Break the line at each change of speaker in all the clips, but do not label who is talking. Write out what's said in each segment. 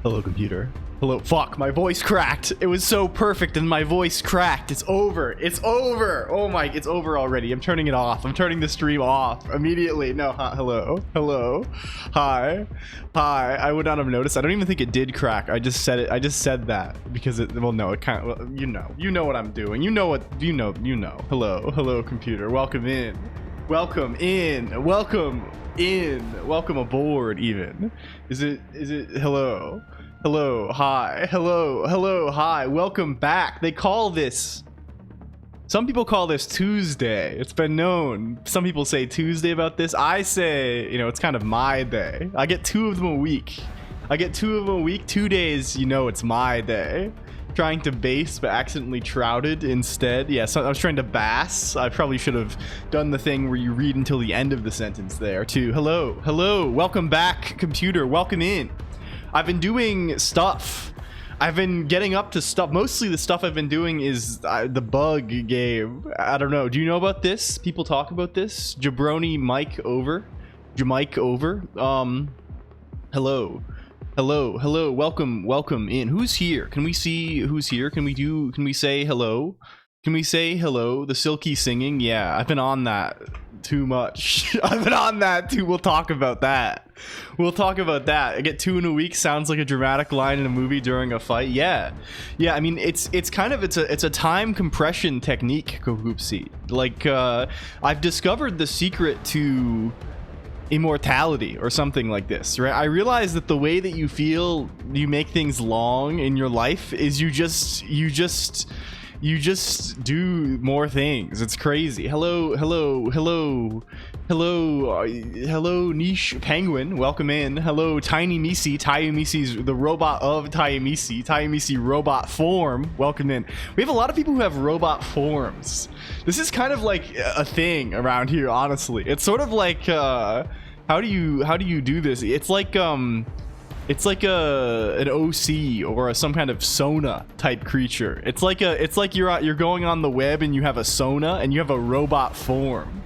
Hello, computer. Hello. Fuck, my voice cracked. It was so perfect and my voice cracked. It's over. It's over. Oh my, it's over already. I'm turning it off. I'm turning the stream off immediately. No, hello. Hello. Hi. Hi. I would not have noticed. I don't even think it did crack. I just said it. I just said that because it, well, no, it kind of, well, you know what I'm doing. You know what, you know. Hello. Hello, computer. Welcome in. Welcome in. Welcome in. Welcome aboard even. Is it, hello? Hello, hi, hello, hi, welcome back. They call this, some people call this Tuesday. It's been known. Some people say Tuesday about this. I say, you know, it's kind of my day. I get 2 of them a week. 2 days, you know, it's my day. Trying to bass, but accidentally trouted instead. Yeah, so I was trying to bass. I probably should have done the thing where you read until the end of the sentence there too. Hello, welcome back, computer, welcome in. I've been doing stuff. I've been getting up to stuff. Mostly the stuff I've been doing is the bug game. I don't know. Do you know about this? People talk about this. Jabroni Mike over. Jamike over. Hello. Welcome in. Who's here? Can we see who's here? Can we say hello? Can we say hello? The silky singing. Yeah, I've been on that too much. I've been on that too. We'll talk about that. I get 2 in a week sounds like a dramatic line in a movie during a fight. Yeah, I mean it's kind of it's a time compression technique, Kohoopsie. Like I've discovered the secret to immortality or something like this, right? I realize that the way that you feel you make things long in your life is you just do more things. It's crazy. Hello niche penguin, welcome in. Hello tiny Misi. Misi's the robot of Misi robot form, welcome in. We have a lot of people who have robot forms. This is kind of like a thing around here, honestly. It's sort of like how do you do this? It's like an OC or some kind of Sona type creature. It's like you're going on the web and you have a Sona and you have a robot form.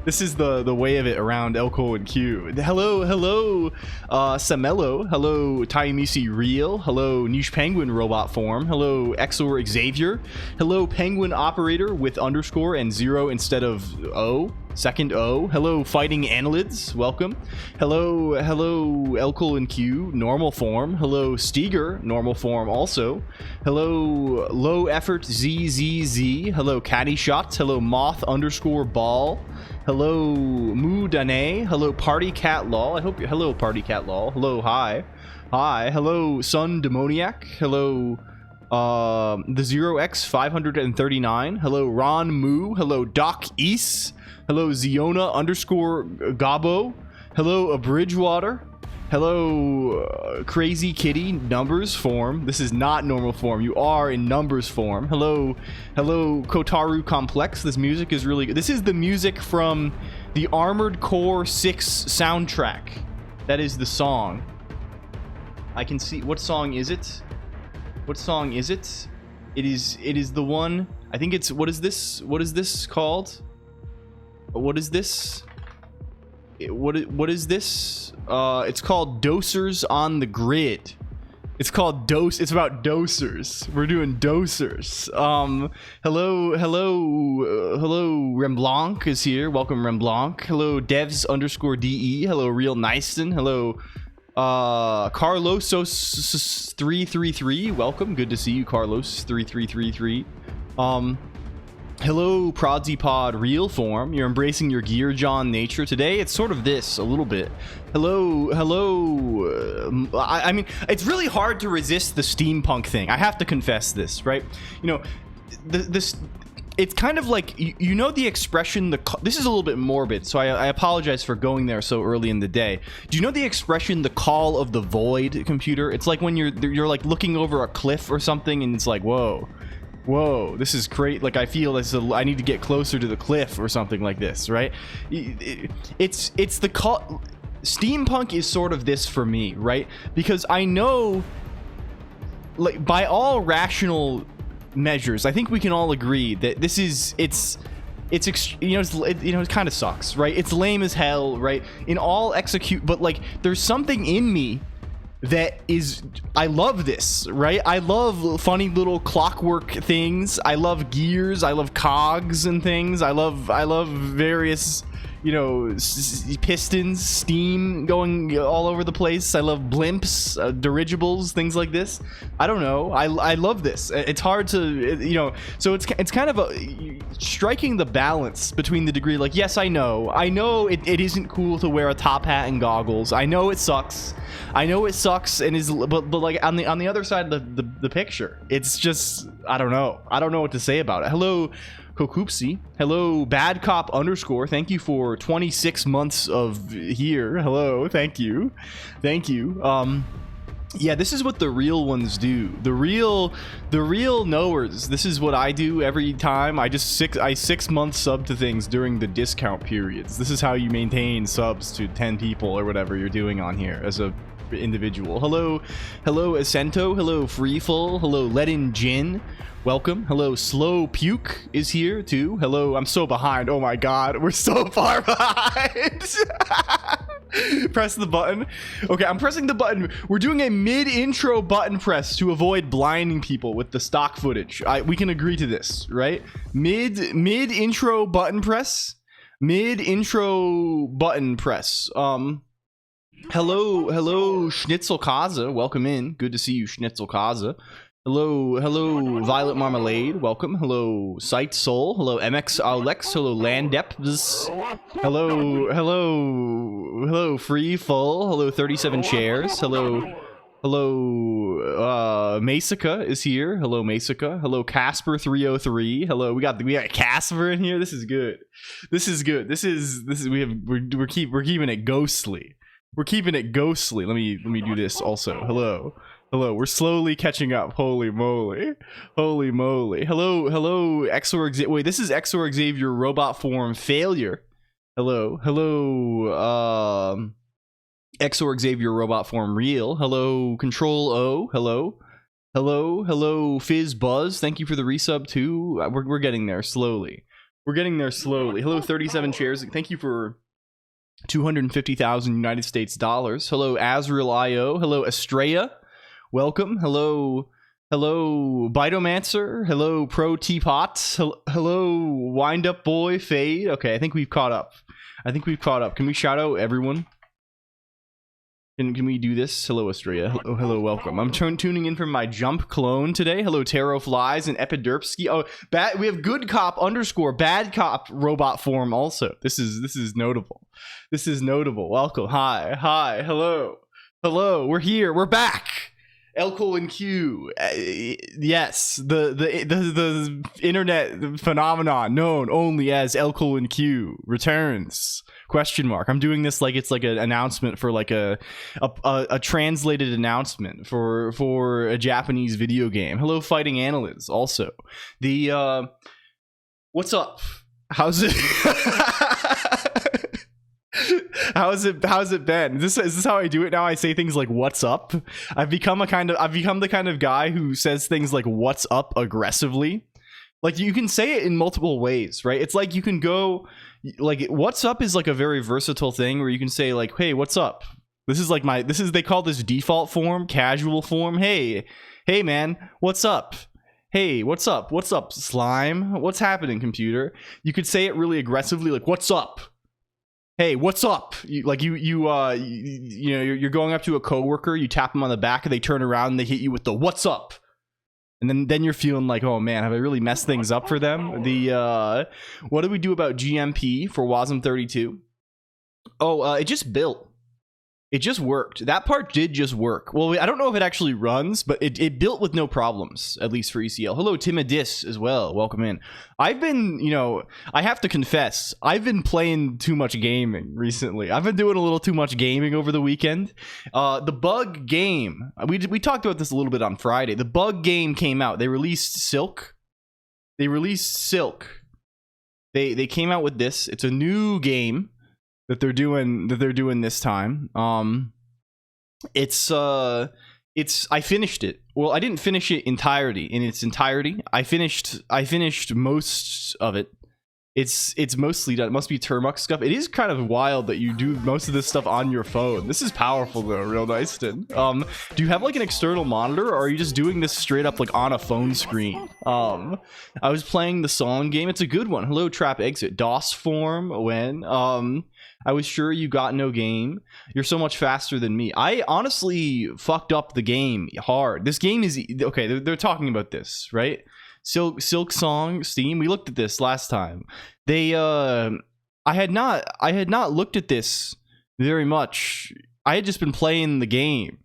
This is the way of it around L Colonq. Hello, Samelo. Hello, Taimisi Real. Hello, Niche Penguin robot form. Hello, Exor Xavier. Hello, Penguin Operator with underscore and 0 instead of O. Second O. Hello, Fighting Annelids. Welcome. Hello, L Colonq normal form. Hello, Steger normal form also. Hello, Low Effort ZZZ. Hello, Caddy Shots. Hello, Moth underscore Ball. Hello, Moo Dane. Hello, Party Cat Law. I hope you're. Hello, Party Cat Law. Hello, hi. Hello, Sun Demoniac. Hello, the 0x539. Hello, Ron Moo. Hello, Doc East. Hello, Ziona underscore Gabo. Hello, Bridgewater. Hello, Crazy Kitty numbers form. This is not normal form. You are in numbers form. Hello, Kotaru Complex. This music is really good. This is the music from the Armored Core 6 soundtrack. That is the song. I can see. What song is it? It is the one. I think it's. What is this? What is this called? What is this? What is this? It's called Dosers on the Grid. It's called It's about dosers. We're doing dosers. Hello, Remblanc is here. Welcome, Remblanc. Hello, Devs underscore DE. Hello, Real Niceston. Hello, Carlosos 333. Welcome. Good to see you, Carlos 3333. Hello, Prodzipod Real Form. You're embracing your Gear John nature. Today, it's sort of this, a little bit. Hello. I mean, it's really hard to resist the steampunk thing. I have to confess this, right? You know, this... It's kind of like, you know the expression, this is a little bit morbid, so I apologize for going there so early in the day. Do you know the expression, the call of the void, computer? It's like when you're like looking over a cliff or something and it's like, whoa, this is great. Like I feel as I need to get closer to the cliff or something like this, right? It's the call. Steampunk is sort of this for me, right? Because I know, like, by all rational measures, I think we can all agree that this is it kind of sucks, right? It's lame as hell, right? In all execute, but like there's something in me that is, I love this, right? I love funny little clockwork things. I love gears. I love cogs and things. I love various, you know, pistons, steam going all over the place. I love blimps, dirigibles, things like this. I don't know. I love this. It's hard to, you know, so it's kind of striking the balance between the degree, like, yes, I know it isn't cool to wear a top hat and goggles. I know it sucks. I know it sucks and is, but like on the other side of the picture, it's just, I don't know what to say about it. Hello Kokoopsy. Hello Bad Cop _ thank you for 26 months of here. Hello, thank you. Yeah, this is what the real ones do. The real knowers. This is what I do every time. I 6 months sub to things during the discount periods. This is how you maintain subs to 10 people or whatever you're doing on here as a individual. Hello Ascento. Hello Freeful. Hello Leadin Gin. Welcome. Hello Slow Puke is here too. Hello, I'm so behind. Oh my god, we're so far behind. Press the button. Okay, I'm pressing the button. We're doing a mid-intro button press to avoid blinding people with the stock footage. We can agree to this, right? Mid-intro button press. Mid-intro button press. Hello Schnitzel Kaza. Welcome in. Good to see you, Schnitzel Kaza. Hello Violet Marmalade, welcome. Hello Sight Soul. Hello MX Alex. Hello Landeps. Hello Free Full. Hello 37 Chairs. Hello Masica is here. Hello Masica. Hello Casper 303. Hello, we got Casper in here. This is good. We're keeping it ghostly. Let me do this also. Hello, we're slowly catching up. Holy moly. Hello, Exor. Wait, this is Exor Xavier robot form failure. Hello, Exor Xavier robot form real. Hello, Control O. Hello, Fizz Buzz. Thank you for the resub too. We're getting there slowly. Hello, 37 Chairs. Thank you for 250,000 United States dollars. Hello, Azrael IO. Hello, Estrella. Welcome. Hello, Bitomancer. Hello, Pro Teapot. Hello, Wind Up Boy Fade. Okay, I think we've caught up. Can we shout out everyone? Can we do this? Hello, Estrella. Hello, welcome. I'm tuning in from my jump clone today. Hello, Tarot Flies and Epiderpsky. Oh, we have Good Cop _ Bad Cop robot form also. This is notable. Welcome. Hi. Hello. We're here. We're back. LLLL yes, the internet phenomenon known only as LLLL returns. ? I'm doing this like it's like an announcement for like a translated announcement for a Japanese video game. Hello, Fighting Annelids. Also, the what's up? How's it? How's it been? Is this how I do it now? I say things like "What's up?" I've become the kind of guy who says things like "What's up?" aggressively. Like, you can say it in multiple ways, right? It's like you can go like "What's up?" is like a very versatile thing where you can say like, "Hey, what's up?" They call this default form, casual form. Hey man, what's up? Hey, what's up? What's up, slime? What's happening, computer? You could say it really aggressively, like "What's up?" Hey, what's up? You're going up to a coworker, you tap them on the back, and they turn around and they hit you with the "What's up?" And then you're feeling like, oh man, have I really messed things up for them? What do we do about GMP for Wasm32? Oh, it just built. It just worked. That part did just work. Well, I don't know if it actually runs, but it built with no problems, at least for ECL. Hello, Timidis as well. Welcome in. I've been, I have to confess, I've been playing too much gaming recently. I've been doing a little too much gaming over the weekend. The Bug game, we talked about this a little bit on Friday. The Bug game came out. They released Silk. They came out with this. It's a new game that they're doing this time. I finished it. Well, I didn't finish it in its entirety. I finished most of it. it's mostly done. It must be Turmux stuff. It is kind of wild that you do most of this stuff on your phone. This is powerful though, real nice. Do you have like an external monitor, or are you just doing this straight up like on a phone screen? I was playing the song game. It's a good one. Hello, Trap Exit. DOS form when I was sure you got no game. You're so much faster than me. I honestly fucked up the game hard. This game is okay. They're talking about this, right? Silk Song Steam. We looked at this last time. They I had not looked at this very much. I had just been playing the game.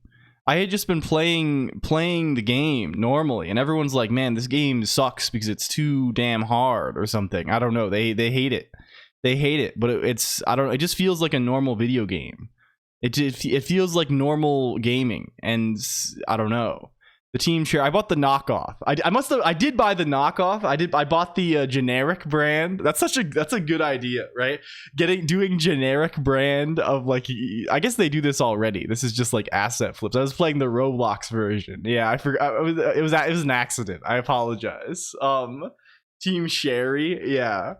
I had just been playing the game normally, and everyone's like, "Man, this game sucks because it's too damn hard or something." I don't know. They hate it. They hate it, but it's I don't know. It just feels like a normal video game. It feels like normal gaming, and I don't know. The team share. I bought the knockoff. I did buy the knockoff. I bought the generic brand. That's a good idea, right? Doing generic brand of like, I guess they do this already. This is just like asset flips. I was playing the Roblox version. Yeah, I forgot. It was an accident. I apologize. Team Sherry. Yeah.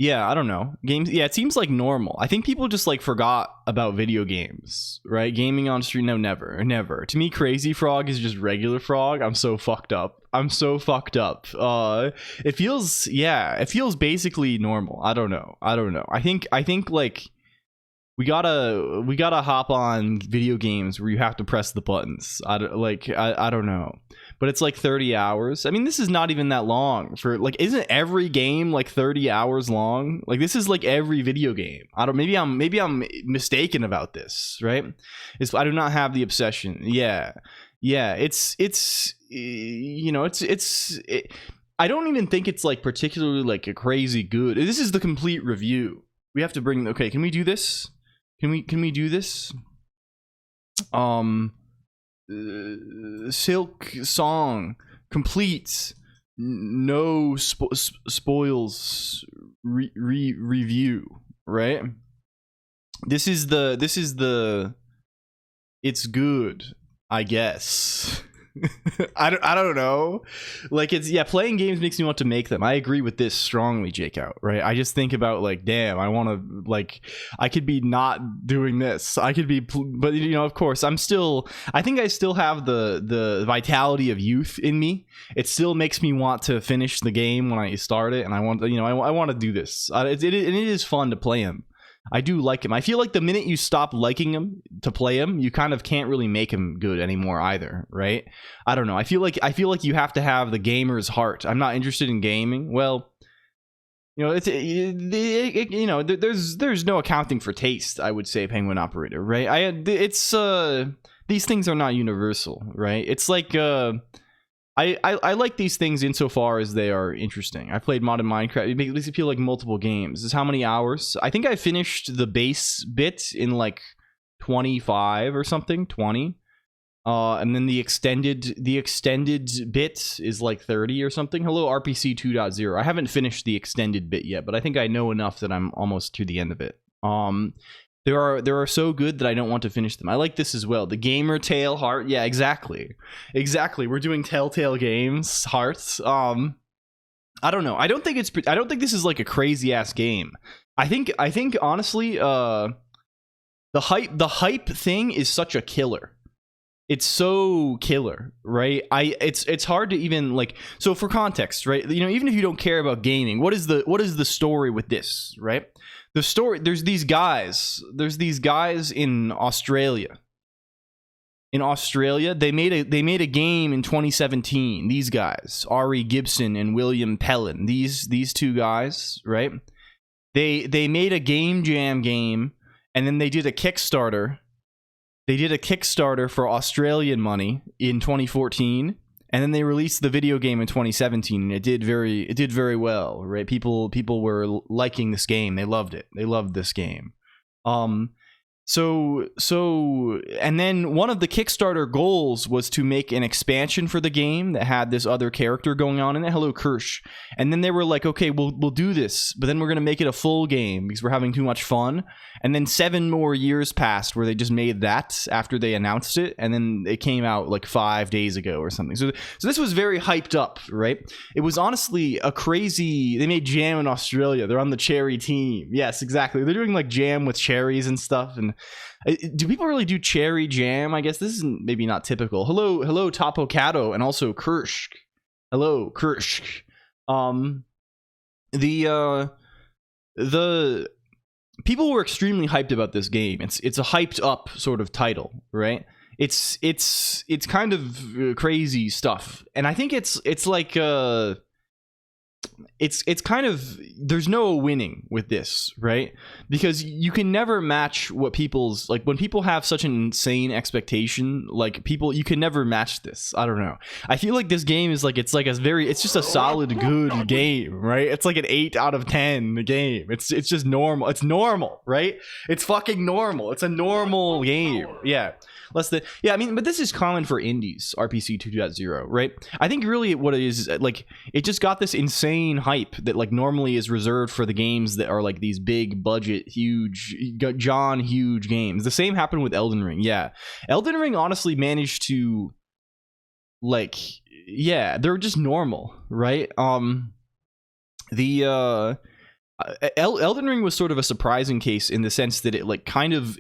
Yeah, I don't know. Games, yeah, it seems like normal. I think people just like forgot about video games, right? Gaming on stream, no, never. To me, Crazy Frog is just regular Frog. I'm so fucked up. It feels basically normal. I don't know. I think like we gotta hop on video games where you have to press the buttons. I don't know. But it's like 30 hours. I mean, this is not even that long for like, isn't every game like 30 hours long? Like this is like every video game. Maybe I'm mistaken about this, right? I do not have the obsession. Yeah. It's I don't even think it's like particularly like a crazy good. This is the complete review. We have to bring, okay, can we do this? Can we do this? Silk Song complete, no spoils review, right? This is the it's good, I guess. I don't know. Like, it's, yeah, playing games makes me want to make them. I agree with this strongly, Jake Out, right? I just think about like, damn, I want to, like, I could be not doing this. I could be, but you know, of course, I think I still have the vitality of youth in me. It still makes me want to finish the game when I start it, and I want, you know, I want to do this. It is fun to play him. I do like him. I feel like the minute you stop liking him to play him, you kind of can't really make him good anymore either, right? I don't know. I feel like you have to have the gamer's heart. I'm not interested in gaming. Well, you know, you know, there's no accounting for taste, I would say, Penguin Operator, right? These things are not universal, right? It's like I like these things insofar as they are interesting. I played modded Minecraft. It makes me feel like multiple games. This is how many hours? I think I finished the base bit in like 25 or something, 20. And then the extended bit is like 30 or something. Hello, RPC 2.0. I haven't finished the extended bit yet, but I think I know enough that I'm almost to the end of it. There are so good that I don't want to finish them. I like this as well. The Gamer Tale Heart. Yeah, exactly. We're doing Telltale Games Hearts. I don't know. I don't think this is like a crazy ass game. I think honestly, the hype thing is such a killer. It's so killer, right? It's hard to even like. So for context, right? You know, even if you don't care about gaming, what is the story with this, right? The story, there's these guys in Australia. They made a game in 2017. These guys, Ari Gibson and William Pellin, these two guys, right? They made a game jam game, and then they did a Kickstarter. They did a Kickstarter for Australian money in 2014. And then they released the video game in 2017, and it did very well, right? People were liking this game. They loved it. They loved this game. And then one of the Kickstarter goals was to make an expansion for the game that had this other character going on in it. Hello, Colonq. And then they were like, okay, we'll do this, but then we're gonna make it a full game because we're having too much fun. And then 7 more years passed where they just made that after they announced it, and then it came out like 5 days ago or something. So this was very hyped up, right? It was honestly a crazy. They made jam in Australia. They're on the cherry team. Yes, exactly. They're doing like jam with cherries and stuff. And do people really do cherry jam? I guess this is maybe not typical. Hello, Topocato, and also Colonq. Hello, Colonq. The people were extremely hyped about this game. It's a hyped up sort of title, right? It's kind of crazy stuff, and I think it's like it's kind of, there's no winning with this, right? Because you can never match what people's, like, when people have such an insane expectation, like, people, you can never match this. I don't know, I feel like this game is like, it's just a solid good game, right? It's like an 8 out of 10 game. It's just normal. It's normal, right? It's fucking normal. It's a normal game. Yeah, I mean, but this is common for indies, RPC 2.0, right? I think really what it is like, it just got this insane hype that like normally is reserved for the games that are like these big budget, huge games. The same happened with Elden Ring. Yeah, Elden Ring honestly managed to, like, yeah, they're just normal, right? Elden Ring was sort of a surprising case in the sense that it kind of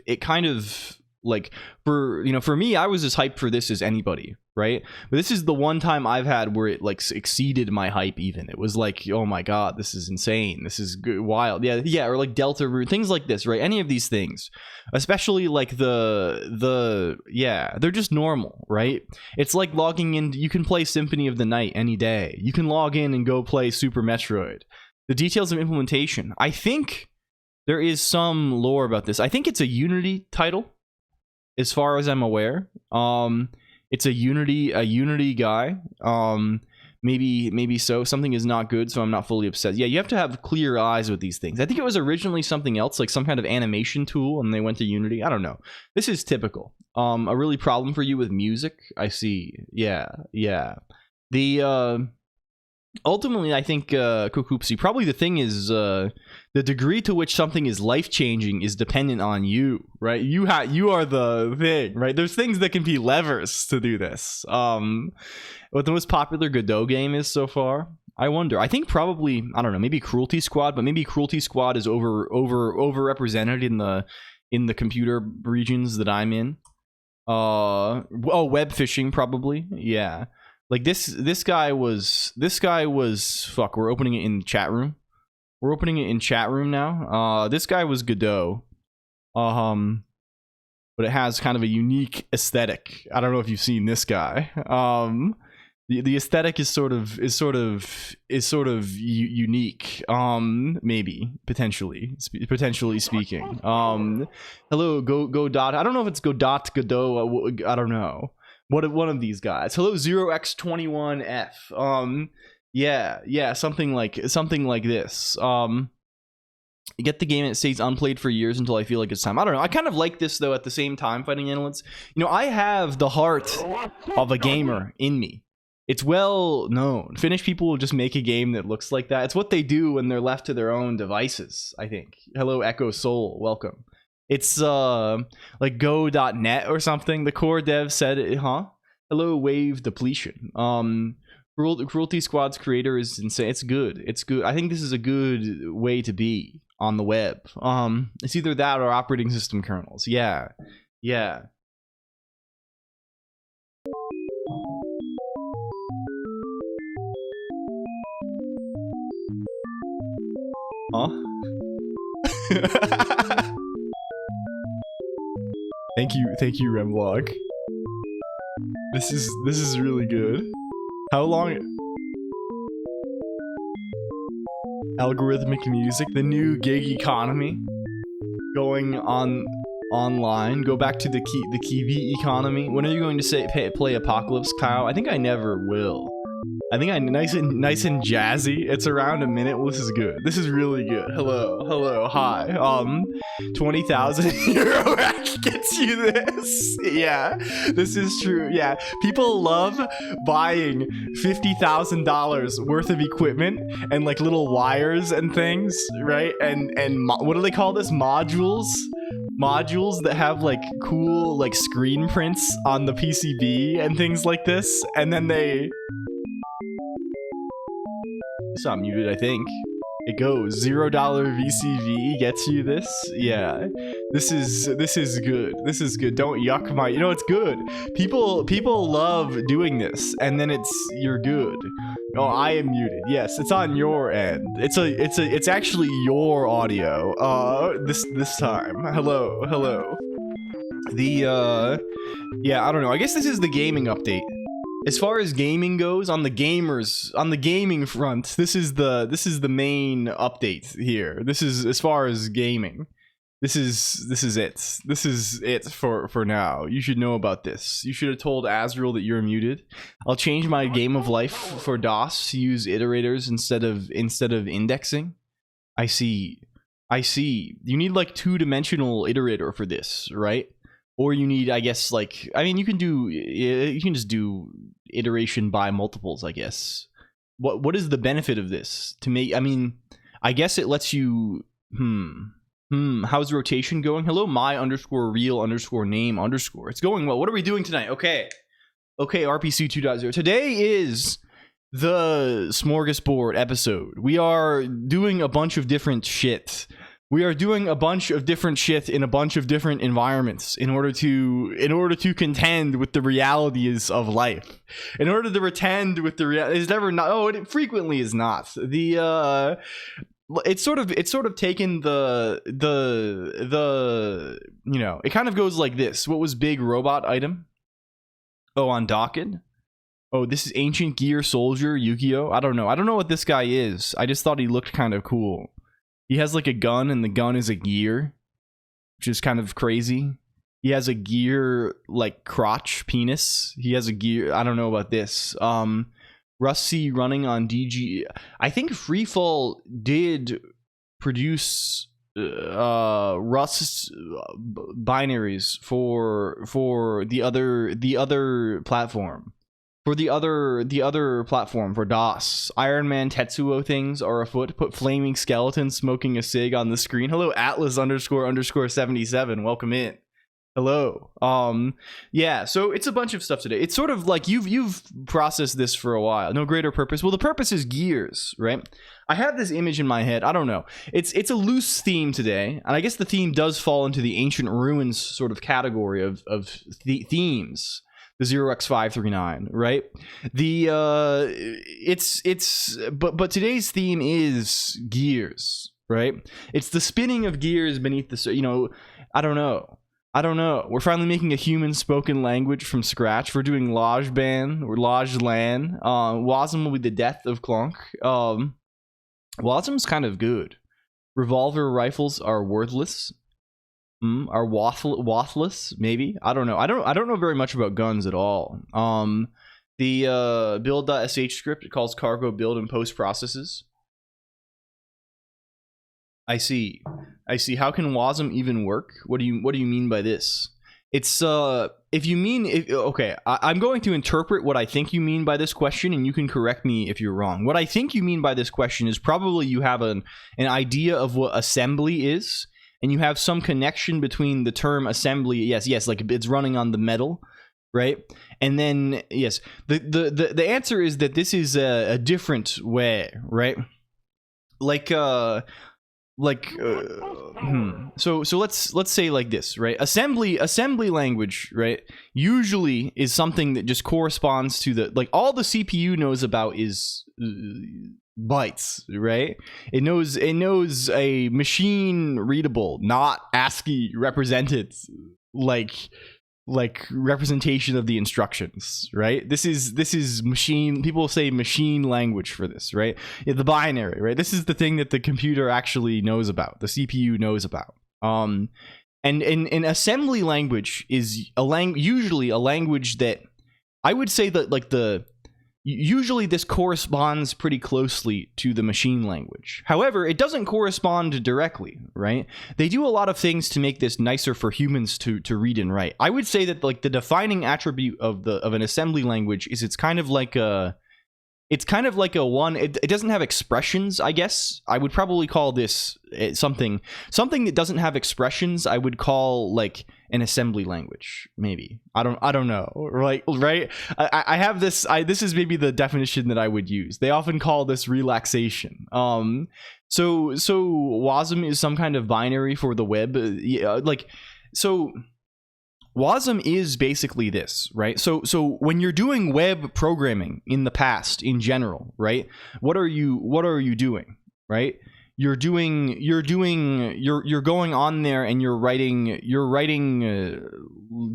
like, for me, I was as hyped for this as anybody, right? But this is the one time I've had where it like exceeded my hype. Even it was like, oh my god, this is insane, this is wild. Yeah, or like Delta Root, things like this, right? Any of these things, especially like yeah, they're just normal, right? It's like logging in. You can play Symphony of the Night any day. You can log in and go play Super Metroid. The details of implementation, I think there is some lore about this. I think it's a Unity title, as far as I'm aware. It's a Unity guy. Maybe so. Something is not good, so I'm not fully obsessed. Yeah, you have to have clear eyes with these things. I think it was originally something else, like some kind of animation tool, and they went to Unity. I don't know. This is typical. A really problem for you with music, I see. Yeah. The ultimately, I think, Kokoopsy, probably the thing is, the degree to which something is life-changing is dependent on you, right? You are the thing, right? There's things that can be levers to do this. What the most popular Godot game is so far, I wonder. I think probably, I don't know, maybe Cruelty Squad, but maybe Cruelty Squad is overrepresented in the computer regions that I'm in. Web fishing, probably. Yeah. Like this guy was fuck, we're opening it in chat room. We're opening it in chat room now. This guy was Godot. But it has kind of a unique aesthetic. I don't know if you've seen this guy. The aesthetic is sort of unique. Maybe potentially speaking. Hello, go dot. I don't know if it's Godot. I don't know. One of these guys. Hello, 0x21f. Yeah, something like this. You get the game and it stays unplayed for years until I feel like it's time. I don't know. I kind of like this though. At the same time, fighting annelids. You know, I have the heart of a gamer in me. It's well known. Finnish people will just make a game that looks like that. It's what they do when they're left to their own devices, I think. Hello, Echo Soul. Welcome. It's like go.net or something. The core dev said it, huh? Hello, Wave Depletion. Cruelty Squad's creator is insane. It's good. I think this is a good way to be on the web. It's either that or operating system kernels. Yeah. Huh? Thank you, Remvlog. This is really good. How long? Algorithmic music, the new gig economy, going on online. Go back to the Kiwi economy. When are you going to play Apocalypse, Kyle? I think I never will. I think I nice and jazzy. It's around a minute. Well, this is good. This is really good. Hello, hi. 20,000 euro gets you this. Yeah, this is true. Yeah, people love buying $50,000 worth of equipment and like little wires and things, right? And what do they call this? Modules that have like cool like screen prints on the PCB and things like this, and then they. It's not muted, I think. It goes $0 VCV gets you this. Yeah, this is good. This is good. Don't yuck my. You know, it's good. People love doing this, and then you're good. Oh, I am muted. Yes, it's on your end. It's actually your audio. This time. Hello. Yeah, I don't know. I guess this is the gaming update. As far as gaming goes, on the gaming front, this is the main update here. This is as far as gaming. This is it for now. You should know about this. You should have told Azrael that you're muted. I'll change my game of life for DOS to use iterators instead of indexing. I see. You need like 2-dimensional iterator for this, right? Or you need, I guess, like, I mean, you can just do iteration by multiples, I guess. What is the benefit of this? To make, I mean, I guess it lets you, how's rotation going? Hello, my_real_name_. It's going well. What are we doing tonight? Okay, RPC 2.0. Today is the smorgasbord episode. We are doing a bunch of different shit. We are doing a bunch of different shit in a bunch of different environments in order to contend with the realities of life. In order to pretend with the reality is never not. Oh, it frequently is not. The it's sort of taken the you know, it kind of goes like this. What was big robot item? Oh, on Dokken. Oh, this is ancient gear soldier Yukio. I don't know what this guy is. I just thought he looked kind of cool. He has like a gun, and the gun is a gear, which is kind of crazy. He has a gear like crotch penis. He has a gear. I don't know about this. Rusty running on DG. I think Freefall did produce Rust binaries for the other platform. For the other platform, for DOS, Iron Man Tetsuo things are afoot. Put flaming skeleton smoking a cig on the screen. Hello, Atlas__77. Welcome in. Hello. Yeah. So it's a bunch of stuff today. It's sort of like you've processed this for a while. No greater purpose. Well, the purpose is gears, right? I have this image in my head. I don't know. It's a loose theme today, and I guess the theme does fall into the ancient ruins sort of category of themes. The 0x539, right? But today's theme is gears, right? It's the spinning of gears beneath the, you know, I don't know. We're finally making a human spoken language from scratch. We're doing Lojban or Lojlan. Wasm will be the death of Colonq. Wasm's kind of good. Revolver rifles are worthless. Are worthless, maybe. I don't know. I don't know very much about guns at all. The build.sh script, it calls cargo build and post processes. I see. How can WASM even work? What do you mean by this? It's okay, I'm going to interpret what I think you mean by this question, and you can correct me if you're wrong. What I think you mean by this question is probably you have an idea of what assembly is. And you have some connection between the term assembly, yes, like it's running on the metal, right? And then, yes, the answer is that this is a different way, right? So let's say like this, right? Assembly language, right? Usually is something that just corresponds to the, like, all the CPU knows about is bytes, right? It knows a machine readable, not ASCII represented, like representation of the instructions, right? This is machine. People say machine language for this, right? Yeah, the binary, right? This is the thing that the computer actually knows about, the CPU knows about. And assembly language is usually a language that I would say that, like, the usually this corresponds pretty closely to the machine language. However, it doesn't correspond directly, right? They do a lot of things to make this nicer for humans to read and write. I would say that like the defining attribute of an assembly language is it's kind of like a one. It doesn't have expressions, I guess. I would probably call this something that doesn't have expressions. I would call like an assembly language, maybe. I don't know. Right? I have this. This is maybe the definition that I would use. They often call this relaxation. So WASM is some kind of binary for the web. WASM is basically this, right? So when you're doing web programming in the past, in general, right? What are you doing, right? You're going on there and you're writing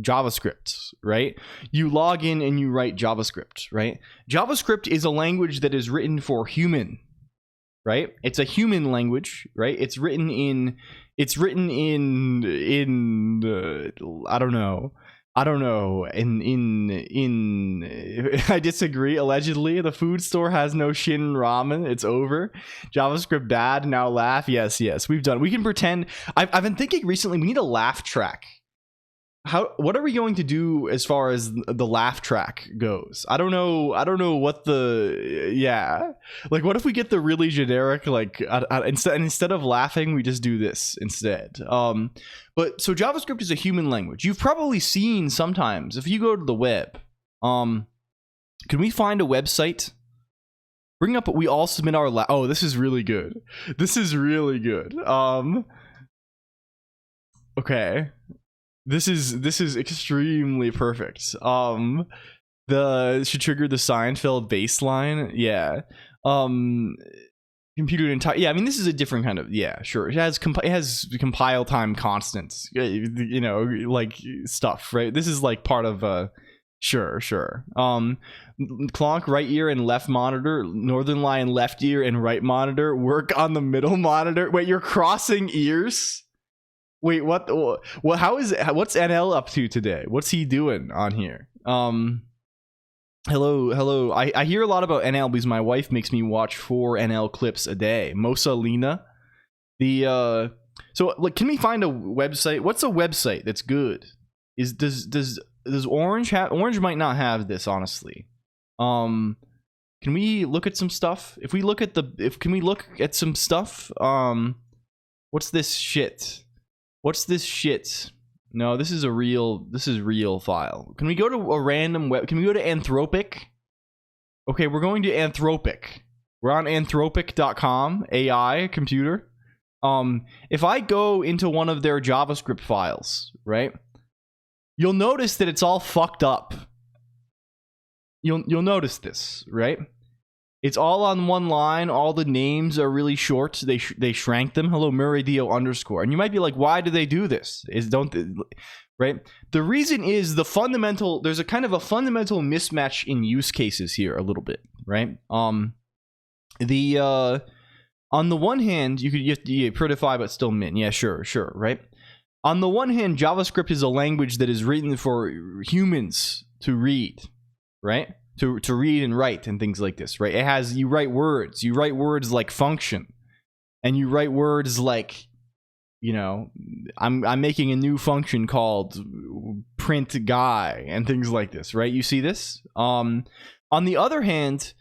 JavaScript, right? You log in and you write JavaScript, right? JavaScript is a language that is written for human, right? It's a human language, right? It's written in I don't know. I disagree. Allegedly, the food store has no shin ramen. It's over. JavaScript bad. Now laugh. Yes. We can pretend. I've been thinking recently. We need a laugh track. What are we going to do as far as the laugh track goes? I don't know what like what if we get the really generic like instead of laughing we just do this instead. But so JavaScript is a human language. You've probably seen sometimes if you go to the web. Can we find a website? Bring up we all submit our oh, this is really good. Okay. This is extremely perfect. Should trigger the Seinfeld baseline. Yeah. Computed entire. Yeah, I mean this is a different kind of. Yeah, sure. It has compile time constants. You know, like stuff, right? This is like part of. Sure. Colonq right ear and left monitor. Northern Lion left ear and right monitor. Work on the middle monitor. Wait, you're crossing ears? Wait, what? What's NL up to today? What's he doing on here? Hello. I hear a lot about NL because my wife makes me watch 4 NL clips a day. Mosalina. So like, can we find a website? What's a website that's good? Does Orange have? Orange might not have this, honestly. Can we look at some stuff? Can we look at some stuff? What's this shit? No, this is real file. Can we go to a random web? Can we go to Anthropic? Okay, we're going to Anthropic. We're on anthropic.com, AI, computer. If I go into one of their JavaScript files, right? You'll notice that it's all fucked up. You'll notice this, right? It's all on one line. All the names are really short. They shrank them. Hello, Murray_dio_. And you might be like, why do they do this? Right? The reason is there's a kind of a fundamental mismatch in use cases here a little bit, right? On the one hand, you have to prettify but still min. Yeah, sure, right? On the one hand, JavaScript is a language that is written for humans to read, right? To read and write and things like this, right? You write words like function, and you write words like, you know, I'm making a new function called print guy and things like this, right? You see this? On the other hand,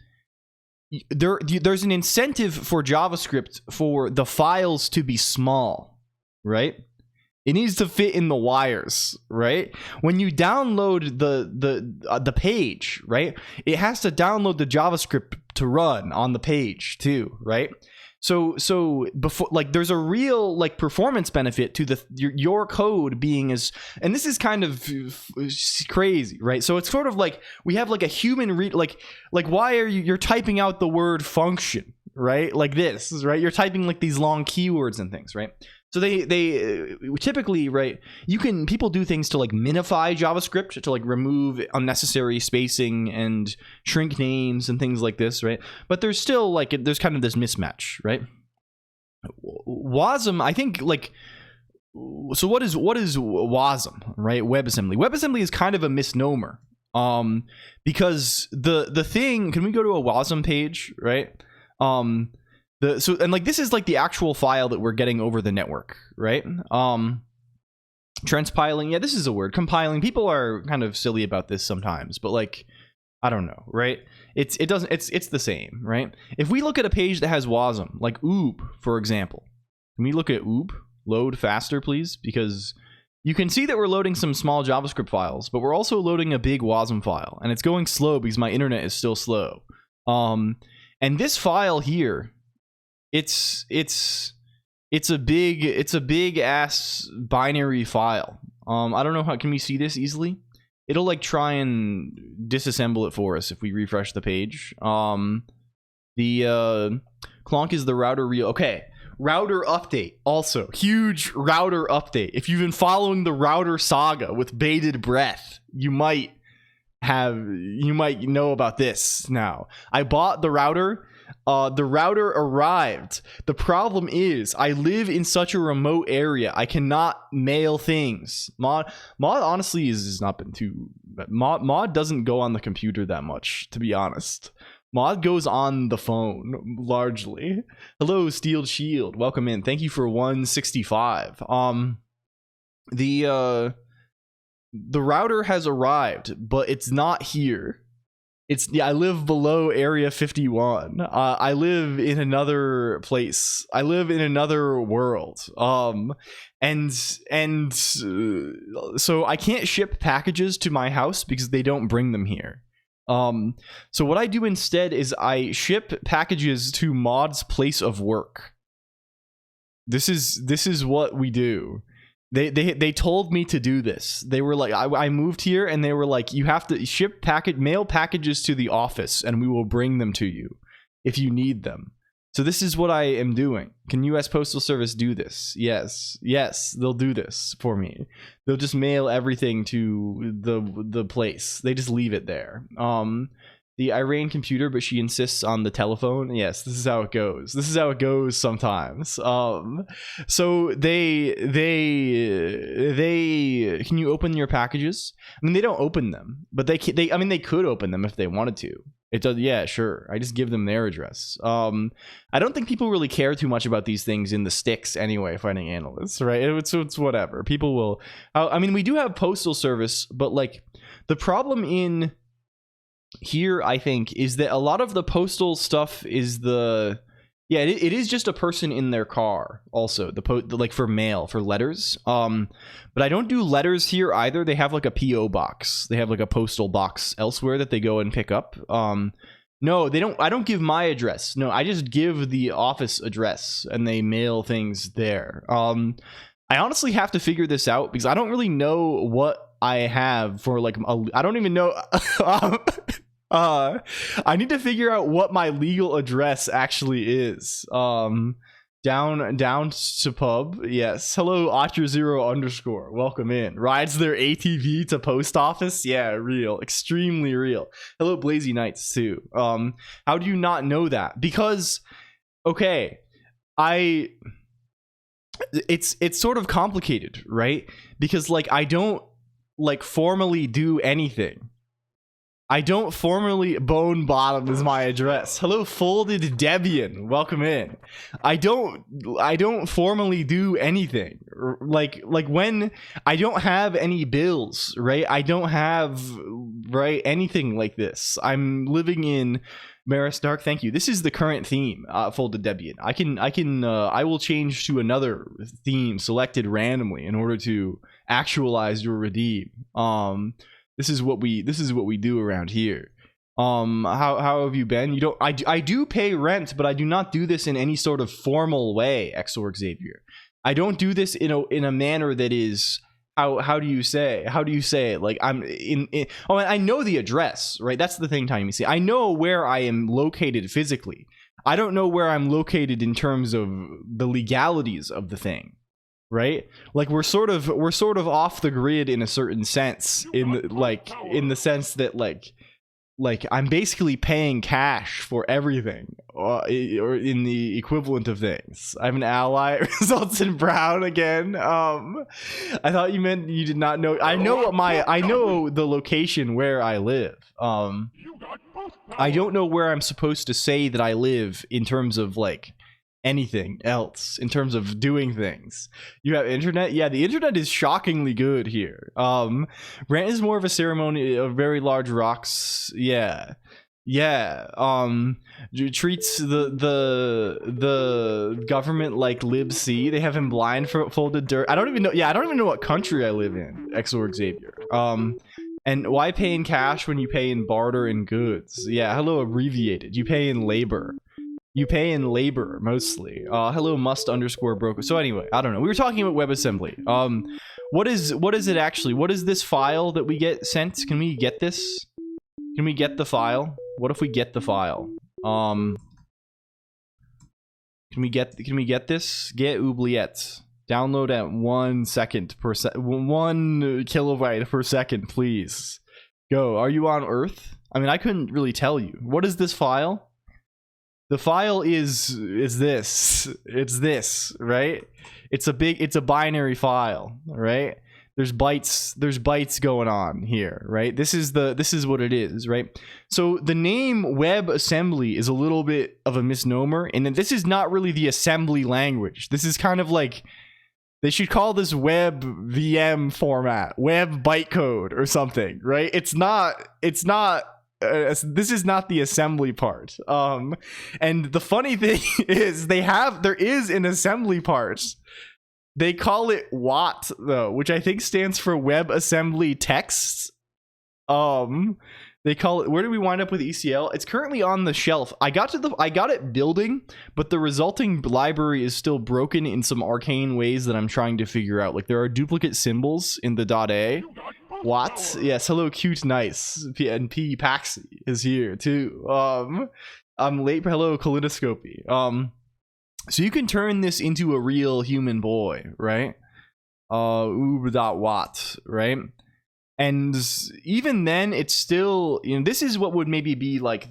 there's an incentive for JavaScript for the files to be small, right? It needs to fit in the wires, right? When you download the page, right? It has to download the JavaScript to run on the page too, right? So before, like, there's a real like performance benefit to your code being and this is kind of crazy, right? So it's sort of like we have like a human like why are you're typing out the word function, right? Like this, right? You're typing like these long keywords and things, right? So they typically, right, people do things to like minify JavaScript to like remove unnecessary spacing and shrink names and things like this, right? But there's still like there's kind of this mismatch, right? WASM, I think, like, so what is WASM, right? WebAssembly. WebAssembly is kind of a misnomer. Because the thing, can we go to a WASM page, right? This is like the actual file that we're getting over the network, right? Transpiling, yeah, this is a word. Compiling, people are kind of silly about this sometimes, but like, I don't know, right? It's the same, right? If we look at a page that has WASM, like oob, for example, can we look at oob? Load faster, please, because you can see that we're loading some small JavaScript files, but we're also loading a big WASM file, and it's going slow because my internet is still slow. And this file here, it's a big ass binary file. I don't know how, can we see this easily? It'll like try and disassemble it for us if we refresh the page. The Colonq is the router real. Okay, router update. Also, huge router update. If you've been following the router saga with bated breath, you might know about this now. I bought the router. The router arrived. The problem is I live in such a remote area. I cannot mail things. Mod honestly has not been too bad. Mod doesn't go on the computer that much, to be honest. Mod goes on the phone largely. Hello, Steeled Shield. Welcome in. Thank you for 165. The router has arrived, but it's not here. I live below Area 51. I live in another place. I live in another world. And so I can't ship packages to my house because they don't bring them here. So what I do instead is I ship packages to Mod's place of work. This is what we do. They told me to do this. They were like, I moved here and they were like, you have to mail packages to the office and we will bring them to you if you need them. So this is what I am doing. Can US Postal Service do this? Yes, they'll do this for me. They'll just mail everything to the place. They just leave it there. The Irene computer, but she insists on the telephone. Yes, this is how it goes. This is how it goes sometimes. So they can you open your packages? I mean, they don't open them, but they could open them if they wanted to. It does, yeah, sure. I just give them their address. I don't think people really care too much about these things in the sticks anyway, finding analysts, right? It's whatever. People will. I mean, we do have postal service, but like the problem in here, I think, is that a lot of the postal stuff is it is just a person in their car. Also, like for mail, for letters. But I don't do letters here either. They have like a PO box. They have like a postal box elsewhere that they go and pick up. No, they don't. I don't give my address. No, I just give the office address and they mail things there. I honestly have to figure this out because I don't really know what I have for like I don't even know. I need to figure out what my legal address actually is. Down to pub. Yes. Hello, Otter0_. Welcome in. Rides their ATV to post office. Yeah, real. Extremely real. Hello, Blazy Knights too. How do you not know that? Because, okay, it's sort of complicated, right? Because like I don't like formally do anything. I don't formally. Bone Bottom is my address. Hello, Folded Debian. Welcome in. I don't formally do anything. Like when I don't have any bills, right? I don't have anything like this. I'm living in Maris Dark. Thank you. This is the current theme. Folded Debian. I will change to another theme selected randomly in order to actualize your redeem. This is what we do around here. How have you been? I do pay rent, but I do not do this in any sort of formal way, Xorg Xavier. I don't do this in a manner that is how do you say it? Like I'm I know the address, right? That's the thing, Tiny. See, I know where I am located physically. I don't know where I'm located in terms of the legalities of the thing. Right, like we're sort of off the grid in a certain sense, in the sense that like like I'm basically paying cash for everything, or in the equivalent of things. I'm an ally. Results in brown again. I thought you meant you did not know. I know the location where I live. I don't know where I'm supposed to say that I live in terms of like anything else, in terms of doing things. You have internet? Yeah, the internet is shockingly good here. Rant is more of a ceremony of very large rocks. Yeah. Treats the government like libc. They have him blindfolded dirt. I don't even know what country I live in, Xorg Xavier. And why pay in cash when you pay in barter and goods? Yeah, hello abbreviated. You pay in labor. You pay in labor, mostly. Hello must underscore broker. So anyway, I don't know. We were talking about WebAssembly. What is it actually? What is this file that we get sent? Can we get this? Can we get the file? What if we get the file? Can we get this? Get oubliette. Download at 1 second per 1 kilobyte per second, please. Go. Are you on Earth? I mean, I couldn't really tell you. What is this file? The file is this. It's this, right? It's a binary file, right? There's bytes going on here, right? This is what it is, right? So the name WebAssembly is a little bit of a misnomer, and this is not really the assembly language. This is kind of like, they should call this web VM format, web bytecode or something, right? It's not this is not the assembly part. And the funny thing is there is an assembly part. They call it WAT though, which I think stands for WebAssembly Text. They call it, where do we wind up with ECL? It's currently on the shelf. I got it building, but the resulting library is still broken in some arcane ways that I'm trying to figure out. Like there are duplicate symbols in the .a. What? Yes, hello cute nice. PNP Paxi is here too. I'm late. Hello Kaleidoscopy. So you can turn this into a real human boy, right? Uber.wat, right? And even then, it's still, you know, this is what would maybe be like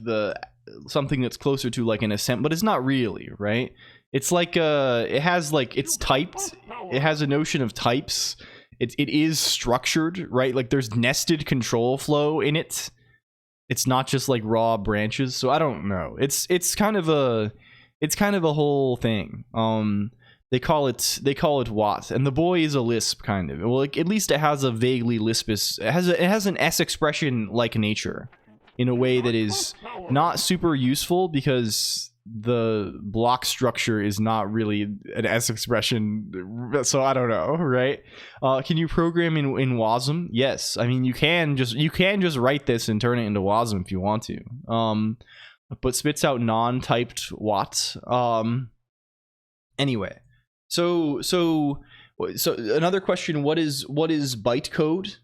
something that's closer to like an assembly, but it's not really, right? It's like it has like, it's typed. It has a notion of types. It is structured, right? Like there's nested control flow in it. It's not just like raw branches. So I don't know. It's kind of a whole thing. They call it Watt, and the boy is a Lisp kind of. Well, like, at least it has a vaguely Lispus. It has an S expression like nature, in a way that is not super useful because the block structure is not really an S expression. So I don't know, right? Can you program in WASM? Yes, I mean you can just write this and turn it into WASM if you want to. But spits out non-typed Watt. Anyway. So another question, what is bytecode?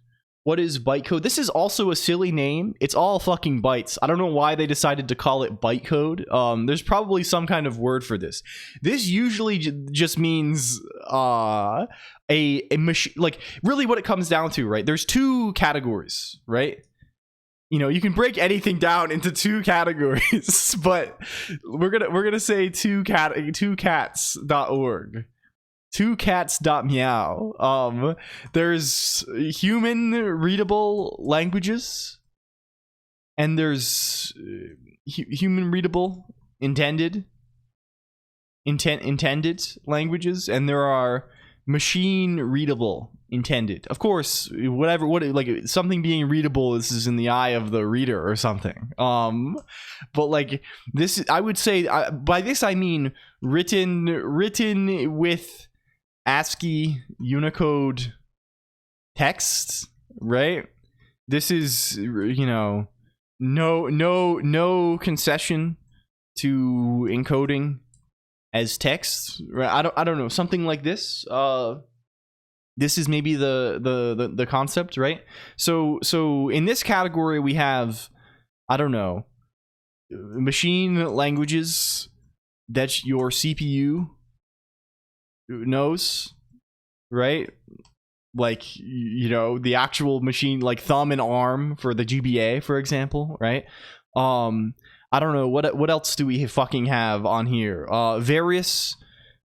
What is bytecode? This is also a silly name. It's all fucking bytes. I don't know why they decided to call it bytecode. There's probably some kind of word for this. This usually just means a machine. Like really what it comes down to, right? There's two categories, right? You know, you can break anything down into two categories, but we're gonna say twocats.org. Twocats.meow. There's human readable languages, and there's human readable intended languages, and there are machine readable intended. Of course, what like something being readable is in the eye of the reader or something. But like this, I would say by this I mean written with ASCII Unicode text, right? This is, you know, no concession to encoding as text, right? I don't know, something like this. This is maybe the concept, right? So in this category we have, I don't know, machine languages that your CPU knows, right? like, you know, the actual machine, like thumb and arm for the GBA, for example, right? I don't know what else do we fucking have on here. Various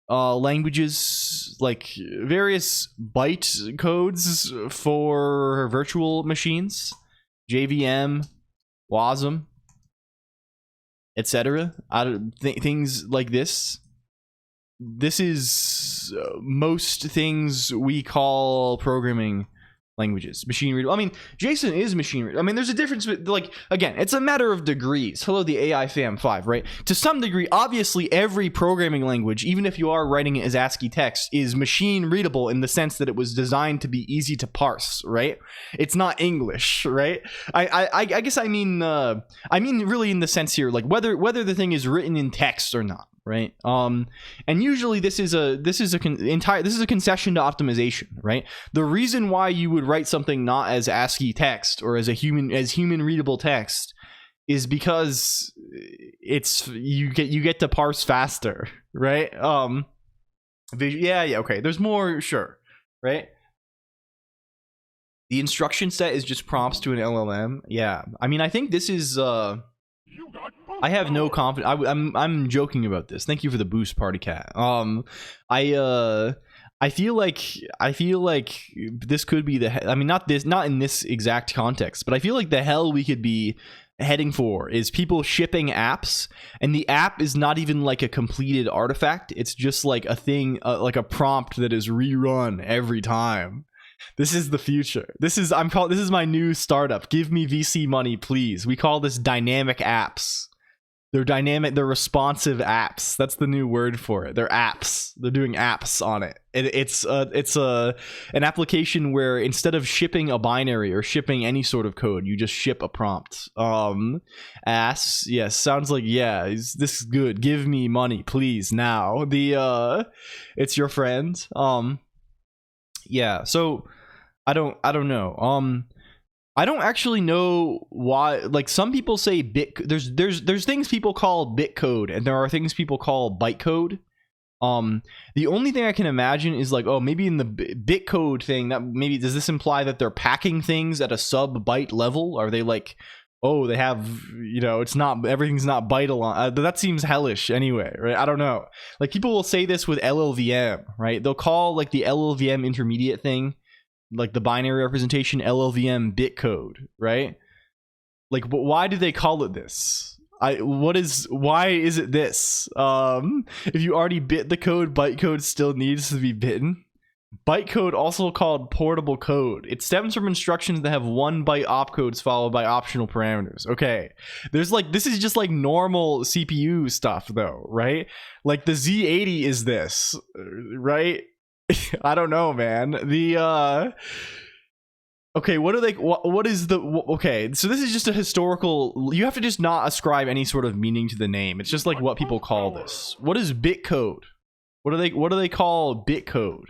languages, like various byte codes for virtual machines, JVM, WASM, etc. Things like this. This is most things we call programming languages, machine readable. I mean, JSON is machine readable. I mean, there's a difference. Like, again, it's a matter of degrees. Hello, the AI fam 5, right? To some degree, obviously, every programming language, even if you are writing it as ASCII text, is machine readable in the sense that it was designed to be easy to parse, right? It's not English, right? I guess I mean really in the sense here, like whether the thing is written in text or not. Right. And usually this is a concession to optimization, right? The reason why you would write something not as ASCII text or as human readable text is because it's you get to parse faster, right? Yeah, okay. There's more, sure, right? The instruction set is just prompts to an LLM. Yeah. I mean, I think this is I have no confidence. I'm joking about this. Thank you for the boost, Party Cat. I feel like this could be I mean, not in this exact context, but I feel like the hell we could be heading for is people shipping apps, and the app is not even like a completed artifact. It's just like a thing, like a prompt that is rerun every time. This is the future. This is my new startup. Give me VC money, please. We call this dynamic apps. They're dynamic, they're responsive apps. That's the new word for it. They're apps. They're doing apps on it. It's an application where instead of shipping a binary or shipping any sort of code, you just ship a prompt. Yes, sounds like, yeah, this is good. Give me money, please, now. It's your friend. Yeah, so I don't know. I don't actually know why. Like, some people say there's things people call bitcode, and there are things people call bytecode. The only thing I can imagine is like, oh, maybe in the bitcode thing, that maybe does this imply that they're packing things at a sub byte level? Are they like, oh, they have, you know, it's not, everything's not byte aligned. That seems hellish anyway, right? I don't know. Like, people will say this with LLVM, right? They'll call like the LLVM intermediate thing, like the binary representation, LLVM bitcode, right? Like, but why do they call it this? Why is it this? If you already bit the code, bytecode still needs to be bitten. Bytecode, also called portable code. It stems from instructions that have 1 byte opcodes followed by optional parameters. Okay. There's like, this is just like normal CPU stuff though, right? Like the Z80 is this, right? I don't know, man. Okay, what are they, what is the, okay, so this is just a historical, you have to just not ascribe any sort of meaning to the name. It's just like what people call this. What is bitcode? What do they call bitcode?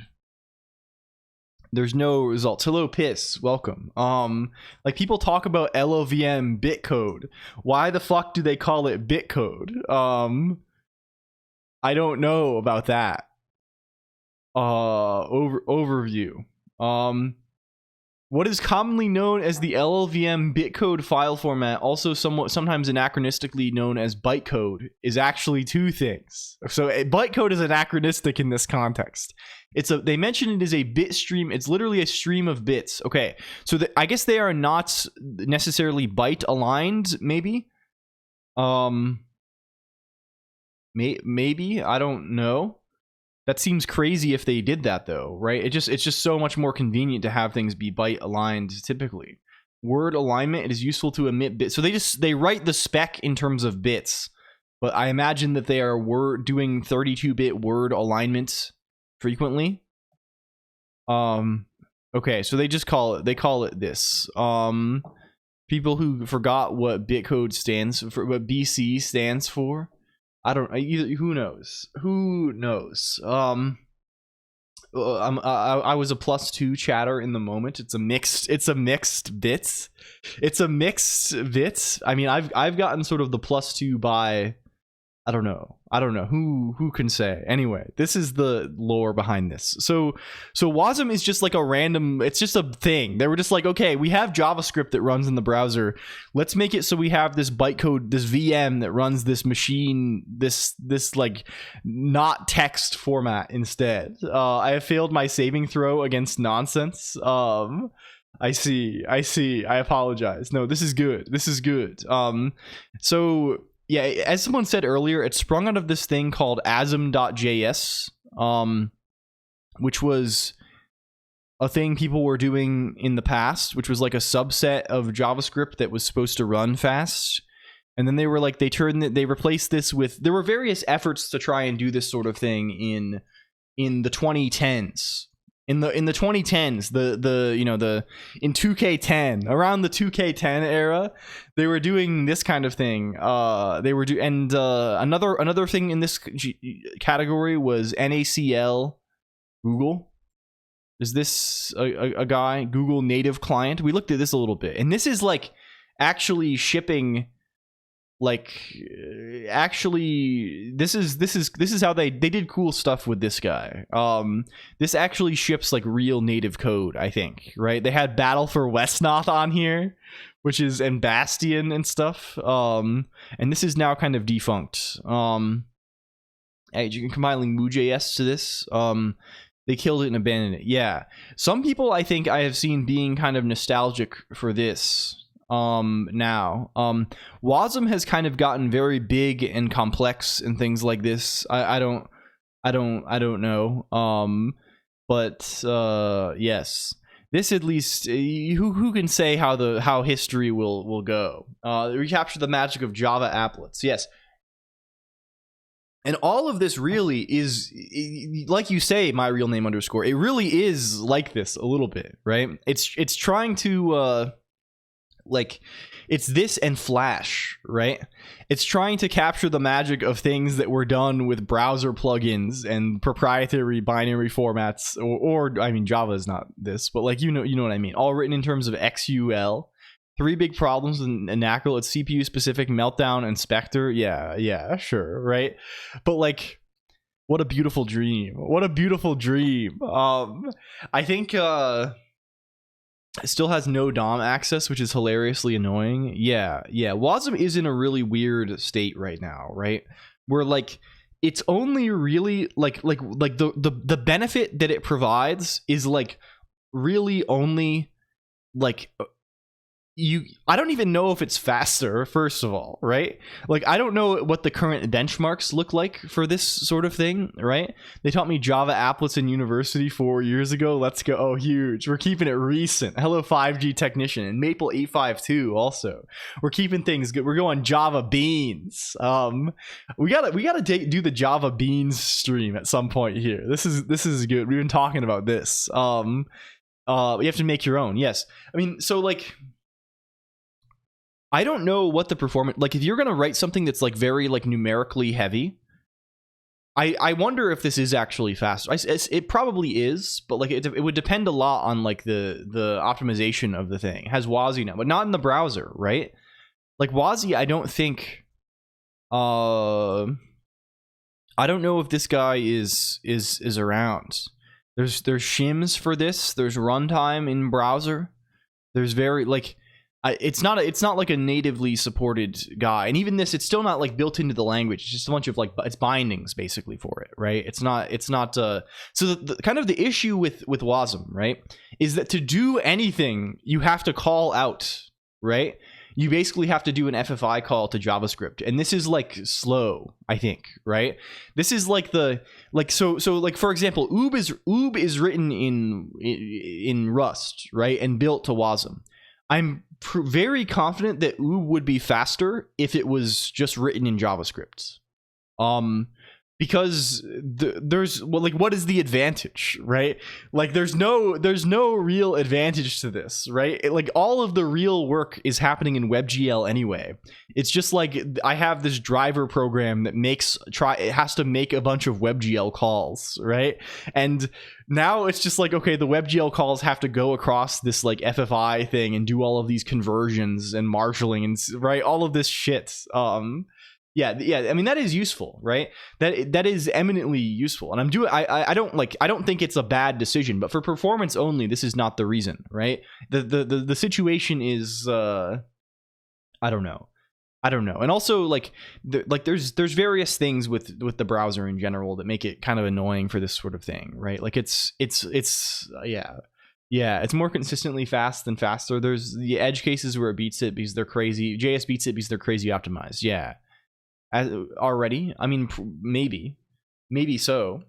There's no results. Hello, Piss. Welcome. Like, people talk about LLVM bitcode. Why the fuck do they call it bitcode? I don't know about that. Overview. What is commonly known as the LLVM bitcode file format, also sometimes anachronistically known as bytecode, is actually 2 things. So bytecode is anachronistic in this context. They mention it as a bit stream. It's literally a stream of bits. Okay, so I guess they are not necessarily byte aligned. Maybe. Maybe, I don't know. That seems crazy if they did that though, right? It's just so much more convenient to have things be byte aligned typically. Word alignment, it is useful to omit bits. So they write the spec in terms of bits, but I imagine that they are doing 32-bit word alignments frequently. Okay, so they call it this. People who forgot what bitcode stands for, what BC stands for. I don't. Who knows? Who knows? I was a +2 chatter in the moment. It's a mixed bits. It's a mixed bits. I mean, I've gotten sort of the +2 by I don't know. Who can say. Anyway, this is the lore behind this. So Wasm is just like a random, it's just a thing. They were just like, okay, we have JavaScript that runs in the browser. Let's make it so we have this bytecode, this VM that runs this machine, this like not text format instead. I have failed my saving throw against nonsense. I see. I apologize. No, this is good. So yeah, as someone said earlier, it sprung out of this thing called asm.js, which was a thing people were doing in the past, which was like a subset of JavaScript that was supposed to run fast. And then they were like, they replaced this with, there were various efforts to try and do this sort of thing in the 2010s. In the 2010s, in 2K10, around the 2K10 era, they were doing this kind of thing. Another thing in this category was NACL Google. Is this a guy, Google native client? We looked at this a little bit, and this is like actually shipping. Like, actually, this is how they did cool stuff with this guy. This actually ships like real native code, I think, right? They had Battle for Westnoth on here, which is, and Bastion and stuff. And this is now kind of defunct. You can compiling Moo.js to this. They killed it and abandoned it. Yeah, some people I think I have seen being kind of nostalgic for this. Now Wasm has kind of gotten very big and complex and things like this. I don't know. But yes, this at least, who can say how history will go. Recapture the magic of Java applets. Yes. And all of this really is, like you say, my real name _ it really is like this a little bit, right? It's trying to like, it's this and Flash, right? It's trying to capture the magic of things that were done with browser plugins and proprietary binary formats, or I mean, Java is not this, but like, you know what I mean. All written in terms of XUL. 3 big problems in Knackle. It's CPU specific, Meltdown, and Spectre. Yeah, sure, right? But like, what a beautiful dream. What a beautiful dream. I think it still has no DOM access, which is hilariously annoying. Yeah. Wasm is in a really weird state right now, right? Where like, it's only really like the benefit that it provides is like really only like I don't even know if it's faster, first of all, right? Like, I don't know what the current benchmarks look like for this sort of thing, right? They taught me Java applets in university 4 years ago. Let's go. Oh, huge. We're keeping it recent. Hello, 5G technician. And Maple 852 also. We're keeping things good. We're going Java beans. We gotta do the Java beans stream at some point here. This is good. We've been talking about this. You have to make your own. Yes. I mean, so like, I don't know what the performance, like, if you're going to write something that's like very like numerically heavy, I wonder if this is actually faster. It probably is, but like it would depend a lot on like the optimization of the thing. It has WASI now, but not in the browser, right? Like WASI, I don't think, I don't know if this guy is around. There's shims for this. There's runtime in browser. There's very like, it's not like a natively supported guy, and even this, it's still not like built into the language. It's just a bunch of like, it's bindings basically for it, right? It's not so the kind of the issue with Wasm, right, is that to do anything you have to call out, right? You basically have to do an FFI call to JavaScript, and this is like slow, I think, right? This is like so like, for example, oob is written in Rust, right, and built to Wasm. I'm very confident that oob would be faster if it was just written in JavaScript. Because there's, well, like, what is the advantage, right? Like, there's no real advantage to this, right? Like, all of the real work is happening in WebGL anyway. It's just like, I have this driver program that it has to make a bunch of WebGL calls, right? And now it's just like, okay, the WebGL calls have to go across this like FFI thing and do all of these conversions and marshalling and, right, all of this shit. Yeah. I mean, that is useful, right? That is eminently useful, and I don't think it's a bad decision, but for performance only, this is not the reason, right? The situation is I don't know, and also there's various things with the browser in general that make it kind of annoying for this sort of thing, right? Like it's it's more consistently fast than faster. There's the edge cases where it beats it because they're crazy. JS beats it because they're crazy optimized. Yeah. Already, I mean, maybe so.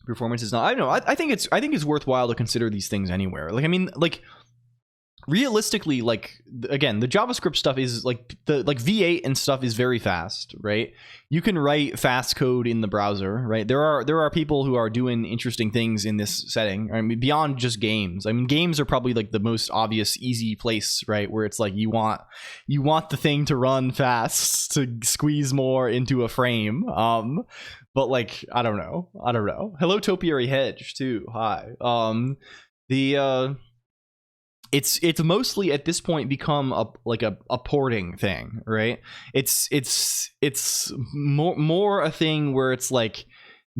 Performance is not. I don't know. I think it's worthwhile to consider these things anywhere. Like, I mean, like, realistically, like, again, the JavaScript stuff is like V8 and stuff is very fast, right? You can write fast code in the browser, right? There are people who are doing interesting things in this setting. I mean, beyond just games. I mean, games are probably like the most obvious easy place, right? Where it's like you want the thing to run fast to squeeze more into a frame. But like, I don't know. Hello, Topiary Hedge too. Hi. It's mostly at this point become a porting thing, right? It's more a thing where it's like,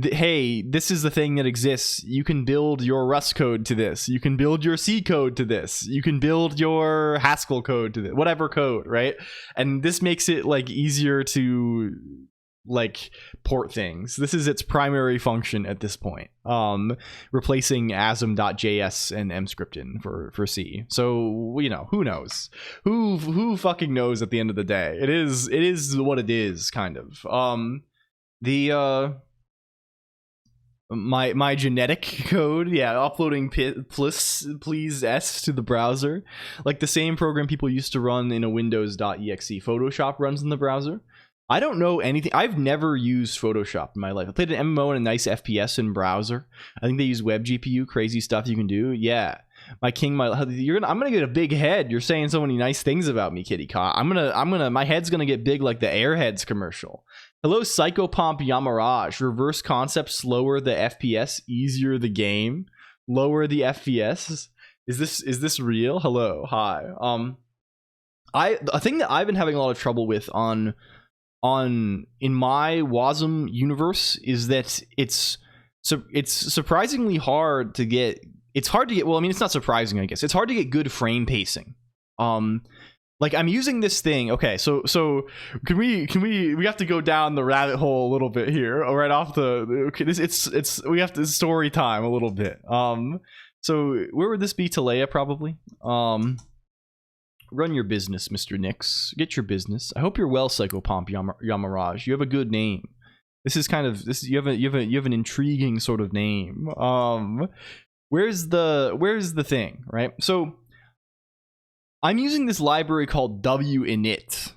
hey, this is the thing that exists. You can build your Rust code to this. You can build your C code to this. You can build your Haskell code to this, whatever code, right? And this makes it like easier to like port things. This is its primary function at this point, replacing asm.js and mscriptin for C. So, you know, who knows? Who fucking knows at the end of the day? It is what it is, kind of. My genetic code, yeah, uploading please s to the browser, like the same program people used to run in a windows.exe. Photoshop runs in the browser. I don't know anything. I've never used Photoshop in my life. I played an MMO and a nice FPS in browser. I think they use web GPU, crazy stuff you can do. Yeah, my king, I'm gonna get a big head. You're saying so many nice things about me, Kitty Cat. My head's gonna get big like the Airheads commercial. Hello, Psychopomp Yamaraj. Reverse concept, slower the FPS, easier the game, lower the FPS. Is this real? Hello, hi. A thing that I've been having a lot of trouble with in my Wasm universe is that it's surprisingly hard to get. It's hard to get. Well, I mean, it's not surprising, I guess. It's hard to get good frame pacing. Like, I'm using this thing. Okay, so can we have to go down the rabbit hole a little bit here, right off the. Okay, we have to story time a little bit. So where would this be? Talea, probably. Run your business, Mr. Nix. Get your business. I hope you're well, Psychopomp Yamaraj. You have a good name. This is kind of this. You have an intriguing sort of name. Where's the thing, right? So I'm using this library called winit.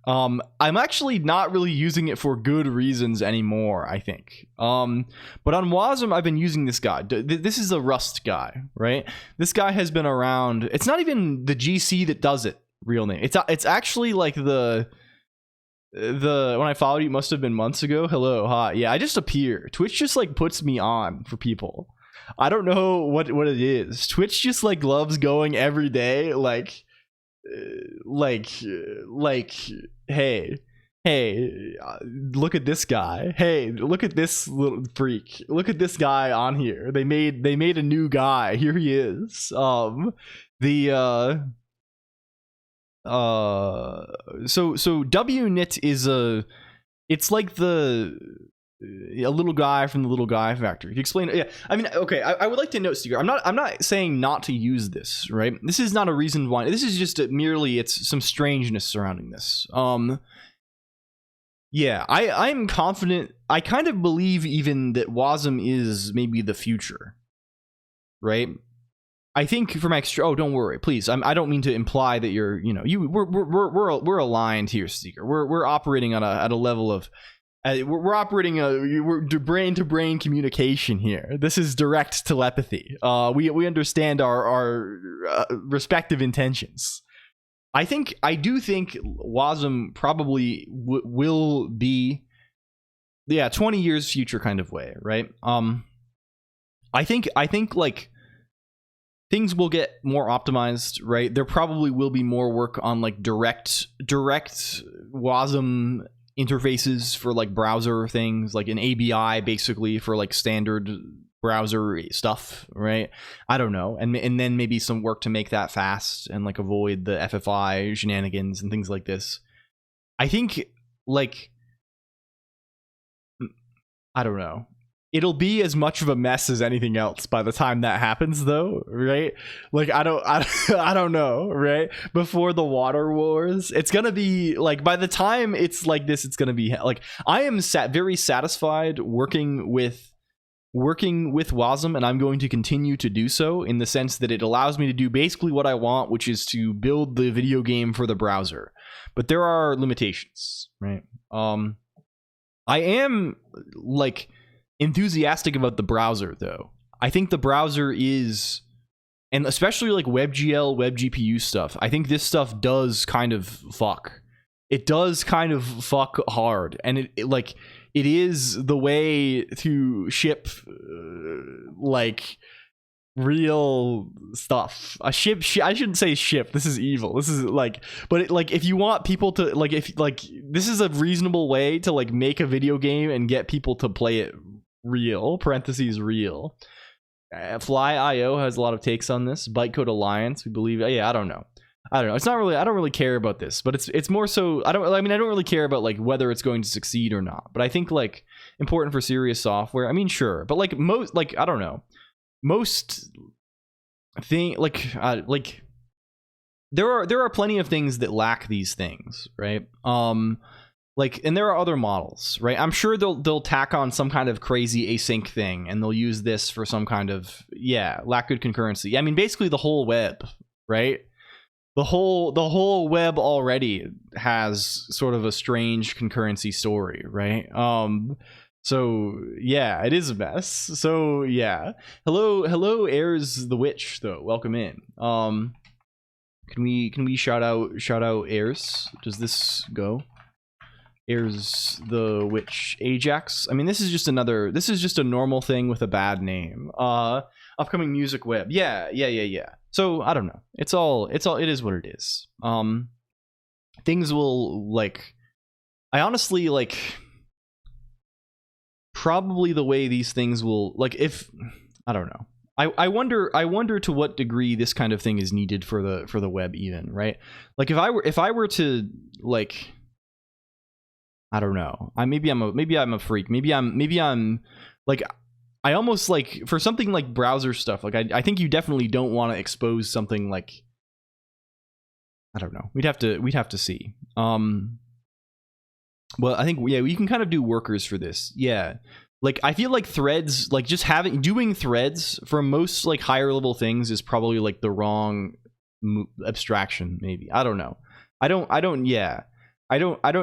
I'm actually not really using it for good reasons anymore, I think. But on Wasm, I've been using this guy. This is a Rust guy, right? This guy has been around. It's not even the GC that does it, real name. It's actually like the when I followed you, it must have been months ago. Hello, hi. Yeah, I just appear. Twitch just like puts me on for people. I don't know what it is. Twitch just like loves going every day, like hey, look at this guy. Hey, look at this little freak. Look at this guy on here. They made a new guy. Here he is. So winit is it's like a little guy from the Little Guy Factory. If you explain it, yeah. I mean, okay. I would like to note, Seeker. I'm not saying not to use this, right? This is not a reason why. This is just merely it's some strangeness surrounding this. Yeah. I'm confident. I kind of believe even that Wasm is maybe the future, right? I think from extra. Oh, don't worry, please. I don't mean to imply that you're. We're aligned here, Seeker. We're operating on at a level of. We're operating we're brain-to-brain communication here. This is direct telepathy. We understand our respective intentions. I do think Wasm probably will be, 20 years future kind of way, right? I think like things will get more optimized, right? There probably will be more work on like direct WASM interfaces for like browser things, like an ABI basically for like standard browser stuff, right? I don't know. And then maybe some work to make that fast and like avoid the FFI shenanigans and things like this. I think like, I don't know. It'll be as much of a mess as anything else by the time that happens, though, right? Like, I don't know, right? Before the water wars, it's gonna be like, by the time it's like this, it's gonna be like, I am very satisfied working with WASM, and I'm going to continue to do so in the sense that it allows me to do basically what I want, which is to build the video game for the browser. But there are limitations, right? I am like enthusiastic about the browser, though. I think the browser is, and especially like WebGL, WebGPU stuff, I think this stuff does kind of fuck. It does kind of fuck hard, and it is the way to ship like real stuff. I shouldn't say ship. This is evil. This is like, but if you want people to like, if like this is a reasonable way to like make a video game and get people to play it real, parentheses real. Fly.io has a lot of takes on this. Bytecode Alliance, we believe. Yeah, I don't know. It's not really, I don't really care about this, but it's more so, I don't really care about like whether it's going to succeed or not. But I think like important for serious software, I mean, sure, but like most, like, I don't know, most thing, like there are plenty of things that lack these things, right? Like, and there are other models, right? I'm sure they'll tack on some kind of crazy async thing, and they'll use this for some kind of, lack good concurrency. I mean, basically the whole web, right? The whole web already has sort of a strange concurrency story, right? So yeah, it is a mess. So yeah, hello, Airs the Witch, though. Welcome in. Can we shout out Airs? Does this go? Airs the Witch Ajax. I mean, this is just a normal thing with a bad name. Upcoming music web. Yeah. So I don't know. It is what it is. Things will like, I honestly like, probably the way these things will like, if I don't know. I wonder to what degree this kind of thing is needed for the web even, right? Like if I were to like, I don't know. Maybe I'm a freak. Maybe I'm like, I almost like for something like browser stuff. Like I think you definitely don't want to expose something like, I don't know. We'd have to see. Well, I think we can kind of do workers for this. Yeah. Like I feel like threads, like just doing threads for most like higher level things is probably like the wrong abstraction. Maybe, I don't know. I don't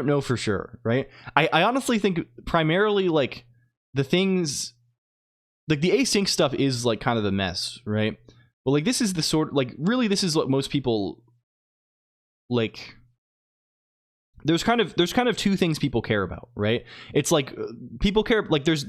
know for sure, right? I honestly think primarily like the things like the async stuff is like kind of the mess, right? But like this is the sort, like really this is what most people like. There's kind of two things people care about, right? It's like people care, like there's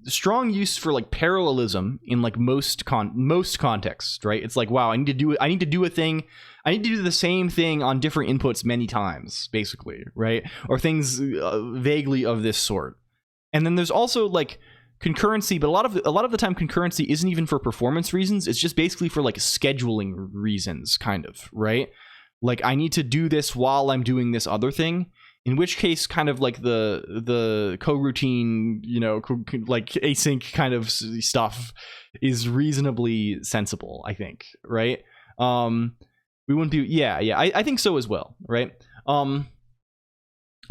strong use for like parallelism in like most contexts, right? It's like, wow, I need to do a thing. I need to do the same thing on different inputs many times, basically, right? Or things vaguely of this sort. And then there's also like concurrency, but a lot of the time concurrency isn't even for performance reasons. It's just basically for like scheduling reasons, kind of, right? Like I need to do this while I'm doing this other thing, in which case kind of like the coroutine, you know, like async kind of stuff is reasonably sensible, I think, right? We wouldn't be, I think so as well, right?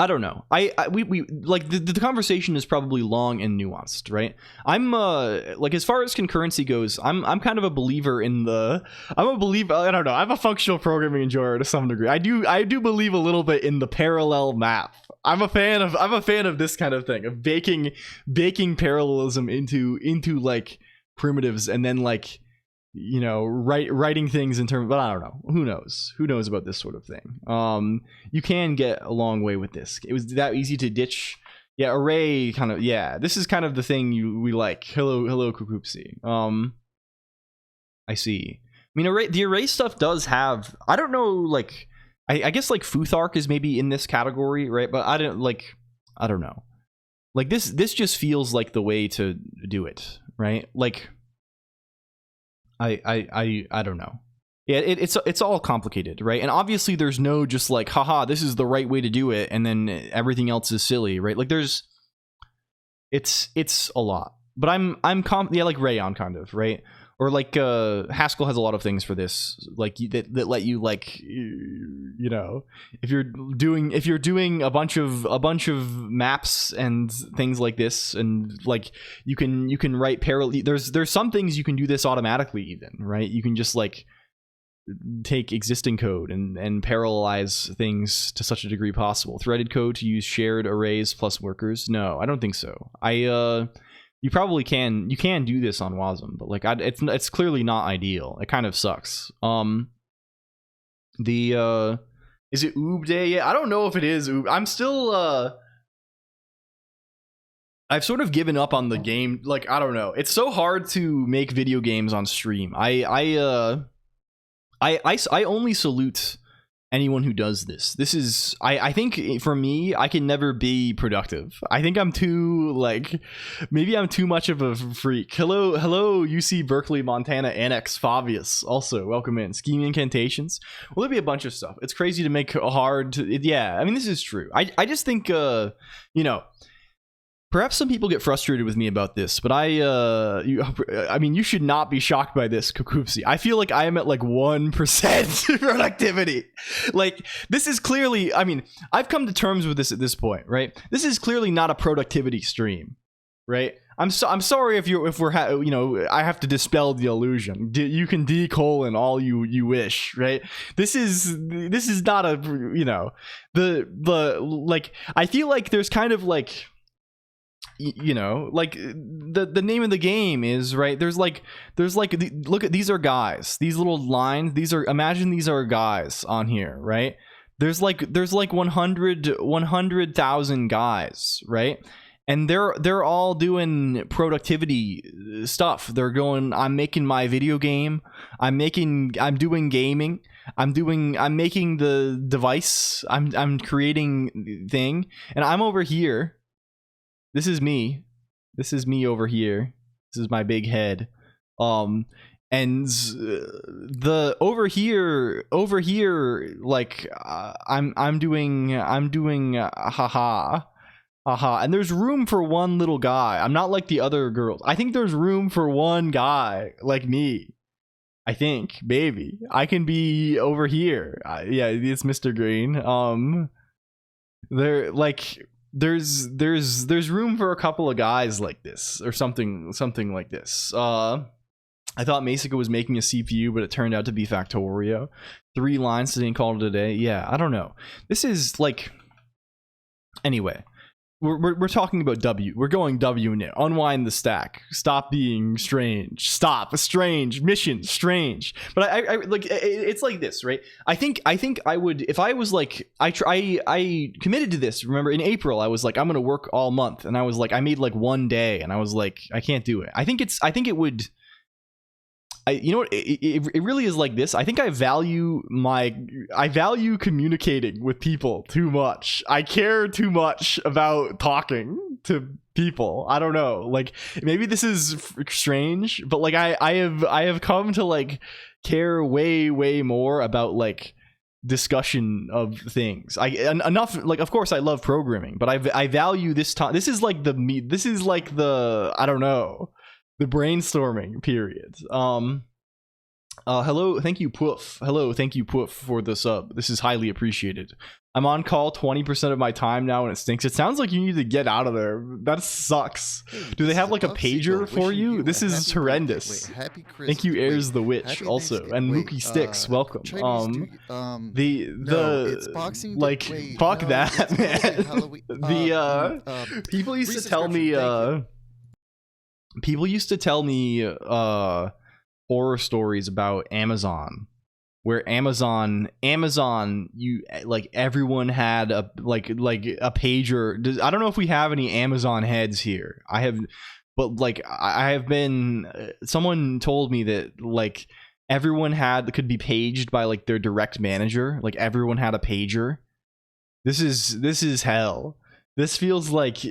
I don't know. We like the conversation is probably long and nuanced, right? I'm like, as far as concurrency goes, I'm kind of a believer in I don't know. I'm a functional programming enjoyer to some degree. I do believe a little bit in the parallel math. I'm a fan of this kind of thing, of baking parallelism into like primitives, and then like, you know, writing things in terms, but I don't know. Who knows about this sort of thing. You can get a long way with this. It was that easy to ditch. Yeah, array kind of, yeah, this is kind of the thing we like. Hello Kukoopsi. I see. I mean, the array stuff does have, I don't know, like, I guess like Futhark is maybe in this category, right? But I don't know. Like this just feels like the way to do it, right? Like I don't know. Yeah, it's all complicated, right? And obviously there's no just like, haha, this is the right way to do it, and then everything else is silly, right? Like it's a lot. But yeah, like Rayon kind of, right? Or like Haskell has a lot of things for this, like that let you, like, you know, if you're doing a bunch of maps and things like this, and like you can write parallel. There's some things you can do this automatically, even, right? You can just like take existing code and parallelize things to such a degree possible. Threaded code to use shared arrays plus workers. No, I don't think so. You probably can. You can do this on Wasm, but like it's clearly not ideal. It kind of sucks. Is it Oob Day yet? I don't know if it is Oob. I'm still I've sort of given up on the game. Like, I don't know. It's so hard to make video games on stream. I only salute anyone who does this. This is, I think for me, I can never be productive. I think I'm too, like, maybe I'm too much of a freak. Hello UC Berkeley Montana Annex Fabius, also welcome in. Scheme incantations, well, there'll be a bunch of stuff. It's crazy to make yeah, I mean, this is true. I just think you know, perhaps some people get frustrated with me about this, but I mean, you should not be shocked by this, Kukoopsy. I feel like I am at like 1% productivity. Like, this is clearly, I mean, I've come to terms with this at this point, right? This is clearly not a productivity stream, right? I'm sorry if we're you know, I have to dispel the illusion. You can decolon all you wish, right? This is not a, you know, the like, I feel like there's kind of like, you know, like the name of the game is, right, there's like look at, these are guys, these little lines, imagine these are guys on here, right? There's like 100,000 guys, right? And they're all doing productivity stuff. They're going, I'm making my video game, I'm doing gaming, I'm making the device, I'm creating thing, and I'm over here. This is me over here. This is my big head. And the over here, like, I'm doing haha, and there's room for one little guy. I'm not like the other girls. I think there's room for one guy like me. I think, maybe I can be over here. Yeah, it's Mr. Green. They're like, there's room for a couple of guys like this, or something like this. I thought Masica was making a CPU, but it turned out to be Factorio. 3 lines today and called it a day. Yeah, I don't know. This is like, anyway, we're talking about W. We're going W now. Unwind the stack. Stop being strange. Stop. Strange. Mission. Strange. But I like, it's like this, right? I think I would, if I was like, I committed to this. Remember in April, I was like, I'm gonna work all month, and I was like, I made like 1 day, and I was like, I can't do it. I think it would. You know what? It really is like this. I think I value communicating with people too much. I care too much about talking to people. I don't know. Like, maybe this is strange, but like I have come to like care way more about like discussion of things. Enough, like, of course I love programming, but I value this time. This is like the I don't know, the brainstorming period. Hello, thank you Poof. Hello, thank you Poof for the sub. This is highly appreciated. I'm on call 20% of my time now, and it stinks. It sounds like you need to get out of there. That sucks. Do they have like a pager for you? This is horrendous. Thank you, Airs the Witch, also, and Mookie Sticks. Welcome. It's boxing. Like, fuck that, man. People used to tell me. People used to tell me horror stories about Amazon, where Amazon, you like, everyone had a like a pager. I don't know if we have any Amazon heads here. I have, but like I have been, someone told me that like everyone could be paged by like their direct manager. Like everyone had a pager. This is hell. This feels like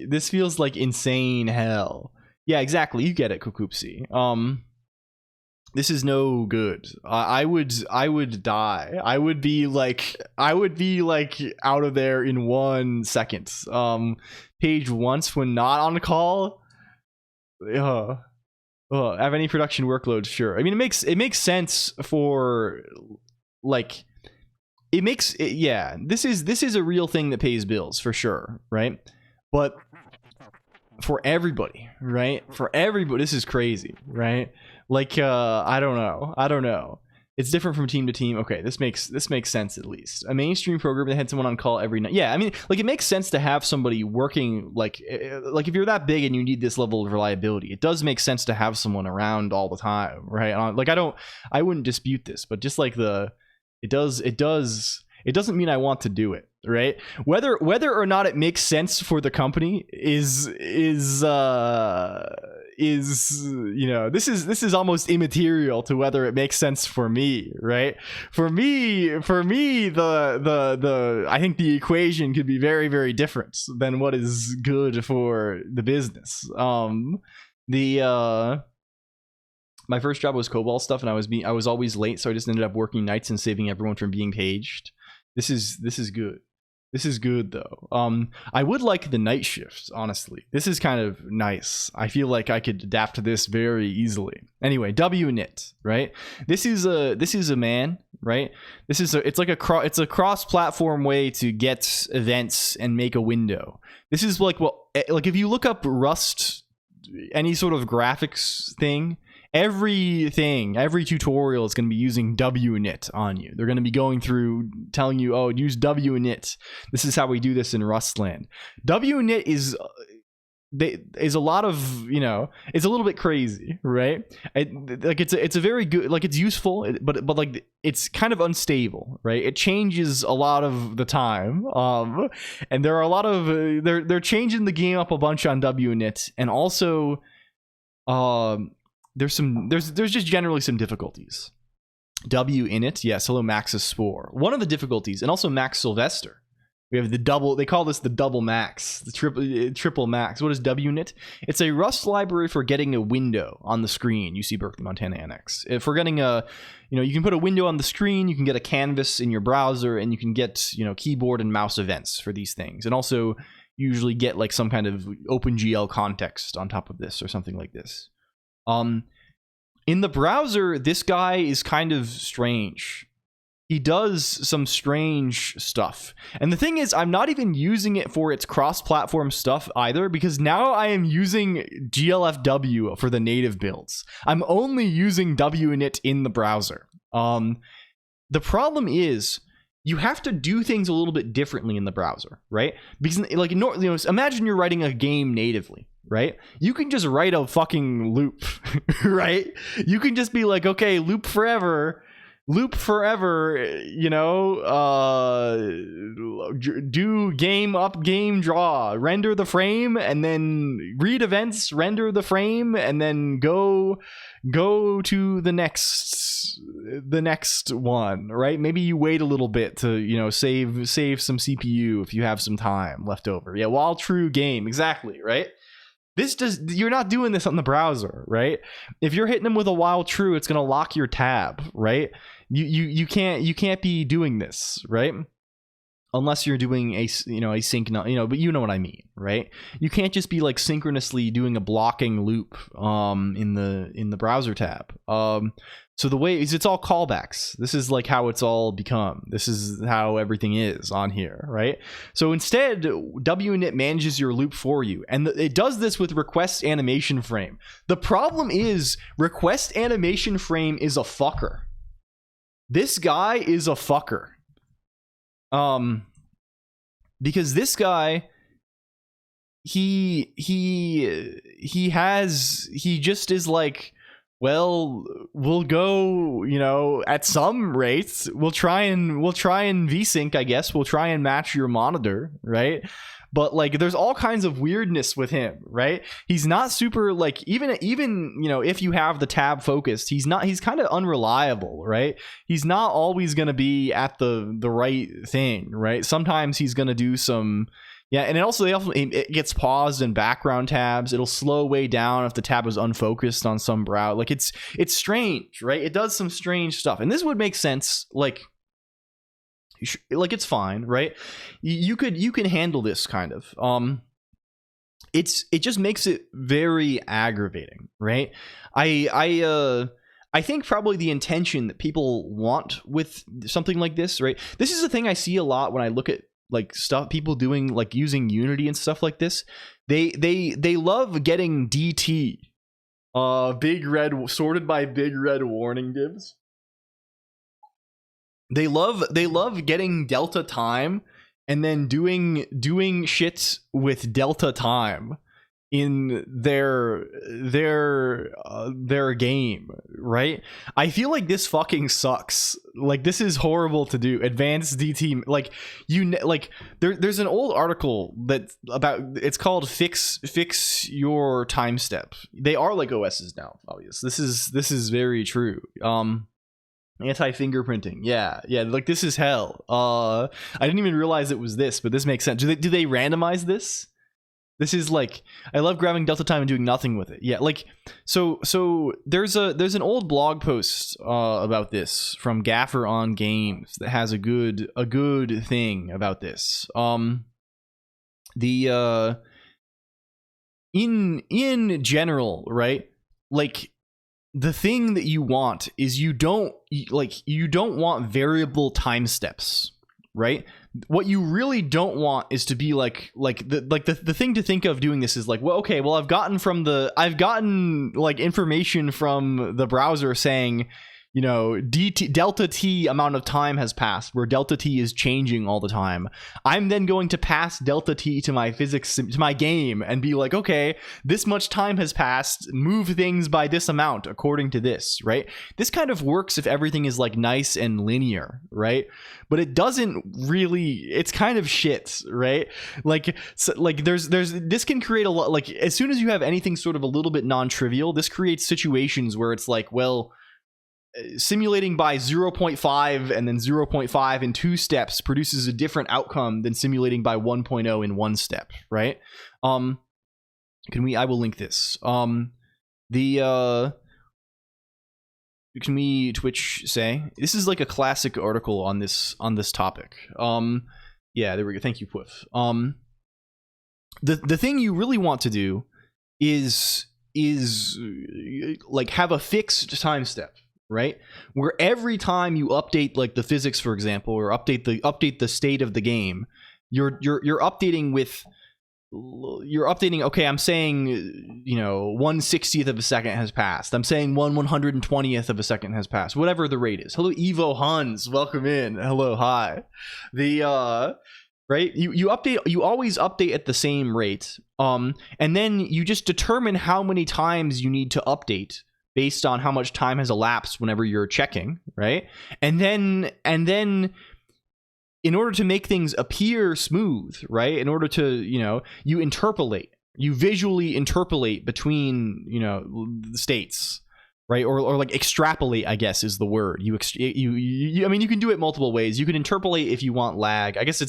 insane hell. Yeah, exactly. You get it, Kokoopsi. This is no good. I would die. I would be like out of there in 1 second. Page once when not on call. Have any production workload? Sure. I mean, it makes sense for like yeah. This is a real thing that pays bills for sure, right? But for everybody, right? For everybody, this is crazy, right? Like I don't know. It's different from team to team. Okay, this makes sense at least. A mainstream program that had someone on call every night. Yeah, I mean, like it makes sense to have somebody working like if you're that big and you need this level of reliability, it does make sense to have someone around all the time, right? Like I wouldn't dispute this, but just like it doesn't mean I want to do it, right? Whether or not it makes sense for the company is you know, this is almost immaterial to whether it makes sense for me, right? For me the I think the equation could be very, very different than what is good for the business. My first job was COBOL stuff, and I was always late, so I just ended up working nights and saving everyone from being paged. This is good. This is good though. I would like the night shifts, honestly. This is kind of nice. I feel like I could adapt to this very easily. Anyway, WNIT, right? This is a man, right? It's a cross-platform way to get events and make a window. This is like if you look up Rust, any sort of graphics thing, every tutorial is going to be using WNIT on you. They're going to be going through telling you, oh, use WNIT. This is how we do this in Rustland. WNIT is a lot of, you know, it's a little bit crazy, right? It's a very good, like it's useful, but like it's kind of unstable, right? It changes a lot of the time, and there are a lot of they're changing the game up a bunch on WNIT, and also there's just generally some difficulties. WInit, yes, hello Max's Spore. One of the difficulties, and also Max Sylvester. We have the double, they call this the double max, the triple max. What is WNIT? It's a Rust library for getting a window on the screen. You see Berkeley, Montana Annex. If we're getting you can put a window on the screen, you can get a canvas in your browser, and you can get, keyboard and mouse events for these things. And also usually get like some kind of OpenGL context on top of this or something like this. In the browser, this guy is kind of strange. He does some strange stuff. And the thing is, I'm not even using it for its cross-platform stuff either, because now I am using GLFW for the native builds. I'm only using WInit in the browser. The problem is, you have to do things a little bit differently in the browser, right? Because like, imagine you're writing a game natively, right? You can just write a fucking loop, right? You can just be like, okay, loop forever, do game up, game draw, render the frame, and then read events, render the frame, and then go to the next one, right? Maybe you wait a little bit to, save some CPU if you have some time left over. Yeah, while true game, exactly, right? You're not doing this on the browser, right? If you're hitting them with a while true, it's gonna lock your tab, right? You can't be doing this, right? Unless you're doing a sync, but you know what I mean, right? You can't just be like synchronously doing a blocking loop in the browser tab. So the way is, it's all callbacks. This is like how it's all become. This is how everything is on here, right? So instead, WInit manages your loop for you, and it does this with request animation frame. The problem is request animation frame is a fucker. This guy is a fucker. Because this guy, he just is like well, we'll go, you know, at some rates, we'll try and VSync, I guess. We'll try and match your monitor, right? But like there's all kinds of weirdness with him, right? He's not super like even you know, if you have the tab focused, he's kind of unreliable, right? He's not always going to be at the right thing, right? Sometimes he's going to do some. Yeah, and it gets paused in background tabs. It'll slow way down if the tab is unfocused on some browser. Like it's strange, right? It does some strange stuff, and this would make sense. Like it's fine, right? You can handle this kind of. It just makes it very aggravating, right? I think probably the intention that people want with something like this, right? This is a thing I see a lot when I look at like stuff people doing like using Unity and stuff like this. They love getting DT, big red sorted by big red warning divs. They love getting delta time and then doing shit with delta time in their game, right? I feel like this fucking sucks. Like this is horrible to do. Advanced DT, like there's an old article that about, it's called fix your time step. They are like OSs now, obviously. This is very true. Anti-fingerprinting, yeah, like this is hell. I didn't even realize it was this, but this makes sense. Do they randomize this? This is like, I love grabbing delta time and doing nothing with it. Yeah, like so there's an old blog post about this from Gaffer on Games that has a good thing about this. In general, right? Like the thing that you want is you don't want variable time steps, right? What you really don't want is to be the thing to think of doing this is like, well, okay, well, I've gotten like information from the browser saying, you know, delta t amount of time has passed, where delta t is changing all the time. I'm then going to pass delta t to my physics, to my game, and be like, okay, this much time has passed, move things by this amount according to this, right? This kind of works if everything is like nice and linear, right? But it doesn't really, it's kind of shit, right? Like, so, like there's this can create a lot, like as soon as you have anything sort of a little bit non-trivial, this creates situations where it's like, well, simulating by 0.5 and then 0.5 in 2 steps produces a different outcome than simulating by 1.0 in 1 step, right? I will link this. Can we Twitch say this is like a classic article on this topic. Yeah, there we go. Thank you, Quiff. The thing you really want to do is like have a fixed time step, right? Where every time you update like the physics, for example, or update the state of the game, you're updating with, okay, I'm saying, you know, 1/60th of a second has passed. I'm saying 1/120th of a second has passed. Whatever the rate is. Hello, Evo Huns, welcome in. Hello, hi. Right, you always update at the same rate, and then you just determine how many times you need to update based on how much time has elapsed whenever you're checking, right? And then in order to make things appear smooth, right? In order to, you know, you visually interpolate between, you know, the states, right? Or like extrapolate, I guess is the word. I mean, you can do it multiple ways. You can interpolate if you want lag. I guess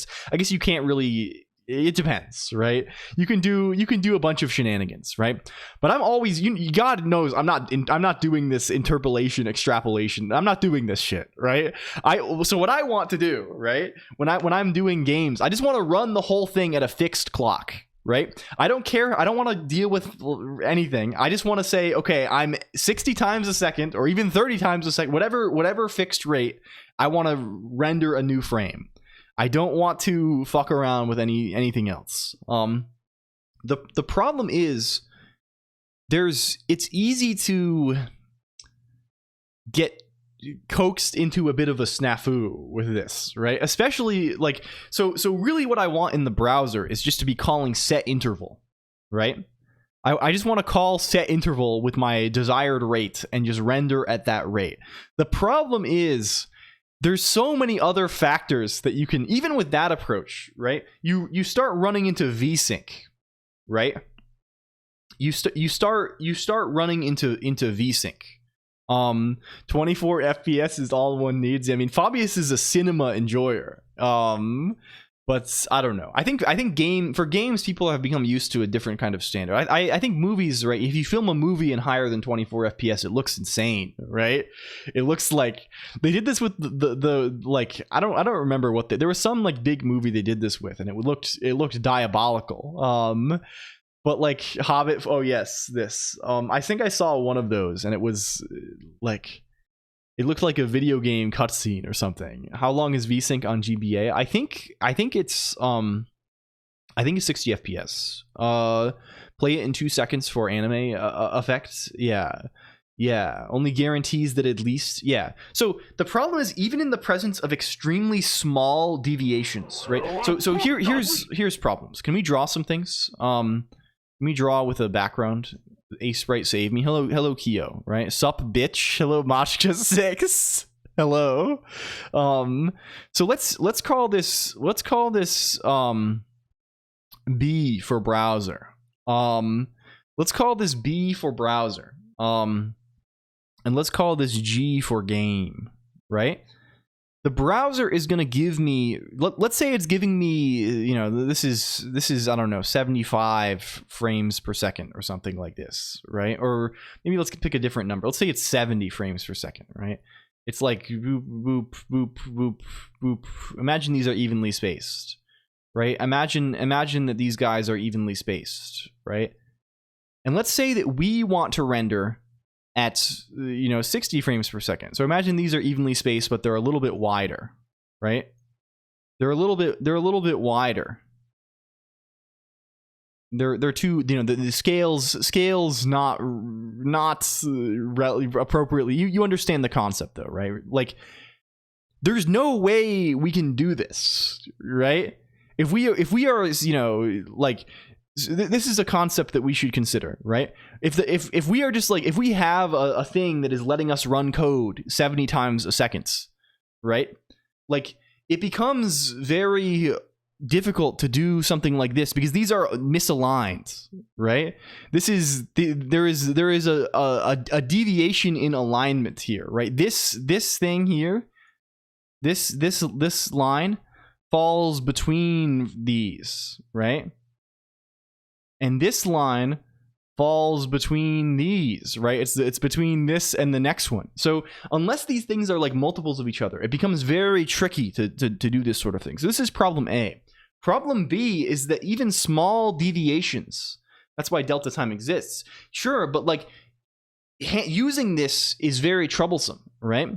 you can't really. It depends, right? You can do a bunch of shenanigans, right? But I'm always, God knows, I'm not doing this interpolation, extrapolation. I'm not doing this shit, right? So what I want to do, right? When I'm doing games, I just want to run the whole thing at a fixed clock, right? I don't care. I don't want to deal with anything. I just want to say, okay, I'm 60 times a second, or even 30 times a second, whatever fixed rate. I want to render a new frame. I don't want to fuck around with anything else. The problem is it's easy to get coaxed into a bit of a snafu with this, right? Especially like, so really what I want in the browser is just to be calling set interval, right? I just want to call set interval with my desired rate and just render at that rate. The problem is there's so many other factors that you can, even with that approach, right? You start running into VSync, right? You start running into VSync. 24 FPS is all one needs. I mean, Fabius is a cinema enjoyer. But I don't know. I think for games, people have become used to a different kind of standard. I think movies, right? If you film a movie in higher than 24 FPS, it looks insane, right? It looks like they did this with the like I don't remember what there was some like big movie they did this with, and it looked diabolical. But like Hobbit, oh yes, this. I think I saw one of those, and it was like. It looked like a video game cutscene or something. How long is VSync on GBA? I think it's 60 FPS. Play it in 2 seconds for anime effects. Yeah. Only guarantees that at least So the problem is even in the presence of extremely small deviations, right? So here's problems. Can we draw some things? Can we draw with a background? A sprite save me. Hello Kyo, right? Sup bitch. Hello Machka6. Hello. So let's call this B for browser. Let's call this B for browser. And let's call this G for game, right? The browser is going to give me, let's say it's giving me, you know, this is I don't know, 75 frames per second or something like this, right? Or maybe let's pick a different number. Let's say it's 70 frames per second, right? It's like boop, boop, boop, boop, boop. Imagine these are evenly spaced, right? Imagine that these guys are evenly spaced, right? And let's say that we want to render at 60 frames per second. So imagine these are evenly spaced, but they're a little bit wider, right? They're a little bit wider. They're too, the scales not appropriately. You understand the concept though, right? Like there's no way we can do this, right? If we are, like, this is a concept that we should consider, right? If we are just like, if we have a thing that is letting us run code 70 times a second, right? Like it becomes very difficult to do something like this because these are misaligned, right? There is a deviation in alignment here, right? This thing here, this line falls between these, right? And this line falls between these, right? It's between this and the next one. So unless these things are like multiples of each other, it becomes very tricky to do this sort of thing. So this is problem A. Problem B is that even small deviations, that's why delta time exists. Sure, but like using this is very troublesome, right?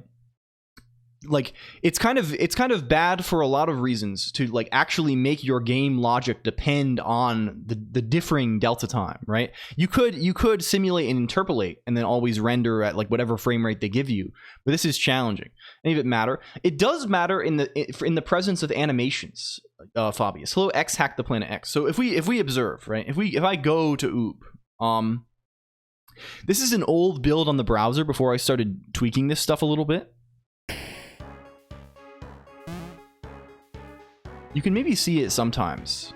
Like it's kind of bad for a lot of reasons to like actually make your game logic depend on the differing delta time, right? You could simulate and interpolate and then always render at like whatever frame rate they give you, but this is challenging. Any of it matter? It does matter in the presence of animations. Fabius, hello X hack the planet X. So if we observe, right? If I go to OOP, this is an old build on the browser before I started tweaking this stuff a little bit. You can maybe see it sometimes.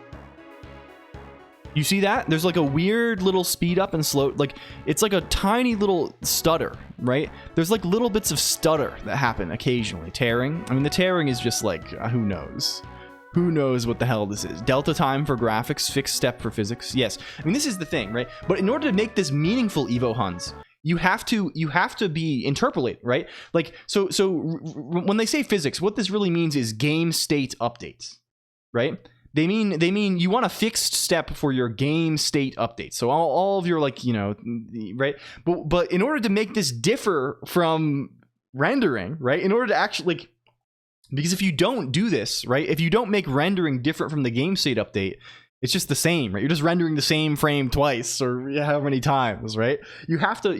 You see that? There's like a weird little speed up and slow, like it's like a tiny little stutter, right? There's like little bits of stutter that happen occasionally. Tearing. I mean, the tearing is just like, who knows? Who knows what the hell this is? Delta time for graphics, fixed step for physics. Yes. I mean, this is the thing, right? But in order to make this meaningful, Evo Huns, you have to be interpolate, right? Like, so when they say physics, what this really means is game state updates. Right? They mean you want a fixed step for your game state updates. So all of your like, right? But in order to make this differ from rendering, right? In order to actually like, because if you don't do this, right? If you don't make rendering different from the game state update, it's just the same, right? You're just rendering the same frame twice or how many times, right? You have to,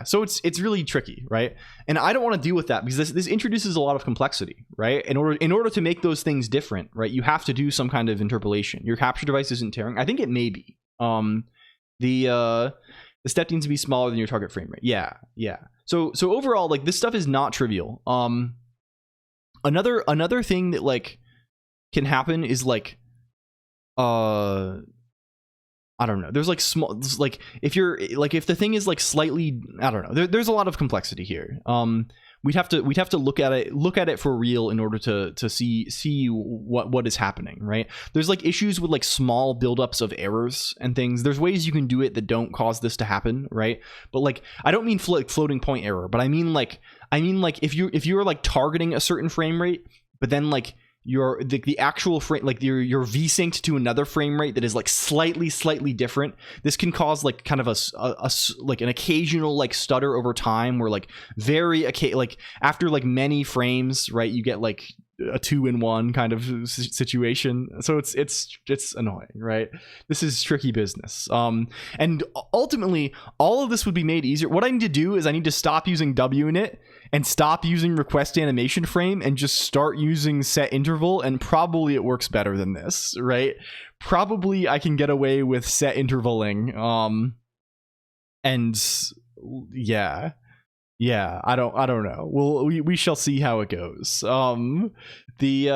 so it's really tricky, right? And I don't want to deal with that because this introduces a lot of complexity, right? In order to make those things different, right? You have to do some kind of interpolation. Your capture device isn't tearing. I think it may be. The step needs to be smaller than your target frame rate. Yeah. So overall, like, this stuff is not trivial. Another thing that like can happen is like, I don't know. There's like small, like if the thing is like slightly, I don't know. There's a lot of complexity here. We'd have to look at it for real in order to see what is happening, right? There's like issues with like small buildups of errors and things. There's ways you can do it that don't cause this to happen, right? But like, I don't mean floating point error, but I mean like if you're like targeting a certain frame rate, but then like the actual frame, like your v-synced to another frame rate that is like slightly different, this can cause like kind of a like an occasional like stutter over time, where like like after like many frames, right, you get like a 2-in-1 kind of situation. So it's annoying, right? This is tricky business. And ultimately all of this would be made easier. What I need to do is I need to stop using WInit and stop using request animation frame and just start using set interval, and probably it works better than this, right? Probably I can get away with set intervaling. And yeah, I don't know. Well, we shall see how it goes. The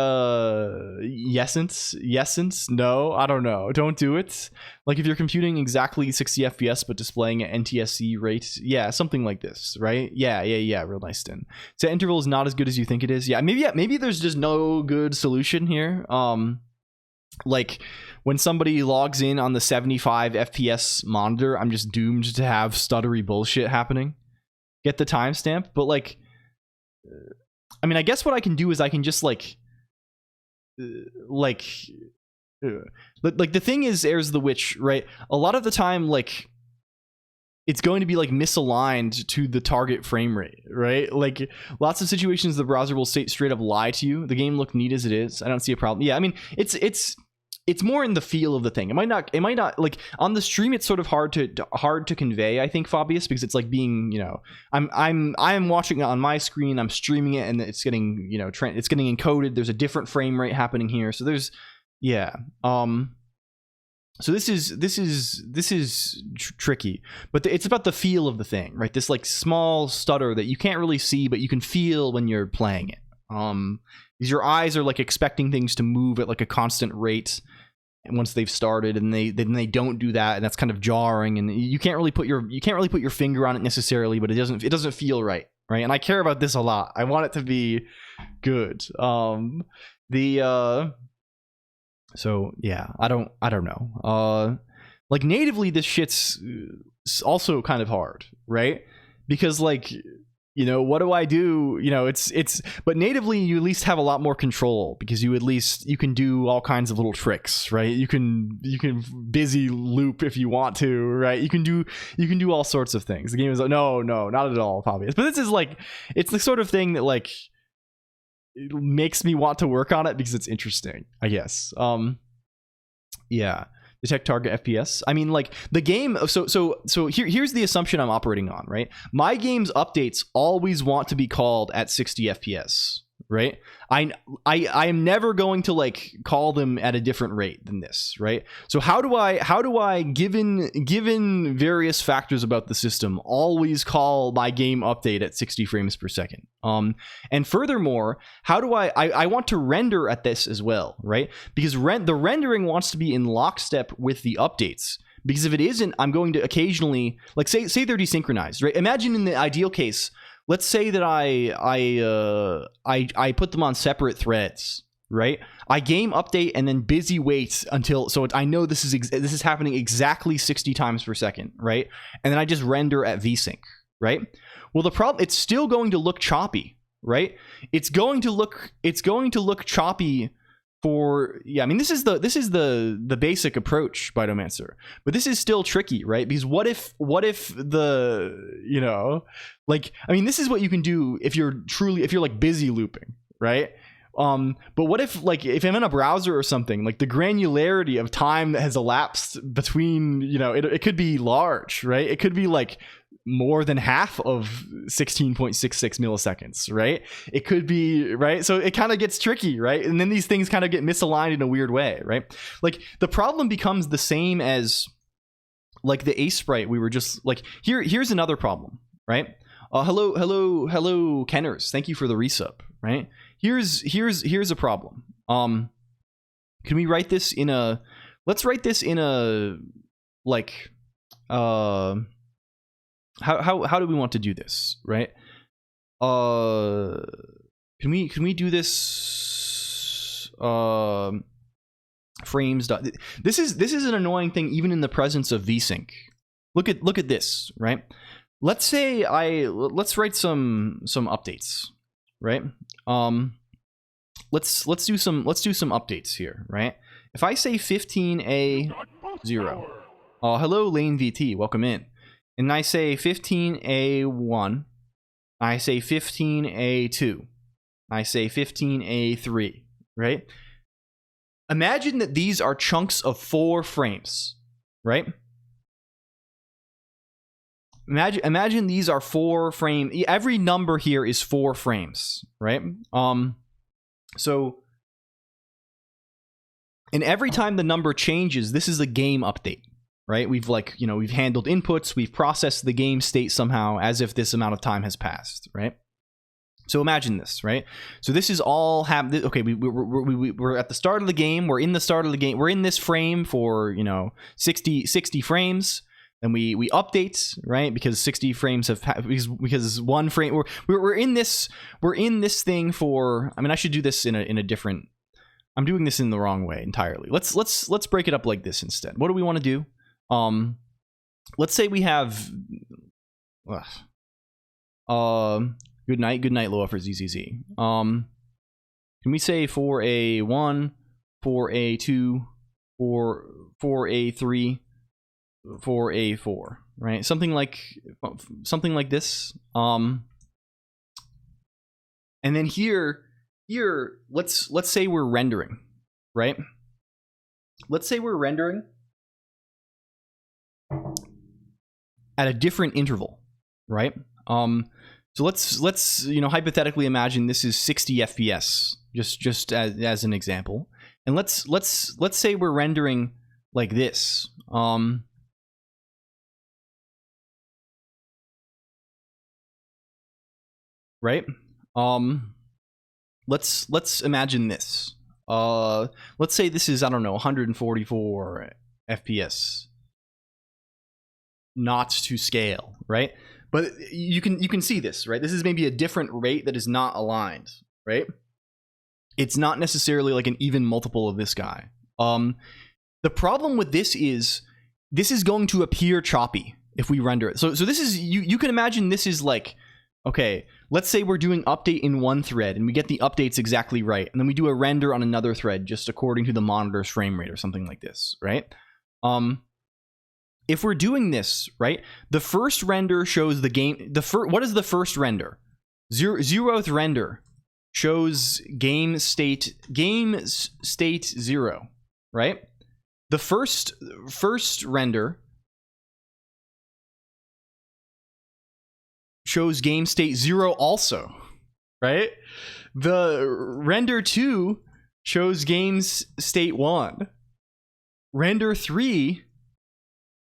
Yesence, no, I don't know. Don't do it. Like if you're computing exactly 60 FPS but displaying at NTSC rate, yeah, something like this, right? Yeah, real nice, Stin. So interval is not as good as you think it is. Yeah, maybe there's just no good solution here. Like when somebody logs in on the 75 FPS monitor, I'm just doomed to have stuttery bullshit happening. Get the timestamp, but like, I mean, I guess what I can do is I can just like the thing is, Heirs of the Witch, right? A lot of the time, like, it's going to be like misaligned to the target frame rate, right? Like lots of situations the browser will straight up lie to you. The game looked neat as it is. I don't see a problem. Yeah, I mean, it's more in the feel of the thing. It might not like on the stream. It's sort of hard to convey, I think, Fabius, because it's like being, you know, I'm watching it on my screen, I'm streaming it, and it's getting, you know, it's getting encoded. There's a different frame rate happening here, so there's, yeah. So this is tricky, but it's about the feel of the thing, right? This like small stutter that you can't really see, but you can feel when you're playing it. Because your eyes are like expecting things to move at like a constant rate, and once they've started, and they don't do that, and that's kind of jarring, and you can't really put your finger on it necessarily, but it doesn't feel right, and I care about this a lot. I want it to be good. So yeah, I don't know. Like natively, this shit's also kind of hard, right? Because like, you know, what do I do? You know, but natively you at least have a lot more control, because you can do all kinds of little tricks, right? You can busy loop if you want to, right? You can do all sorts of things. The game is like, no, not at all, obvious. But this is like, it's the sort of thing that like, it makes me want to work on it because it's interesting, I guess. Yeah. Detect target FPS. I mean, like the game. So here's the assumption I'm operating on, right? My game's updates always want to be called at 60 FPS, right? I am never going to like call them at a different rate than this, right? So how do I given various factors about the system, always call my game update at 60 frames per second? And furthermore, how do I want to render at this as well, right? Because the rendering wants to be in lockstep with the updates. Because if it isn't, I'm going to occasionally, like say they're desynchronized, right? Imagine in the ideal case, let's say that I put them on separate threads, right? I game update and then busy wait until, so I know this is happening exactly 60 times per second, right? And then I just render at vsync, right? Well, the problem, it's still going to look choppy, right? It's going to look choppy for, yeah, I mean, this is the basic approach, Bitomancer, but this is still tricky, right? Because what if the, you know, like, I mean, this is what you can do if you're like busy looping, right? But what if I'm in a browser or something, like the granularity of time that has elapsed between, you know, it could be large, right? It could be like more than half of 16.66 milliseconds, right? It could be, right? So it kind of gets tricky, right? And then these things kind of get misaligned in a weird way, right? Like the problem becomes the same as like the ace sprite, we were just like, here's another problem, right? Hello Kenners, thank you for the resub, right? Here's a problem. Can we write this in a, let's write this in a, like, how do we want to do this, right? Can we do this frames dot, this is an annoying thing even in the presence of vsync. Look at this, right? Let's say let's write some updates, right? Let's do some updates here, right? If I say 15A0, hello Lane VT, welcome in. And I say 15A1, I say 15A2, I say 15A3, right? Imagine that these are chunks of 4 frames, right? Imagine these are 4 frame. Every number here is 4 frames, right? So, and every time the number changes, this is a game update, right? We've we've handled inputs, we've processed the game state somehow as if this amount of time has passed, right? So imagine this, right? So this is all okay, we're at the start of the game, we're in the start of the game, we're in this frame for, 60 frames, and we update, right? Because 60 frames have because one frame, we're in this thing for, I mean, I should do this in a different, I'm doing this in the wrong way entirely. Let's break it up like this instead. What do we want to do? Let's say we have good night Loa for ZZZ. Can we say 4A1, 4A2, 4A3, 4A4, right? Something like this. And then here let's say we're rendering, right? Let's say we're rendering at a different interval, right? So let's hypothetically imagine this is 60 FPS, just as an example, and let's say we're rendering like this, right? Let's imagine this. Let's say this is, I don't know, 144 FPS, not to scale, right? But you can see this, right? This is maybe a different rate that is not aligned, right? It's not necessarily like an even multiple of this guy. The problem with this is going to appear choppy if we render it. So this is, you can imagine this is like, okay, let's say we're doing update in one thread and we get the updates exactly right, and then we do a render on another thread just according to the monitor's frame rate or something like this, right? If we're doing this, right, the first render shows the game. What is the first render? Zeroth render shows game state 0, right? The first render shows game state 0 also, right? The render 2 shows game state 1. Render 3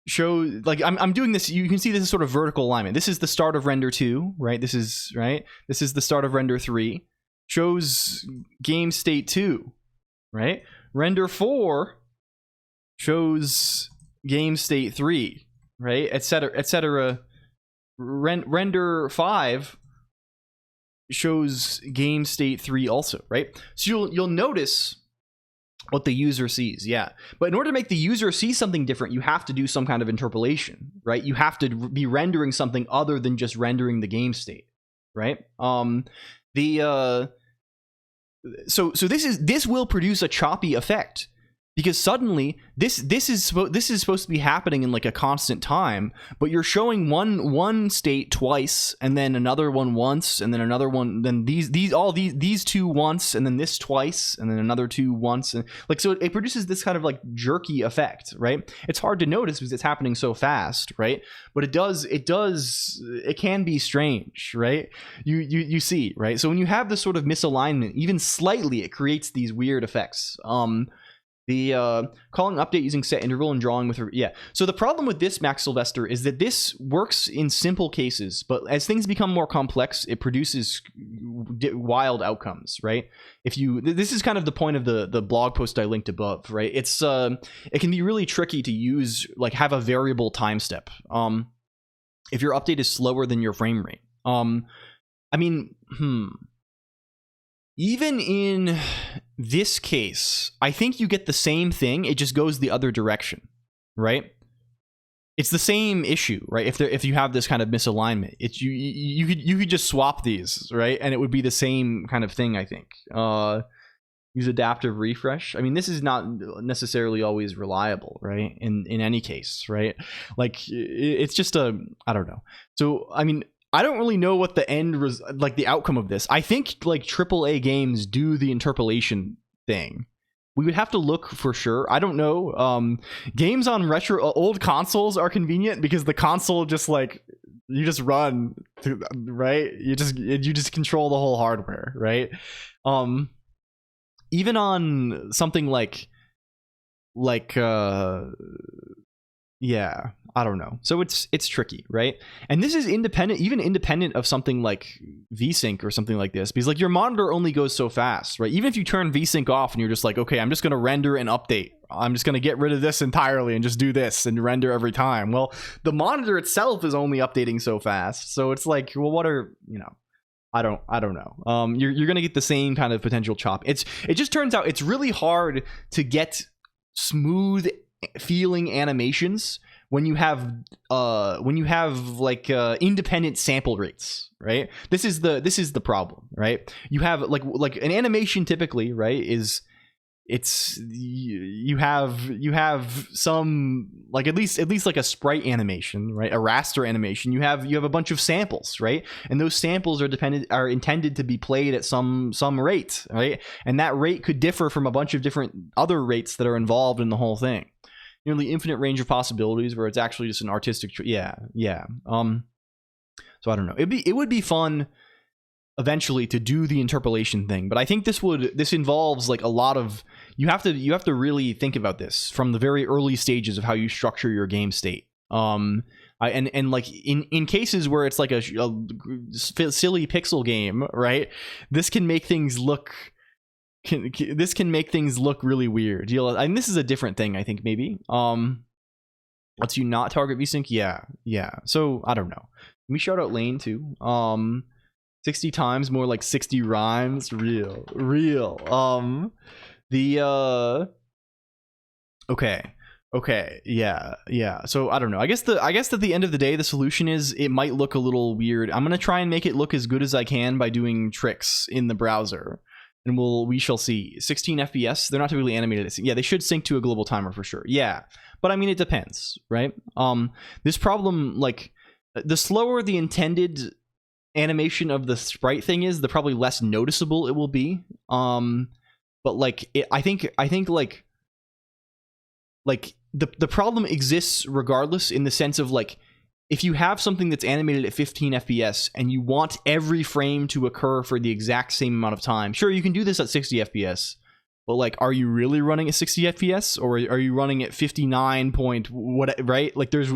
show, like, I'm doing this, you can see this is sort of vertical alignment. This is the start of render 2, right? This is the start of render 3, shows game state 2, right? Render 4 shows game state 3, right? Etc. Render 5 shows game state 3 also, right? So you'll notice what the user sees, yeah. But in order to make the user see something different, you have to do some kind of interpolation, right? You have to be rendering something other than just rendering the game state, right? So this will produce a choppy effect, because suddenly this is supposed to be happening in like a constant time, but you're showing one state twice, and then another one once, and then another one, then these two once, and then this twice, and then another two once, and like, so it produces this kind of like jerky effect, right? It's hard to notice because it's happening so fast, right? But it can be strange, right? You see, right? So when you have this sort of misalignment, even slightly, it creates these weird effects.
The calling update using set interval and drawing with, yeah. So the problem with this, Max Sylvester, is that this works in simple cases, but as things become more complex, it produces wild outcomes, right? If you, this is kind of the point of the blog post I linked above, right? It's it can be really tricky to use, like, have a variable time step if your update is slower than your frame rate. I mean, even in this case, I think you get the same thing. It just goes the other direction, right? It's the same issue, right? If you have this kind of misalignment, it's you could just swap these, right? And it would be the same kind of thing, I think. Use adaptive refresh. I mean, this is not necessarily always reliable, right? In any case, right? Like, it's just I don't know. So, I mean, I don't really know what the like the outcome of this. I think like AAA games do the interpolation thing. We would have to look for sure. I don't know. Games on old consoles are convenient because the console just like, you just run through, right? You just control the whole hardware, right? Even on something like yeah, I don't know. So it's tricky, right? And this is even independent of something like VSync or something like this, because like your monitor only goes so fast, right? Even if you turn VSync off and you're just like, okay, I'm just going to render and update. I'm just going to get rid of this entirely and just do this and render every time. Well, the monitor itself is only updating so fast. So it's like, well, what are, you know, I don't know. You're going to get the same kind of potential chop. It just turns out it's really hard to smooth feeling animations when you have like independent sample rates, right? This is the problem, right? You have like an animation typically, right, is you have some, like at least like a sprite animation, right? A raster animation. You have a bunch of samples, right? And those samples are intended to be played at some rate, right? And that rate could differ from a bunch of different other rates that are involved in the whole thing. Nearly infinite range of possibilities where it's actually just an artistic so I don't know. It would be fun eventually to do the interpolation thing, but I think this involves like a lot of, you have to really think about this from the very early stages of how you structure your game state. And like in cases where it's like a silly pixel game, right? This can make things look really weird. And this is a different thing, I think, maybe. Lets you not target VSync. Yeah. So I don't know. Can we shout out Lane too? 60 times, more like 60 rhymes. Real. Okay. Yeah. So I don't know. I guess at the end of the day, the solution is it might look a little weird. I'm gonna try and make it look as good as I can by doing tricks in the browser. And we shall see. 16 FPS, they're not typically animated. Yeah, they should sync to a global timer for sure. Yeah, but I mean, it depends, right? This problem, like, the slower the intended animation of the sprite thing is, the probably less noticeable it will be. But like, I think like the problem exists regardless, in the sense of like, if you have something that's animated at 15 FPS and you want every frame to occur for the exact same amount of time, sure, you can do this at 60 FPS, but like, are you really running at 60 FPS, or are you running at 59 point what, right? Like, there's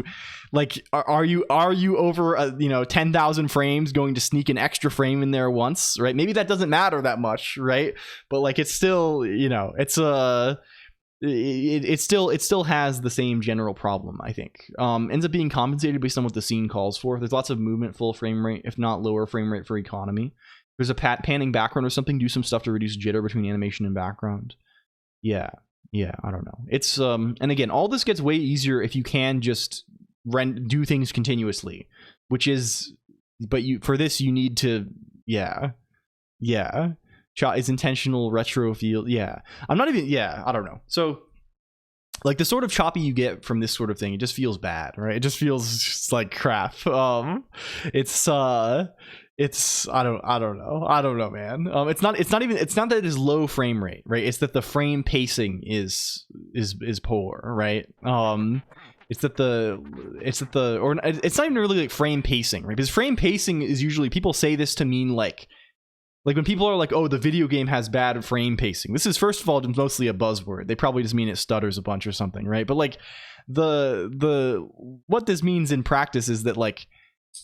like, are you over 10,000 frames going to sneak an extra frame in there once, right? Maybe that doesn't matter that much, right? But like, it's still, it's it still has the same general problem, I think. Ends up being compensated based on what the scene calls for. There's lots of movement, full frame rate, if not lower frame rate for economy. There's a panning background or something, do some stuff to reduce jitter between animation and background. Yeah, I don't know. It's and again, all this gets way easier if you can just do things continuously, which is, but for this you need to, yeah. Is intentional retro feel. Yeah, I'm not even, I don't know. So like, the sort of choppy you get from this sort of thing, it just feels bad, right? It just feels just like crap. It's I don't know, man. It's not that it is low frame rate, right? It's that the frame pacing is poor, right? It's not even really like frame pacing, right? Because frame pacing is usually, people say this to mean like
Like when people are like, oh, the video game has bad frame pacing. This is, first of all, just mostly a buzzword. They probably just mean it stutters a bunch or something, right? But like the what this means in practice is that like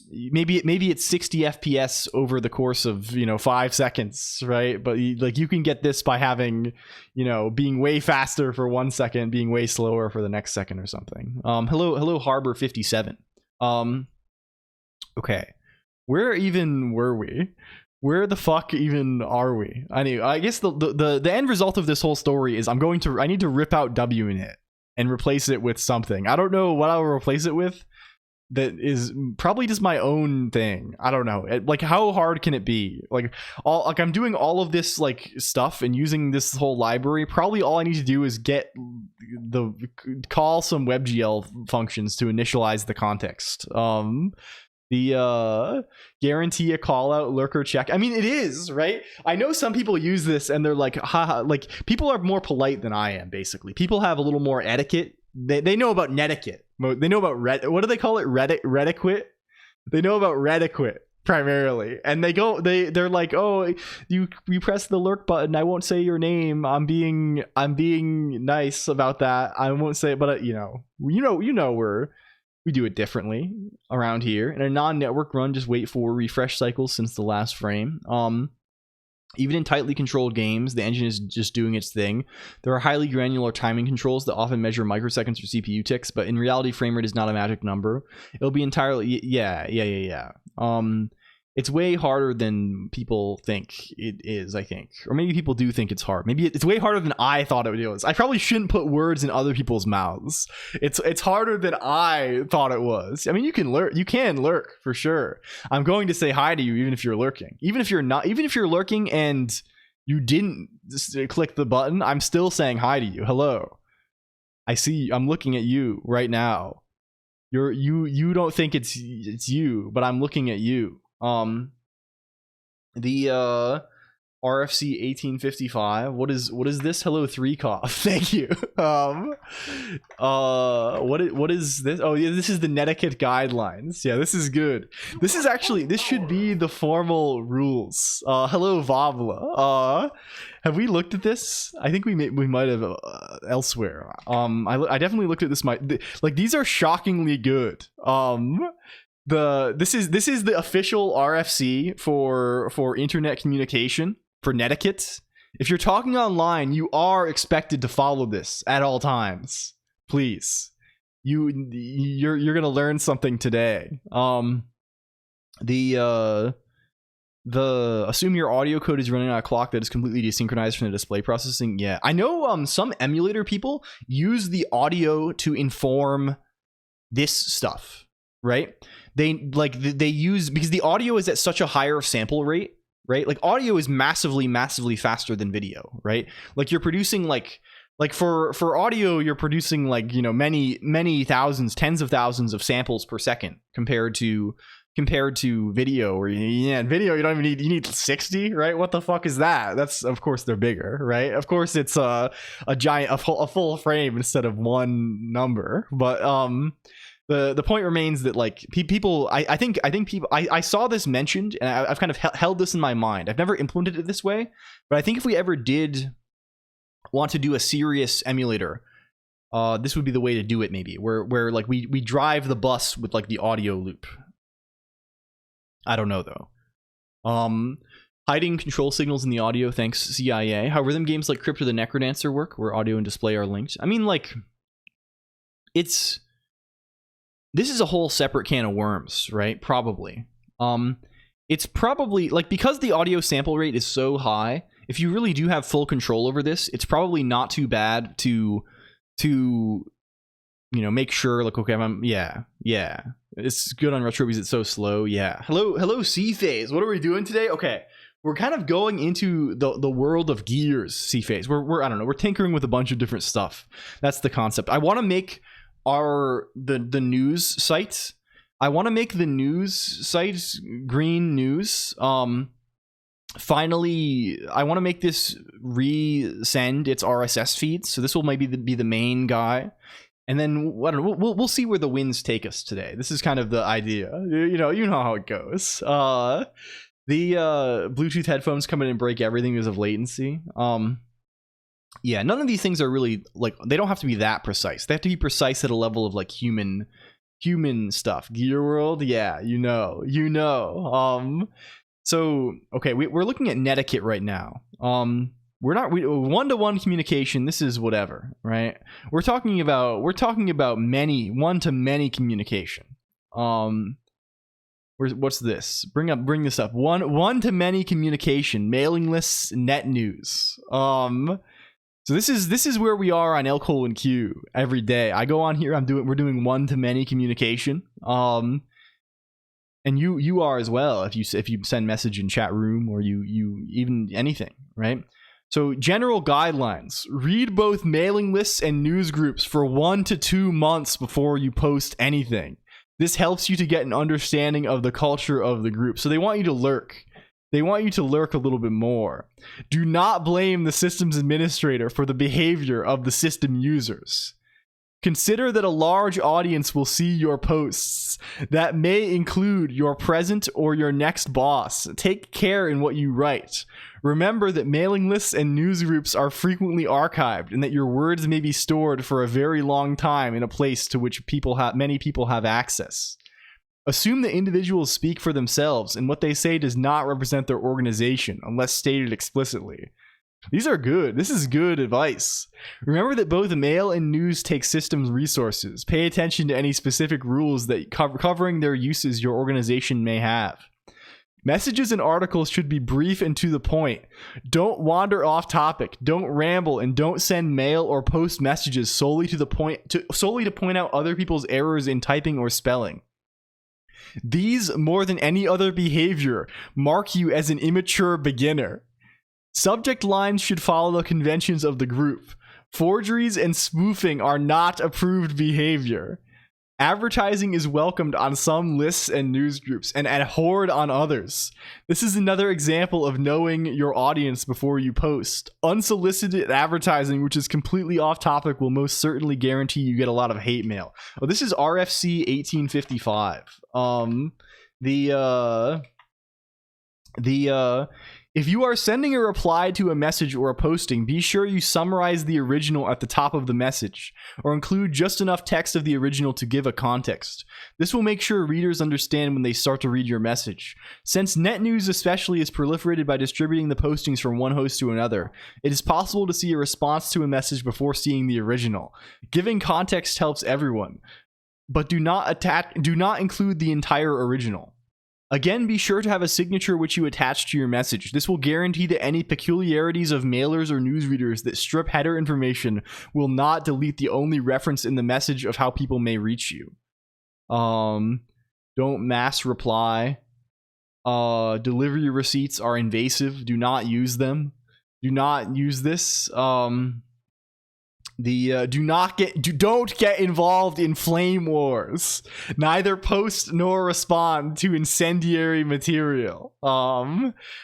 maybe it's 60 FPS over the course of 5 seconds, right? But you can get this by having being way faster for 1 second, being way slower for the next second or something. Hello Harbor 57. Okay, where even were we? Where the fuck even are we? Anyway, I guess the end result of this whole story is I need to rip out W in it and replace it with something. I don't know what I'll replace it with. That is probably just my own thing. I don't know. Like, how hard can it be? Like I'm doing all of this like stuff and using this whole library. Probably all I need to do is call some WebGL functions to initialize the context. The guarantee a call out lurker check. I mean, it is, right? I know some people use this and they're like, haha, like people are more polite than I am, basically. People have a little more etiquette. They know about netiquette. They know about what do they call it? Retiquette. They know about retiquette primarily, and they're like, oh, you press the lurk button. I won't say your name. I'm being nice about that. I won't say it, but we do it differently around here. In a non-network run, just wait for refresh cycles since the last frame. Even in tightly controlled games, the engine is just doing its thing. There are highly granular timing controls that often measure microseconds for CPU ticks, but in reality, frame rate is not a magic number. It'll be entirely... Yeah. It's way harder than people think it is, I think. Or maybe people do think it's hard. Maybe it's way harder than I thought it was. I probably shouldn't put words in other people's mouths. It's harder than I thought it was. I mean, you can lurk for sure. I'm going to say hi to you even if you're lurking. Even if you're lurking and you didn't click the button, I'm still saying hi to you. Hello. I see. I'm looking at you right now. You don't think it's you, but I'm looking at you. The RFC 1855. What is this? Hello 3cough. Thank you. What is this? Oh yeah, this is the netiquette guidelines. Yeah, this is good. This should be the formal rules. Hello Vavla. Have we looked at this? I think we might have elsewhere. I definitely looked at this. Like these are shockingly good. This is the official RFC for internet communication for netiquette. If you're talking online, you are expected to follow this at all times. Please, you're gonna learn something today. The assume your audio code is running on a clock that is completely desynchronized from the display processing. Yeah, I know. Some emulator people use the audio to inform this stuff, right? They use, because the audio is at such a higher sample rate, right? Like audio is massively faster than video, right? Like you're producing like for audio, you're producing like, many thousands, tens of thousands of samples per second compared to video, where video you don't even need, you need 60, right? What the fuck is that? That's, of course they're bigger, right? Of course it's a full frame instead of one number, but the point remains that like people, I think people, I saw this mentioned and I've kind of held this in my mind. I've never implemented it this way, but I think if we ever did want to do a serious emulator, this would be the way to do it. Maybe where like we drive the bus with like the audio loop. I don't know though. Hiding control signals in the audio, thanks CIA. How rhythm games like Crypt or the Necrodancer work, where audio and display are linked. I mean, like, this is a whole separate can of worms, right? Probably. It's probably like, because the audio sample rate is so high, if you really do have full control over this, it's probably not too bad to make sure, like, okay, yeah. It's good on Retro because it's so slow. Yeah. Hello, C-Phase. What are we doing today? Okay. We're kind of going into the world of Gears, C-Phase. We're I don't know, we're tinkering with a bunch of different stuff. That's the concept. I want to make the news site. I want to make the news site Green News. Finally, I want to make this resend its RSS feeds. So this will maybe be the main guy. And then I don't know, we'll see where the winds take us today. This is kind of the idea. You know how it goes. The Bluetooth headphones come in and break everything because of latency. Yeah, none of these things are really like, they don't have to be that precise. They have to be precise at a level of like human stuff. Gear World, yeah, you know. So okay, we're looking at netiquette right now. We're not one-to-one communication. This is whatever, right? We're talking about many one-to-many communication. What's this? Bring this up. One-to-many communication, mailing lists, net news. So this is where we are on LLLL every day. I go on here. We're doing one-to-many communication. And you are as well if you send message in chat room or you even anything, right? So general guidelines: read both mailing lists and news groups for 1 to 2 months before you post anything. This helps you to get an understanding of the culture of the group. So they want you to lurk. They want you to lurk a little bit more. Do not blame the system's administrator for the behavior of the system users. Consider that a large audience will see your posts. That may include your present or your next boss. Take care in what you write. Remember that mailing lists and news groups are frequently archived and that your words may be stored for a very long time in a place to which many people have access. Assume that individuals speak for themselves and what they say does not represent their organization unless stated explicitly. These are good. This is good advice. Remember that both mail and news take systems resources. Pay attention to any specific rules that covering their uses your organization may have. Messages and articles should be brief and to the point. Don't wander off topic. Don't ramble, and don't send mail or post messages solely to point out other people's errors in typing or spelling. These, more than any other behavior, mark you as an immature beginner. Subject lines should follow the conventions of the group. Forgeries and spoofing are not approved behavior. Advertising is welcomed on some lists and news groups and abhorred on others. This is another example of knowing your audience before you post. Unsolicited advertising, which is completely off topic, will most certainly guarantee you get a lot of hate mail. Oh, this is RFC 1855. If you are sending a reply to a message or a posting, be sure you summarize the original at the top of the message, or include just enough text of the original to give a context. This will make sure readers understand when they start to read your message. Since net news especially is proliferated by distributing the postings from one host to another, it is possible to see a response to a message before seeing the original. Giving context helps everyone, but do not include the entire original. Again, be sure to have a signature which you attach to your message. This will guarantee that any peculiarities of mailers or newsreaders that strip header information will not delete the only reference in the message of how people may reach you. Don't mass reply. Delivery receipts are invasive. Do not use them. Do not use this. Don't get involved in flame wars. Neither post nor respond to incendiary material.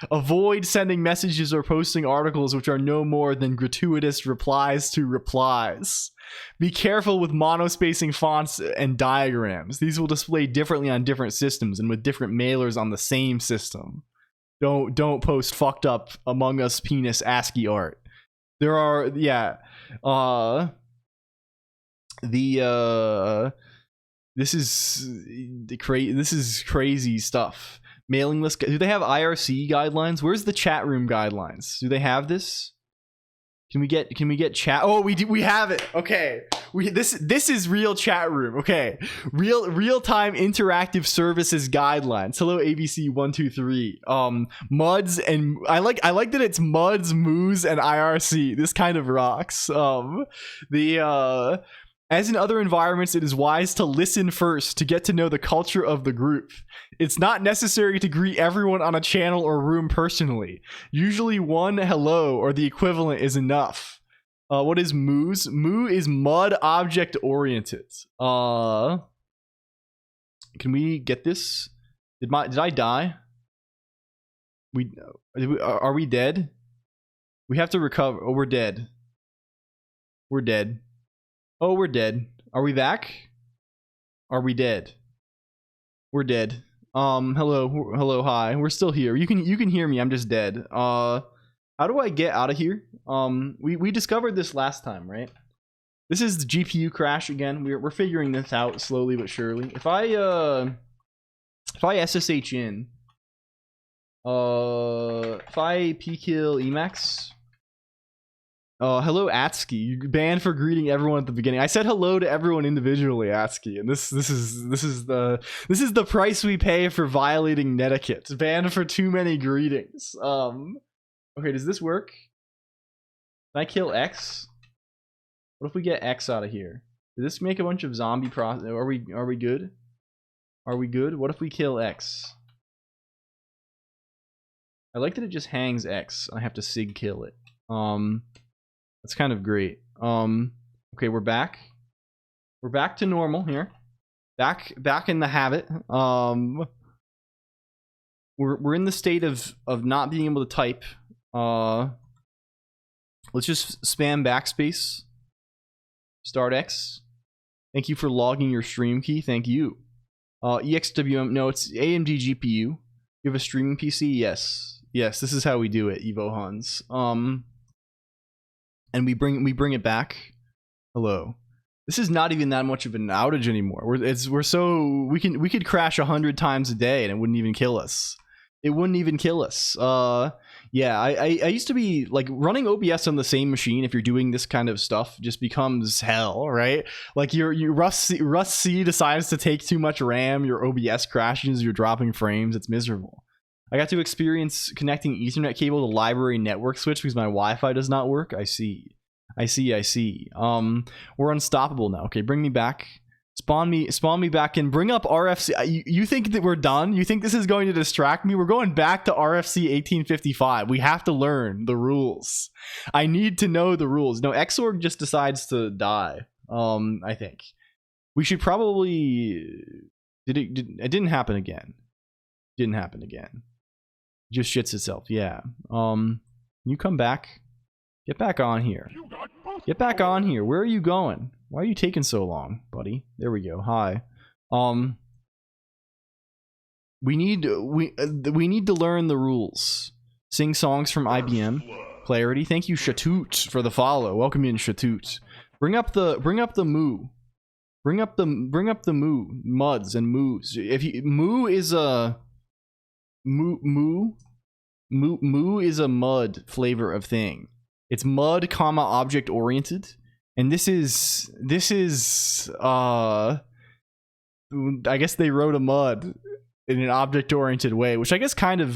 Avoid sending messages or posting articles which are no more than gratuitous replies to replies. Be careful with monospacing fonts and diagrams. These will display differently on different systems and with different mailers on the same system. Don't post fucked up Among Us penis ASCII art. There are, yeah. This is crazy stuff. Mailing list. Do they have IRC guidelines? Where's the chat room guidelines? Do they have this? Can we get chat? Oh, we have it. Okay. This is real chat room. Okay. Real-time interactive services guidelines. Hello ABC 123. MUDs, and I like that it's MUDs, MOOs, and IRC. This kind of rocks. As in other environments, it is wise to listen first to get to know the culture of the group. It's not necessary to greet everyone on a channel or room personally. Usually one hello or the equivalent is enough. What is MOOs? Moo is mud object oriented. Can we get this? Did I die? Are we dead? We have to recover. Oh, we're dead. We're dead. Oh, we're dead. Are we back? Are we dead? We're dead.
Hello, hi. We're still here. You can hear me. I'm just dead. How do I get out of here? We discovered this last time, right? This is the GPU crash again. We're figuring this out slowly but surely. If I SSH in, if I pkill Emacs. Hello, Atski. You banned for greeting everyone at the beginning. I said hello to everyone individually, Atski, and this is the price we pay for violating netiquette. Banned for too many greetings. Okay, does this work? Can I kill X? What if we get X out of here? Does this make a bunch of zombie Are we good? Are we good? What if we kill X? I like that it just hangs X. I have to sig kill it. That's kind of great. Okay, we're back. We're back to normal here. Back in the habit. We're in the state of not being able to type. Let's just spam backspace. Start X. Thank you for logging your stream key. Thank you. EXWM. No, it's AMD GPU. You have a streaming PC? Yes. Yes, this is how we do it, Evo Huns. And we bring it back. Hello. This is not even that much of an outage anymore. We're so we could crash 100 times a day and it wouldn't even kill us. It wouldn't even kill us. Yeah, I used to be like running OBS on the same machine. If you're doing this kind of stuff, just becomes hell, right? Like your Rust C decides to take too much RAM. Your OBS crashes. You're dropping frames. It's miserable. I got to experience connecting Ethernet cable to library network switch because my Wi-Fi does not work. I see. We're unstoppable now. Okay, bring me back. Spawn me back and bring up RFC. You think that we're done? You think this is going to distract me? We're going back to RFC 1855. We have to learn the rules. I need to know the rules. No, Xorg just decides to die. I think we should probably. It didn't happen again. Didn't happen again. Just shits itself. Yeah. You come back. Get back on here. Get back on here. Where are you going? Why are you taking so long, buddy? There we go. Hi. We need to learn the rules. Sing songs from IBM. Clarity. Thank you, Shatoot, for the follow. Welcome in, Shatoot. Bring up the moo. Bring up the moo. Muds and moos. If you moo is a moo is a mud flavor of thing. It's mud, object oriented, and this is I guess they wrote a mud in an object oriented way, which I guess kind of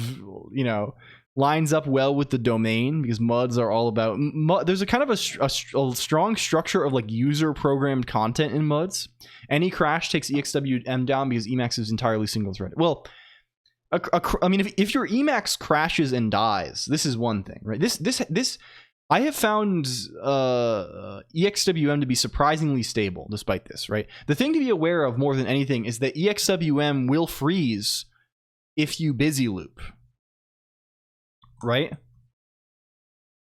lines up well with the domain because muds are all about there's a kind of a strong structure of like user programmed content in muds. Any crash takes EXWM down because Emacs is entirely single threaded. Well, I mean, if your Emacs crashes and dies, this is one thing, right? This I have found EXWM to be surprisingly stable despite this, right? The thing to be aware of more than anything is that EXWM will freeze if you busy loop, right?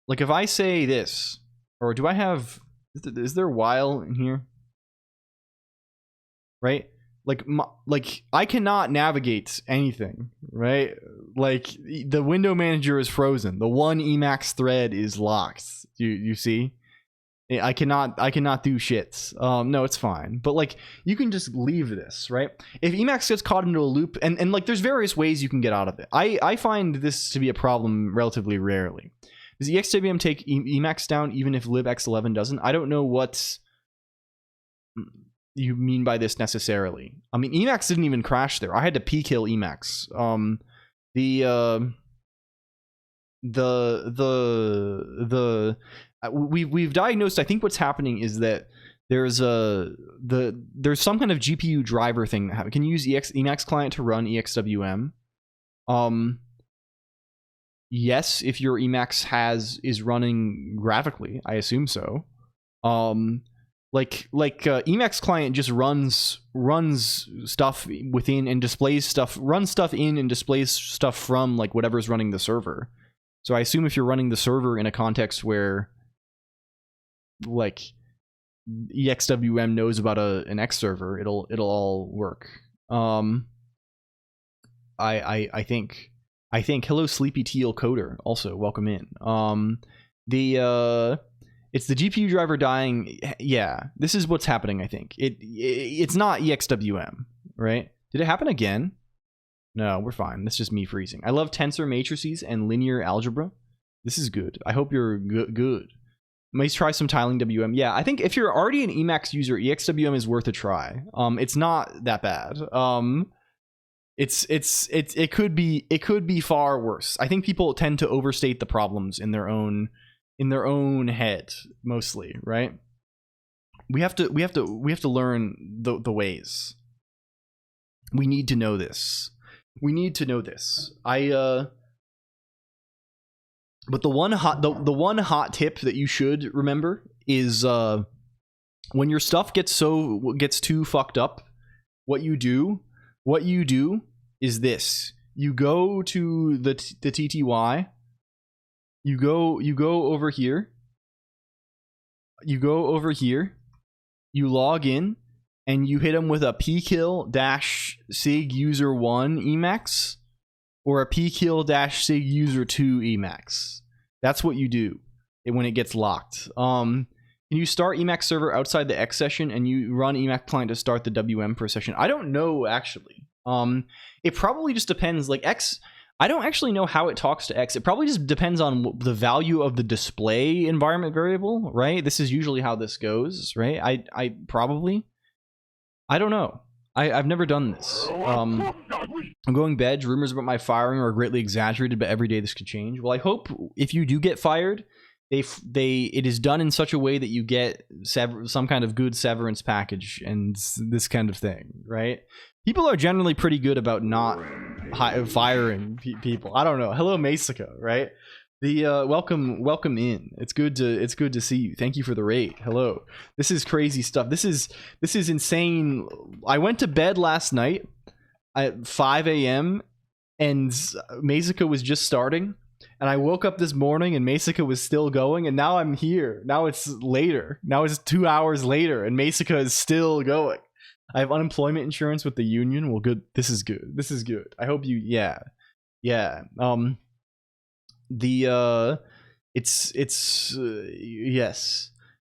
Like if I say this, or do I have, is there while in here? Right? Like I cannot navigate anything, right? Like the window manager is frozen. The one Emacs thread is locked. You see? I cannot do shit. No, it's fine. But like you can just leave this, right? If Emacs gets caught into a loop, and like there's various ways you can get out of it. I find this to be a problem relatively rarely. Does EXWM take Emacs down even if libx11 doesn't? I don't know what you mean by this necessarily. I mean, Emacs didn't even crash there. I had to p-kill Emacs. We've diagnosed. I think what's happening is that there's some kind of GPU driver thing that happens. Can you use Emacs client to run EXWM? Yes, if your Emacs is running graphically, I assume so. Emacs client just runs stuff within and displays stuff, runs stuff in and displays stuff from like whatever's running the server. So I assume if you're running the server in a context where like EXWM knows about an X server, it'll all work. I think hello Sleepy Teal Coder, also welcome in. It's the GPU driver dying. Yeah, this is what's happening. I think it's not EXWM, right? Did it happen again? No, we're fine. That's just me freezing. I love tensor matrices and linear algebra. This is good. I hope you're good. Might try some tiling WM. Yeah, I think if you're already an Emacs user, EXWM is worth a try. It's not that bad. It could be far worse. I think people tend to overstate the problems in their own head mostly, right? We have to learn the ways. We need to know this. But the one hot tip that you should remember is when your stuff gets too fucked up, what you do is this. You go to the TTY. You go over here. You log in, and you hit them with a pkill-sig user1 Emacs or a pkill-sig user2 Emacs. That's what you do when it gets locked. Can you start Emacs server outside the X session and you run Emacs client to start the WM per session? I don't know, actually. It probably just depends. Like X, I don't actually know how it talks to X. It probably just depends on the value of the display environment variable, right? This is usually how this goes, right? I don't know. I've never done this. I'm going bed. Rumors about my firing are greatly exaggerated, but every day this could change. Well, I hope if you do get fired, it is done in such a way that you get some kind of good severance package and this kind of thing, right? People are generally pretty good about not firing people. I don't know. Hello, Masica, right? The welcome in. It's good to see you. Thank you for the raid. Hello. This is crazy stuff. This is insane. I went to bed last night at 5 a.m. and Masica was just starting, and I woke up this morning and Masica was still going, and now I'm here. Now it's later. Now it's 2 hours later and Masica is still going. I have unemployment insurance with the union. Well, good. This is good. I hope you. Yeah. It's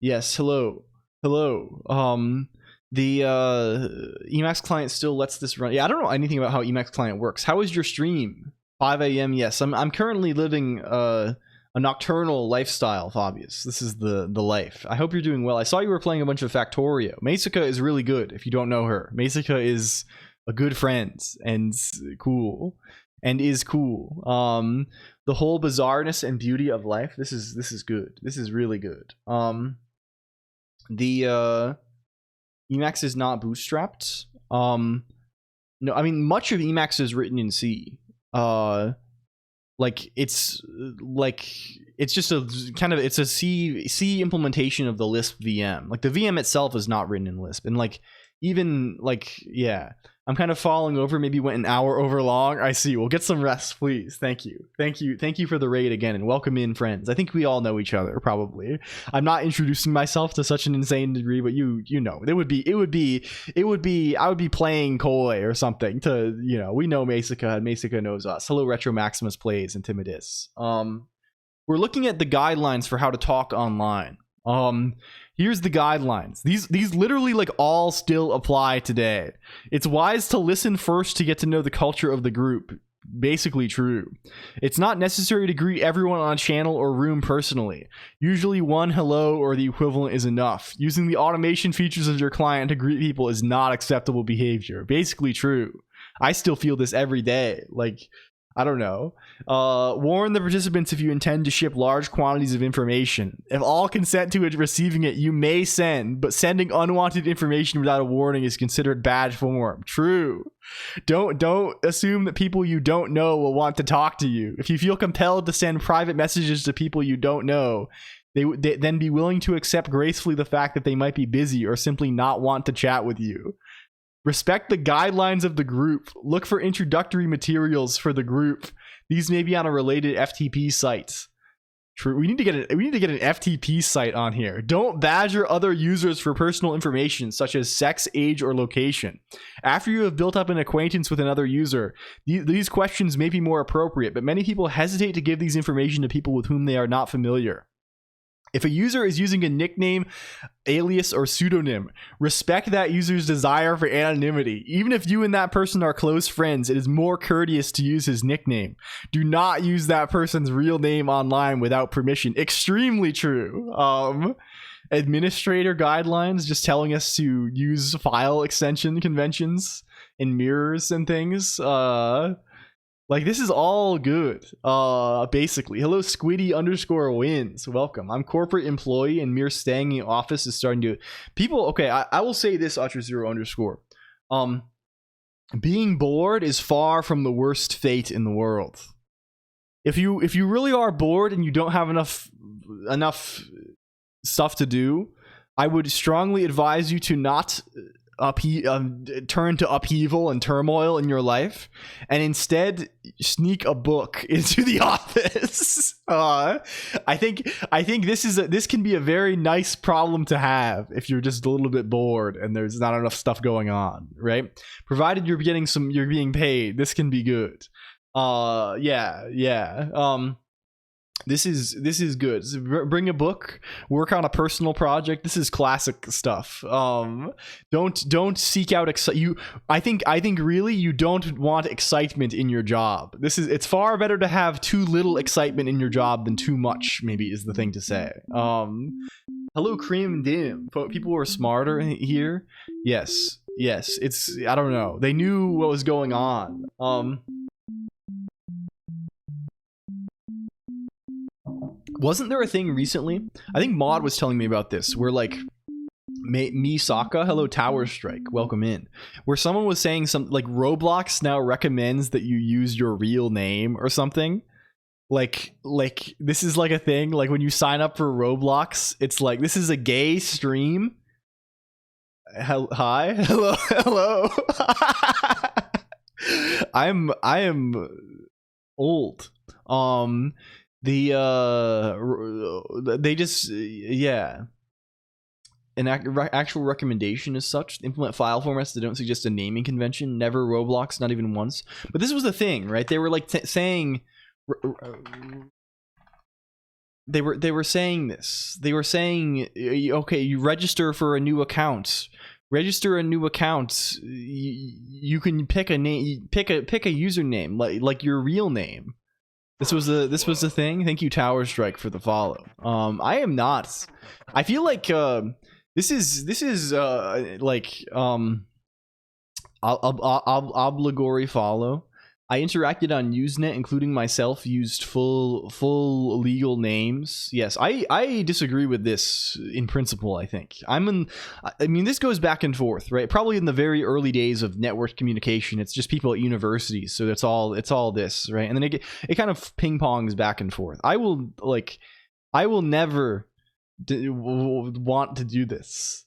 yes. Hello. The Emacs client still lets this run. Yeah, I don't know anything about how Emacs client works. How is your stream? 5 a.m. Yes, I'm currently living a nocturnal lifestyle, Fabius. This is the life. I hope you're doing well. I saw you were playing a bunch of Factorio. Masica is really good. If you don't know her, Masica is a good friend and cool. The whole bizarreness and beauty of life. This is good. This is really good. The Emacs is not bootstrapped. No, I mean much of Emacs is written in C. It's just a kind of, it's a C implementation of the Lisp VM. Like the VM itself is not written in Lisp, and I'm kind of falling over. Maybe went an hour over long. I see. We'll get some rest, please. Thank you for the raid again, and welcome in, friends. I think we all know each other, probably. I'm not introducing myself to such an insane degree, but you know, I would be playing coy or something to, you know, we know Masica and Masica knows us. Hello, Retro Maximus plays and Timidus. We're looking at the guidelines for how to talk online. Here's the guidelines. These literally all still apply today. It's wise to listen first to get to know the culture of the group. Basically true. It's not necessary to greet everyone on a channel or room personally. Usually one hello or the equivalent is enough. Using the automation features of your client to greet people is not acceptable behavior. Basically true. I still feel this every day. I don't know. Warn the participants if you intend to ship large quantities of information. If all consent to it receiving it, you may send, but sending unwanted information without a warning is considered bad form. True. Don't assume that people you don't know will want to talk to you. If you feel compelled to send private messages to people you don't know, they then be willing to accept gracefully the fact that they might be busy or simply not want to chat with you. Respect the guidelines of the group. Look for introductory materials for the group. These may be on a related FTP site.
True. We need to get an FTP site on here. Don't badger other users for personal information such as sex, age, or location. After you have built up an acquaintance with another user, these questions may be more appropriate, but many people hesitate to give these information to people with whom they are not familiar. If a user is using a nickname, alias, or pseudonym, respect that user's desire for anonymity. Even if you and that person are close friends, it is more courteous to use his nickname. Do not use that person's real name online without permission. Extremely true. Administrator guidelines just telling us to use file extension conventions in mirrors and things. Like, this is all good, basically. Hello, Squiddy_wins. Welcome. I'm corporate employee and mere staying in office is starting to... People, okay, I will say this, Ultra0_. Being bored is far from the worst fate in the world. If you really are bored and you don't have enough stuff to do, I would strongly advise you to not... turn to upheaval and turmoil in your life, and instead sneak a book into the office. I think this can be a very nice problem to have if you're just a little bit bored and there's not enough stuff going on, right? Provided you're being paid, this can be good. This is good. Bring a book, work on a personal project. This is classic stuff. Don't seek out I think really you don't want excitement in your job. It's far better to have too little excitement in your job than too much, maybe, is the thing to say. Hello, Cream Dim. People were smarter here. Yes. It's, I don't know. They knew what was going on. Wasn't there a thing recently? I think Maud was telling me about this, where like Misaka, hello Tower Strike, welcome in. Where someone was saying something like Roblox now recommends that you use your real name or something. Like this is like a thing. Like when you sign up for Roblox, it's like, this is a gay stream. Hi, hello. I am old. They just, yeah. An actual recommendation is such: implement file formats that don't suggest a naming convention. Never Roblox, not even once. But this was the thing, right? They were like saying, they were saying this. They were saying, okay, you register for a new account. Register a new account. You can pick a name, pick a username, like your real name. This was the thing. Thank you, Tower Strike, for the follow. I am not. I feel like this is like obligatory follow. I interacted on Usenet, including myself, used full legal names. Yes, I disagree with this in principle. I think I mean, this goes back and forth, right? Probably in the very early days of network communication, it's just people at universities, so it's all this, right? And then it kind of ping pongs back and forth. I will never want to do this.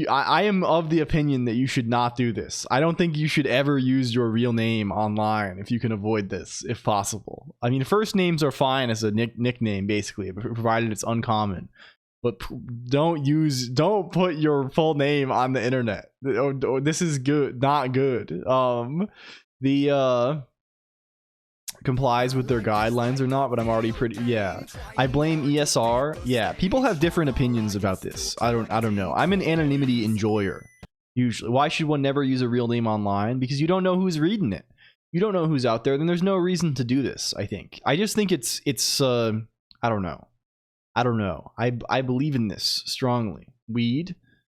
I am of the opinion that you should not do this. I don't think you should ever use your real name online if you can avoid this, if possible. I mean, first names are fine as a nickname, basically, provided it's uncommon. But don't put your full name on the internet. This is not good. Complies with their guidelines or not, but I'm already pretty, yeah. I blame ESR. Yeah, people have different opinions about this. I don't know. I'm an anonymity enjoyer, usually. Why should one never use a real name online? Because you don't know who's reading it. You don't know who's out there, then there's no reason to do this, I think. I just think it's I don't know. I believe in this strongly. Weed?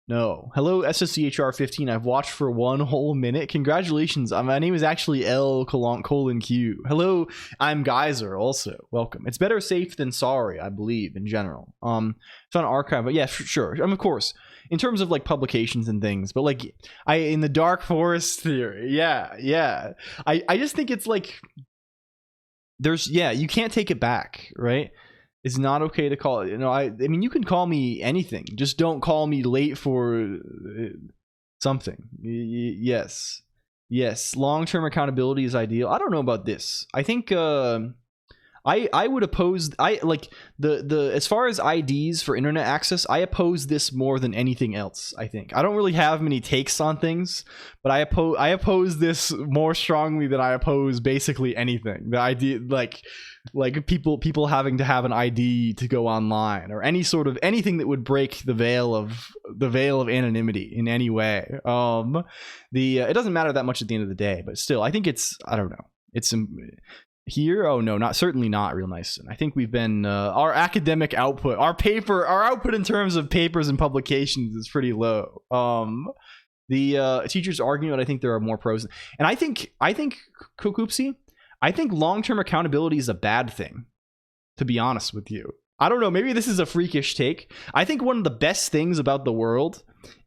No. Hello, SSCHR15. I've watched for 1 whole minute. Congratulations. My name is actually LLLL Colonq. Hello, I'm Geyser also. Welcome. It's better safe than sorry, I believe, in general. It's on archive, but yeah, sure. Of course, in terms of like publications and things, but like in the Dark Forest theory, yeah. I just think it's like you can't take it back, right? It's not okay to call it. I mean, you can call me anything. Just don't call me late for something. Yes. Long-term accountability is ideal. I don't know about this. I think
I would oppose, I like the as far as IDs for internet access, I oppose this more than anything else. I think I don't really have many takes on things, but I oppose this more strongly than I oppose basically anything. The idea, like people having to have an ID to go online, or any sort of anything that would break the veil of anonymity in any way. It doesn't matter that much at the end of the day, but still, I think it's, I don't know, it's here. Oh no, certainly not real nice. And I think we've been our academic output, our output in terms of papers and publications is pretty low. The teachers arguing, but I think there are more pros. And I think Kokoopsy, I think long-term accountability is a bad thing, to be honest with you. I don't know, maybe this is a freakish take. I think one of the best things about the world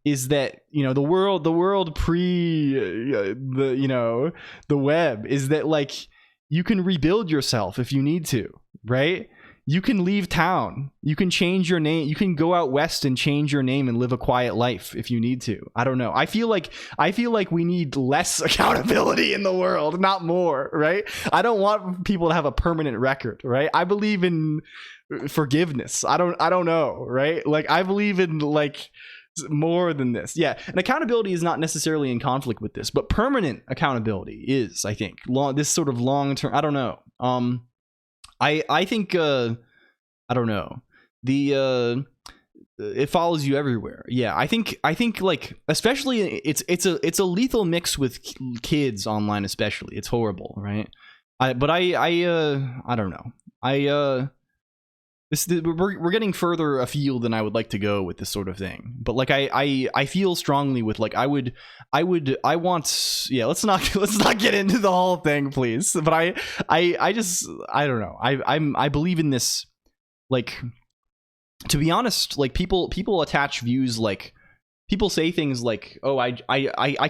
is that, you know, the world pre the web, is that like you can rebuild yourself if you need to, right? You can leave town. You can change your name. You can go out west and change your name and live a quiet life if you need to. I don't know. I feel like we need less accountability in the world, not more, right? I don't want people to have a permanent record, right? I believe in forgiveness. I don't know, right? Like I believe in like more than this. Yeah, and accountability is not necessarily in conflict with this, but permanent accountability is, I think, this sort of long-term, I don't know. I think I don't know. It follows you everywhere. Yeah, I think like, especially it's a lethal mix with kids online, especially. It's horrible, right? I don't know. We're getting further afield than I would like to go with this sort of thing. But like I feel strongly with like I want, yeah, let's not get into the whole thing, please. But I just, I don't know. I believe in this, like, to be honest, like people attach views, like people say things like, oh, I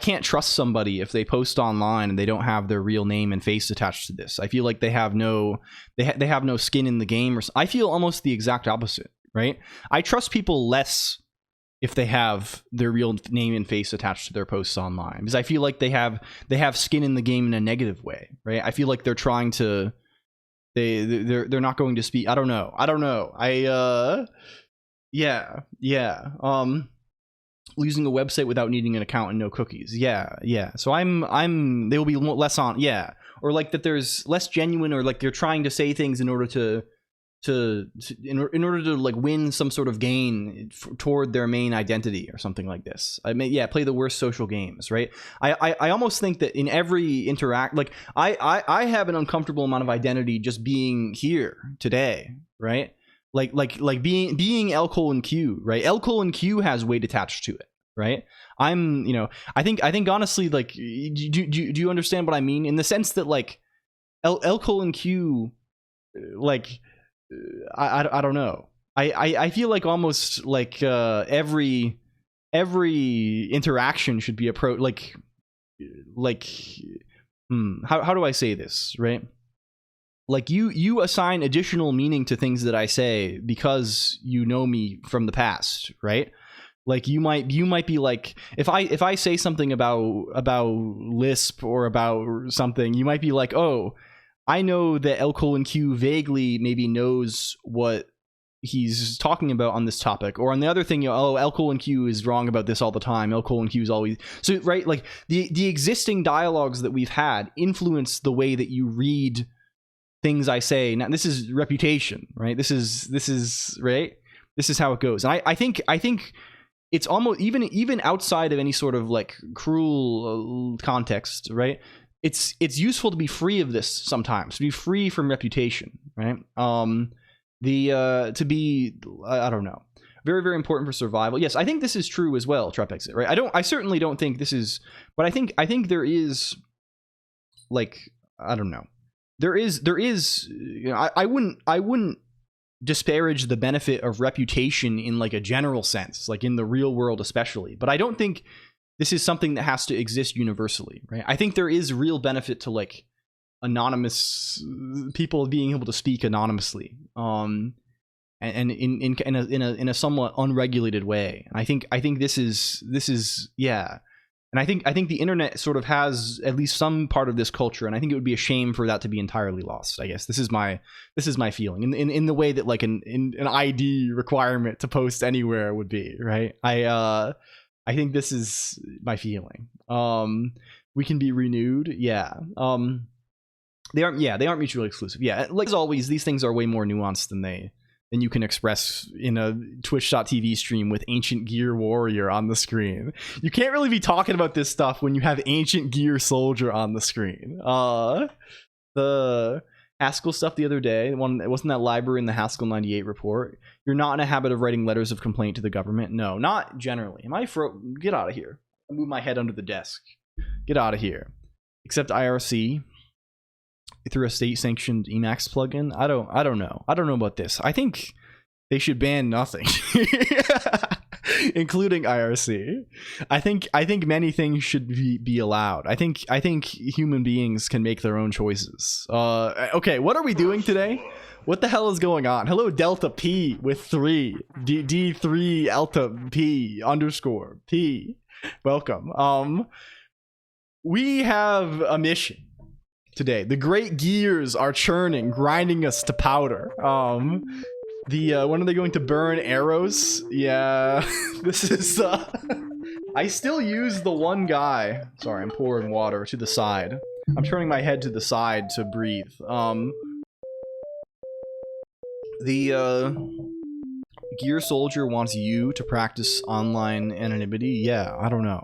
can't trust somebody if they post online and they don't have their real name and face attached to this. I feel like they have no skin in the game. Or I feel almost the exact opposite, right? I trust people less if they have their real name and face attached to their posts online, because I feel like they have skin in the game in a negative way, right? I feel like they're trying to, they're not going to speak. I don't know. Using a website without needing an account and no cookies. Yeah. So they will be less on, yeah. Or like that there's less genuine, or like they're trying to say things in order to like win some sort of gain toward their main identity or something like this. Play the worst social games, right? I almost think that in every like I have an uncomfortable amount of identity just being here today, right? Like being LLLL, right? LLLL has weight attached to it, right? I think honestly, like, do you understand what I mean? In the sense that like LLLL, like, I don't know. I feel like almost like every interaction should be approached how do I say this, right? Like you assign additional meaning to things that I say because you know me from the past, right? Like you might be like, if I say something about Lisp or about something, you might be like, oh, I know that LLLL vaguely maybe knows what he's talking about on this topic. Or on the other thing, LLLL is wrong about this all the time. LLLL is always so, right? Like the existing dialogues that we've had influence the way that you read things I say. Now this is reputation, right? This is right. This is how it goes. And I think it's almost even outside of any sort of like cruel context, right? It's useful to be free of this sometimes, to be free from reputation, right? To be, I don't know, very, very important for survival. Yes, I think this is true as well, Trap Exit, right? I certainly don't think this is, but I think there is, like, I don't know. There is, you know, I wouldn't disparage the benefit of reputation in like a general sense, like in the real world especially, but I don't think this is something that has to exist universally, right? I think there is real benefit to like anonymous people being able to speak anonymously, and in a somewhat unregulated way. And I think this is yeah. And I think the internet sort of has at least some part of this culture, and I think it would be a shame for that to be entirely lost. I guess this is my feeling in the way that like an ID requirement to post anywhere would be, right? I think this is my feeling. We can be renewed, yeah. They aren't mutually exclusive. Yeah, like as always, these things are way more nuanced than you can express in a Twitch.tv stream with Ancient Gear Warrior on the screen. You can't really be talking about this stuff when you have Ancient Gear Soldier on the screen. The Haskell stuff the other day, wasn't that library in the Haskell 98 report? You're not in a habit of writing letters of complaint to the government? No, not generally. Get out of here. I move my head under the desk. Get out of here. Except IRC through a state-sanctioned Emacs plugin. I don't know. I don't know about this. I think they should ban nothing, including IRC. I think many things should be allowed. I think human beings can make their own choices. Okay, what are we doing today? What the hell is going on? Hello, Delta P with 3 D3 Alta P underscore P. Welcome. We have a mission today. The great gears are churning, grinding us to powder. When are they going to burn arrows? Yeah, this is I still use the one guy. Sorry, I'm pouring water to the side. I'm turning my head to the side to breathe. The Gear Soldier wants you to practice online anonymity. Yeah, I don't know.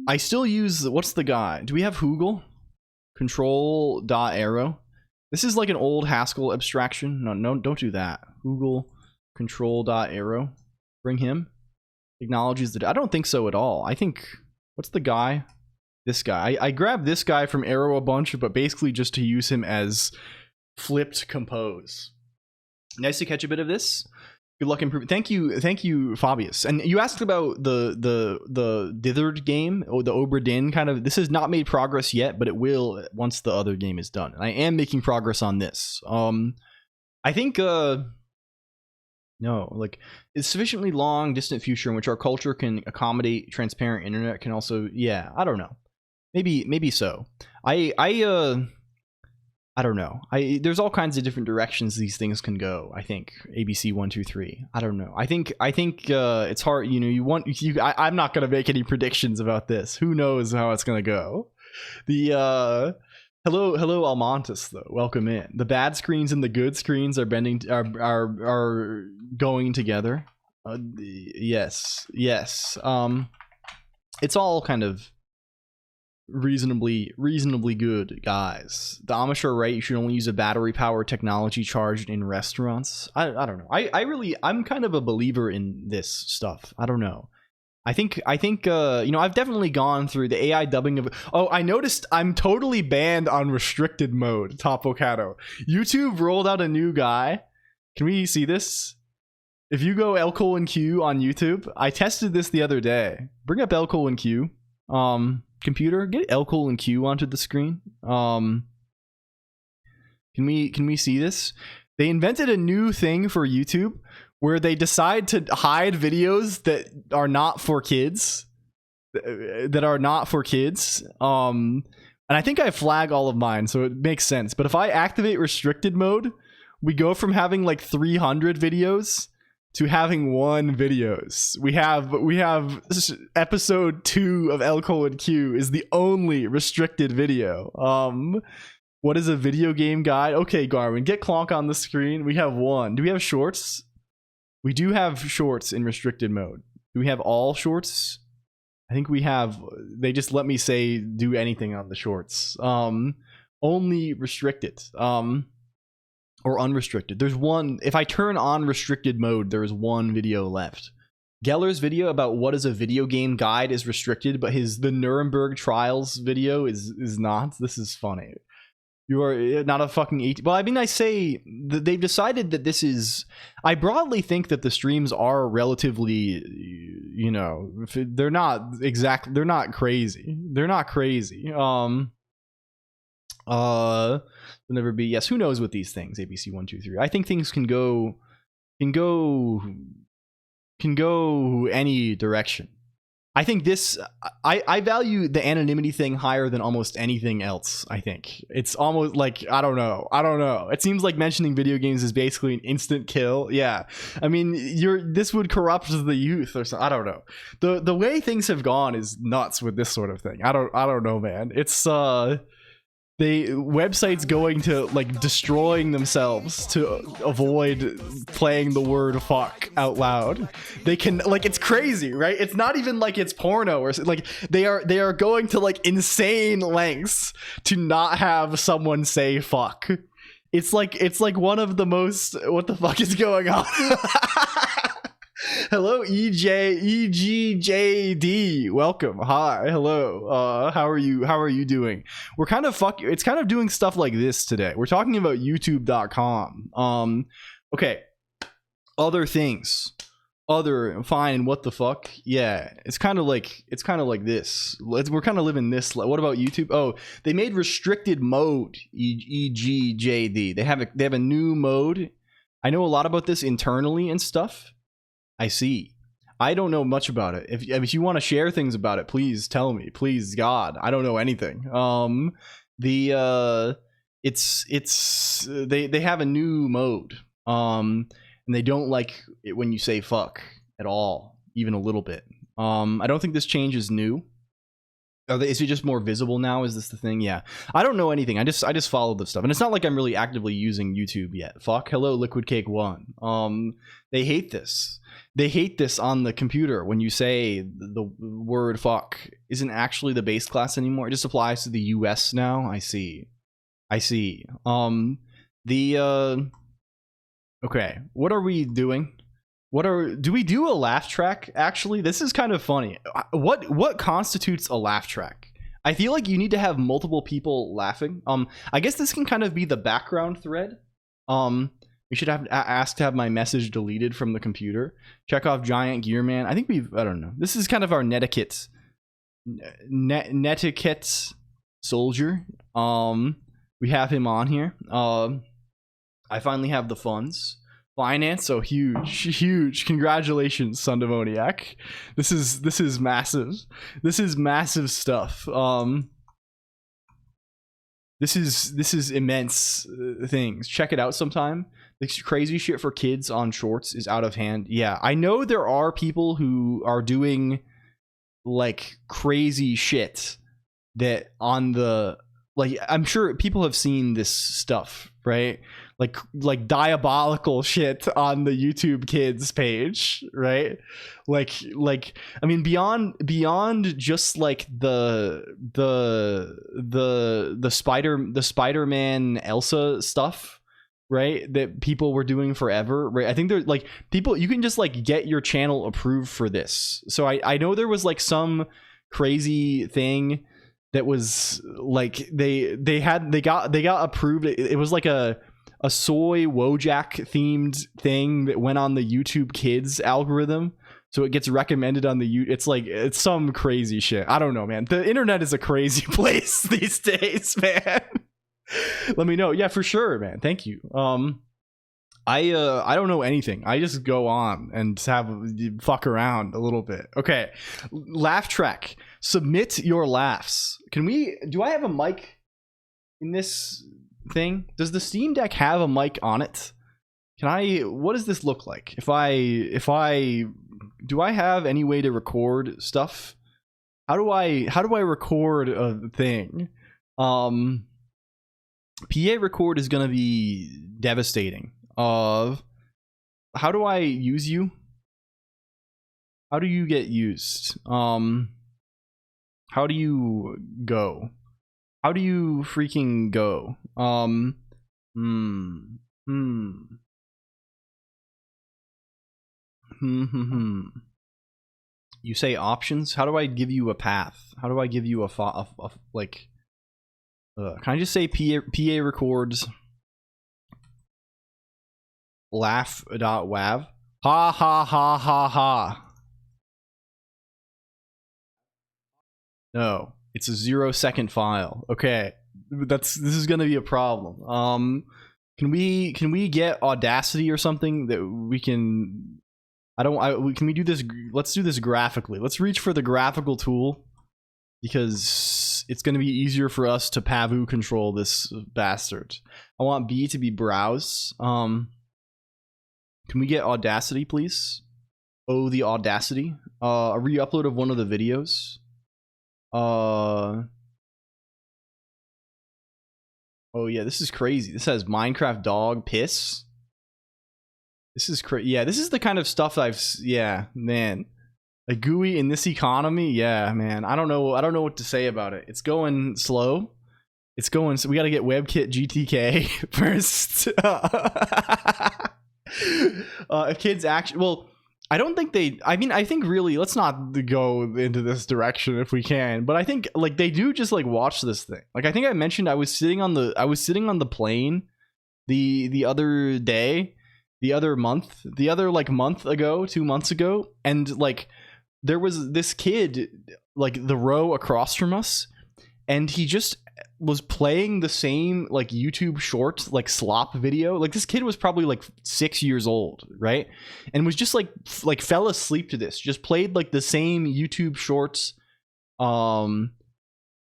I still use what's the guy? Do we have Hoogle? Control.arrow. This is like an old Haskell abstraction. No, don't do that. Hoogle control.arrow. Bring him. Acknowledges that I don't think so at all. I think what's the guy? This guy. I grabbed this guy from Arrow a bunch, but basically just to use him as flipped compose. Nice to catch a bit of this. Good luck improving. Thank you, Fabius. And you asked about the dithered game, or the Obra Dinn kind of. This has not made progress yet, but it will once the other game is done. And I am making progress on this. I think no, like it's sufficiently long, distant future in which our culture can accommodate transparent internet can also. Yeah, I don't know. Maybe so. I don't know. There's all kinds of different directions these things can go. I think ABC 1, 2, 3. I don't know. I think it's hard. You know, I'm not gonna make any predictions about this. Who knows how it's gonna go? The hello Almontis though. Welcome in. The bad screens and the good screens are are going together. Yes. It's all kind of reasonably good, guys. The Amish are right. You should only use a battery powered technology charged in restaurants. I don't know. I'm kind of a believer in this stuff. I don't know. I think you know, I've definitely gone through the AI dubbing of. Oh, I noticed I'm totally banned on restricted mode. Topocado. YouTube rolled out a new guy. Can we see this? If you go LLLL on YouTube, I tested this the other day. Bring up LLLL. Computer, get LLLL onto the screen. Can we see this? They invented a new thing for YouTube where they decide to hide videos that are not for kids. And I think I flag all of mine, so it makes sense. But if I activate restricted mode, we go from having like 300 videos to having 1 videos. We have episode 2 of LLLL is the only restricted video. What is a video game guide? Okay, Garwin, get Colonq on the screen. We have 1. Do we have shorts? We do have shorts in restricted mode. Do we have all shorts? I think we have. They just let me say do anything on the shorts. Only restricted. Or unrestricted. There's 1. If I turn on restricted mode, there is 1 video left. Geller's video about what is a video game guide is restricted, but the Nuremberg trials video is not. This is funny. You are not a fucking 18. Well, I mean, I say that they've decided that this is. I broadly think that the streams are relatively, you know, they're not exactly. They're not crazy. Will never be. Yes, who knows with these things? ABC 1, 2, 3. I think things can go can go any direction. I think this, I value the anonymity thing higher than almost anything else. I think it's almost like, I don't know. It seems like mentioning video games is basically an instant kill. Yeah. I mean, this would corrupt the youth or something. I don't know. The way things have gone is nuts with this sort of thing. I don't know, man. It's, websites going to like destroying themselves to avoid playing the word fuck out loud. They can, like, it's crazy, right? It's not even like it's porno or like they are going to like insane lengths to not have someone say fuck. It's like one of the most, what the fuck is going on? Hello, EGJD. Welcome. Hi. Hello. How are you doing? We're kind of it's kind of doing stuff like this today. We're talking about youtube.com. Okay. Other things. Fine. What the fuck? Yeah. It's kind of like this. We're kind of living this. What about YouTube? Oh, they made restricted mode. EGJD. They have a new mode. I know a lot about this internally and stuff. I see. I don't know much about it. If you want to share things about it, please tell me. Please, God, I don't know anything. They have a new mode. And they don't like it when you say fuck at all, even a little bit. I don't think this change is new. Is it just more visible now? Is this the thing? Yeah. I don't know anything. I just follow the stuff. And it's not like I'm really actively using YouTube yet. Fuck. Hello, Liquid Cake 1. They hate this. They hate this on the computer when you say the word fuck isn't actually the base class anymore. It just applies to the US now. I see. Okay. What are we doing? Do we do a laugh track? Actually, this is kind of funny. What constitutes a laugh track? I feel like you need to have multiple people laughing. I guess this can kind of be the background thread. We should have asked to have my message deleted from the computer. Check off Giant Gear Man. I think I don't know. This is kind of our netiquette soldier. We have him on here. I finally have the funds. Finance, so huge. Congratulations, Sundemoniac. This is massive. This is massive stuff. This is immense things. Check it out sometime. This crazy shit for kids on shorts is out of hand. Yeah, I know there are people who are doing like crazy shit that on the, like, I'm sure people have seen this stuff, right? Like diabolical shit on the YouTube Kids page, right? Like I mean, beyond just like the Spider-Man Elsa stuff, right? That people were doing forever, right? I think there's like people, you can just like get your channel approved for this. So I know there was like some crazy thing that was like they got approved. It was like a soy Wojak themed thing that went on the YouTube Kids algorithm, so it gets recommended on the it's some crazy shit. I don't know, man. The internet is a crazy place these days, man. Let me know. Yeah, for sure, man. Thank you. I don't know anything. I just go on and fuck around a little bit. Okay, laugh track. Submit your laughs. Do I have a mic in this thing? Does the Steam Deck have a mic on it? What does this look like? Do I have any way to record stuff? How do I record a thing? PA record is gonna be devastating. How do I use you? How do you get used? How do you go? How do you freaking go? You say options? How do I give you a path? How do I give you like can I just say PA records laugh.wav? Ha ha ha ha ha. No, it's a 0-second file. Okay, this is gonna be a problem. Can we get Audacity or something that we can?
Can we do this? Let's do this graphically. Let's reach for the graphical tool because it's going to be easier for us to Pavu control this bastard. I want B to be browse. Can we get Audacity, please? Oh, the Audacity. A re-upload of one of the videos. Oh yeah, this is crazy. This has Minecraft dog piss. This is crazy. Yeah, this is the kind of stuff yeah, man. A GUI in this economy, yeah, man. I don't know what to say about it. It's going slow. It's going. So we got to get WebKit GTK first. If kids actually, well, I don't think they. I mean, I think really, let's not go into this direction if we can. But I think like they do just like watch this thing. Like I think I mentioned I was sitting on the plane the other day, the other month ago, 2 months ago, and like there was this kid like the row across from us, and he just was playing the same like YouTube short like slop video. Like this kid was probably like 6 years old, right? And was just like fell asleep to this. Just played like the same YouTube shorts, the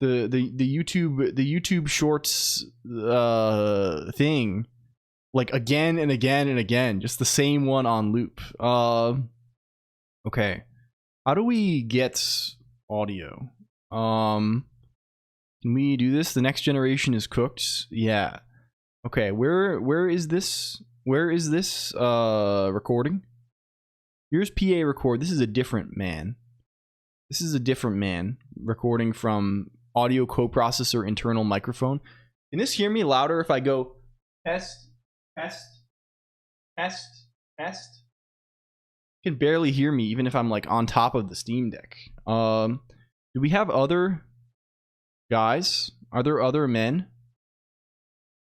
YouTube shorts thing, like again and again and again, just the same one on loop. Okay, how do we get audio? Can we do this? The next generation is cooked. Yeah. Okay, where is this? Where is this recording? Here's PA record. This is a different man. This is a different man recording from audio coprocessor internal microphone. Can this hear me louder if I go test, test, test, test? You can barely hear me even if I'm like on top of the Steam Deck. Do we have other guys? Are there other men?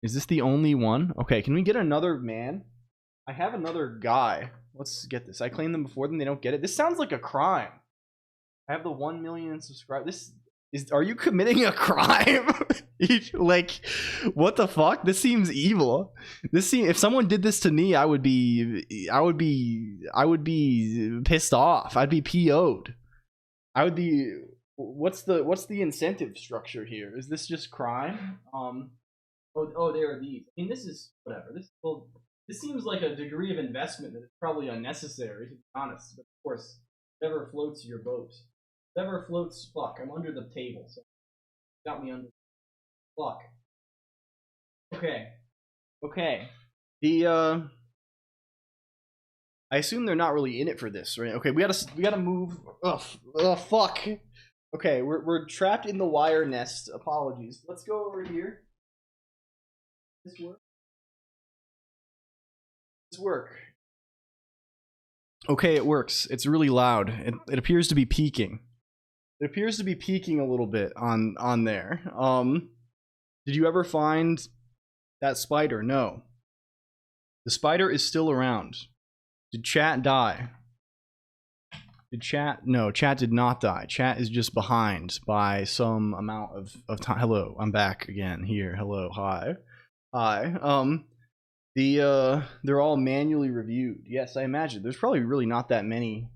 Is this the only one? Okay, can we get another man? I have another guy. Let's get this. I claim them before them. They don't get it. This sounds like a crime. I have the 1 million subscribers. This is. Are you committing a crime? Like, what the fuck? This seems evil. This seems. If someone did this to me, I would be pissed off. I'd be PO'd. I would be. What's the incentive structure here? Is this just crime? Oh, there are these. I mean, this is whatever. This seems like a degree of investment that is probably unnecessary, to be honest. But of course, whatever floats your boat. Whatever floats. Fuck, I'm under the table. So got me under. Fuck. Okay. The I assume they're not really in it for this, right? Okay, we gotta move. Ugh, fuck. Okay, we're trapped in the wire nest. Apologies. Let's go over here. This work. Okay, it works. It's really loud. It appears to be peaking. It appears to be peaking a little bit on there. Did you ever find that spider? No. The spider is still around. Did chat die? Did chat? No, chat did not die. Chat is just behind by some amount of time. Hello, I'm back again here. Hello, hi. They're all manually reviewed. Yes, I imagine. There's probably really not that many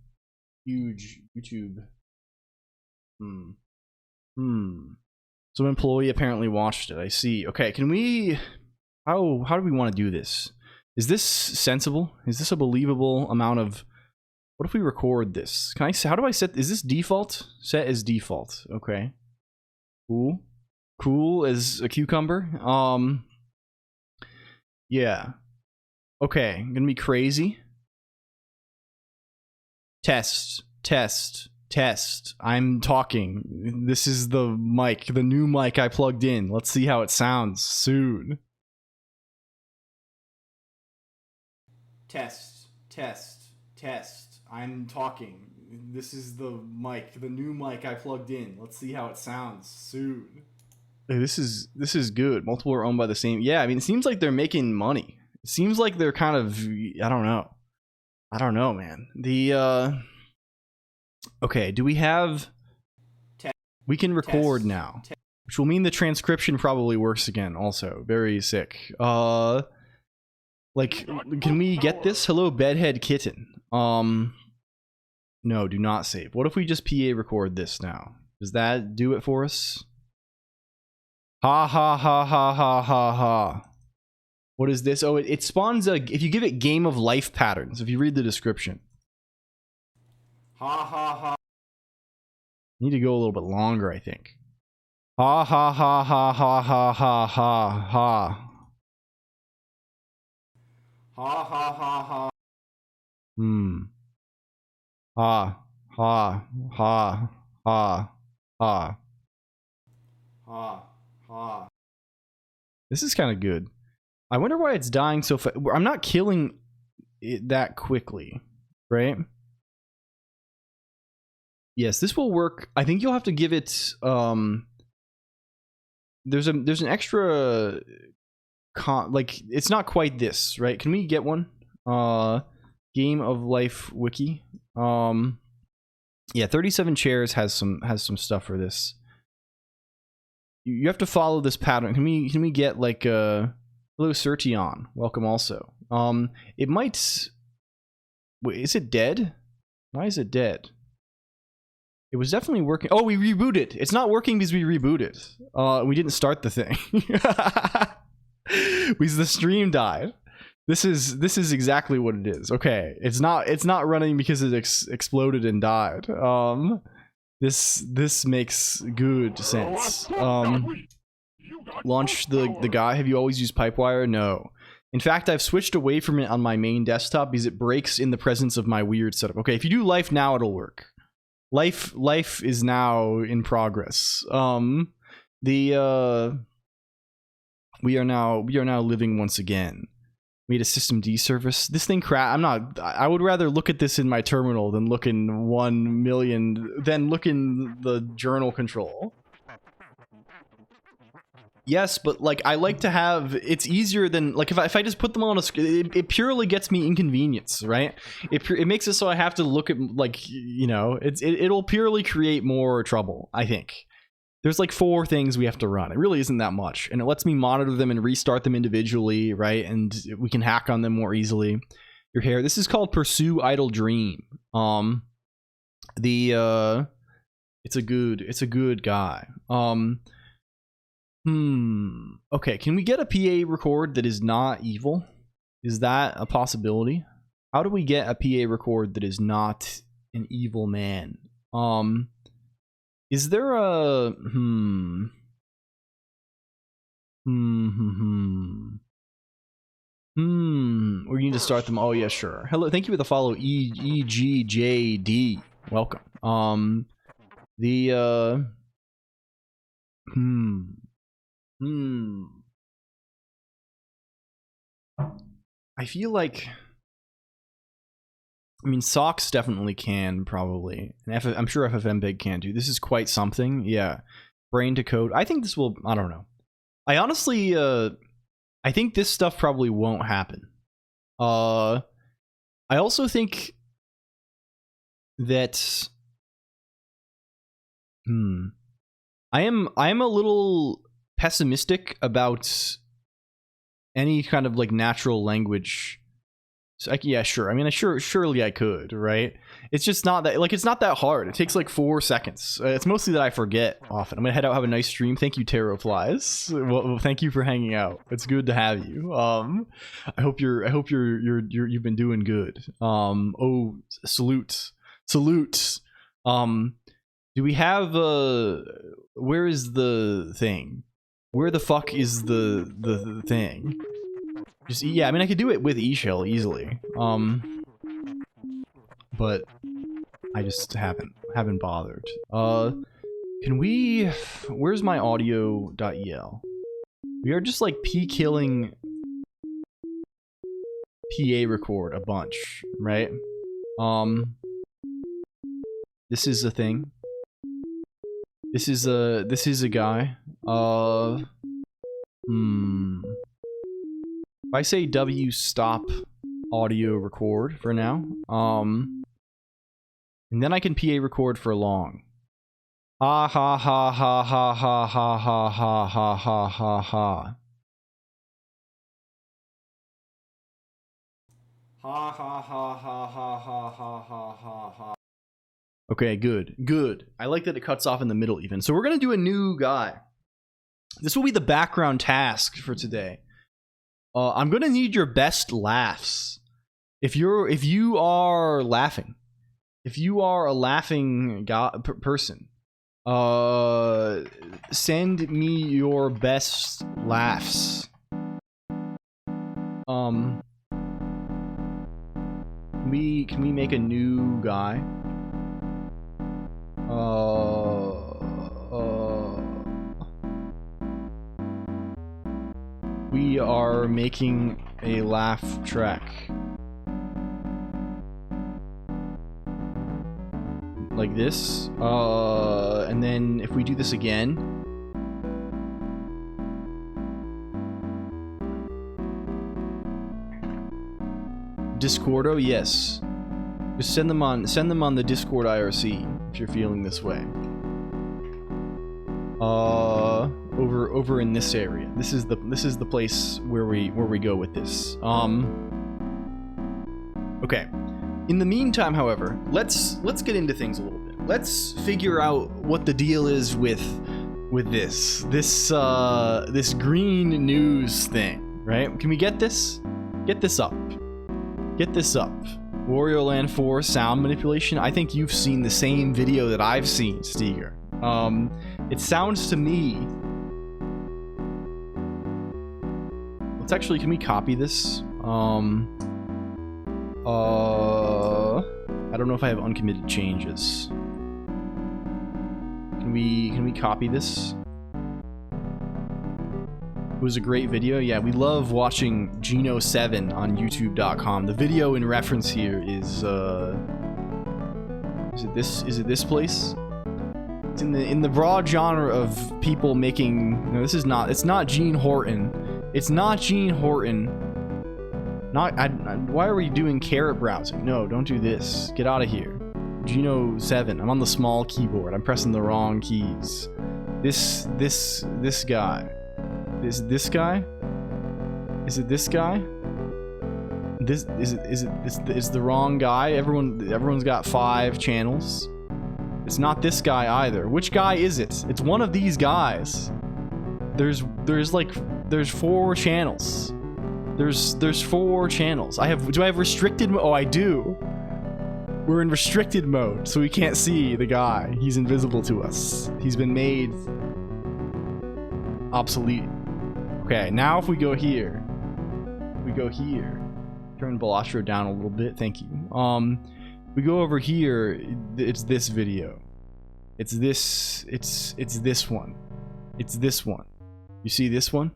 huge YouTube. Some employee apparently watched it. I see. Okay, can we... How do we want to do this? Is this sensible? Is this a believable amount of... What if we record this? Can I... How do I set... Is this default? Set as default. Okay. Cool. Cool as a cucumber. Yeah. Okay. Gonna be crazy. Test. I'm talking. This is the mic. The new mic I plugged in. Let's see how it sounds soon. Test. I'm talking. This is the mic. The new mic I plugged in. Let's see how it sounds soon. This is good. Multiple are owned by the same. Yeah, I mean, it seems like they're making money. It seems like they're kind of. I don't know, man. The okay. Do we have? We can record now, which will mean the transcription probably works again. Also, very sick. Like, can we get this? Hello, bedhead kitten. No, do not save. What if we just PA record this now? Does that do it for us? Ha ha ha ha ha ha ha. What is this? Oh, it spawns a... If you give it game of life patterns, if you read the description. Ha ha ha. Need to go a little bit longer, I think. Ha ha ha ha ha ha ha ha ha. Ha ha ha ha. Ha ha ha ha ha ha ha. This is kind of good. I wonder why it's dying so fast. I'm not killing it that quickly, right? Yes, this will work. I think you'll have to give it there's an extra like it's not quite this, right? Can we get one? Game of Life wiki. Yeah, 37 chairs has some stuff for this. You have to follow this pattern. Can we get like hello Sertion, welcome also. It might... Wait, is it dead? Why is it dead? It was definitely working. Oh, we rebooted. It's not working because we rebooted. We didn't start the thing. Because the stream died. This is exactly what it is. Okay, it's not running because it exploded and died. This makes good sense. Launch the guy. Have you always used Pipewire? No. In fact, I've switched away from it on my main desktop because it breaks in the presence of my weird setup. Okay, if you do life now, it'll work. Life is now in progress. We are now living once again. Made a system D service. This thing I would rather look at this in my terminal than look in 1 million, than look in the journal control. Yes, but like I like to have, it's easier than like if I just put them on a screen, it purely gets me inconvenience, right? It makes it so I have to look at, like, you know, it'll purely create more trouble, I think. There's like 4 things we have to run. It really isn't that much, and it lets me monitor them and restart them individually, right? And we can hack on them more easily. Your hair. This is called Pursue Idle Dream. It's a good guy. Okay, can we get a PA record that is not evil? Is that a possibility? How do we get a PA record that is not an evil man? Is there a we need to start them. Oh yeah, sure. Hello, thank you for the follow, EGJD. Welcome. I feel like, I mean, Socks definitely can, probably. And I'm sure FFmpeg can too. This is quite something. Yeah. Brain to code. I think this will, I don't know. I honestly, I think this stuff probably won't happen. I also think that, I am a little pessimistic about any kind of like natural language. So, yeah, sure. I mean, surely I could, right? It's just not that, like, it's not that hard. It takes like 4 seconds. It's mostly that I forget often. I'm gonna head out, have a nice stream. Thank you, Tarot Flies. Well, thank you for hanging out. It's good to have you. I hope you've been doing good. Oh, salute. Do we have where is the thing? Where the fuck is the thing? Just, yeah, I mean, I could do it with eShell easily. But I just haven't bothered. Can we, where's my audio.el? We are just like p-killing PA record a bunch, right? This is a thing. This is a guy. If I say W stop audio record for now, and then I can PA record for long. Ha ha ha ha ha ha ha ha ha ha ha ha ha. Ha ha ha ha ha ha ha ha ha ha.
Okay, good. Good. I like that it cuts off in the middle even. So we're going to do a new guy. This will be the background task for today. I'm going to need your best laughs. If you are laughing, if you are a laughing person, send me your best laughs. Can we make a new guy? We are making a laugh track. Like this. And then if we do this again. Discordo, yes. Just send them on the Discord IRC if you're feeling this way. Over in this area. This is the place where we go with this. Okay. In the meantime, however, let's get into things a little bit. Let's figure out what the deal is with this green news thing, right? Can we get this? Get this up. Get this up. Wario Land 4 sound manipulation. I think you've seen the same video that I've seen, Steger. It sounds to me. Let's actually, can we copy this? I don't know if I have uncommitted changes. Can we copy this? It was a great video. Yeah, we love watching Geno7 on YouTube.com. The video in reference here is it this place? It's in the broad genre of people making. No, it's not Gene Horton. It's not Gene Horton. Why are we doing carrot browsing? No, don't do this. Get out of here. Geno7. I'm on the small keyboard. I'm pressing the wrong keys. This guy. Is it this guy? Is it this guy? This is the wrong guy. Everyone's got 5 channels. It's not this guy either. Which guy is it? It's one of these guys. There's 4 channels. There's 4 channels. Do I have restricted mode? Oh, I do. We're in restricted mode, so we can't see the guy. He's invisible to us. He's been made obsolete. Okay, now if we go here, turn Balastro down a little bit. Thank you. We go over here. It's this video. It's this one. It's this one. You see this one?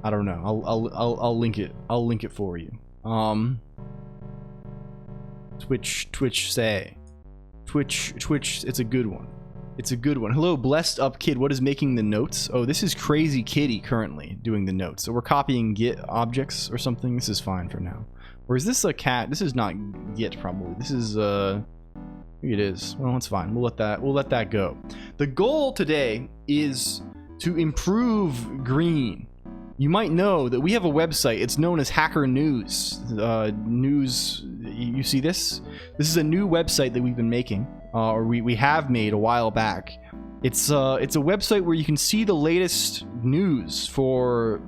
I don't know. I'll link it. I'll link it for you. Twitch. It's a good one. It's a good one. Hello, blessed up kid. What is making the notes? Oh, this is Crazy Kitty currently doing the notes. So we're copying Git objects or something. This is fine for now. Or is this a cat? This is not Git probably. This is maybe it is. Well, it's fine. We'll let that go. The goal today is to improve green. You might know that we have a website. It's known as Hacker News. You see this? This is a new website that we've been making, or we have made a while back. It's a website where you can see the latest news for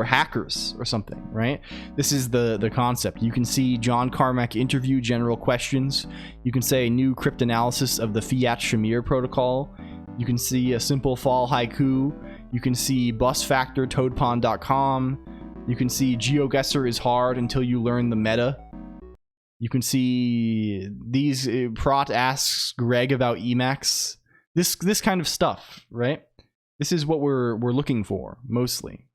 hackers or something, right? This is the concept. You can see John Carmack interview general questions. You can say new cryptanalysis of the Fiat Shamir protocol. You can see a simple fall haiku. You can see bus factor toadpond.com. You can see GeoGuessr is hard until you learn the meta. You can see these Prot asks Greg about Emacs. This kind of stuff, right? This is what we're looking for mostly.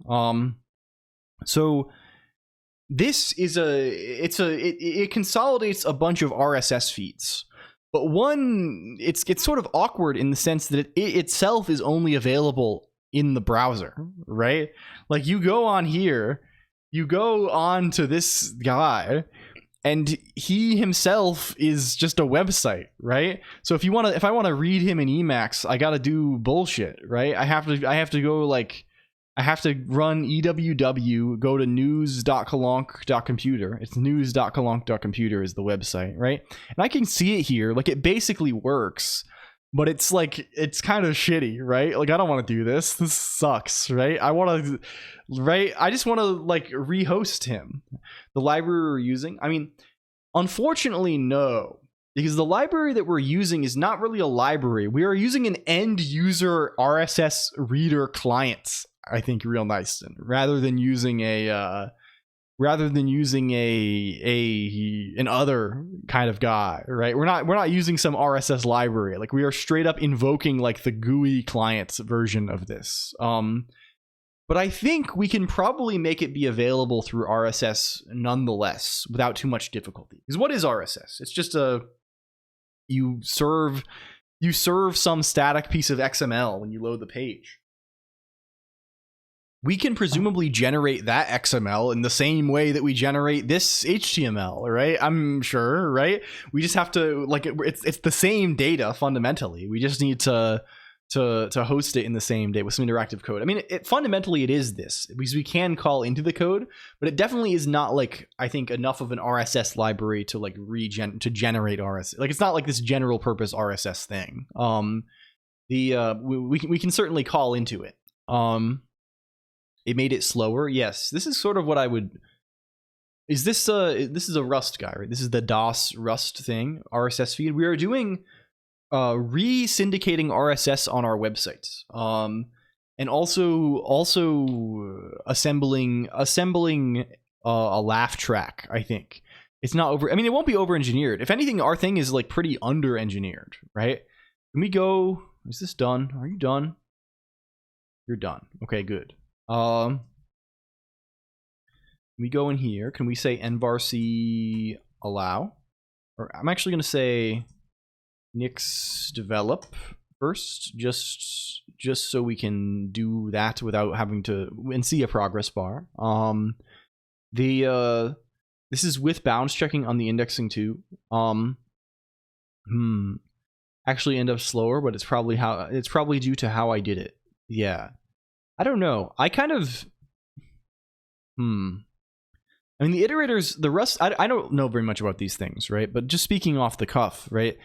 So this is it consolidates a bunch of RSS feeds. But one, it's sort of awkward in the sense that it itself is only available in the browser, right? Like you go on here, you go on to this guy, and he himself is just a website, right? So if I want to read him in Emacs, I got to do bullshit, right? I have to go like
I have to run EWW, go to news.colonq.computer. It's news.colonq.computer is the website, right? And I can see it here. Like, it basically works, but it's like, it's kind of shitty, right? Like, I don't want to do this. This sucks, right? I want to, right? I just want to, like, rehost him. The library we're using, I mean, unfortunately, no. Because the library that we're using is not really a library. We are using an end user RSS reader client, I think, real nice, rather than using an other kind of guy, right? We're not using some RSS library. Like, we are straight up invoking like the GUI client version of this. But I think we can probably make it be available through RSS nonetheless without too much difficulty. Because what is RSS? It's just you serve some static piece of XML when you load the page. We can presumably generate that XML in the same way that we generate this HTML, right? I'm sure, right? We just have to, like, it's the same data fundamentally. We just need to host it in the same day with some interactive code. I mean, fundamentally it is this, because we can call into the code, but it definitely is not, like, I think, enough of an RSS library to like to generate RSS. Like, it's not like this general purpose RSS thing. We can certainly call into it. It made it slower. Yes, this is sort of what I would. This is a Rust guy, right? This is the DOS Rust thing, RSS feed. We are doing re-syndicating RSS on our website, and also assembling a laugh track. I think it's not over. I mean, it won't be over-engineered. If anything, our thing is like pretty under-engineered, right? Can we go? Is this done? Are you done? You're done. Okay, good. We go in here. Can we say nvarc allow? Or I'm actually going to say nix develop first, just so we can do that without having to and see a progress bar. This is with bounds checking on the indexing too. Actually end up slower, but it's probably due to how I did it. Yeah. I don't know. I kind of I mean, the iterators, the Rust, I don't know very much about these things, right? But just speaking off the cuff, right?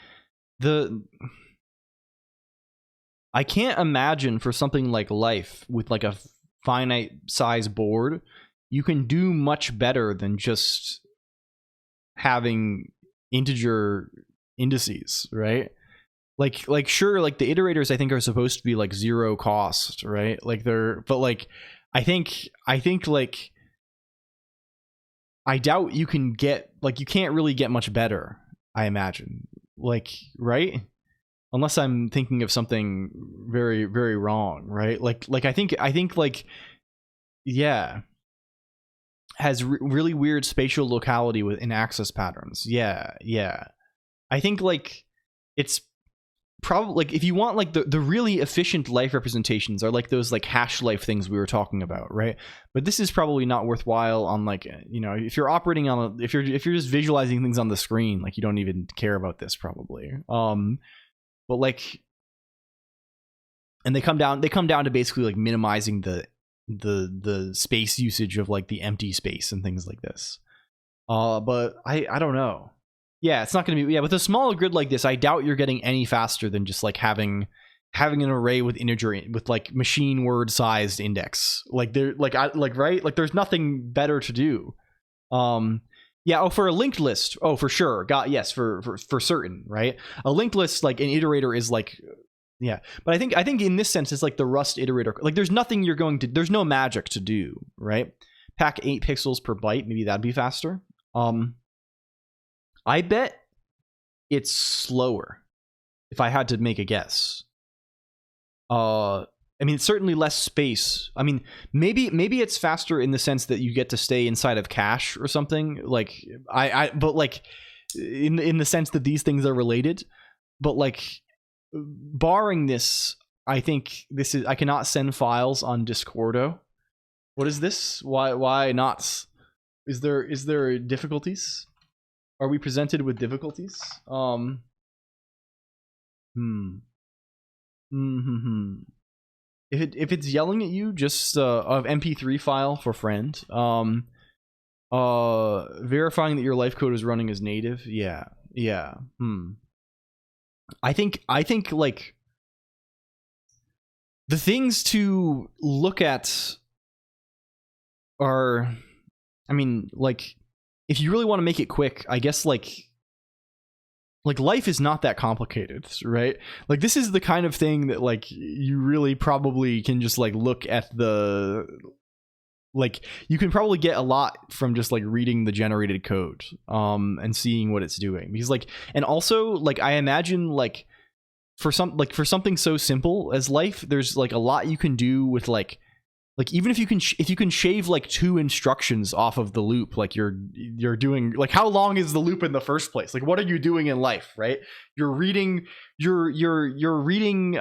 I can't imagine for something like Life with like a finite size board, you can do much better than just having integer indices, right? Like sure, like the iterators I think are supposed to be like zero cost, right? Like but like I think like I doubt you can get, like, you can't really get much better, I imagine. Like, right? Unless I'm thinking of something very, very wrong, right? Like I think like, yeah, has really weird spatial locality in access patterns. Yeah. I think like it's probably like if you want like the really efficient Life representations are like those like hash Life things we were talking about, right? But this is probably not worthwhile on like, you know, if you're operating on if you're just visualizing things on the screen, like you don't even care about this probably. But like, and they come down to basically like minimizing the space usage of like the empty space and things like this. But I don't know. Yeah, it's not going to be, yeah, with a smaller grid like this, I doubt you're getting any faster than just like having an array with integer with like machine word sized index. Like there, right? Like there's nothing better to do. Yeah, oh, for a linked list, oh, for sure. Yes, for certain, right? A linked list, like an iterator is like, yeah. But I think in this sense, it's like the Rust iterator. Like there's nothing there's no magic to do, right? Pack 8 pixels per byte, maybe that'd be faster. I bet it's slower if I had to make a guess. I mean, it's certainly less space. I mean, maybe it's faster in the sense that you get to stay inside of cache or something. Like but like in the sense that these things are related. But like barring this, I think I cannot send files on Discordo. What is this? Why not? Is there difficulties? Are we presented with difficulties?
if it's yelling at you, just of MP3 file for friend. Verifying that your life code is running as native. Yeah. I think like the things to look at are, I mean, like, if you really want to make it quick, I guess like life is not that complicated, right? Like, this is the kind of thing that like you really probably can just like look at the, like, you can probably get a lot from just like reading the generated code and seeing what it's doing, because like, and also like I imagine like for something so simple as life, there's like a lot you can do with like even if you can shave like 2 instructions off of the loop, like you're doing, like, how long is the loop in the first place? Like, what are you doing in life, right? You're reading you're reading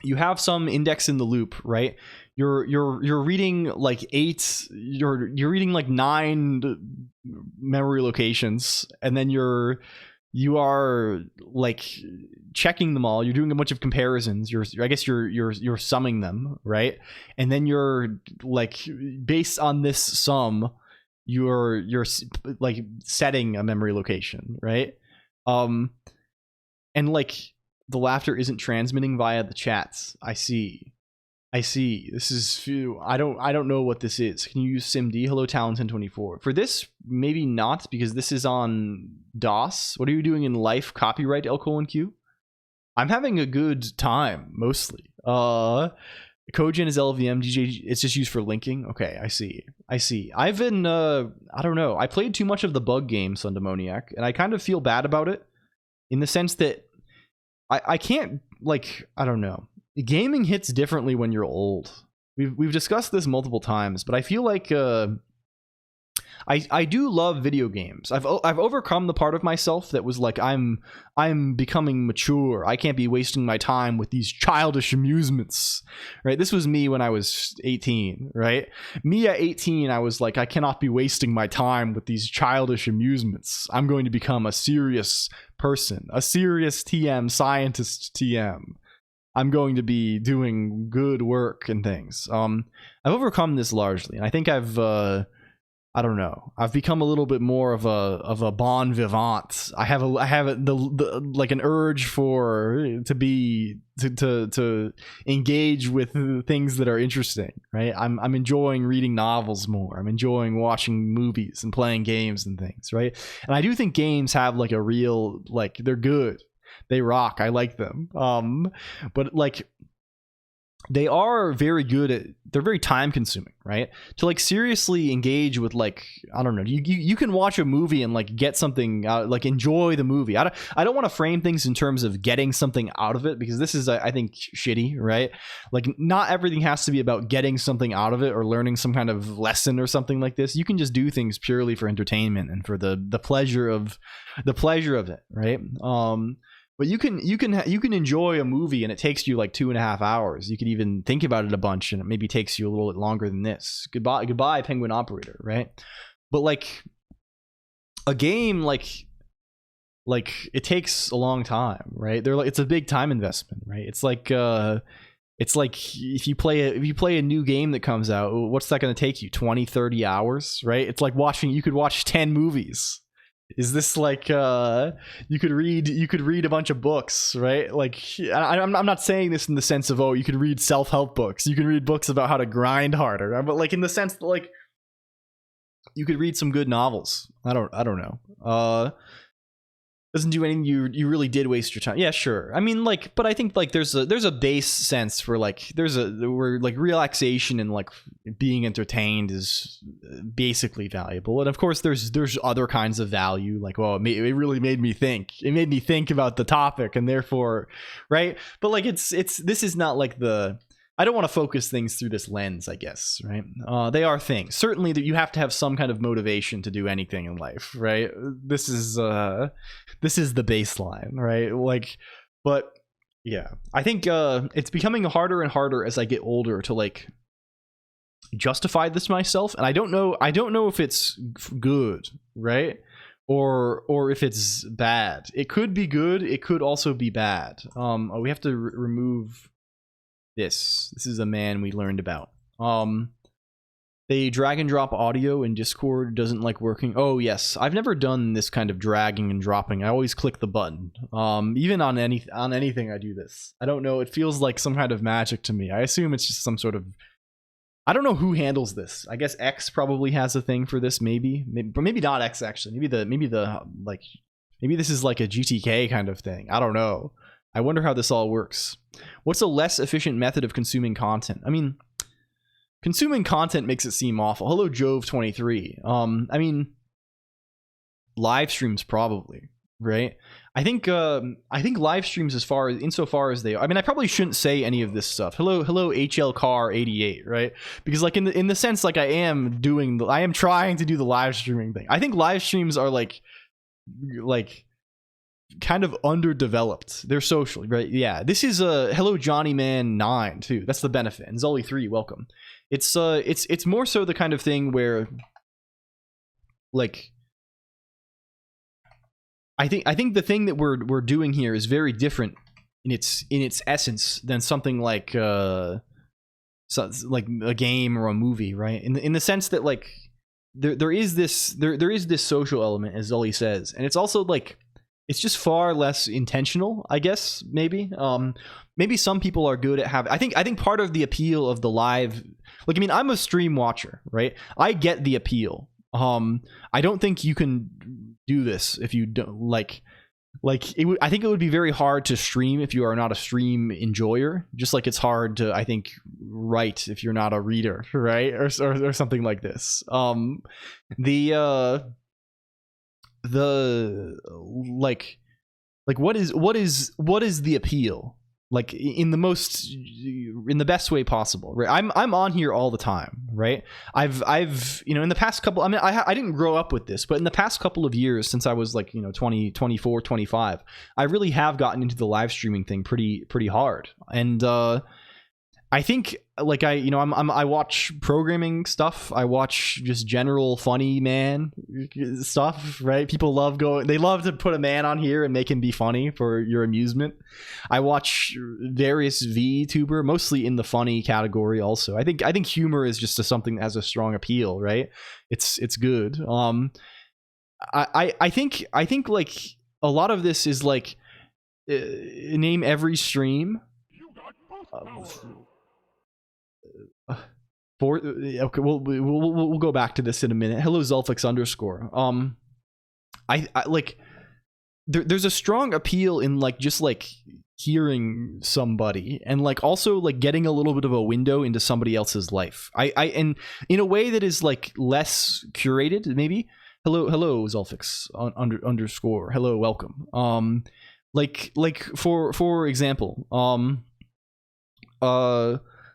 you have some index in the loop, right? You're reading like 8, you're reading like 9 memory locations, and then you are like checking them all. You're doing a bunch of comparisons. You're summing them, right? And then you're like, based on this sum, you're like setting a memory location, right? And like the laughter isn't transmitting via the chats. I see. This is I don't know what this is. Can you use SIMD? Hello, Talon1024. For this, maybe not, because this is on DOS. What are you doing in life? Copyright LLLL? I'm having a good time, mostly. Cogen is LVM. DJ, it's just used for linking. Okay, I see. I've been I don't know. I played too much of the bug game, Sundemoniac, and I kind of feel bad about it, in the sense that I can't, like, I don't know. Gaming hits differently when you're old. We've discussed this multiple times, but I feel like I do love video games. I've overcome the part of myself that was like, I'm becoming mature. I can't be wasting my time with these childish amusements, right? This was me when I was 18, right? Me at 18, I was like, I cannot be wasting my time with these childish amusements. I'm going to become a serious person, a serious TM, scientist TM. I'm going to be doing good work and things. I've overcome this largely, and I think I've I don't know. I've become a little bit more of a bon vivant. I have the like an urge to engage with things that are interesting, right? I'm enjoying reading novels more. I'm enjoying watching movies and playing games and things, right? And I do think games have like a real, like, they're good. They rock. I like them. But like, they are very good at, they're very time consuming, right? To like seriously engage with, like, I don't know, you can watch a movie and like get something out, like enjoy the movie. I don't want to frame things in terms of getting something out of it, because this is, I think, shitty, right? Like, not everything has to be about getting something out of it or learning some kind of lesson or something like this. You can just do things purely for entertainment and for the pleasure of it, right? But you can enjoy a movie and it takes you like 2.5 hours. You could even think about it a bunch and it maybe takes you a little bit longer than this. Goodbye, Penguin Operator, right? But like a game, like it takes a long time, right? It's a big time investment, right? It's like if you play a new game that comes out, what's that going to take you? 20-30 hours, right? It's like you could watch 10 movies. Is this like you could read a bunch of books, right? Like, I'm not saying this in the sense of, oh, you could read self-help books, you can read books about how to grind harder, but like in the sense that like you could read some good novels. I don't know. Doesn't do anything you really did waste your time. Yeah, sure. I mean, like, but I think like there's a base sense for like where like relaxation and like being entertained is basically valuable. And of course there's other kinds of value, like, well, it really made me think. It made me think about the topic, and therefore, right? But like this is not like I don't want to focus things through this lens, I guess, right? They are things. Certainly that you have to have some kind of motivation to do anything in life, right? This is the baseline, right? Like, but yeah, I think it's becoming harder and harder as I get older to like justify this myself, and I don't know if it's good, right? Or if it's bad. It could be good, it could also be bad. We have to remove This is a man we learned about. They drag and drop audio in Discord doesn't like working. Oh yes, I've never done this kind of dragging and dropping. I always click the button. Even on anything I do this. I don't know, it feels like some kind of magic to me. I assume it's just some sort of, I don't know who handles this. I guess X probably has a thing for this, maybe, but maybe not X actually. Maybe this is like a GTK kind of thing. I don't know. I wonder how this all works. What's a less efficient method of consuming content? I mean, consuming content makes it seem awful. Hello, Jove23. I mean, live streams probably, right? I think live streams insofar as they are. I mean, I probably shouldn't say any of this stuff. Hello, HL Car 88, right? Because like in the sense like I am trying to do the live streaming thing. I think live streams are like kind of underdeveloped. They're socially, right? Yeah. This is hello Johnny Man 9 too. That's the benefit. And Zully 3, welcome. It's more so the kind of thing where like I think the thing that we're doing here is very different in its essence than something like like a game or a movie, right? In the sense that like there is this social element, as Zully says, and it's also like it's just far less intentional, I guess. Maybe some people are good at having. I think part of the appeal of the live, like, I mean, I'm a stream watcher, right? I get the appeal. I don't think you can do this if you don't like it. I think it would be very hard to stream if you are not a stream enjoyer, just like it's hard to, I think, write if you're not a reader, right? Or something like this. The like what is the appeal, like in the best way possible, right? I'm on here all the time, right? I've in the past couple, I mean, I didn't grow up with this, but in the past couple of years, since I was like 20, 24, 25, I really have gotten into the live streaming thing pretty hard. And I think like I watch programming stuff. I watch just general funny man stuff, right? People love to put a man on here and make him be funny for your amusement. I watch various VTuber, mostly in the funny category also. I think humor is just something that has a strong appeal, right? It's good. I think like a lot of this is like name every stream. Okay, we'll go back to this in a minute. Hello, Zulfix _. I like there's a strong appeal in like just like hearing somebody and like also like getting a little bit of a window into somebody else's life. I and in a way that is like less curated, maybe. Hello, Zulfix _. Hello, welcome. Like for example,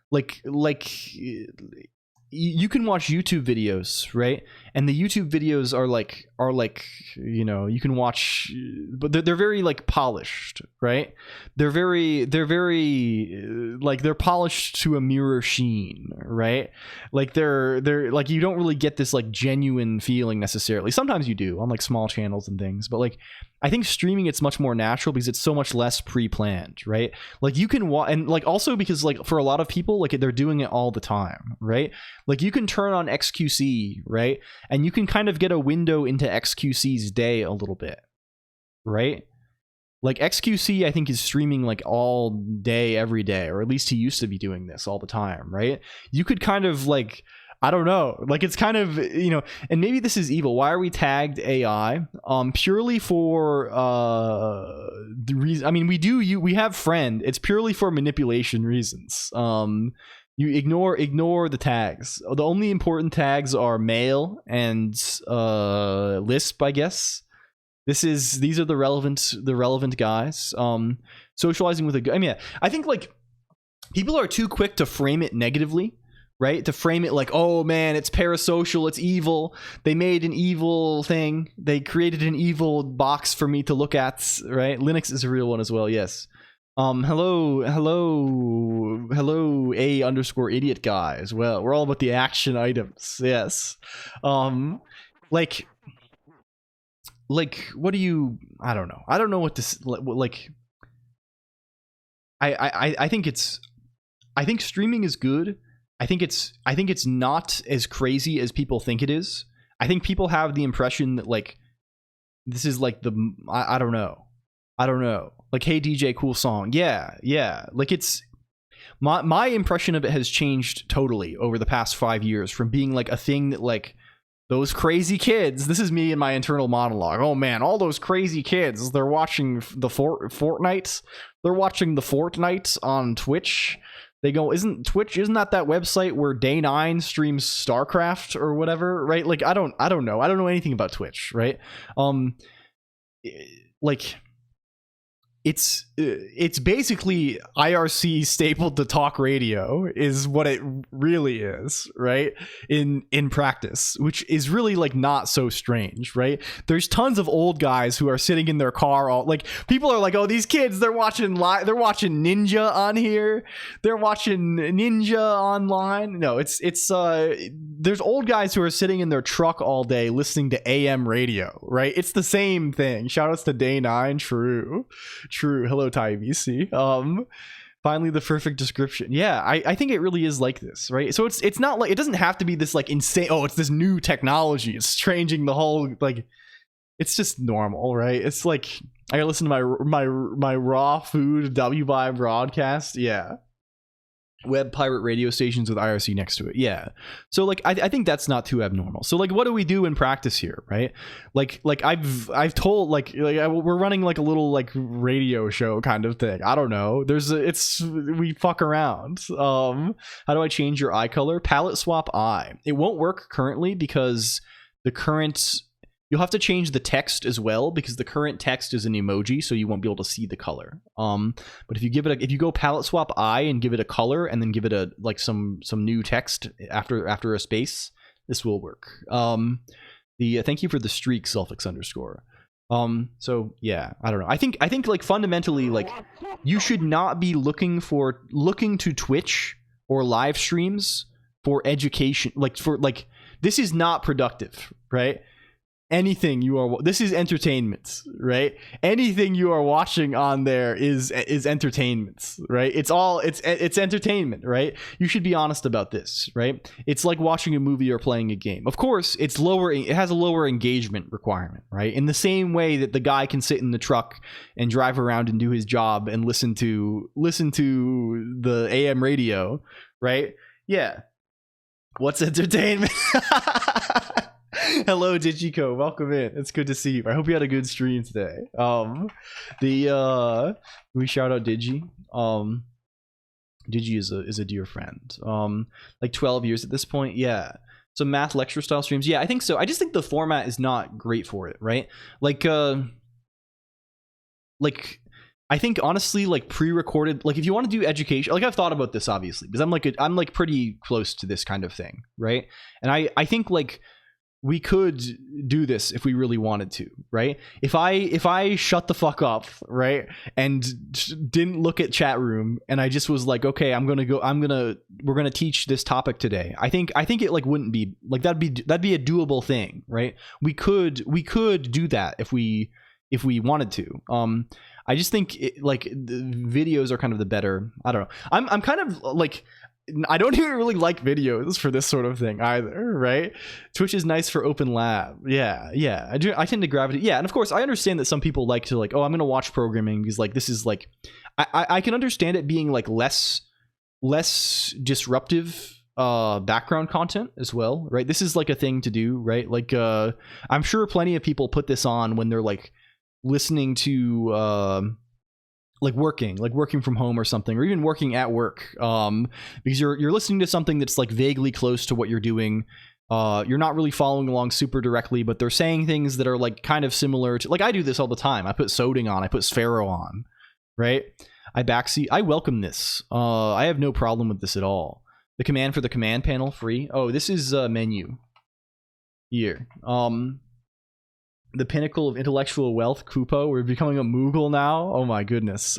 like you can watch YouTube videos, right? And the YouTube videos are like you can watch, but they're very like polished, right? They're very like they're polished to a mirror sheen, right? Like they're like you don't really get this like genuine feeling necessarily. Sometimes you do on like small channels and things, but like I think streaming, it's much more natural because it's so much less pre-planned, right? Like you can and like also because like for a lot of people, like they're doing it all the time, right? Like you can turn on XQC, right? And you can kind of get a window into XQC's day a little bit, right? Like XQC, I think, is streaming like all day, every day, or at least he used to be doing this all the time, right? You could kind of like, I don't know, like it's kind of, and maybe this is evil. Why are we tagged AI? Purely for the reason, I mean, we have friend. It's purely for manipulation reasons. You ignore the tags. The only important tags are male and Lisp, I guess. These are the relevant guys. Socializing with I mean, I think like people are too quick to frame it negatively, right? To frame it like, oh man, it's parasocial, it's evil. They made an evil thing. They created an evil box for me to look at, right? Linux is a real one as well, yes. Hello A_idiot guy as well. We're all about the action items, yes. Like what do you, I don't know what this, like I think it's, I think streaming is good. I think it's not as crazy as people think it is. I think people have the impression that like this is like the I don't know. Like, hey DJ, cool song. Yeah. Like it's my impression of it has changed totally over the past 5 years from being like a thing that like those crazy kids. This is me in my internal monologue. Oh man, all those crazy kids. They're watching the Fortnite. They're watching the Fortnite on Twitch. They go, isn't that website where Day 9 streams StarCraft or whatever, right? Like I don't know. I don't know anything about Twitch, right? Like it's basically IRC stapled to talk radio is what it really is, right? In practice, which is really like not so strange, right? There's tons of old guys who are sitting in their car all like people are like, oh, these kids, they're watching Ninja on here, they're watching Ninja online. No, it's there's old guys who are sitting in their truck all day listening to AM radio, right? It's the same thing. Shout outs to Day 9. True. Hello, Ty BC. Finally, the perfect description. Yeah, I think it really is like this, right? So it's not like it doesn't have to be this like insane. Oh, it's this new technology. It's changing the whole like. It's just normal, right? It's like I listen to my raw food WBI broadcast. Yeah. Web pirate radio stations with IRC next to it. Yeah. So like I think that's not too abnormal. So like what do we do in practice here, right? Like I've told like we're running like a little like radio show kind of thing. I don't know. We fuck around. How do I change your eye color? Palette swap eye. It won't work currently because the current you'll have to change the text as well because the current text is an emoji, so you won't be able to see the color. But if you go palette swap eye and give it a color and then give it a like some new text after a space, this will work. Thank you for the streak _. So yeah, I don't know. I think like fundamentally like you should not be looking to Twitch or live streams for education, like this is not productive, right? This is entertainment, right? Anything you are watching on there is entertainment, right? It's entertainment, right? You should be honest about this, right? It's like watching a movie or playing a game. Of course, it has a lower engagement requirement, right? In the same way that the guy can sit in the truck and drive around and do his job and listen to the AM radio, right? Yeah. What's entertainment? Hello, Digico. Welcome in. It's good to see you. I hope you had a good stream today. We shout out Digi. Digi is a dear friend. Like 12 years at this point. Yeah. So math lecture style streams. Yeah, I think so. I just think the format is not great for it, right? Like I think honestly, like pre-recorded, like if you want to do education, like I've thought about this obviously because I'm like pretty close to this kind of thing, right? And I think like we could do this if we really wanted to, right? If I shut the fuck up, right, and didn't look at chat room and I just was like, okay, we're gonna teach this topic today. I think it like wouldn't be like that'd be a doable thing, right? We could do that if we wanted to. I just think like the videos are kind of the better. I don't know. I'm kind of like. I don't even really like videos for this sort of thing either, right? Twitch is nice for open lab. Yeah. I tend to gravitate. Yeah, and of course, I understand that some people like to like, oh, I'm going to watch programming because like this is like, I can understand it being like less disruptive background content as well, right? This is like a thing to do, right? Like I'm sure plenty of people put this on when they're like listening to like working from home or something, or even working at work, because you're listening to something that's like vaguely close to what you're doing. You're not really following along super directly, but they're saying things that are like kind of similar to, like I do this all the time. I put Soding on, I put Sphero on, right? I welcome this. I have no problem with this at all. The command for the command panel free. Oh, this is menu here. The pinnacle of intellectual wealth, Kupo. We're becoming a Moogle now. Oh my goodness.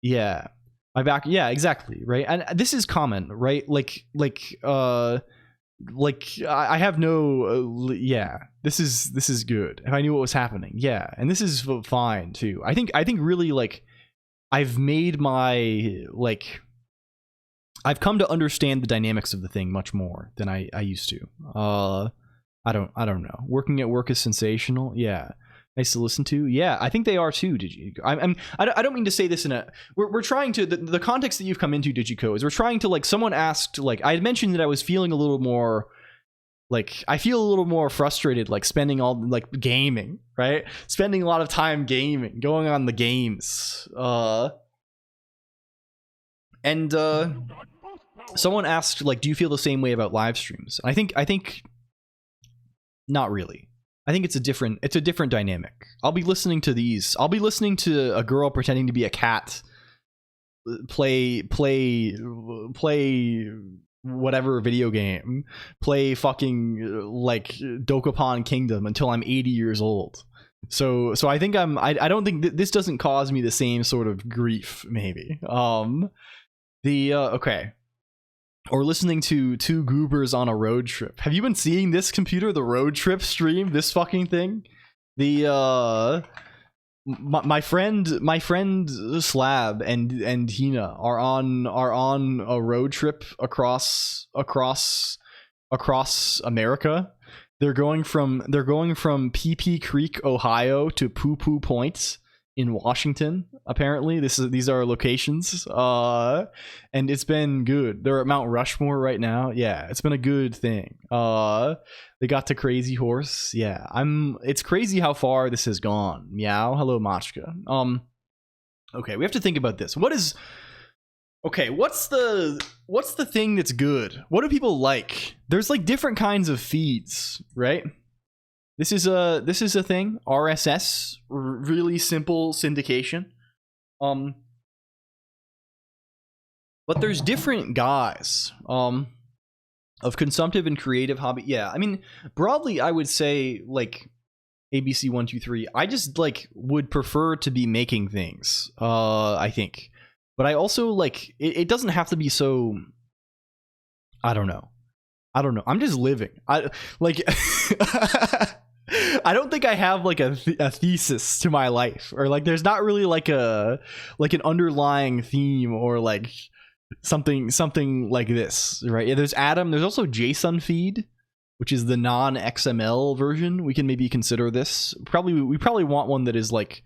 Yeah. My back. Yeah, exactly. Right. And this is common, right? Like I have no. Yeah. This is good. If I knew what was happening. Yeah. And this is fine too. I think really like. I've made my like I've come to understand the dynamics of the thing much more than I used to. I don't know. Working at work is sensational. Yeah. Nice to listen to. Yeah, I think they are too. I don't mean to say this in a. We're trying to the context that you've come into, Digico, is we're trying to like someone asked like I had mentioned that I was feeling a little more like I feel a little more frustrated like spending all like gaming, right? Spending a lot of time gaming, going on the games. And someone asked like, do you feel the same way about live streams? I think not really. I think it's a different dynamic. I'll be listening to these. I'll be listening to a girl pretending to be a cat play whatever video game, play fucking like Dokapon Kingdom until I'm 80 years old. So I think I don't think this doesn't cause me the same sort of grief maybe. Okay. Or listening to two goobers on a road trip. Have you been seeing this computer, the road trip stream? This fucking thing? The my friend Slab and Hina are on a road trip across America. They're going from PP Creek, Ohio to Poo Poo Point in Washington. Apparently these are locations, and it's been good. They're at Mount Rushmore right now. Yeah, it's been a good thing. They got to Crazy Horse. Yeah, it's crazy how far this has gone. Meow. Hello, Machka. Okay, we have to think about this. What's the thing that's good? What do people like? There's like different kinds of feeds, right? This is a thing. RSS, really simple syndication. But there's different guys of consumptive and creative hobby. Yeah, I mean, broadly I would say like ABC123. I just like would prefer to be making things, I think. But I also like it doesn't have to be so. I don't know. I'm just living. I like I don't think I have like a thesis to my life, or like there's not really like an underlying theme or like something like this, right? Yeah, there's Adam. There's also JSON feed, which is the non-XML version. We can maybe consider this. We probably want one that is like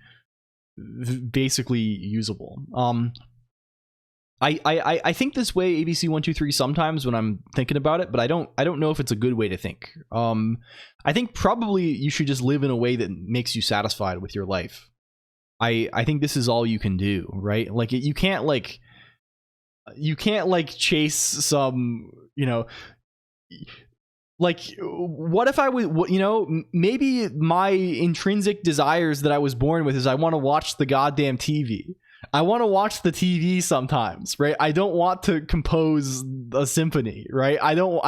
basically usable. I think this way ABC123 sometimes when I'm thinking about it, but I don't know if it's a good way to think. I think probably you should just live in a way that makes you satisfied with your life. I think this is all you can do, right? Like you can't chase some, like what if I would, maybe my intrinsic desires that I was born with is I want to watch the goddamn TV. I want to watch the TV sometimes, right? I don't want to compose a symphony, right? And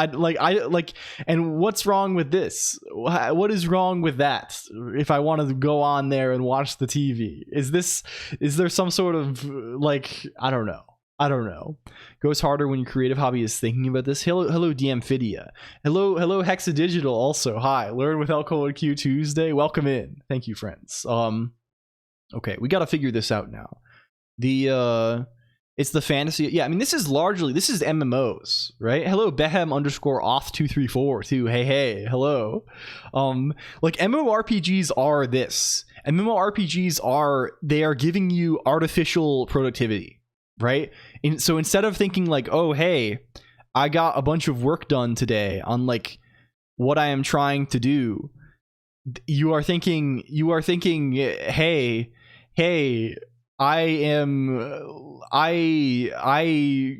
what's wrong with this? What is wrong with that? If I want to go on there and watch the TV, is there some sort of like, I don't know. Goes harder when your creative hobby is thinking about this. Hello DMphidia. Hello Hexadigital also. Hi. Learn with LLLL Tuesday. Welcome in. Thank you, friends. Okay, we got to figure this out now. It's the fantasy. Yeah, I mean, this is MMOs, right? Hello, Behem _off234 too. Hey, hello. Like MMORPGs are this. MMORPGs they are giving you artificial productivity, right? And so instead of thinking like, oh, hey, I got a bunch of work done today on like what I am trying to do, you are thinking, hey, I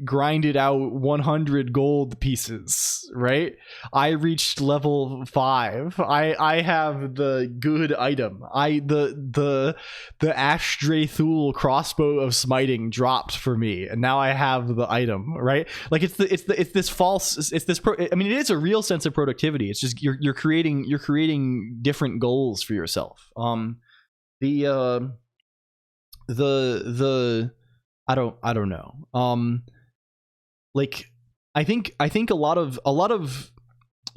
grinded out 100 gold pieces, right? I reached level 5. I have the good item. The Ashtray Thule crossbow of smiting dropped for me, and now I have the item, right? Like it is a real sense of productivity. It's just you're creating different goals for yourself. I don't know. Like I think a lot of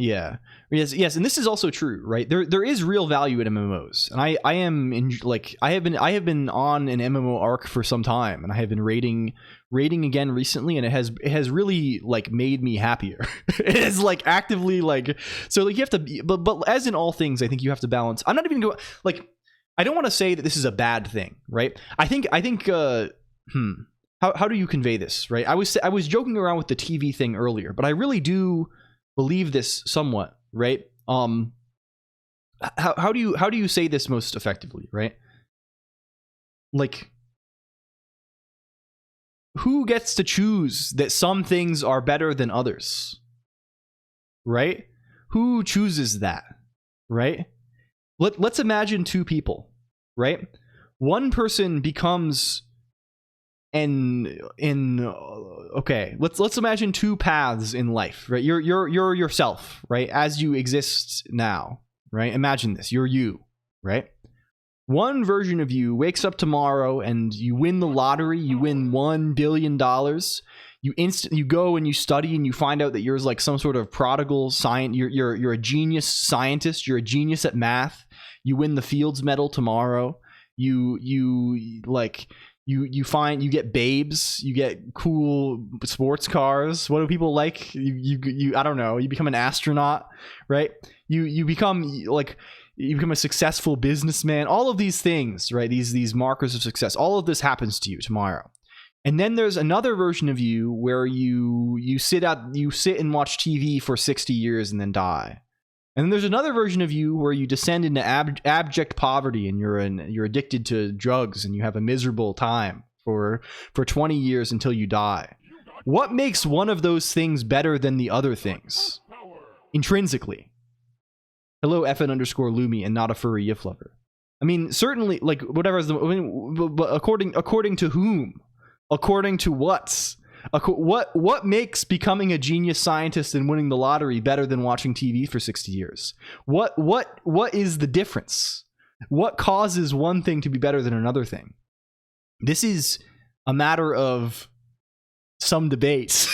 Yeah. Yes, and this is also true, right? There is real value in MMOs, and I am in like I have been on an MMO arc for some time, and I have been raiding again recently, and it has really like made me happier. It is like actively like, so like you have to, but as in all things, I think you have to balance. I'm not even going like, I don't want to say that this is a bad thing, right? I think how do you convey this, right? I was joking around with the TV thing earlier, but I really do believe this somewhat, right? How do you say this most effectively, right? Like, who gets to choose that some things are better than others, right? Who chooses that, right? Let's imagine two people, right? One person becomes okay, let's imagine two paths in life, right? You're yourself, right, as you exist now, right? Imagine this, you're you, right? One version of you wakes up tomorrow and you win the lottery, you win $1 billion. You go and you study and you find out that you're like some sort of prodigal science. You're a genius scientist. You're a genius at math. You win the Fields Medal tomorrow. You get babes, you get cool sports cars. What do people like? You I don't know. You become an astronaut, right? You become a successful businessman. All of these things, right? These markers of success. All of this happens to you tomorrow. And then there's another version of you where you sit and watch TV for 60 years and then die. And then there's another version of you where you descend into abject poverty and you're addicted to drugs and you have a miserable time for 20 years until you die. What makes one of those things better than the other things? Intrinsically. Hello, FN_Lumi and not a furry yiff lover. I mean, certainly, like, whatever is but according to whom? According to what? What makes becoming a genius scientist and winning the lottery better than watching TV for 60 years? What is the difference? What causes one thing to be better than another thing? This is a matter of some debate.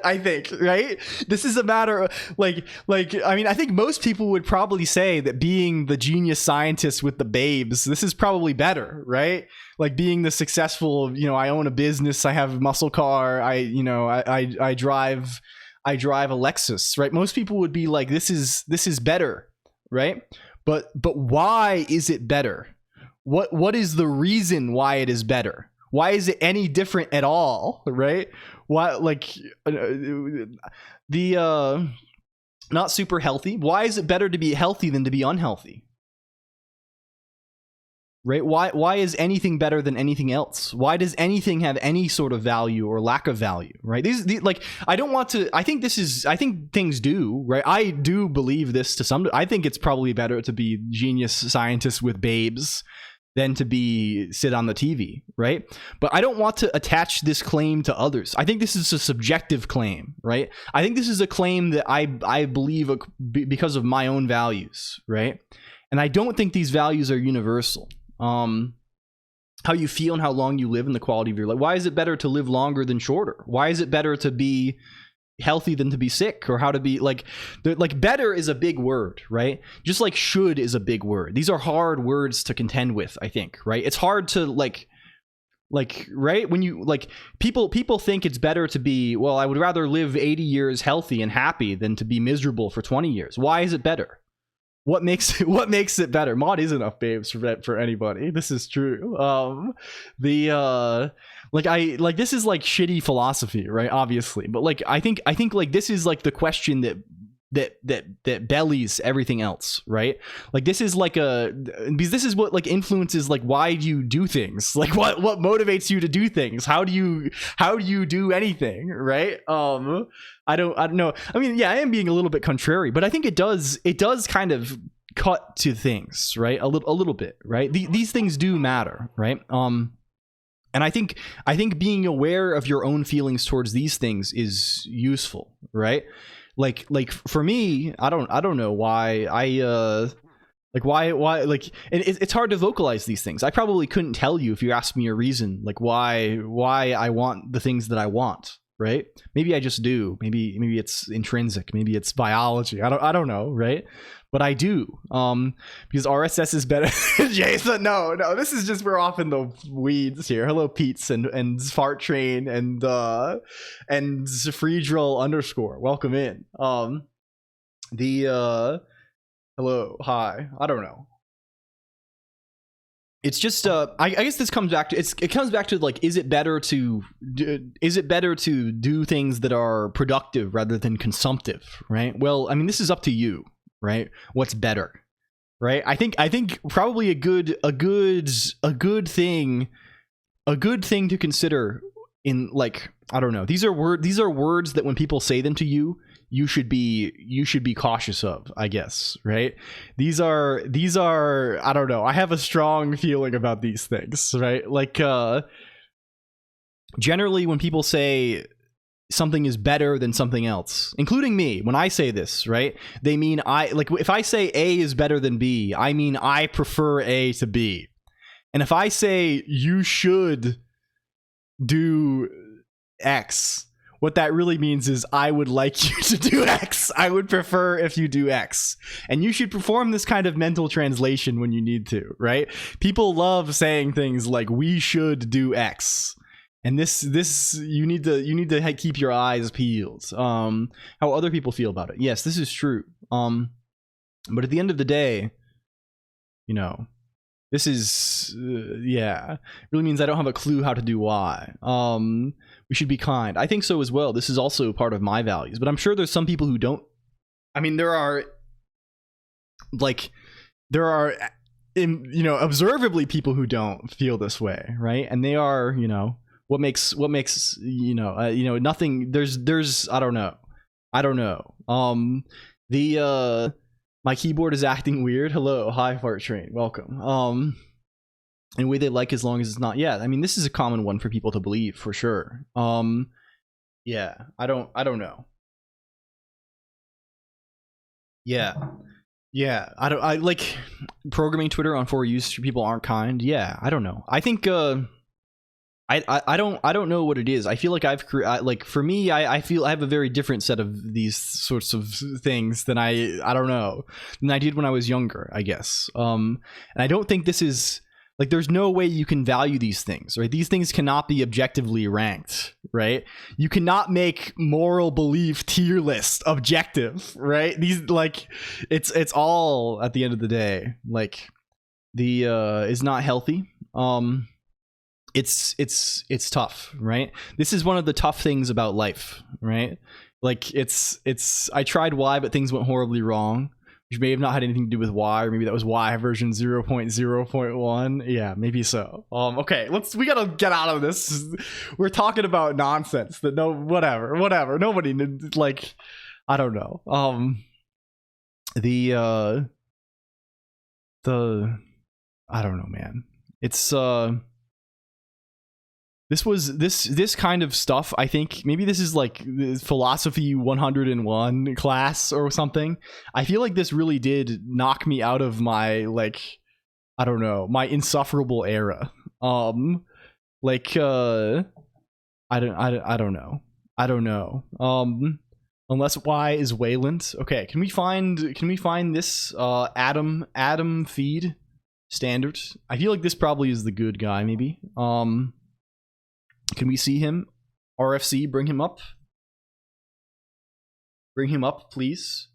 I think, right? This is a matter of I mean, I think most people would probably say that being the genius scientist with the babes, this is probably better, right? Like being the successful, I own a business, I have a muscle car, I drive a Lexus, right? Most people would be like, this is better, right? But why is it better? What is the reason why it is better? Why is it any different at all, right? Why, like, not super healthy. Why is it better to be healthy than to be unhealthy? Right? Why is anything better than anything else? Why does anything have any sort of value or lack of value? Right? I don't want to. I think things do. Right? I do believe this to some. I think it's probably better to be genius scientists with babes than to sit on the TV, right? But I don't want to attach this claim to others. I think this is a subjective claim, right? I think this is a claim that I believe because of my own values, right? And I don't think these values are universal. How you feel and how long you live and the quality of your life. Why is it better to live longer than shorter? Why is it better to be healthy than to be sick? Or how to be better is a big word, right? Just like should is a big word. These are hard words to contend with, I think, right? It's hard to right, when you people think it's better to be, well, I would rather live 80 years healthy and happy than to be miserable for 20 years. Why is it better? What makes it better? Mod is enough babes for anybody. This is true. This is like shitty philosophy, right? Obviously, but I think like this is like the question that bellies everything else, right? Like this is because this is what influences why you do things, what motivates you to do things. How do you do anything, right? I don't know. I mean, yeah, I am being a little bit contrary, but I think it does kind of cut to things, right? A little bit, right? These things do matter, right? And I think being aware of your own feelings towards these things is useful, right? Like for me, I don't know why it's hard to vocalize these things. I probably couldn't tell you if you asked me a reason why I want the things that I want, right? Maybe I just do. Maybe it's intrinsic. Maybe it's biology. I don't know, right? But I do, because RSS is better. Jason, no, this is just, we're off in the weeds here. Hello, Pete's and Fart Train and Freedrill _ welcome in. Hello, hi. I don't know. It's just I guess this comes back to it comes back to like, is it better to do things that are productive rather than consumptive, right? Well, I mean, this is up to you, right? What's better, right? I think probably a good thing to consider in, like, I don't know, these are words that when people say them to you, you should be cautious of, I guess, right? These are I don't know, I have a strong feeling about these things, right? Like, generally when people say something is better than something else, including me, when I say this, right, they mean if I say A is better than B, I mean I prefer A to B. And if I say you should do X, what that really means is I would like you to do X. I would prefer if you do X. And you should perform this kind of mental translation when you need to, right? People love saying things like, we should do X. And this you need to keep your eyes peeled. How other people feel about it. Yes, this is true. But at the end of the day, you know, this is yeah, it really means I don't have a clue how to do Y. We should be kind. I think so as well. This is also part of my values, but I'm sure there's some people who don't. I mean, there are observably people who don't feel this way, right? And they are, you know, what makes nothing. There's I don't know. My keyboard is acting weird. Hello, hi, Fart Train, welcome. And way they like, as long as it's not. Yeah, I mean, this is a common one for people to believe, for sure. Yeah, I don't know. Yeah, I like programming Twitter on 4U. People aren't kind. Yeah, I don't know. I think I don't know what it is. I feel like for me, I feel I have a very different set of these sorts of things than I did when I was younger, I guess. And I don't think this is, like, there's no way you can value these things, right? These things cannot be objectively ranked, right? You cannot make moral belief tier list objective, right? These, like, it's all, at the end of the day, like, is not healthy. It's tough, right? This is one of the tough things about life, right? Like, I tried Y, but things went horribly wrong, which may have not had anything to do with Y, or maybe that was Y version 0.0.1. Yeah, maybe so. Okay, we gotta get out of this. We're talking about nonsense that whatever. Nobody, like, I don't know. I don't know, man. It's this kind of stuff, I think maybe this is like philosophy 101 class or something. I feel like this really did knock me out of my, like, I don't know, my insufferable era. I don't know. Unless Y is Wayland. Okay, can we find this Adam feed standard? I feel like this probably is the good guy, maybe. Can we see him? RFC, bring him up. Bring him up, please.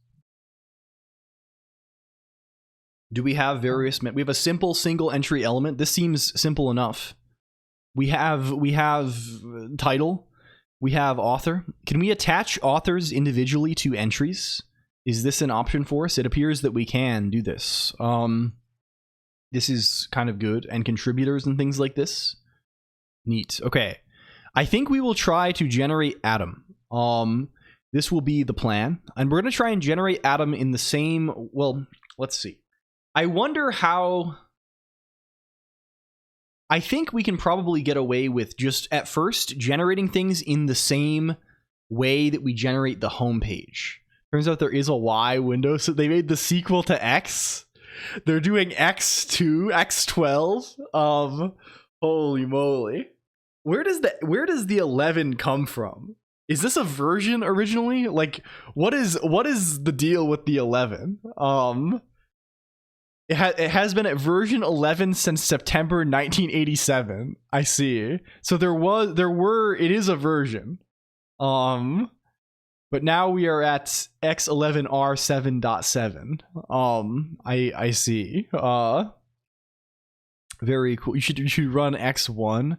Do we have various... We have a simple single entry element. This seems simple enough. We have title. We have author. Can we attach authors individually to entries? Is this an option for us? It appears that we can do this. This is kind of good. And contributors and things like this. Neat. Okay. I think we will try to generate Adam. This will be the plan. And we're going to try and generate Adam in the same... Well, let's see. I wonder how... I think we can probably get away with just, at first, generating things in the same way that we generate the homepage. Turns out there is a Y window, so they made the sequel to X. They're doing X2, X12. Holy moly. Where does the 11 come from?
Is this a version originally? Like, what is the deal with the 11? It has been at version 11 since September 1987. I see. So it is a version. But now we are at X11R7.7. I see. Very cool. You should run X1.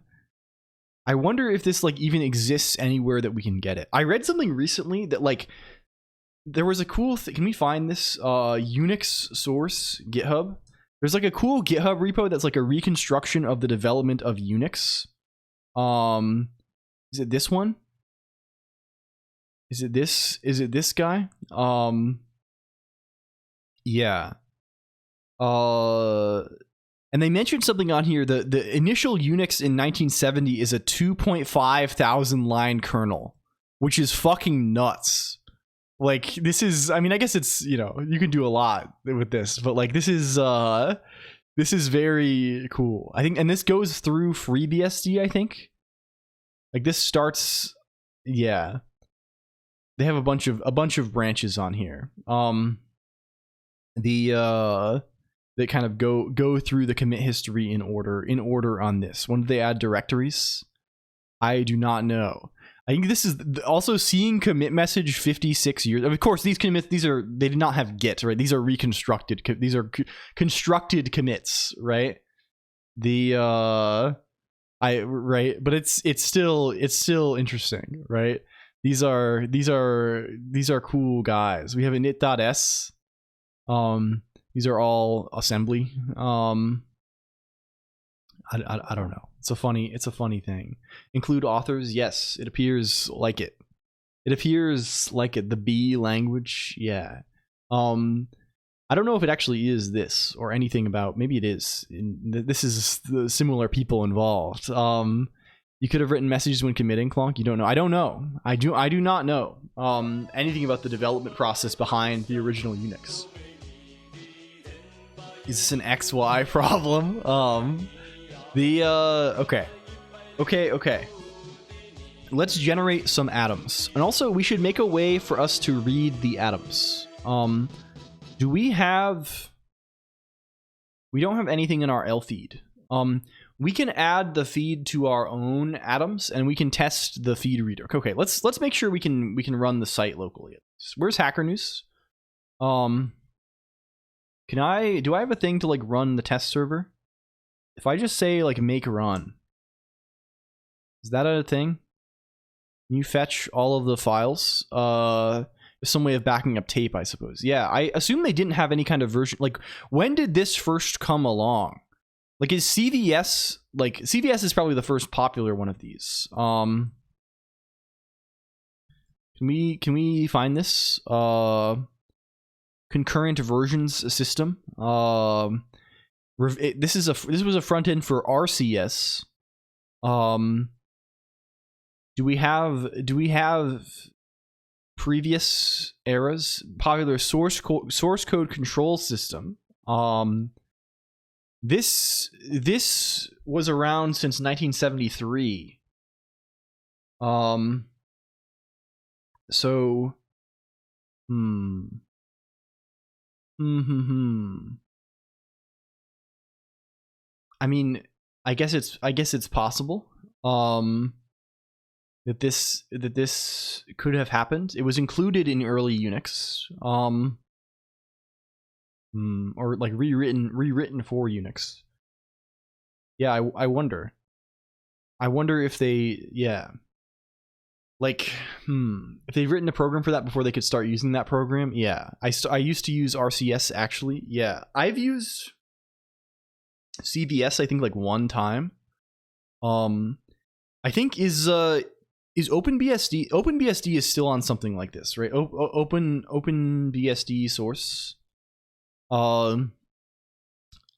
I wonder if this like even exists anywhere that we can get it. I read something recently that like there was a cool can we find this Unix source GitHub? There's like a cool GitHub repo that's like a reconstruction of the development of Unix. Is it this one? Is it this guy? Yeah. And they mentioned something on here. The initial Unix in 1970 is a 2.5 thousand line kernel, which is fucking nuts. Like, this is, I mean, I guess it's, you know, you can do a lot with this, but like this is very cool. I think, and this goes through FreeBSD, I think. Like this starts, yeah. They have a bunch of branches on here. That kind of go through the commit history in order on this. When did they add directories? I do not know. I think this is also seeing commit message 56 years. Of course, these commits, they did not have Git, right? These are reconstructed. These are constructed commits, right? But it's still interesting, right? These are cool guys. We have init.s. These are all assembly. I don't know. It's a funny thing. Include authors? Yes, it appears like it. It appears like it. The B language, yeah. I don't know if it actually is this or anything about. Maybe it is. This is the similar people involved. You could have written messages when committing, Colonq. You don't know. I don't know. I do not know anything about the development process behind the original Unix. Is this an XY problem? Okay. Let's generate some atoms. And also, we should make a way for us to read the atoms. Do we have... We don't have anything in our L feed. We can add the feed to our own atoms, and we can test the feed reader. Okay, let's make sure we can run the site locally. Where's Hacker News? Do I have a thing to like run the test server? If I just say like make run, is that a thing? Can you fetch all of the files? Some way of backing up tape, I suppose. Yeah, I assume they didn't have any kind of version. Like, when did this first come along? Like, is CVS, like, CVS is probably the first popular one of these. Can we find this? Concurrent versions system. This was a front end for RCS. Do we have previous eras? Popular source code control system. This was around since 1973. So I mean, I guess it's possible that this could have happened. It was included in early Unix, or like rewritten for Unix. Yeah, I wonder if they, yeah, like if they've written a program for that before they could start using that program. Yeah, I used to use RCS actually. Yeah, I've used CVS I think like one time. I think is OpenBSD. OpenBSD is still on something like this, right? OpenBSD source.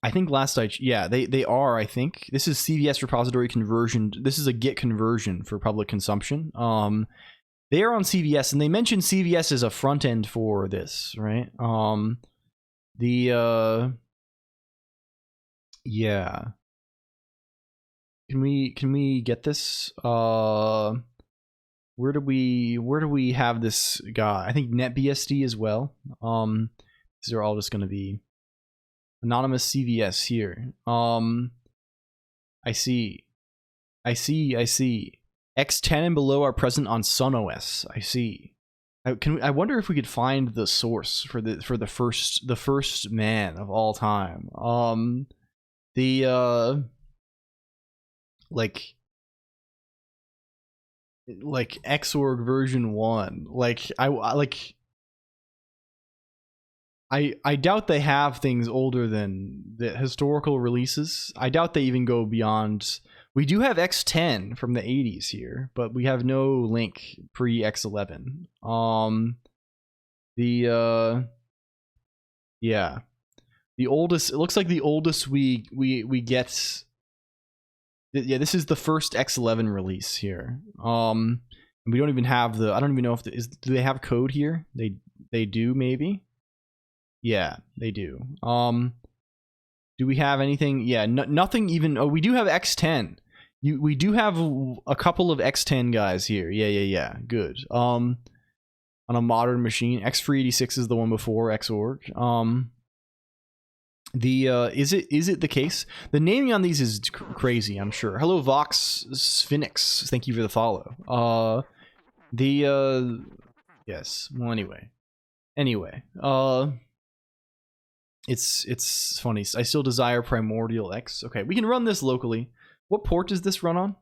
I think they are. I think this is CVS repository conversion. This is a Git conversion for public consumption. They are on CVS, and they mentioned CVS as a front end for this, right? Yeah. Can we get this?
Where do we have this guy? I think NetBSD as well. These are all just going to be anonymous CVS here. I see. X10 and below are present on SunOS. I see. I wonder if we could find the source for the first man of all time. Like Xorg version 1. I doubt they have things older than the historical releases. I doubt they even go beyond. We do have X10 from the 80s here, but we have no link pre X11. Yeah. The oldest, it looks like the oldest we get. Yeah, this is the first X11 release here. And we don't even have the, I don't even know if do they have code here? They do, maybe. Yeah, they do. Do we have anything? Yeah, nothing even. Oh, we do have X10. We do have a couple of X10 guys here. Yeah. Good. On a modern machine, X386 is the one before Xorg. Is it the case? The naming on these is crazy, I'm sure. Hello, Vox Sphinx. Thank you for the follow. Yes. Well, anyway. It's funny. I still desire Primordial X. Okay, we can run this locally. What port does this run on?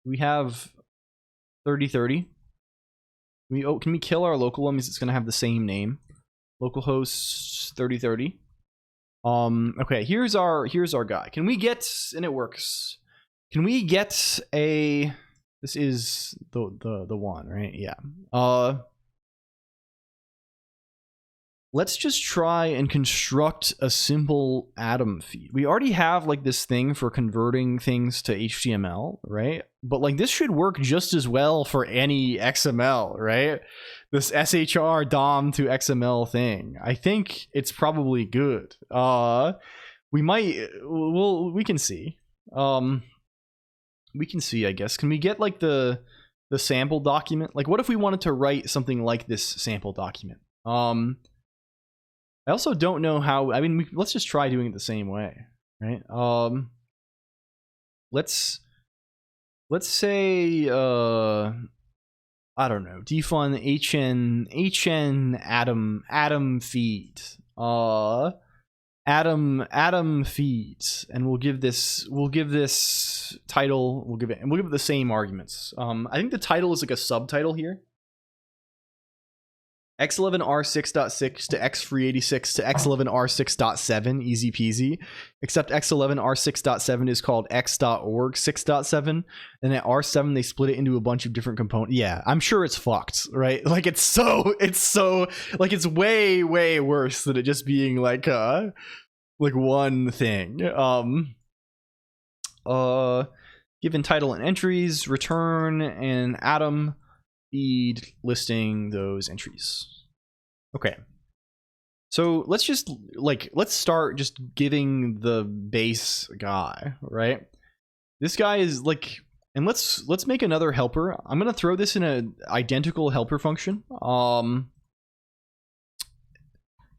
We have 3030. Can we kill our local one because it's gonna have the same name? Localhost 3030. Okay, here's our guy. Can we get, and it works. Can we get a, this is the one, right? Yeah. Let's just try and construct a simple Atom feed. We already have like this thing for converting things to HTML, right? But like this should work just as well for any XML, right? This SHR DOM to XML thing. I think it's probably good. We can see. We can see, I guess. Can we get like the sample document? Like what if we wanted to write something like this sample document? I also don't know how. I mean, let's just try doing it the same way, right? Let's say I don't know, defun hn atom feed atom feeds, and we'll give this title. We'll give it the same arguments. I think the title is like a subtitle here. X11R6.6 to X386 to X11R6.7, easy peasy. Except X11R6.7 is called X.org 6.7, and at R7 they split it into a bunch of different components. Yeah, I'm sure it's fucked, right? Like it's so like it's way worse than it just being like one thing. Given title and entries, return an atom feed listing those entries. Okay, so let's start just giving the base guy, right? This guy is like, and let's make another helper. I'm gonna throw this in an identical helper function,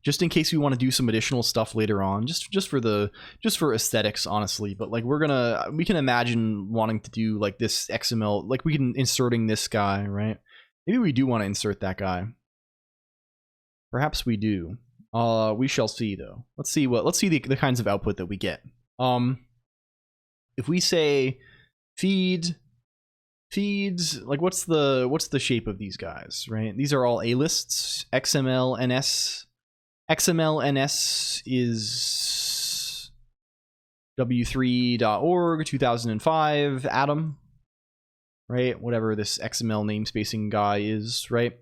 just in case we want to do some additional stuff later on, just for aesthetics, honestly. But like we can imagine wanting to do like this XML, like we can inserting this guy, right? Maybe we do want to insert that guy. Perhaps we do. We shall see though. Let's see the kinds of output that we get. If we say feeds, like what's the shape of these guys, right? These are all A lists. XML NS is w3.org 2005 Atom, right? Whatever this XML namespacing guy is, right?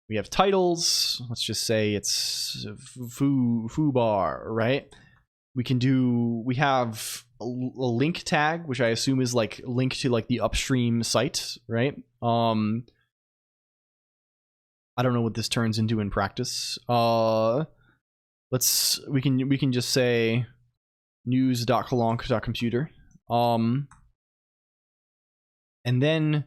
We have titles. Let's just say it's foobar, right? We have a link tag, which I assume is like link to like the upstream site, right? I don't know what this turns into in practice. We can just say news.colonq.computer. And then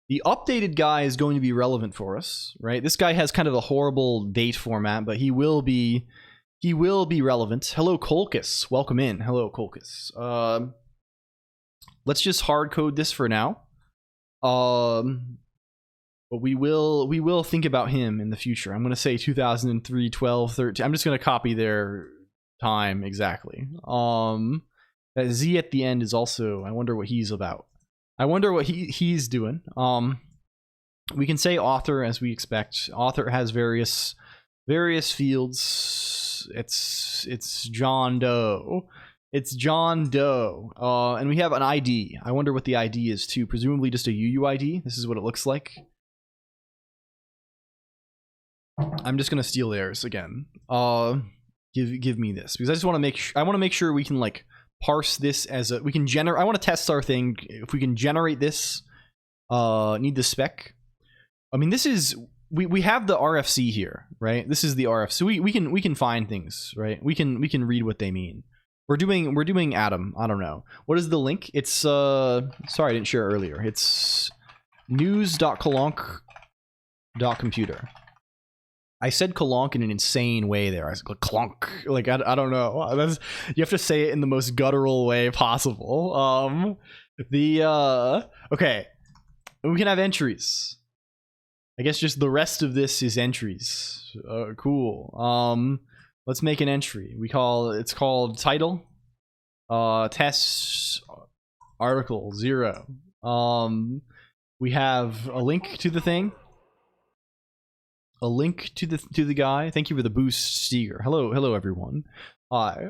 the updated guy is going to be relevant for us, right? This guy has kind of a horrible date format, but he will be relevant. Hello, Colcus. Welcome in. Hello, Colcus. Let's just hard code this for now. But we will think about him in the future. I'm going to say 2003, 12, 13. I'm just going to copy their time exactly. That Z at the end is also, I wonder what he's about. I wonder what he's doing. We can say author as we expect. Author has various fields. It's John Doe. It's John Doe. And we have an ID. I wonder what the ID is too. Presumably just a UUID. This is what it looks like. I'm just gonna steal theirs again. Give me this because I just want to make sure we can like parse this as a we can generate. I want to test our thing if we can generate this. Need the spec. I mean, this is we have the RFC here, right? This is the RF, so we can find things, right? We can read what they mean. We're doing Atom. I don't know what is the link. It's sorry I didn't share earlier. It's news.colonq.computer. I said Colonq in an insane way there. I said Colonq. Like I don't know. You have to say it in the most guttural way possible. Okay, we can have entries. I guess just the rest of this is entries. Cool. Let's make an entry. It's called title. Test article 0. We have a link to the thing. A link to the guy. Thank you for the boost, Steger. Hello everyone. Hi.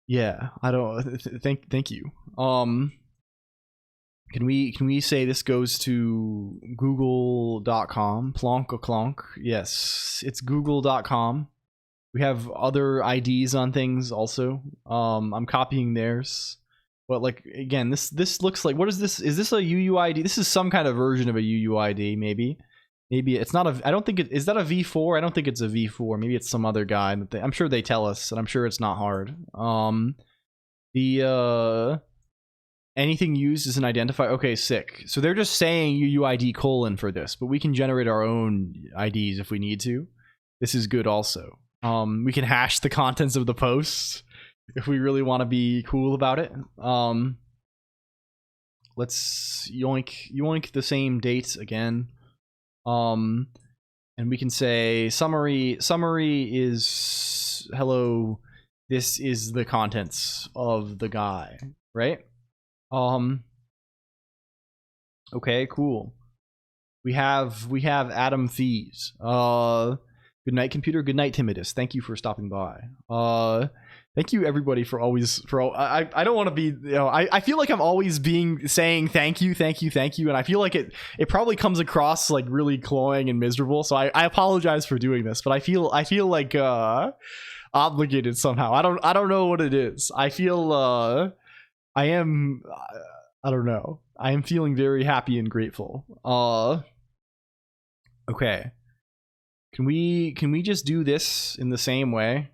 Yeah, I don't thank you. Can we say this goes to google.com? Colonq. Yes, it's google.com. We have other IDs on things also. I'm copying theirs. But like again, this looks like, what is this? Is this a UUID? This is some kind of version of a UUID, maybe. Maybe it's not a. I don't think it is that a V4. I don't think it's a V4. Maybe it's some other guy. I'm sure they tell us, and I'm sure it's not hard. Anything used as an identifier. Okay, sick. So they're just saying UUID : for this, but we can generate our own IDs if we need to. This is good also. We can hash the contents of the post if we really want to be cool about it. Let's yoink the same dates again. And we can say summary is hello, this is the contents of the guy, right? Okay, cool. We have Adam Fees. Good night, computer. Good night, Timidus. Thank you for stopping by. Thank you everybody for I don't want to be, I feel like I'm always saying thank you, and I feel like it probably comes across like really cloying and miserable, so I apologize for doing this, but I feel like obligated somehow. I don't know what it is. I feel I don't know. I am feeling very happy and grateful. Okay. Can we just do this in the same way?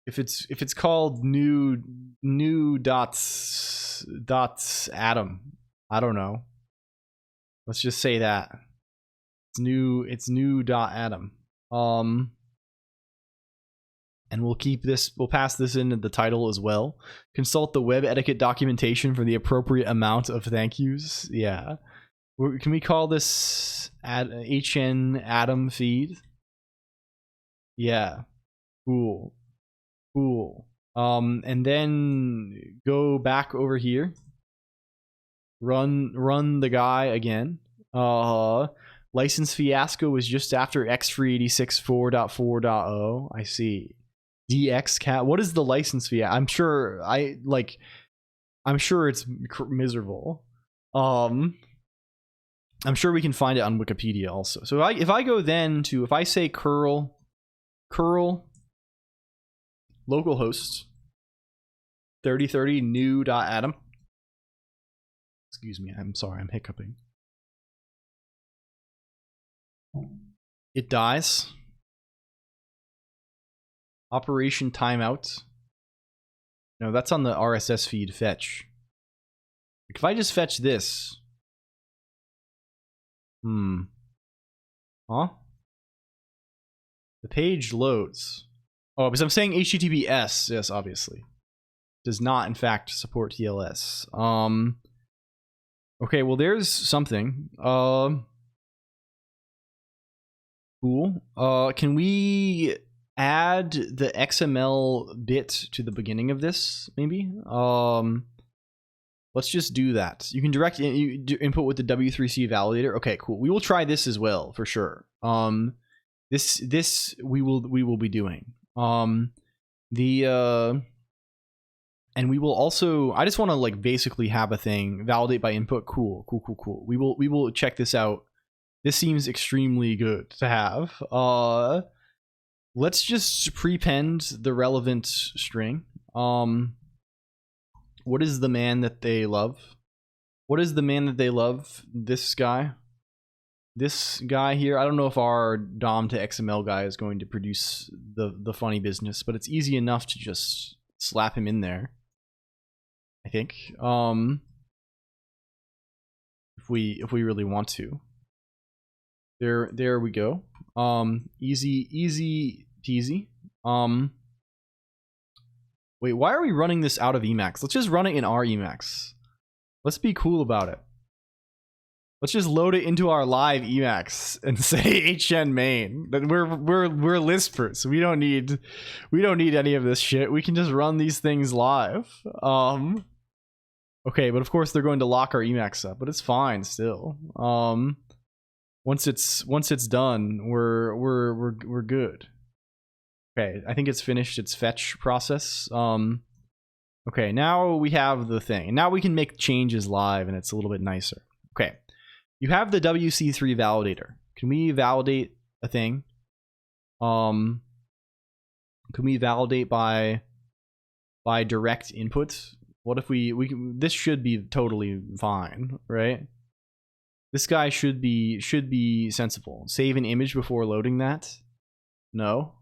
If it's called new dots atom, I don't know. Let's just say that it's new dot atom. And we'll pass this into the title as well. Consult the web etiquette documentation for the appropriate amount of thank yous. Yeah. Can we call this HN Atom feed? Yeah. Cool. And then go back over here. Run the guy again. License fiasco was just after X386 4.4.0. I see. DX cat. What is the license fee? I'm sure it's miserable. I'm sure we can find it on Wikipedia also. So if I go then to, if I say curl localhost 3030 new.atom. Excuse me, I'm sorry, I'm hiccuping. It dies. Operation timeout. No, that's on the RSS feed fetch. If I just fetch this. Huh? The page loads. Oh, because I'm saying HTTPS. Yes, obviously. Does not, in fact, support TLS. Okay, well, there's something. Cool. Can we add the XML bit to the beginning of this, maybe? Let's just do that. You can direct input with the W3C validator. Okay, cool. We will try this as well, for sure. This we will be doing. And we will also, I just want to like basically have a thing, validate by input. Cool. We will check this out. This seems extremely good to have. Let's just prepend the relevant string. What is the man that they love? What is the man that they love? This guy. This guy here. I don't know if our DOM to XML guy is going to produce the funny business, but it's easy enough to just slap him in there, I think. If we really want to. There we go. Easy peasy. Wait, why are we running this out of Emacs? Let's just run it in our Emacs. Let's be cool about it. Let's just load it into our live Emacs and say HN main. But we're Lispers. We don't need any of this shit. We can just run these things live. Okay, but of course they're going to lock our Emacs up, but it's fine still. Once it's done, we're good. Okay, I think it's finished its fetch process. Okay, now we have the thing. Now we can make changes live and it's a little bit nicer. Okay. You have the WC3 validator. Can we validate a thing? Can we validate by direct input? What if we this should be totally fine, right? This guy should be sensible. Save an image before loading that? No.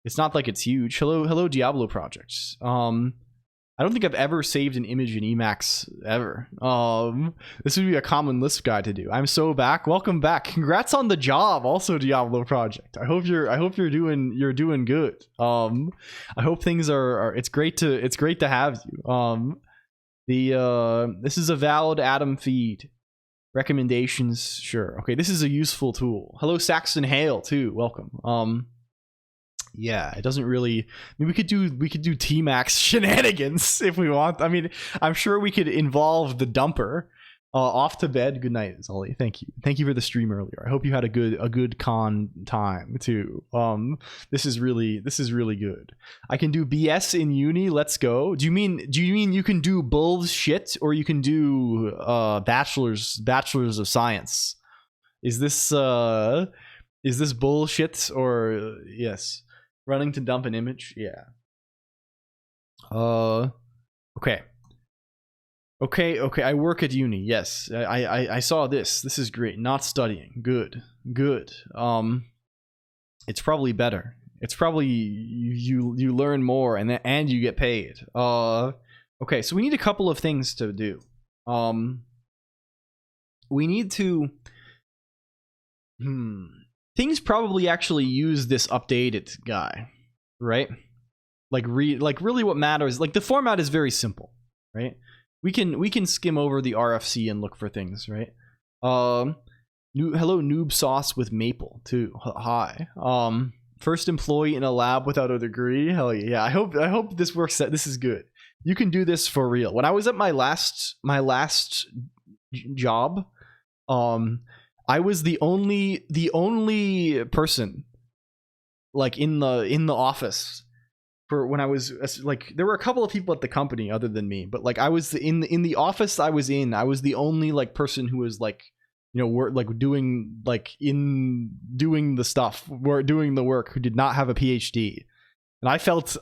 It's not like it's huge. Hello Diablo projects. I don't think I've ever saved an image in Emacs ever. This would be a common Lisp guy to do. I'm so back. Welcome back. Congrats on the job, also Diablo project. I hope you're doing good. I hope things are it's great to have you. This is a valid Atom feed. Recommendations, sure. Okay, this is a useful tool. Hello Saxon Hale too. Welcome. Yeah, it doesn't really. I mean, we could do Tmax shenanigans if we want. I mean, I'm sure we could involve the dumper. Off to bed. Good night, Zolly. Thank you for the stream earlier. I hope you had a good con time too. This is really good. I can do BS in uni. Let's go. Do you mean you can do bullshit or you can do bachelors of science? Is this bullshit or yes? Running to dump an image? Yeah. Okay. I work at uni. Yes. I saw this. This is great. Not studying. Good. It's probably better. It's probably you learn more and you get paid. Okay, so we need a couple of things to do. We need to things probably actually use this updated guy, right? Like really what matters, like the format is very simple, right? We can skim over the RFC and look for things, right? Hello noob sauce with maple too. Hi. First employee in a lab without a degree. Hell yeah. I hope this works. This is good. You can do this for real. When I was at my last job, I was the only person like in the office for when I was like, there were a couple of people at the company other than me, but like I was in the office I was the only like person who was like, you know, doing the stuff, doing the work, who did not have a PhD. And I felt,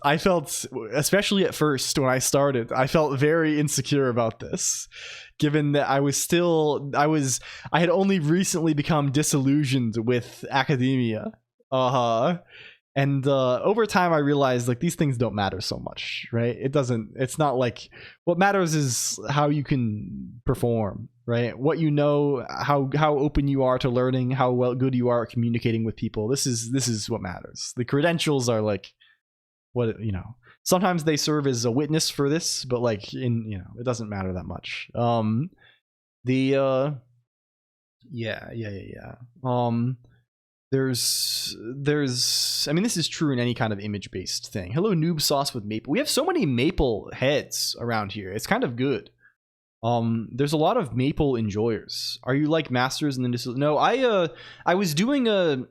especially at first when I started, I felt very insecure about this, given that I had only recently become disillusioned with academia.
And over time I realized like these things don't matter so much, right? It's not like what matters is how you can perform, right? What you know, how open you are to learning, how good you are at communicating with people. This is what matters. The credentials are like what, you know, sometimes they serve as a witness for this, but like it doesn't matter that much. There's I mean, this is true in any kind of image based thing. Hello, noob sauce with maple. We have so many maple heads around here. It's kind of good. There's a lot of maple enjoyers. Are you like masters and then just no? I was doing hello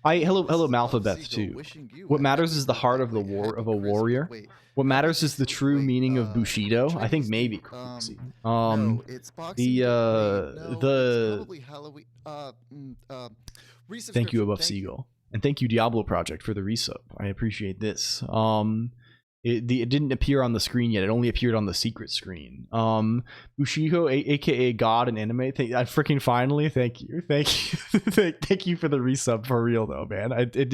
Malphabeth too. What matters is the heart of the war of a warrior. What matters is the true meaning of Bushido. I think maybe. Thank you above Seagull, and thank you Diablo Project for the resub. I appreciate this. It didn't appear on the screen yet. It only appeared on the secret screen. Bushido, aka God in anime. I freaking finally. Thank you. Thank you for the resub for real though, man. It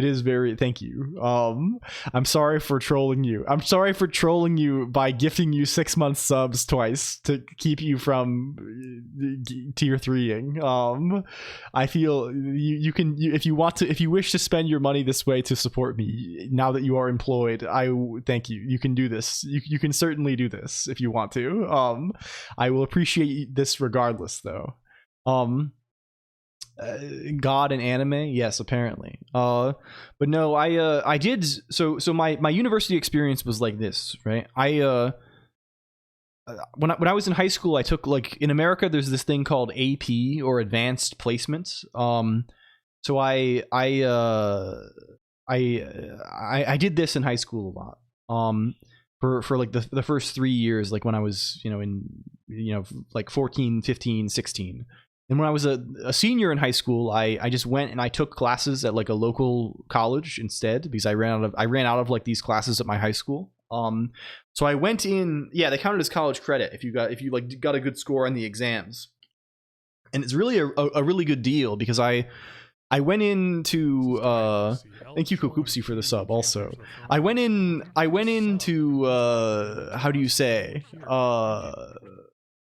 is very. Thank you. I'm sorry for trolling you. I'm sorry for trolling you by gifting you 6 month subs twice to keep you from tier 3ing. I feel you can if you wish to spend your money this way to support me now that you are employed. I thank you. You can do this. You can certainly do this if you want to. I will appreciate this regardless, though. God and anime, yes, apparently. But no, I did. So my university experience was like this, right? When I was in high school, I took like in America, there's this thing called AP or Advanced Placements. So I did this in high school a lot. For like the first 3 years, like when I was, like 14, 15, 16. And when I was a senior in high school, I just went and I took classes at like a local college instead because I ran out of like these classes at my high school. So I went in, yeah, they counted as college credit if you got a good score on the exams. And it's really a really good deal because I went into thank you Kokupsi for the sub also. I went into how do you say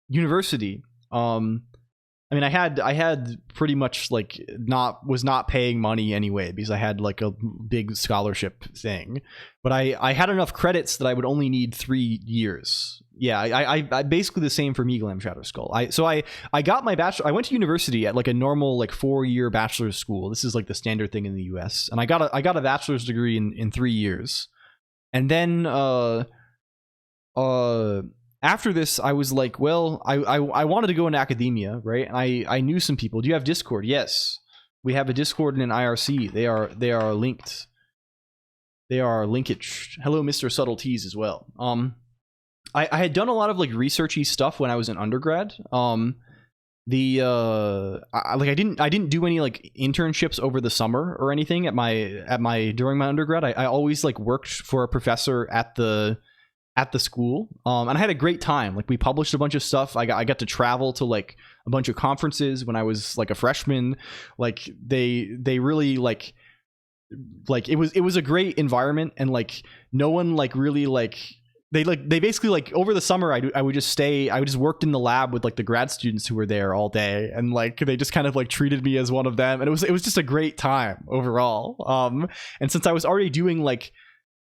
university. I mean, I had pretty much like was not paying money anyway because I had like a big scholarship thing, but I had enough credits that I would only need 3 years. Yeah, I basically the same for me, Glam Shadow Skull. I got my bachelor. I went to university at like a normal like 4-year bachelor's school. This is like the standard thing in the U.S. And I got a bachelor's degree in 3 years, and then after this, I was like, well, I wanted to go into academia, right? And I knew some people. Do you have Discord? Yes, we have a Discord and an IRC. They are linked. They are linkage. Hello, Mr. Subtleties as well. I had done a lot of like researchy stuff when I was in undergrad. I didn't do any like internships over the summer or anything during my undergrad. I always like worked for a professor at the school, and I had a great time. Like we published a bunch of stuff. I got to travel to like a bunch of conferences when I was like a freshman. Like they really like it was a great environment, and like no one like really like they basically like over the summer I would just worked in the lab with like the grad students who were there all day, and like they just kind of like treated me as one of them, and it was just a great time overall. And since I was already doing like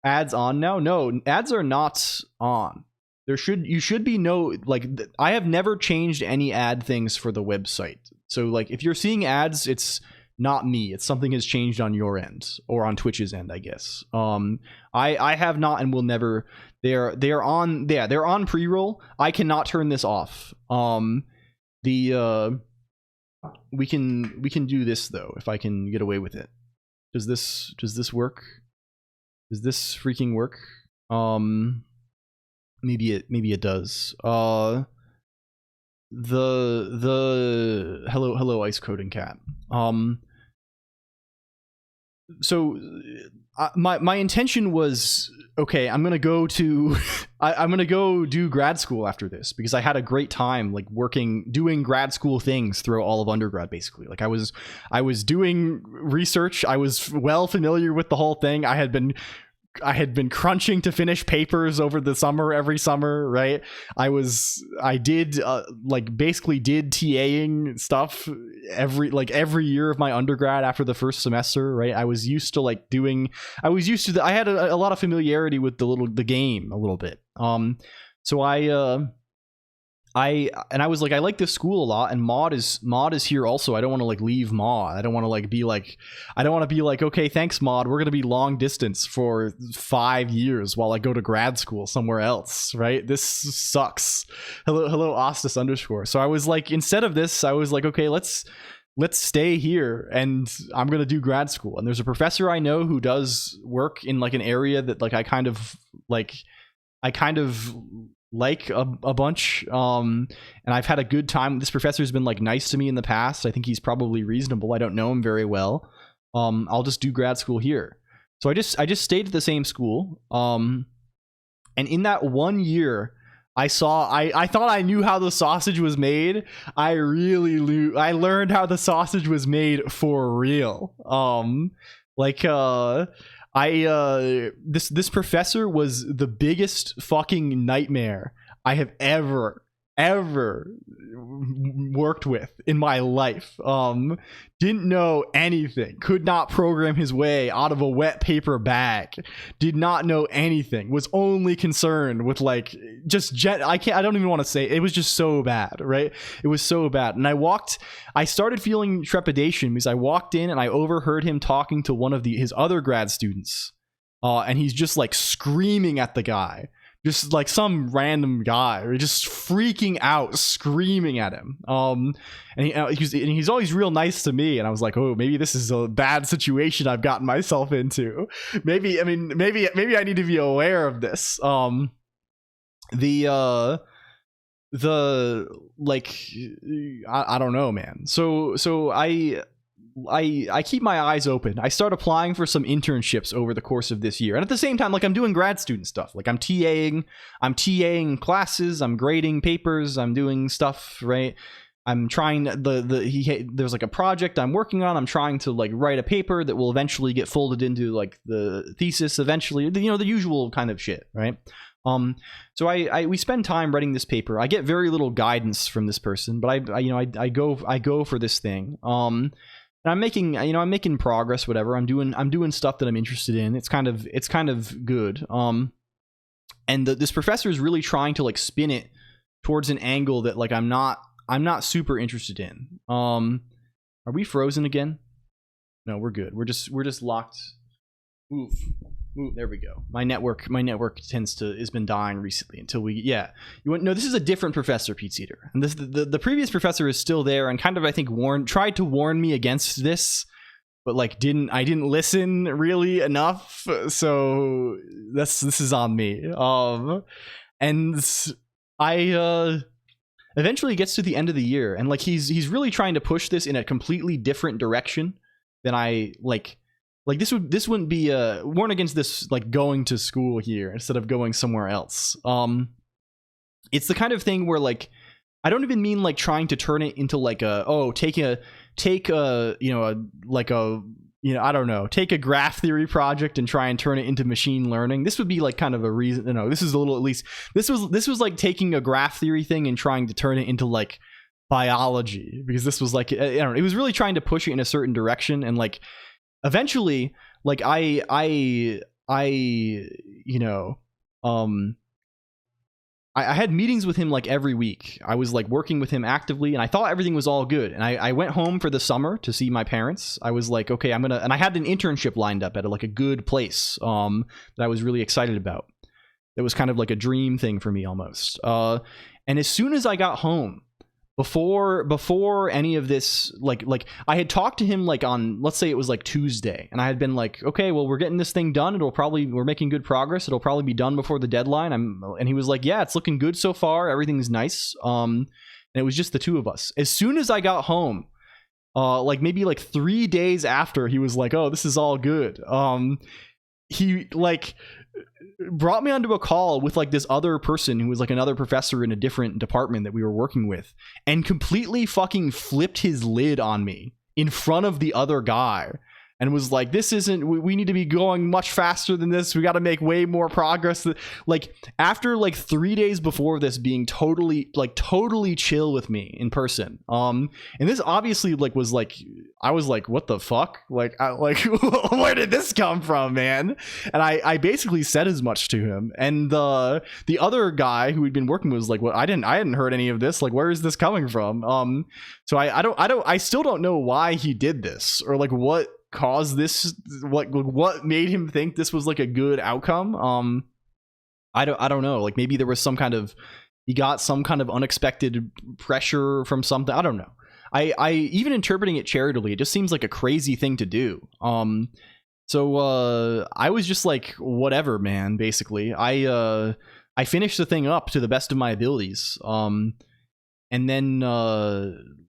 ads on now, no, ads are not on. You should be no, like I have never changed any ad things for the website. So like if you're seeing ads, it's not me. It's something has changed on your end or on Twitch's end, I guess. I have not and will never. They're on pre-roll. I cannot turn this off. We can do this though if I can get away with it. Does this work? Does this freaking work? Maybe it does. The hello ice coating cat. So
my intention was, okay, I'm gonna go to I'm gonna go do grad school after this, because I had a great time like doing grad school things throughout all of undergrad. Basically, like I was doing research. I was well familiar with the whole thing. I had been crunching to finish papers over the summer, every summer, right? I did basically did TAing stuff every year of my undergrad after the first semester, right? I was used to I had a lot of familiarity with the game a little bit. So I was like, I like this school a lot, and mod is here also. I don't want to like leave mod. I don't want to be like, okay, thanks mod, we're gonna be long distance for 5 years while I go to grad school somewhere else, right? This sucks. Hello Ostis _. So I was like, instead of this, I was like, okay, let's stay here, and I'm gonna do grad school. And there's a professor I know who does work in like an area that like I kind of like a bunch, and I've had a good time. This professor's been like nice to me in the past. I think he's probably reasonable. I don't know him very well. I'll just do grad school here. So I just stayed at the same school, and in that 1 year I thought I knew how the sausage was made. I learned how the sausage was made for real. This professor was the biggest fucking nightmare I have ever worked with in my life. Didn't know anything, could not program his way out of a wet paper bag, did not know anything, was only concerned with like I don't even want to say it. It was just so bad, right? It was so bad. And I started feeling trepidation because I walked in and I overheard him talking to one of his other grad students, and he's just like screaming at the guy, just like some random guy, or just freaking out, screaming at him. And he's always real nice to me. And I was like, oh, maybe this is a bad situation I've gotten myself into. Maybe I need to be aware of this. I don't know, man. So I keep my eyes open. I start applying for some internships over the course of this year. And at the same time, like I'm doing grad student stuff. Like I'm TAing classes, I'm grading papers, I'm doing stuff, right? I'm trying there's like a project I'm working on. I'm trying to like write a paper that will eventually get folded into like the thesis eventually, the usual kind of shit, right? So we spend time writing this paper. I get very little guidance from this person, but I go for this thing. And I'm making progress, whatever. I'm doing stuff that I'm interested in. It's kind of good. And this professor is really trying to like spin it towards an angle that like I'm not super interested in. Are we frozen again? No, we're good. We're just locked. Ooh, there we go. My network has been dying recently until this is a different professor, Pete Eater. And the previous professor is still there and kind of, I think, tried to warn me against this, but like I didn't listen really enough. So this is on me. And I eventually gets to the end of the year, and like he's really trying to push this in a completely different direction than I like. Like this wouldn't be warn against this like going to school here instead of going somewhere else. It's the kind of thing where like I don't even mean like trying to turn it into like take a graph theory project and try and turn it into machine learning. This would be like kind of a reason. This is a little, at least this was like taking a graph theory thing and trying to turn it into like biology, because this was like, I don't know, it was really trying to push it in a certain direction. And like eventually, like I had meetings with him like every week. I was like working with him actively, and I thought everything was all good. And I went home for the summer to see my parents. I was like, okay, and I had an internship lined up at like a good place that I was really excited about. That was kind of like a dream thing for me almost. And as soon as I got home, before any of this, like I had talked to him like on, let's say it was like Tuesday, and I had been like, okay, well, we're getting this thing done. We're making good progress. It'll probably be done before the deadline. And he was like, yeah, it's looking good so far. Everything's nice. And it was just the two of us. As soon as I got home, like maybe like 3 days after, he was like, oh, this is all good. he like brought me onto a call with like this other person who was like another professor in a different department that we were working with, and completely fucking flipped his lid on me in front of the other guy, and was like, this isn't, we need to be going much faster than this, we got to make way more progress. Like after like 3 days before this being totally chill with me in person, and this obviously like was like, I was like, what the fuck, like where did this come from, man? And I basically said as much to him, and the other guy who we'd been working with was like, well, I hadn't heard any of this, like where is this coming from? So I still don't know why he did this, or like what caused this, what made him think this was like a good outcome. I don't know, like maybe there was some kind of, he got some kind of unexpected pressure from something, I don't know. I even interpreting it charitably, it just seems like a crazy thing to do. So I was just like, whatever, man, basically. I finished the thing up to the best of my abilities, and then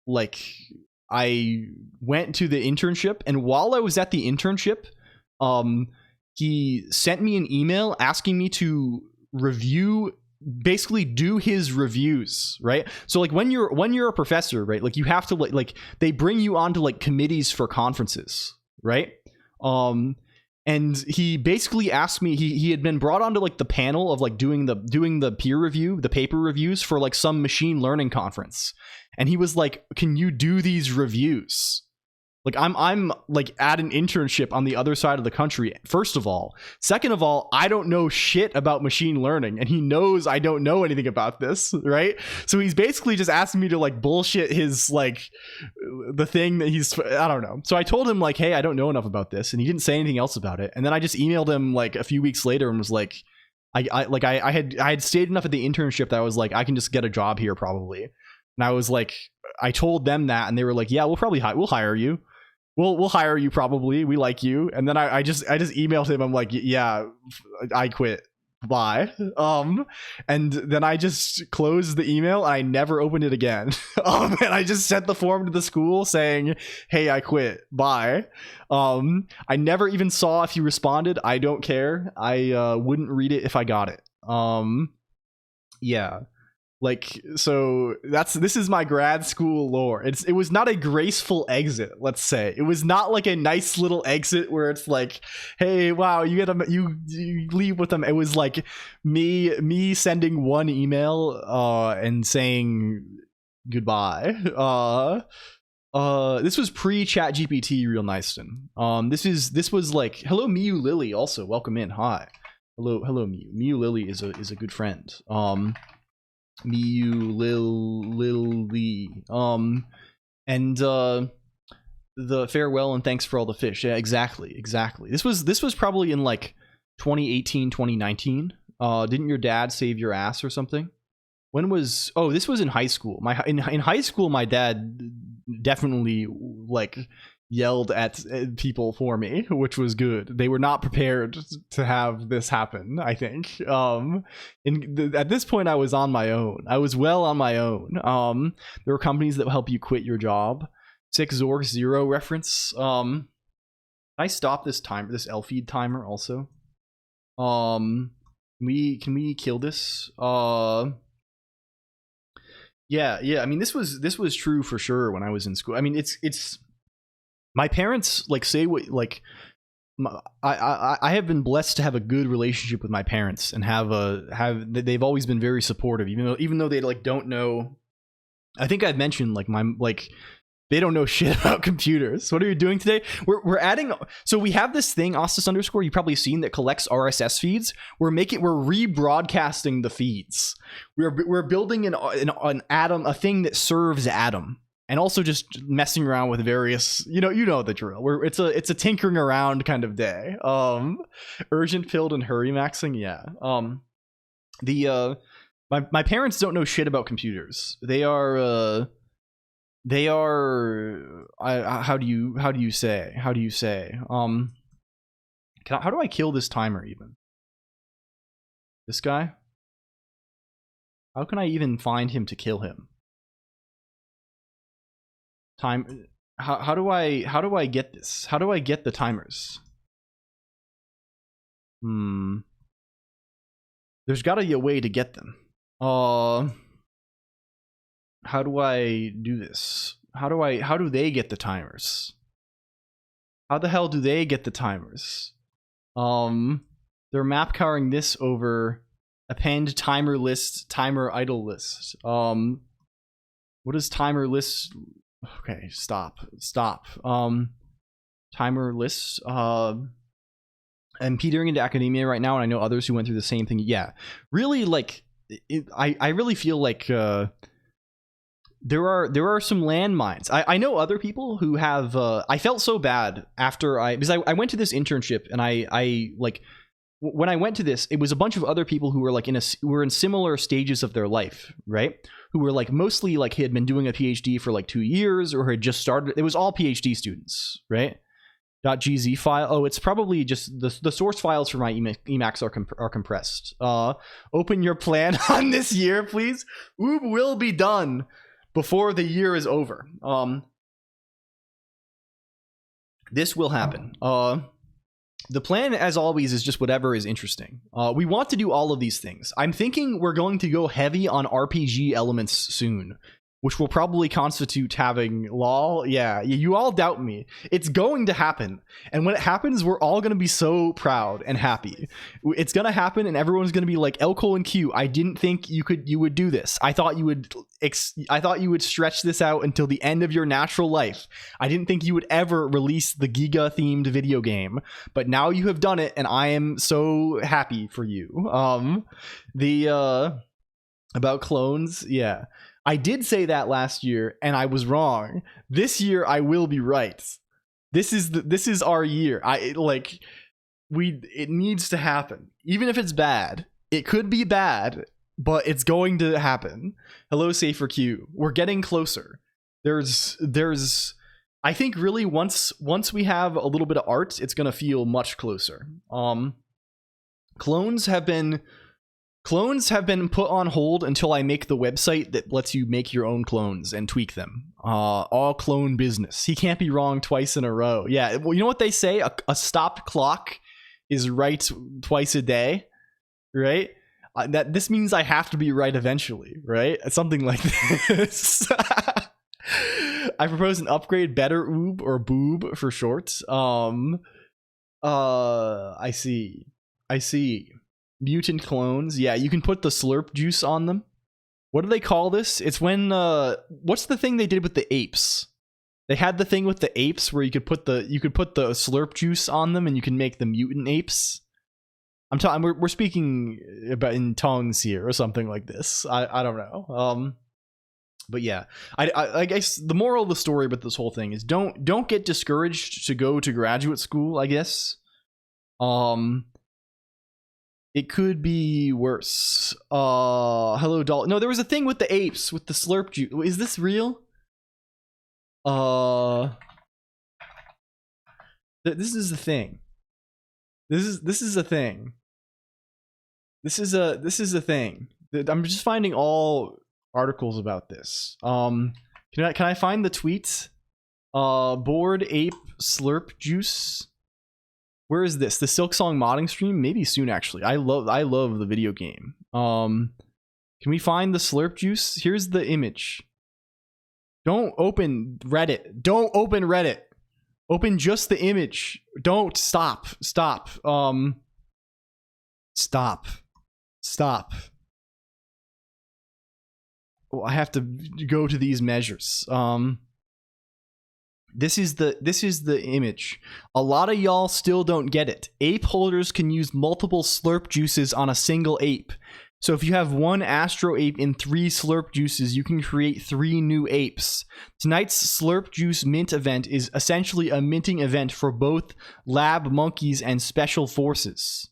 like I went to the internship, and while I was at the internship, he sent me an email asking me to basically do his reviews, right? So like when you're a professor, right, like you have to like they bring you onto like committees for conferences, right? And he basically asked me, he had been brought onto like the panel of like doing the peer review, the paper reviews for like some machine learning conference. And he was like, can you do these reviews? Like I'm like at an internship on the other side of the country, first of all. Second of all, I don't know shit about machine learning, and he knows I don't know anything about this, right? So he's basically just asking me to like bullshit his like the thing that he's, I don't know. So I told him like, hey, I don't know enough about this, and he didn't say anything else about it. And then I just emailed him like a few weeks later and was like, I had stayed enough at the internship that I was like, I can just get a job here probably. And I was like, I told them that, and they were like, yeah, we'll hire you. We'll hire you probably. We like you. And then I just emailed him. I'm like, yeah, I quit. Bye. And then I just closed the email, and I never opened it again. And I just sent the form to the school saying, hey, I quit. Bye. I never even saw if he responded. I don't care. I wouldn't read it if I got it. Yeah. Like, so this is my grad school lore. It was not a graceful exit, let's say. It was not like a nice little exit where it's like, hey, wow, you leave with them. It was like me sending one email and saying goodbye. This was pre-chat GPT, real Nyston. This was like, hello Miu Lily, also welcome in. Hi. Hello Miu Lily is a good friend. Miu Lily. And the farewell and thanks for all the fish. Yeah, exactly. This was probably in like 2018, 2019. Didn't your dad save your ass or something? This was in high school. In high school, my dad definitely like yelled at people for me, which was good. They were not prepared to have this happen, I think. At this point, I was on my own. I was well on my own. There were companies that will help you quit your job. 6 Zork 0 reference. Can I stop this timer, this L feed timer also? Can we kill this? Yeah. I mean, this was true for sure when I was in school. I mean, it's my parents like say what like I have been blessed to have a good relationship with my parents and they've always been very supportive, even though they like don't know. I think I've mentioned like they don't know shit about computers. What are you doing today? We're adding, so we have this thing, Ostus_, you've probably seen, that collects RSS feeds. We're rebroadcasting the feeds. We're building an Atom, a thing that serves Atom. And also just messing around with various, you know the drill. It's a tinkering around kind of day. Urgent filled and hurry maxing, yeah. My parents don't know shit about computers. They are how do you say? How do I kill this timer even? This guy? How can I even find him to kill him? How do I get this? How do I get the timers? There's got to be a way to get them. How do I do this? How do they get the timers? How the hell do they get the timers? They're map cowering this over append timer list, timer idle list. What is timer list? Okay, stop. Timer list. I'm petering into academia right now, and I know others who went through the same thing. Yeah, really, like, I really feel like there are some landmines. I know other people who have. I felt so bad after because I went to this internship, and I like when I went to this, it was a bunch of other people who were like who were in similar stages of their life, right? Who were like mostly like had been doing a PhD for like 2 years or had just started. It was all PhD students, right? .gz file. Oh, it's probably just the source files for my Emacs are compressed. Open your plan on this year, please. Oob will be done before the year is over. This will happen. The plan, as always, is just whatever is interesting. We want to do all of these things. I'm thinking we're going to go heavy on RPG elements soon, which will probably constitute having LOL. Yeah, you all doubt me. It's going to happen. And when it happens, we're all going to be so proud and happy. It's going to happen, and everyone's going to be like, LLLL, I didn't think you would do this. I thought you would stretch this out until the end of your natural life. I didn't think you would ever release the Giga-themed video game. But now you have done it, and I am so happy for you. About clones, yeah. I did say that last year, and I was wrong. This year, I will be right. This is our year. It needs to happen, even if it's bad. It could be bad, but it's going to happen. Hello, Safer Q. We're getting closer. There's. I think really once we have a little bit of art, it's gonna feel much closer. Clones have been put on hold until I make the website that lets you make your own clones and tweak them. All clone business. He can't be wrong twice in a row. Yeah, well, you know what they say? A stopped clock is right twice a day, right? This means I have to be right eventually, right? Something like this. I propose an upgrade, better oob or boob for short. I see. Mutant clones. Yeah, you can put the slurp juice on them. What do they call this? It's when what's the thing they did with the apes? They had the thing with the apes where you could put the slurp juice on them and you can make the mutant apes. I'm talking we're speaking about in tongues here or something like this. I don't know. But yeah, I guess the moral of the story about this whole thing is don't get discouraged to go to graduate school, I guess. It could be worse. Hello, doll. No, there was a thing with the apes with the slurp juice. Is this real? This is the thing. This is a thing. This is a thing. I'm just finding all articles about this. Can I find the tweets? Bored ape slurp juice. Where is this? The Silksong modding stream? Maybe soon, actually. I love the video game. Can we find the slurp juice? Here's the image. Don't open Reddit. Don't open Reddit. Open just the image. Don't. Stop. Stop. Stop. Oh, I have to go to these measures. This is the image. A lot of y'all still don't get it. Ape holders can use multiple slurp juices on a single ape. So if you have one Astro ape in 3 slurp juices, you can create 3 new apes. Tonight's slurp juice mint event is essentially a minting event for both lab monkeys and special forces.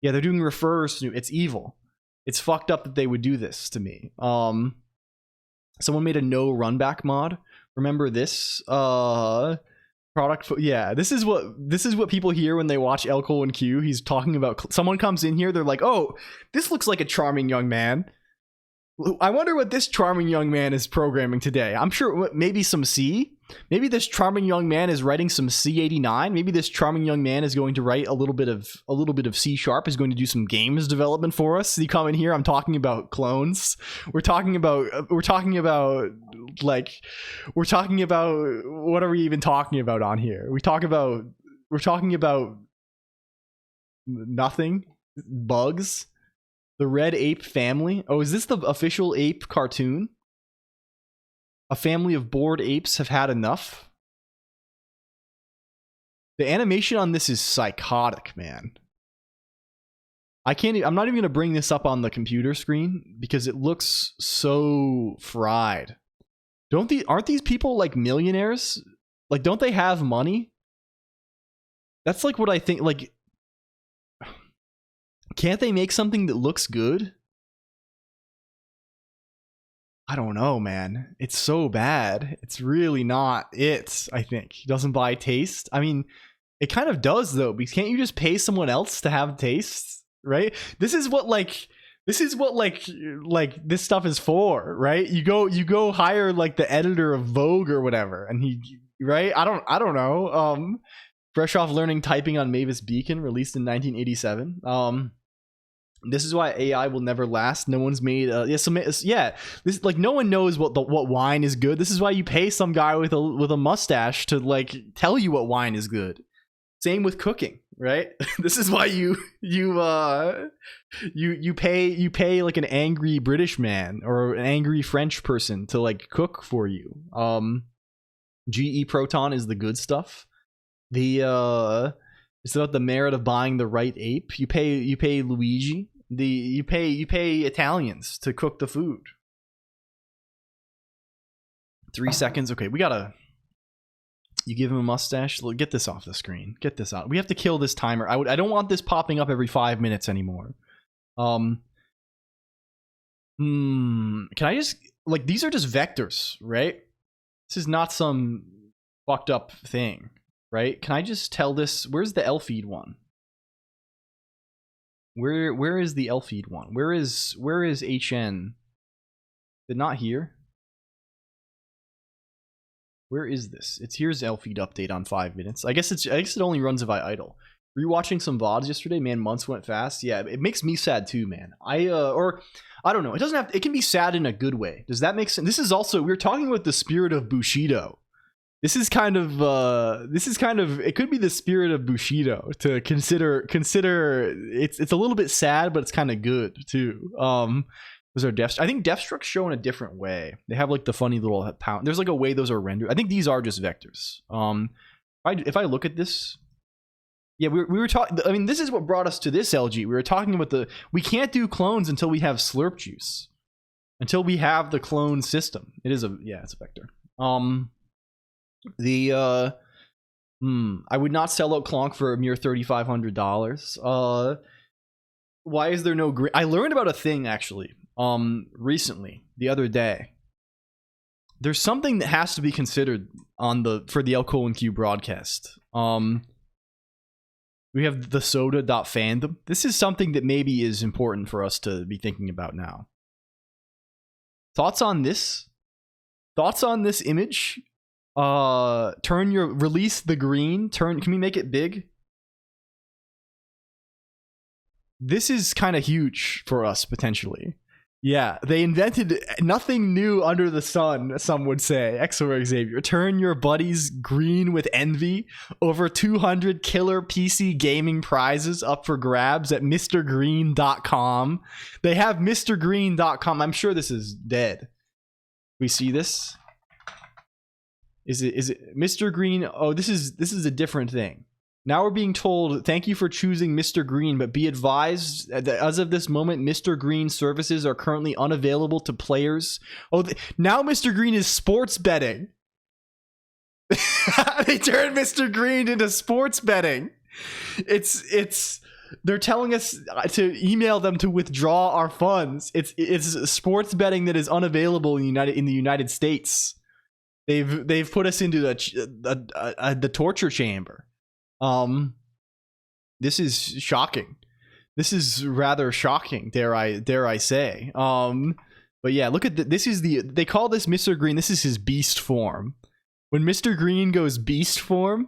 Yeah, they're doing refers to. It's evil. It's fucked up that they would do this to me. Someone made a no runback mod. Remember this? Yeah, this is what people hear when they watch LLLL. He's talking about someone comes in here, they're like, "Oh, this looks like a charming young man. I wonder what this charming young man is programming today." I'm sure maybe some C. Maybe this charming young man is writing some C89. Maybe this charming young man is going to write a little bit of C#, is going to do some games development for us. You come in here, I'm talking about clones. We're talking about what are we even talking about on here? We're talking about nothing. Bugs. The Red Ape family. Oh, is this the official ape cartoon? A family of bored apes have had enough. The animation on this is psychotic, man. I'm not even gonna bring this up on the computer screen because it looks so fried. Aren't these people like millionaires? Like, don't they have money? That's like what I think. Like, can't they make something that looks good? I don't know, man. It's so bad. It's really not it, I think. He doesn't buy taste. I mean, it kind of does, though, because can't you just pay someone else to have taste, right? This is what this stuff is for, right? You go hire like the editor of Vogue or whatever, and right? I don't know. Fresh off learning typing on Mavis Beacon, released in 1987. This is why AI will never last. No one's made this, like, no one knows what wine is good. This is why you pay some guy with a mustache to like tell you what wine is good. Same with cooking, right? This is why you pay like an angry British man or an angry French person to like cook for you. GE Proton is the good stuff. It's about the merit of buying the right ape. You pay Luigi. You pay Italians to cook the food. 3 seconds. Okay, you give him a mustache. Get this off the screen. Get this out. We have to kill this timer. I don't want this popping up every 5 minutes anymore. Can I just, like, these are just vectors, right? This is not some fucked up thing, right? Can I just tell this? Where's the L feed one? Where is the L feed one? Where is HN? Did not here. Where is this? Here's L feed update on 5 minutes. I guess it only runs if I idle. Rewatching some VODs yesterday, man. Months went fast. Yeah, it makes me sad too, man. I don't know. It doesn't have. It can be sad in a good way. Does that make sense? This is also, we're talking about the spirit of Bushido. This is kind of it could be the spirit of Bushido to consider. It's a little bit sad, but it's kind of good too. Those are I think Deathstroke's shown a different way. They have like the funny little pound. There's like a way those are rendered. I think these are just vectors. If I look at this, yeah, we were talking. I mean, this is what brought us to this LG. We were talking about we can't do clones until we have slurp juice, until we have the clone system. It's a vector. I would not sell out Colonq for a mere $3,500. Why is there no green? I learned about a thing actually recently, the other day. There's something that has to be considered for the LLLL broadcast. We have the soda.fandom. This is something that maybe is important for us to be thinking about now. Thoughts on this? Thoughts on this image? Release the green. Can we make it big? This is kind of huge for us potentially. Yeah, they invented nothing new under the sun, some would say. XOR Xavier. Turn your buddies green with envy. Over 200 killer PC gaming prizes up for grabs at MrGreen.com. They have MrGreen.com. I'm sure this is dead. We see this? Is it Mr. Green? Oh, this is a different thing. Now we're being told, thank you for choosing Mr. Green, but be advised that as of this moment, Mr. Green services are currently unavailable to players. Oh, now Mr. Green is sports betting. They turned Mr. Green into sports betting. They're telling us to email them to withdraw our funds. It's sports betting that is unavailable in the United States. They've put us into the torture chamber. This is shocking. This is rather shocking, dare I say. But yeah, look at this is they call this Mr. Green. This is his beast form.
When Mr. Green goes beast form,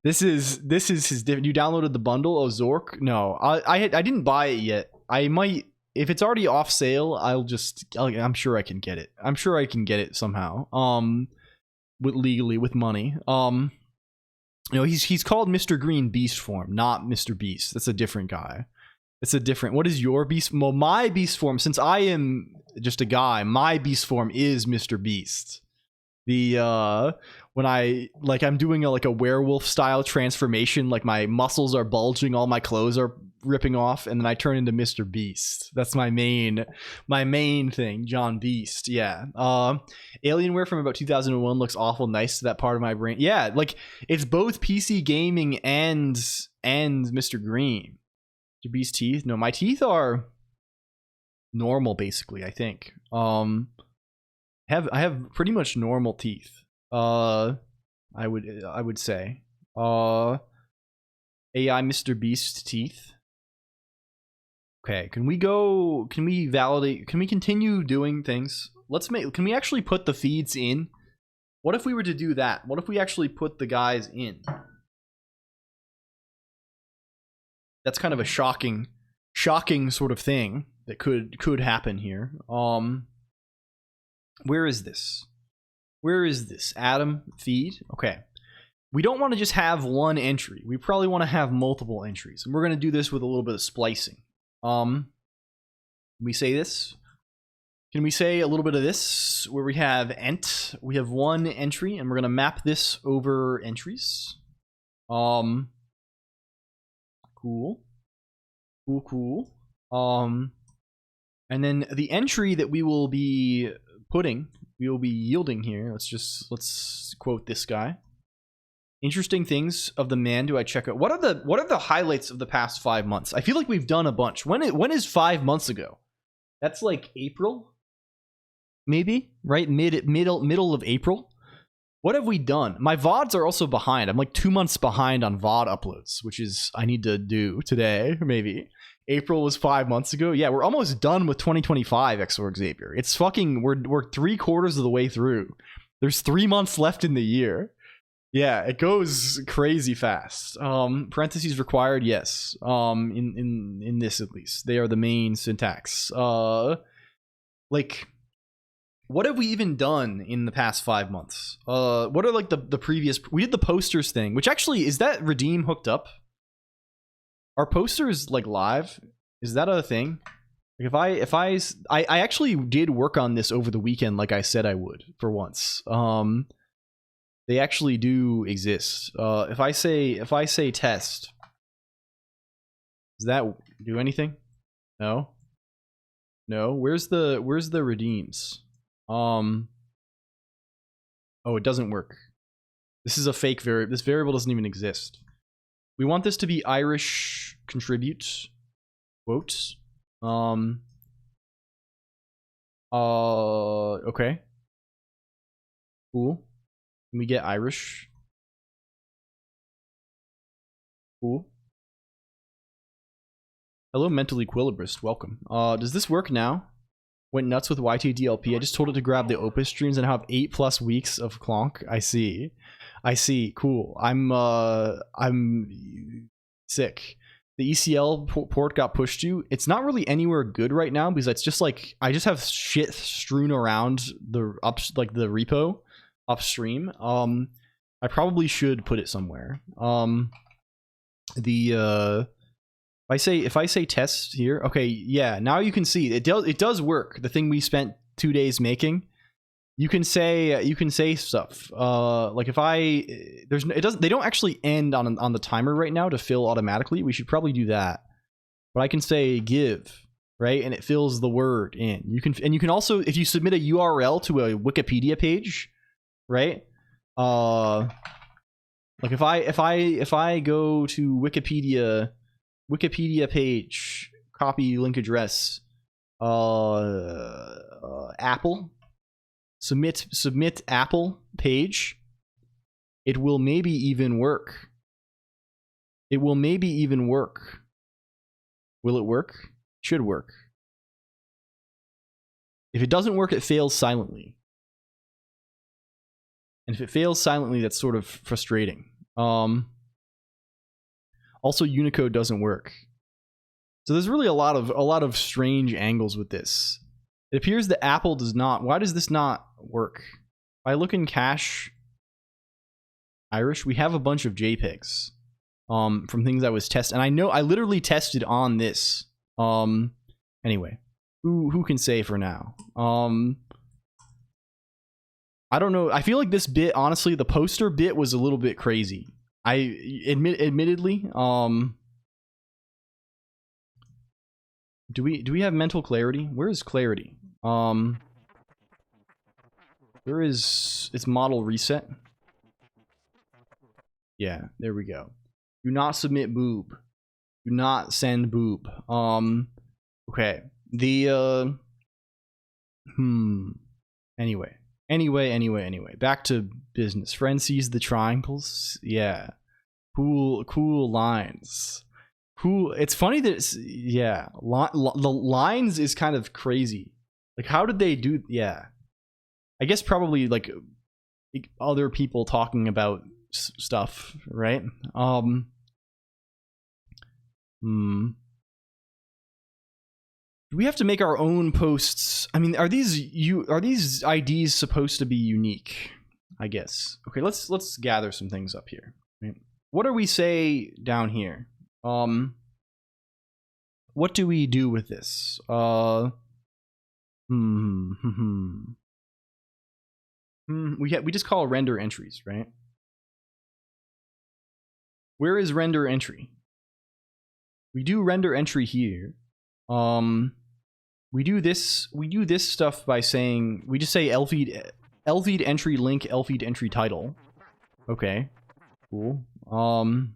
this is his different. You downloaded the bundle? Oh, Zork? No, I didn't buy it yet. I might, if it's already off sale. I'm sure I can get it. I'm sure I can get it somehow. Legally with money. He's called Mr. Green beast form, not Mr. Beast. That's a different guy. It's a different. What is your beast? Well, my beast form, since I am just a guy, my beast form is Mr. Beast. When I'm doing a werewolf style transformation, like my muscles are bulging, all my clothes are ripping off, and then I turn into Mr. Beast. That's my main thing, John Beast. Yeah. Alienware from about 2001 looks awful nice to that part of my brain. Yeah, like it's both PC gaming and Mr. Green. Your Beast teeth? No, my teeth are normal basically, I think. I have pretty much normal teeth. I would say. AI Mr. Beast teeth. Okay, can we validate, can we continue doing things? Can we actually put the feeds in? What if we were to do that? What if we actually put the guys in? That's kind of a shocking sort of thing that could happen here. Where is this? Adam feed? Okay. We don't want to just have one entry. We probably want to have multiple entries. And we're going to do this with a little bit of splicing. Can we say this? Can we say a little bit of this where we have ent? We have one entry and we're going to map this over entries. Cool. And then the entry that we will be yielding here. Let's quote this guy. Interesting things of the man do I check out. What are the highlights of the past 5 months? I feel like we've done a bunch. When is 5 months ago? That's like April? Maybe? Right? Middle of April? What have we done? My VODs are also behind. I'm like 2 months behind on VOD uploads, which is I need to do today, maybe. April was 5 months ago. Yeah, we're almost done with 2025, XOR Xavier. It's fucking, we're 3/4 of the way through. There's 3 months left in the year. Yeah, it goes crazy fast. Parentheses required, yes. In this at least. They are the main syntax. Like, what have we even done in the past 5 months? What are like the previous, we did the posters thing, which actually, is that Redeem hooked up? Are posters like live? Is that a thing? Like if I actually did work on this over the weekend, like I said I would for once. They actually do exist. If I say test, does that do anything? No. Where's the redeems? Oh, it doesn't work. This is a fake variable. This variable doesn't even exist. We want this to be Irish contribute quotes. Okay. Cool. Can we get Irish? Cool. Hello, Mental Equilibrist. Welcome. Does this work now? Went nuts with YTDLP. I just told it to grab the Opus streams and have 8+ weeks of Colonq. I see. Cool. I'm sick. The ECL port got pushed to. It's not really anywhere good right now because it's just like I just have shit strewn around the repo upstream. I probably should put it somewhere. If I say test here, okay, yeah, now you can see it does work. The thing we spent 2 days making, you can say stuff. Like if they don't actually end on the timer right now to fill automatically. We should probably do that. But I can say give, right, and it fills the word in. You can also, if you submit a URL to a Wikipedia page, right? Like if I go to Wikipedia page, copy link address, Apple, submit Apple page, it will maybe even work. Will it work? Should work. If it doesn't work, it fails silently.
And if it fails silently, that's sort of frustrating. Also, Unicode doesn't work. So there's really a lot of strange angles with this. It appears that Apple does not. Why does this not work? If I look in cache Irish, we have a bunch of JPEGs from things I was testing. And I know I literally tested on this. Anyway, who can say for now? I don't know. I feel like this bit, honestly, the poster bit was a little bit crazy. Admittedly, do we have mental clarity? Where is clarity? Where is its model reset? Yeah, there we go. Do not submit boob. Do not send boob. Okay. The Anyway. Back to business. Friend sees the triangles. Yeah. Cool lines. Cool. It's funny that it's, yeah. The lines is kind of crazy. Like, how did they do? Yeah. I guess probably like other people talking about stuff, right? Do we have to make our own posts? I mean, are these IDs supposed to be unique? I guess. Okay, let's gather some things up here. Right? What do we say down here? What do we do with this? We just call render entries, right? Where is render entry? We do render entry here. We do this stuff by saying, we just say lfeed entry link, lfeed entry title. Okay, cool. Can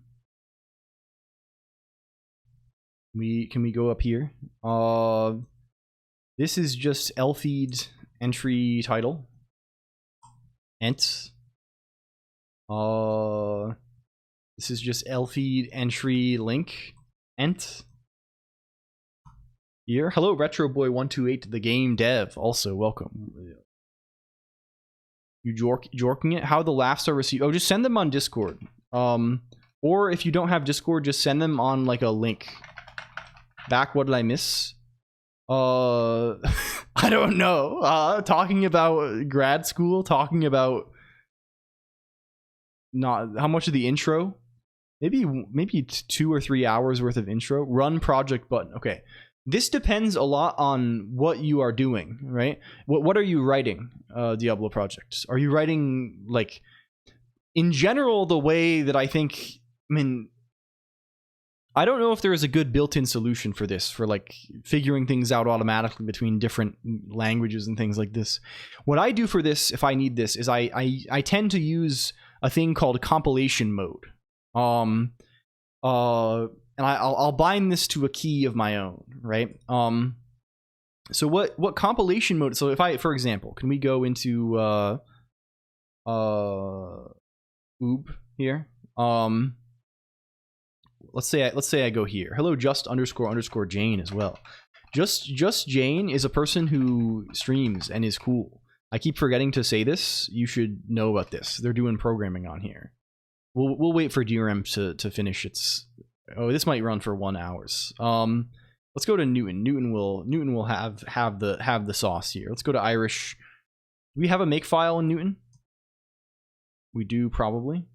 we go up here? This is just lfeed entry title. Ent. This is just lfeed entry link. Ent. Here. Hello, RetroBoy128, the game dev. Also, welcome. You jorking it? How the laughs are received? Oh, just send them on Discord. Or if you don't have Discord, just send them on like a link. Back, what did I miss? I don't know. Talking about grad school, talking about not how much of the intro. Maybe 2 or 3 hours worth of intro. Run project button. Okay. This depends a lot on what you are doing, right? What are you writing, Diablo project? Are you writing, like, in general, the way that I think, I mean, I don't know if there is a good built-in solution for this, for, like, figuring things out automatically between different languages and things like this. What I do for this, if I need this, is I tend to use a thing called compilation mode. And I'll bind this to a key of my own, right? So what compilation mode? So if I, for example, can we go into oob here? Let's say I go here. Hello, just__Jane as well. Just Jane is a person who streams and is cool. I keep forgetting to say this. You should know about this. They're doing programming on here. We'll wait for DRM to finish its. Oh, this might run for 1 hour. Let's go to Newton. Newton will have the sauce here. Let's go to Irish. Do we have a makefile in Newton? We do, probably.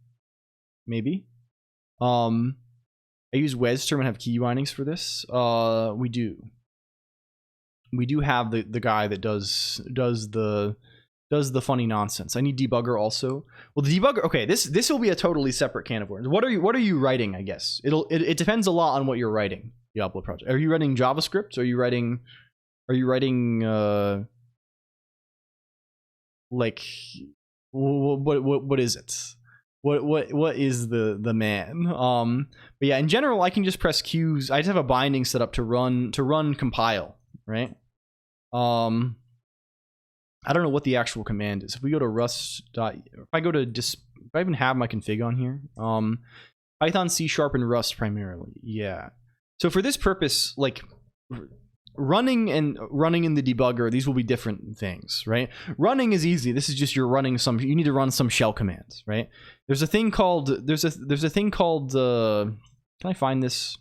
Maybe. I use WesTerm and have key bindings for this. We do. We do have the guy that does the funny nonsense. I need debugger also. Well, the debugger. Okay, this will be a totally separate can of worms. What are you writing? I guess it depends a lot on what you're writing. Diablo project. Are you writing JavaScript? Are you writing like what is it? What is the man? But yeah, in general, I can just press Qs. I just have a binding set up to run compile, right? I don't know what the actual command is. If we go to rust. If I go to if I even have my config on here, Python, C# and Rust primarily. Yeah. So for this purpose, like, running in the debugger, these will be different things, right? Running is easy. This is just you're running you need to run some shell commands, right? There's a thing called can I find this?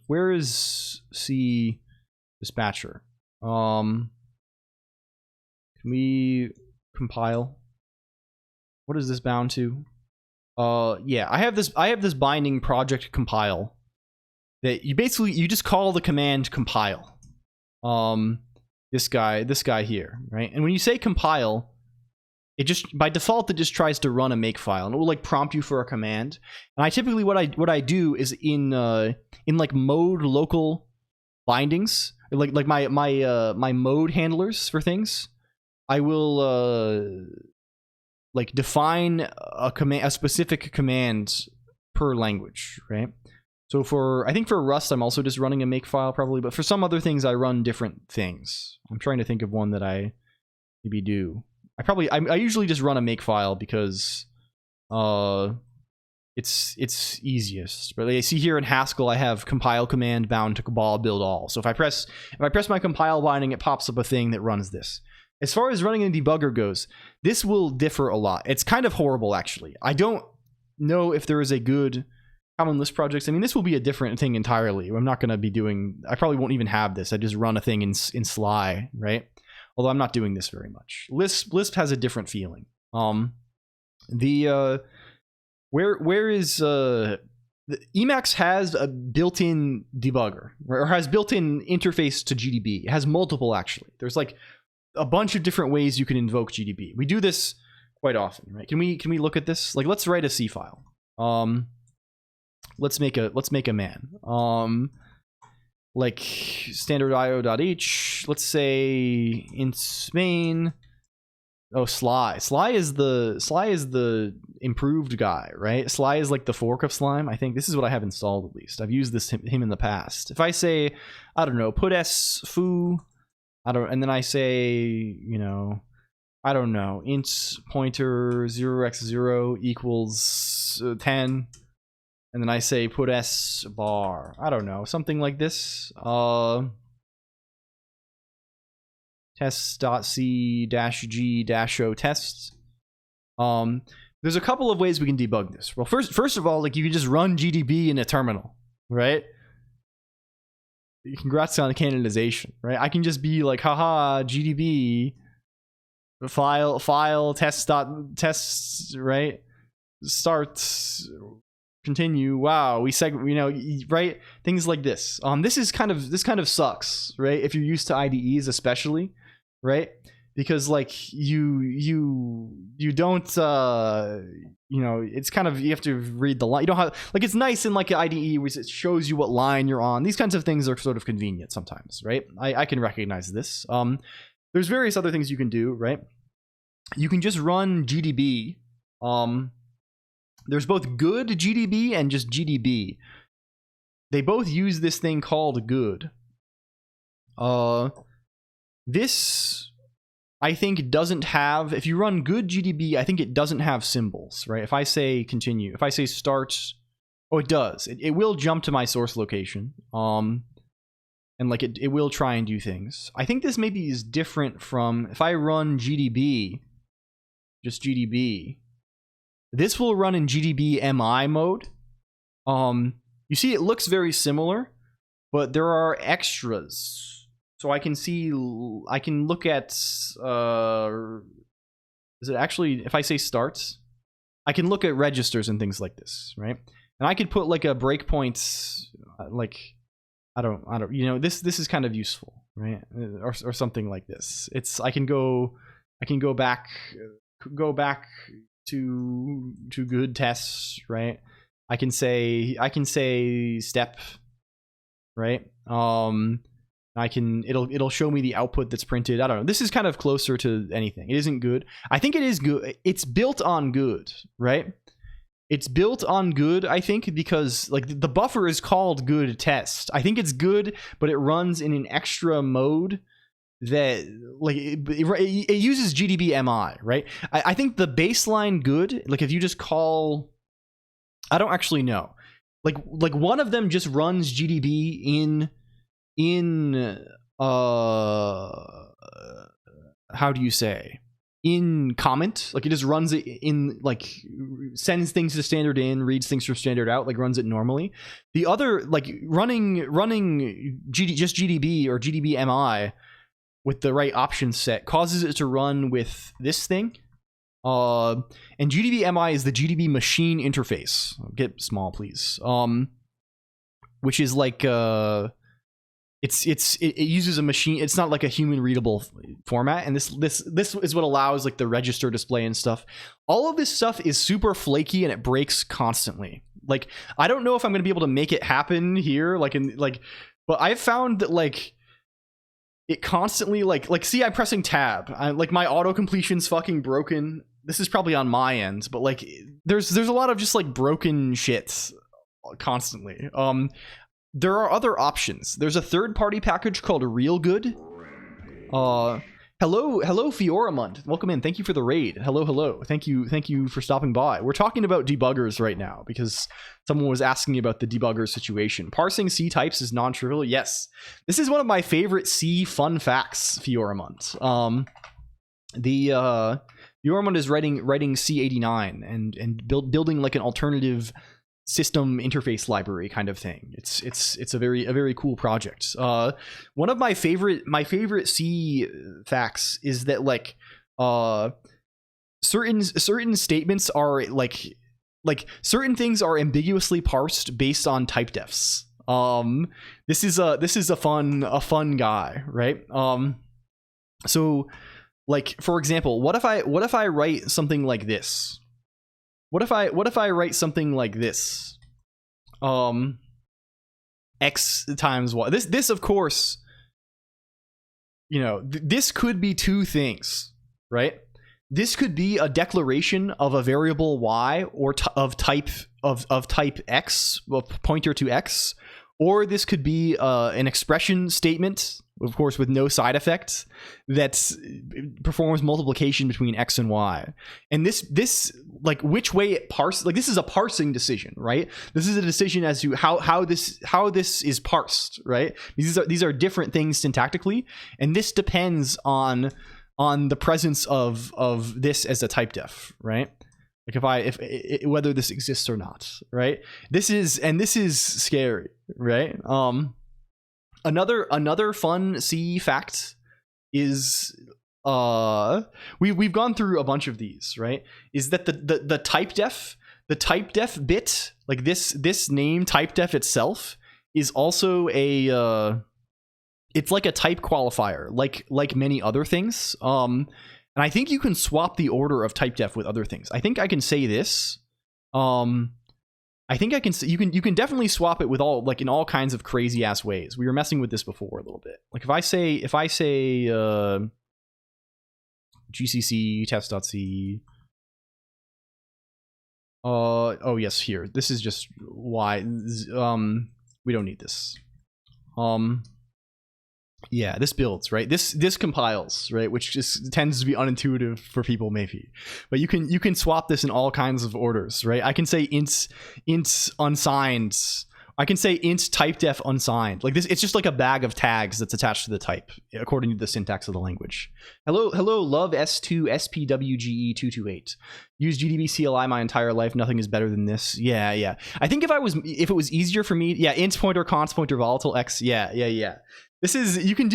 Where is C dispatcher? Can we compile? What is this bound to? Yeah, I have this binding project compile that you just call the command compile. This guy here, right? And when you say compile, it just by default it just tries to run a makefile, and it will like prompt you for a command. And I typically what I do is in like mode local bindings, like my mode handlers for things, I will like define a specific command per language, right? So I think for Rust, I'm also just running a makefile probably, but for some other things, I run different things. I'm trying to think of one that I maybe do. I usually just run a makefile because it's easiest. But I see here in Haskell, I have compile command bound to cabal build all. So if I press my compile binding, it pops up a thing that runs this. As far as running a debugger goes, this will differ a lot. It's kind of horrible, actually. I don't know if there is a good common Lisp projects. I mean, this will be a different thing entirely. I'm not going to be doing... I probably won't even have this. I just run a thing in Sly, right? Although I'm not doing this very much. Lisp has a different feeling. Emacs has a built-in debugger, or has built-in interface to GDB. It has multiple, actually. There's like a bunch of different ways you can invoke GDB. We do this quite often, right? Can we look at this? Like, let's write a C file. Let's make a man. Like standard io.h. Let's say int main. Oh, Sly. Sly is the improved guy, right? Sly is like the fork of Slime. I think this is what I have installed at least. I've used him in the past. If I say, I don't know, put s foo, and then I say, you know, I don't know, int pointer 0x0 equals 10. And then I say put s bar. I don't know, something like this. Test.c-g-o tests. There's a couple of ways we can debug this. Well, first of all, like you can just run GDB in a terminal, right? Congrats on canonization, right? I can just be like, haha, GDB file tests, right? Start, continue. Wow, we right? Things like this. This kind of sucks, right? If you're used to IDEs, especially, right? Because like you don't it's kind of, you have to read the line. You don't have, like, it's nice in like an IDE where it shows you what line you're on. These kinds of things are sort of convenient sometimes, right? I can recognize this. There's various other things you can do, right? You can just run GDB. There's both good GDB and just GDB. They both use this thing called good. This, I think, doesn't have... If you run good GDB, I think it doesn't have symbols, right? If I say continue, if I say start... Oh, it does. It will jump to my source location. And like it will try and do things. I think this maybe is different from... If I run GDB, just GDB... This will run in GDB MI mode. You see, it looks very similar, but there are extras. So I can look at, is it actually, if I say starts, I can look at registers and things like this, right? And I could put like a breakpoint, like, I don't, this is kind of useful, right? Or something like this. I can go back to good tests, right? I can say step, right? It'll show me the output that's printed. I don't know. This is kind of closer to anything. It isn't good. I think it is good. It's built on good, right? It's built on good, I think, because like the buffer is called good test. I think it's good, but it runs in an extra mode that like it uses GDB MI, right? I think the baseline good, like if you just call, I don't actually know, like one of them just runs GDB in in how do you say, in comment, like it just runs it in, like sends things to standard in, reads things from standard out, like runs it normally. The other, like running just GDB or GDB MI with the right option set causes it to run with this thing. And GDB MI is the GDB machine interface. Get small, please. Which is like it uses a machine. It's not like a human readable format, and this is what allows like the register display and stuff. All of this stuff is super flaky and it breaks constantly. Like I don't know if I'm gonna be able to make it happen here, but I've found that like it constantly like see, I'm pressing tab. Like my auto completion's fucking broken. This is probably on my end, but like there's a lot of just like broken shit constantly. There are other options. There's a third-party package called Real Good. Hello Fioramund. Welcome in. Thank you for the raid. Hello. Thank you for stopping by. We're talking about debuggers right now because someone was asking about the debugger situation. Parsing C types is non-trivial. Yes. This is one of my favorite C fun facts, Fioramund. Fioramund is writing C89 and building like an alternative system interface library kind of thing. It's a very cool project. One of my favorite C facts is that like certain statements are like certain things are ambiguously parsed based on type defs. This is a fun guy, right? So like for example, what if I write something like this? What if I write something like this? X times Y. This of course, you know, this could be two things, right? This could be a declaration of a variable Y or of type X, of pointer to X, or this could be an expression statement, of course, with no side effects, that performs multiplication between X and Y. And this like which way it parses, like this is a parsing decision, right? This is a decision as to how this is parsed, right? These are different things syntactically, and this depends on the presence of this as a type def, right? Like if whether this exists or not, right? This is scary, right? Another fun C fact is we've gone through a bunch of these, right? Is that the type def bit, like this name type def itself is also it's like a type qualifier, like many other things. And I think you can swap the order of type def with other things. I think I can say this. I think I can say, you can definitely swap it with all, like in all kinds of crazy ass ways. We were messing with this before a little bit. Like if I say GCC test.c. Oh yes, here. This is just why we don't need this. Yeah, this builds, right? This compiles, right? Which just tends to be unintuitive for people, maybe. But you can swap this in all kinds of orders, right? I can say int unsigned. I can say int type def unsigned. Like this, it's just like a bag of tags that's attached to the type according to the syntax of the language. Hello, love S2 SPWGE 228. Use GDB CLI my entire life. Nothing is better than this. Yeah. I think if it was easier for me, yeah, int pointer, const pointer, volatile X. Yeah. This is, you can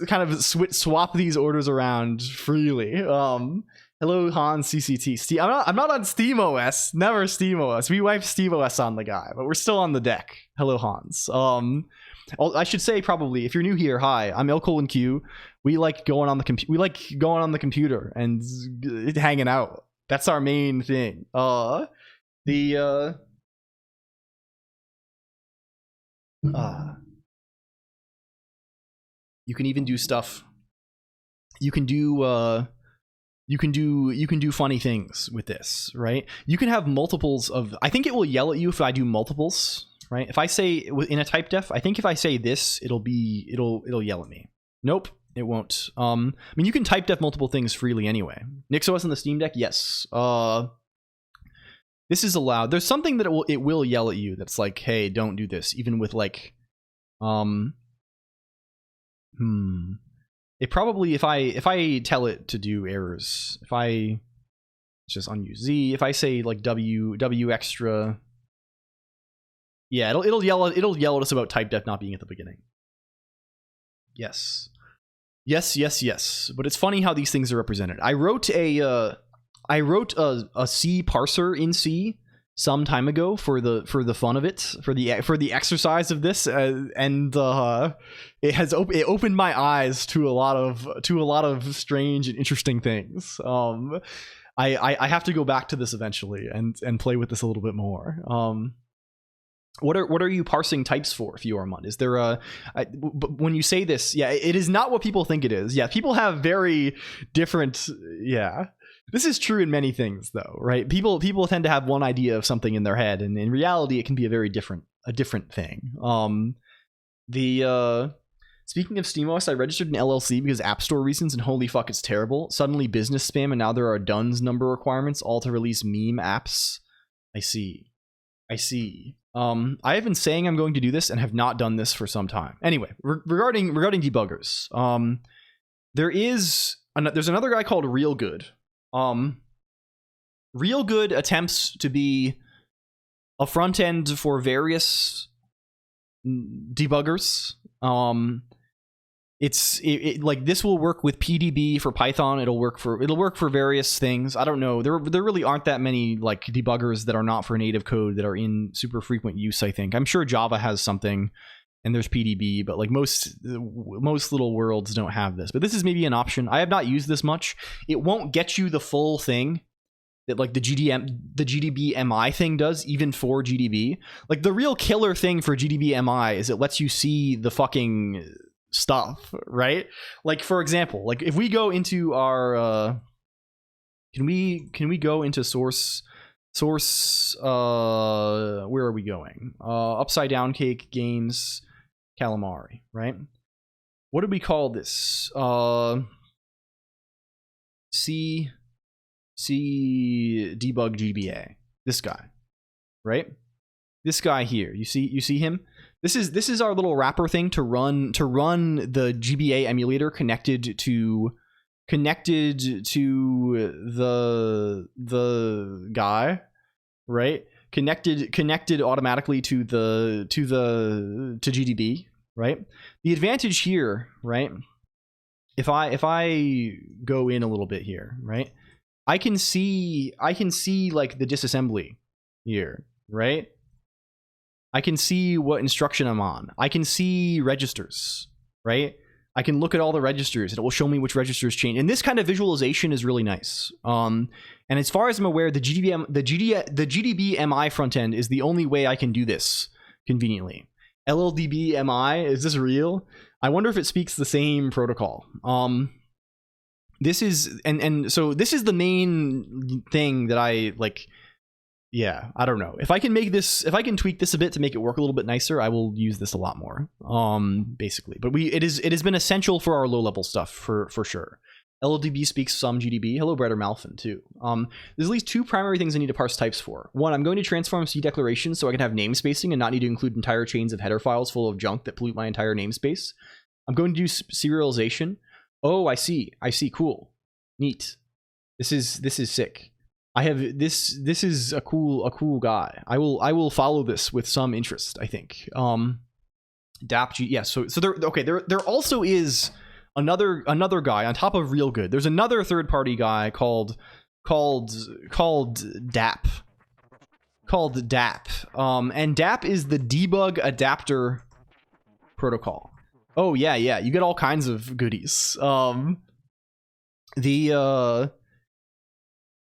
kind of swap these orders around freely. Hello, Hans CCT. I'm not on SteamOS. Never SteamOS. We wiped SteamOS on the guy, but we're still on the deck. Hello, Hans. I should say probably, if you're new here, hi, I'm LLLL. We like going on the computer and hanging out. That's our main thing. You can even do stuff. You can do funny things with this, right? You can have multiples of, I think it will yell at you if I do multiples, right? If I say in a type def, I think if I say this, it'll yell at me. Nope, it won't. I mean, you can type def multiple things freely anyway. NixOS on the Steam Deck, yes. This is allowed. There's something that it will yell at you that's like, hey, don't do this, even with like It probably, if I tell it to do errors, if I just unuse Z, if I say like W extra, yeah, it'll yell at us about type def not being at the beginning. Yes. But it's funny how these things are represented. I wrote a C parser in C some time ago for the fun of it, for the exercise of this, and it opened my eyes to a lot of strange and interesting things. I have to go back to this eventually and play with this a little bit more. What are you parsing types for, if you are Mund? Is there when you say this, yeah, it is not what people think it is. Yeah, people have very different, yeah. This is true in many things, though, right? People tend to have one idea of something in their head, and in reality, it can be a different thing. Speaking of SteamOS, I registered an LLC because App Store reasons, and holy fuck, it's terrible. Suddenly business spam, and now there are DUNS number requirements, all to release meme apps. I see. I have been saying I'm going to do this and have not done this for some time. Anyway, regarding debuggers, there's another guy called Real Good. Real Good attempts to be a front end for various debuggers. Like this will work with PDB for Python. It'll work for various things. I don't know. There really aren't that many like debuggers that are not for native code that are in super frequent use. I think I'm sure Java has something, and there's PDB, but like most little worlds don't have this. But this is maybe an option. I have not used this much. It won't get you the full thing that like the GDB MI thing does, even for GDB. Like the real killer thing for GDB MI is it lets you see the fucking stuff, right? Like for example, like if we go into our can we go into source where are we going? Upside Down Cake Games Calamari, right? What did we call this? C debug GBA. This guy, right? This guy here. You see him? This is our little wrapper thing to run the GBA emulator connected to the guy, right? Connected automatically to GDB, right? The advantage here, right? If I go in a little bit here, right? I can see like the disassembly here, right? I can see what instruction I'm on. I can see registers, right? I can look at all the registers and it will show me which registers change. And this kind of visualization is really nice. And as far as I'm aware, the GDB MI front end is the only way I can do this conveniently. LLDB MI, is this real? I wonder if it speaks the same protocol. This is so this is the main thing that I like. Yeah, I don't know. If I can tweak this a bit to make it work a little bit nicer, I will use this a lot more. Basically, but it has been essential for our low level stuff for sure. LLDB speaks some GDB. Hello, Brett or Malfin too. There's at least two primary things I need to parse types for. One, I'm going to transform C declarations so I can have namespacing and not need to include entire chains of header files full of junk that pollute my entire namespace. I'm going to do serialization. Oh, I see. Cool, neat. This is sick. I have this is a cool guy. I will follow this with some interest, I think. DAPG, yeah, so there also is another guy on top of Real Good. There's another third-party guy called DAP. And DAP is the debug adapter protocol. Oh yeah, you get all kinds of goodies.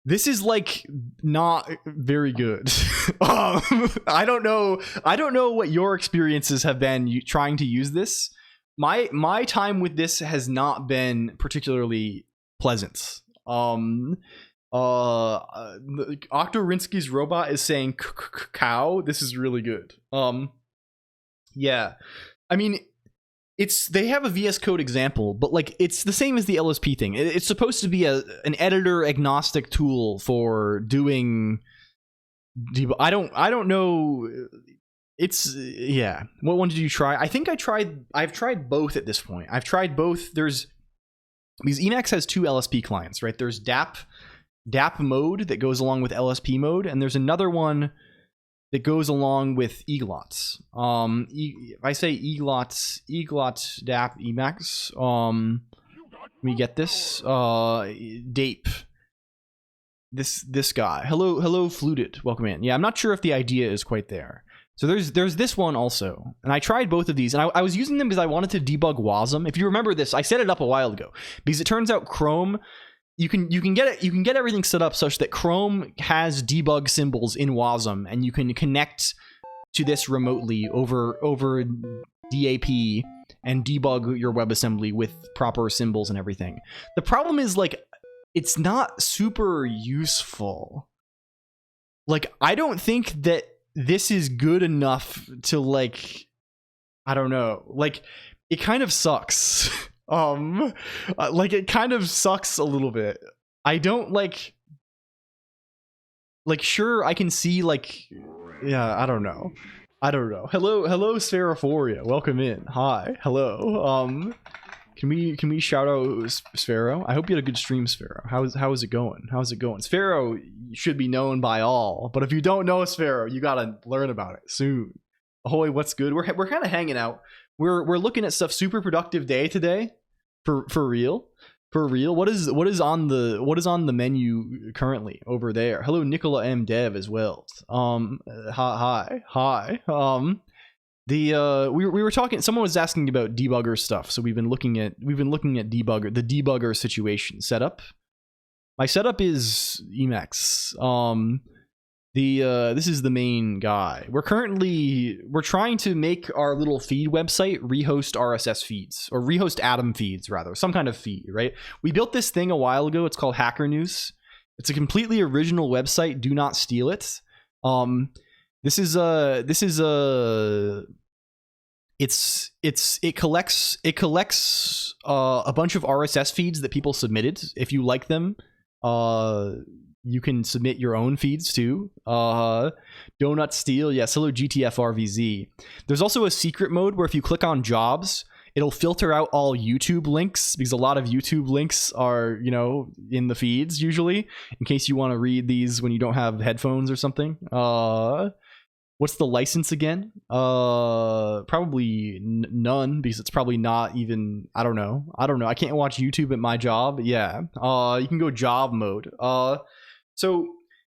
This is like not very good. I don't know what your experiences have been trying to use this. My time with this has not been particularly pleasant. Octorinsky's robot is saying cow. This is really good. Yeah. I mean, they have a VS Code example, but like it's the same as the LSP thing. It's supposed to be an editor agnostic tool for doing debug. I don't know. It's yeah. What one did you try? I think I've tried both at this point. I've tried both. Because Emacs has 2 LSP clients, right? There's DAP mode that goes along with LSP mode, and there's another one that goes along with eglots. If I say eglots DAP Emacs, let me get this. Dape. This guy. Hello fluted. Welcome in. Yeah, I'm not sure if the idea is quite there. So there's this one also, and I tried both of these, and I was using them because I wanted to debug WASM. If you remember this, I set it up a while ago because it turns out Chrome, you can get everything set up such that Chrome has debug symbols in WASM, and you can connect to this remotely over DAP and debug your WebAssembly with proper symbols and everything. The problem is, like, it's not super useful. Like, I don't think that this is good enough to, like, I don't know, like, it kind of sucks. Like, it kind of sucks a little bit. I don't like sure, I can see, like, yeah, I don't know. Hello Spherophoria, welcome in. Hi. Hello. Can we shout out Sphero? I hope you had a good stream, Sphero. How is it going? Sphero should be known by all, but if you don't know Sphero, you gotta learn about it soon. Ahoy, what's good? We're kind of hanging out. We're looking at stuff. Super productive day today, for real. What is on the menu currently over there? Hello, Nicola M Dev as well. Hi. We were talking. Someone was asking about debugger stuff, so we've been looking at the debugger situation setup. My setup is Emacs. This is the main guy. We're trying to make our little feed website rehost RSS feeds, or rehost Atom feeds rather, some kind of feed, right? We built this thing a while ago. It's called Hacker News. It's a completely original website. Do not steal it. It collects a bunch of RSS feeds that people submitted. If you like them, you can submit your own feeds too. Donut Steal, yes. Hello GTFRVZ. There's also a secret mode where if you click on jobs, it'll filter out all YouTube links, because a lot of YouTube links are, in the feeds usually, in case you want to read these when you don't have headphones or something. What's the license again? Probably none, because it's probably not even, I don't know. I can't watch YouTube at my job. Yeah. You can go job mode. So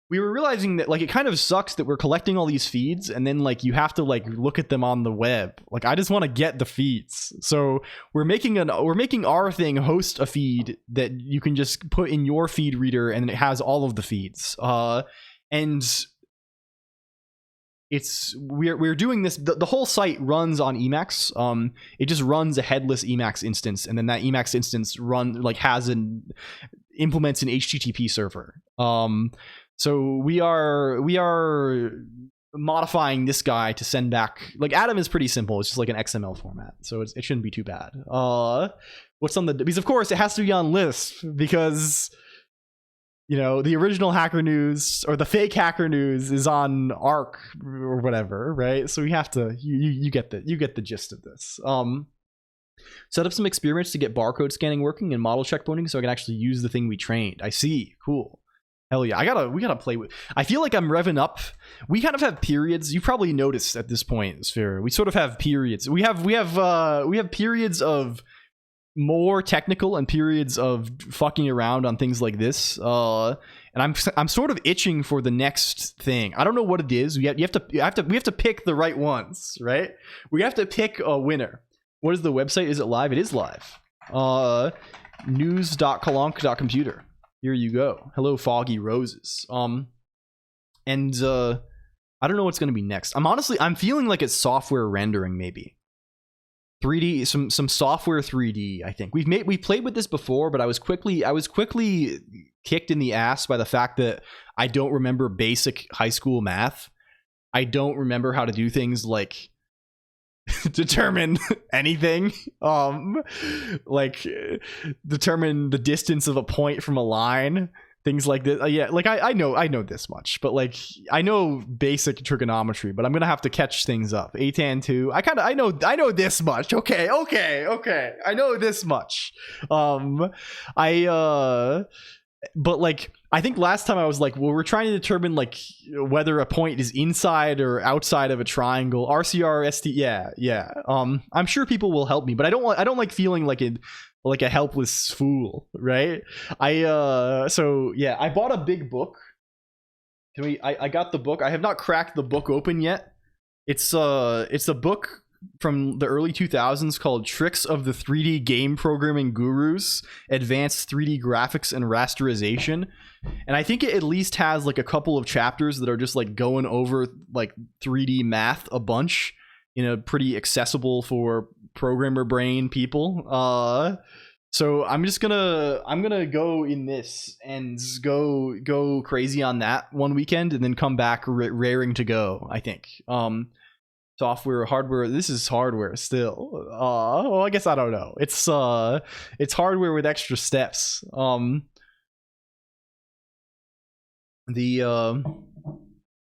we were realizing that, like, it kind of sucks that we're collecting all these feeds and then, like, you have to, like, look at them on the web. Like, I just want to get the feeds. So we're making our thing host a feed that you can just put in your feed reader, and it has all of the feeds. And we're doing this. The whole site runs on Emacs. It just runs a headless Emacs instance, and then that Emacs instance implements an HTTP server. So we are modifying this guy to send back, like, Atom is pretty simple. It's just like an XML format, so it shouldn't be too bad. What's on because of course it has to be on Lisp, because the original Hacker News, or the fake Hacker News, is on Arc or whatever, right? So we have to, you get the gist of this. Set up some experiments to get barcode scanning working and model checkpointing so I can actually use the thing we trained. I see. Cool. Hell yeah. We gotta play with, I feel like I'm revving up. We kind of have periods. You probably noticed at this point, Sphere. We sort of have periods. We have periods of more technical and periods of fucking around on things like this. And I'm sort of itching for the next thing. I don't know what it is. We have to pick the right ones, right? We have to pick a winner. What is the website? Is it live? It is live. News.colonq.computer. Here you go. Hello, Foggy Roses. I don't know what's going to be next. I'm feeling like it's software rendering, maybe 3D, some software 3D. I think we played with this before, but I was quickly kicked in the ass by the fact that I don't remember basic high school math. I don't remember how to do things like determine anything, like determine the distance of a point from a line,
things like this. Yeah, like I know this much, but like I know basic trigonometry, but I'm gonna have to catch things up. Atan 2. I know this much. Okay. I know this much. But like I think last time I was like, well, we're trying to determine like whether a point is inside or outside of a triangle. RCR ST. Yeah. I'm sure people will help me, but I don't like feeling like a helpless fool, right? So yeah, I bought a big book. I got the book. I have not cracked the book open yet. It's a book from the early 2000s called Tricks of the 3D Game Programming Gurus, Advanced 3D Graphics and Rasterization. And I think it at least has like a couple of chapters that are just like going over like 3D math a bunch in a pretty accessible for programmer brain people. So I'm gonna go in this and go crazy on that one weekend and then come back raring to go, I think. Software, hardware, this is hardware still. Well, I guess I don't know. It's hardware with extra steps.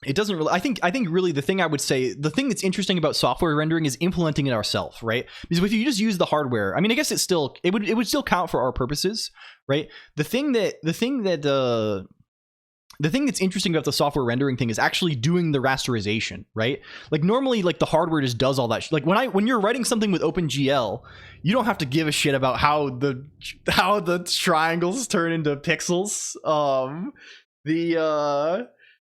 It doesn't really, I think really the thing I would say, the thing that's interesting about software rendering is implementing it ourselves, right? Because if you just use the hardware, I mean, I guess it would still count for our purposes, right? The thing that's interesting about the software rendering thing is actually doing the rasterization, right? Like normally, like the hardware just does all that. Like when you're writing something with OpenGL, you don't have to give a shit about how the triangles turn into pixels.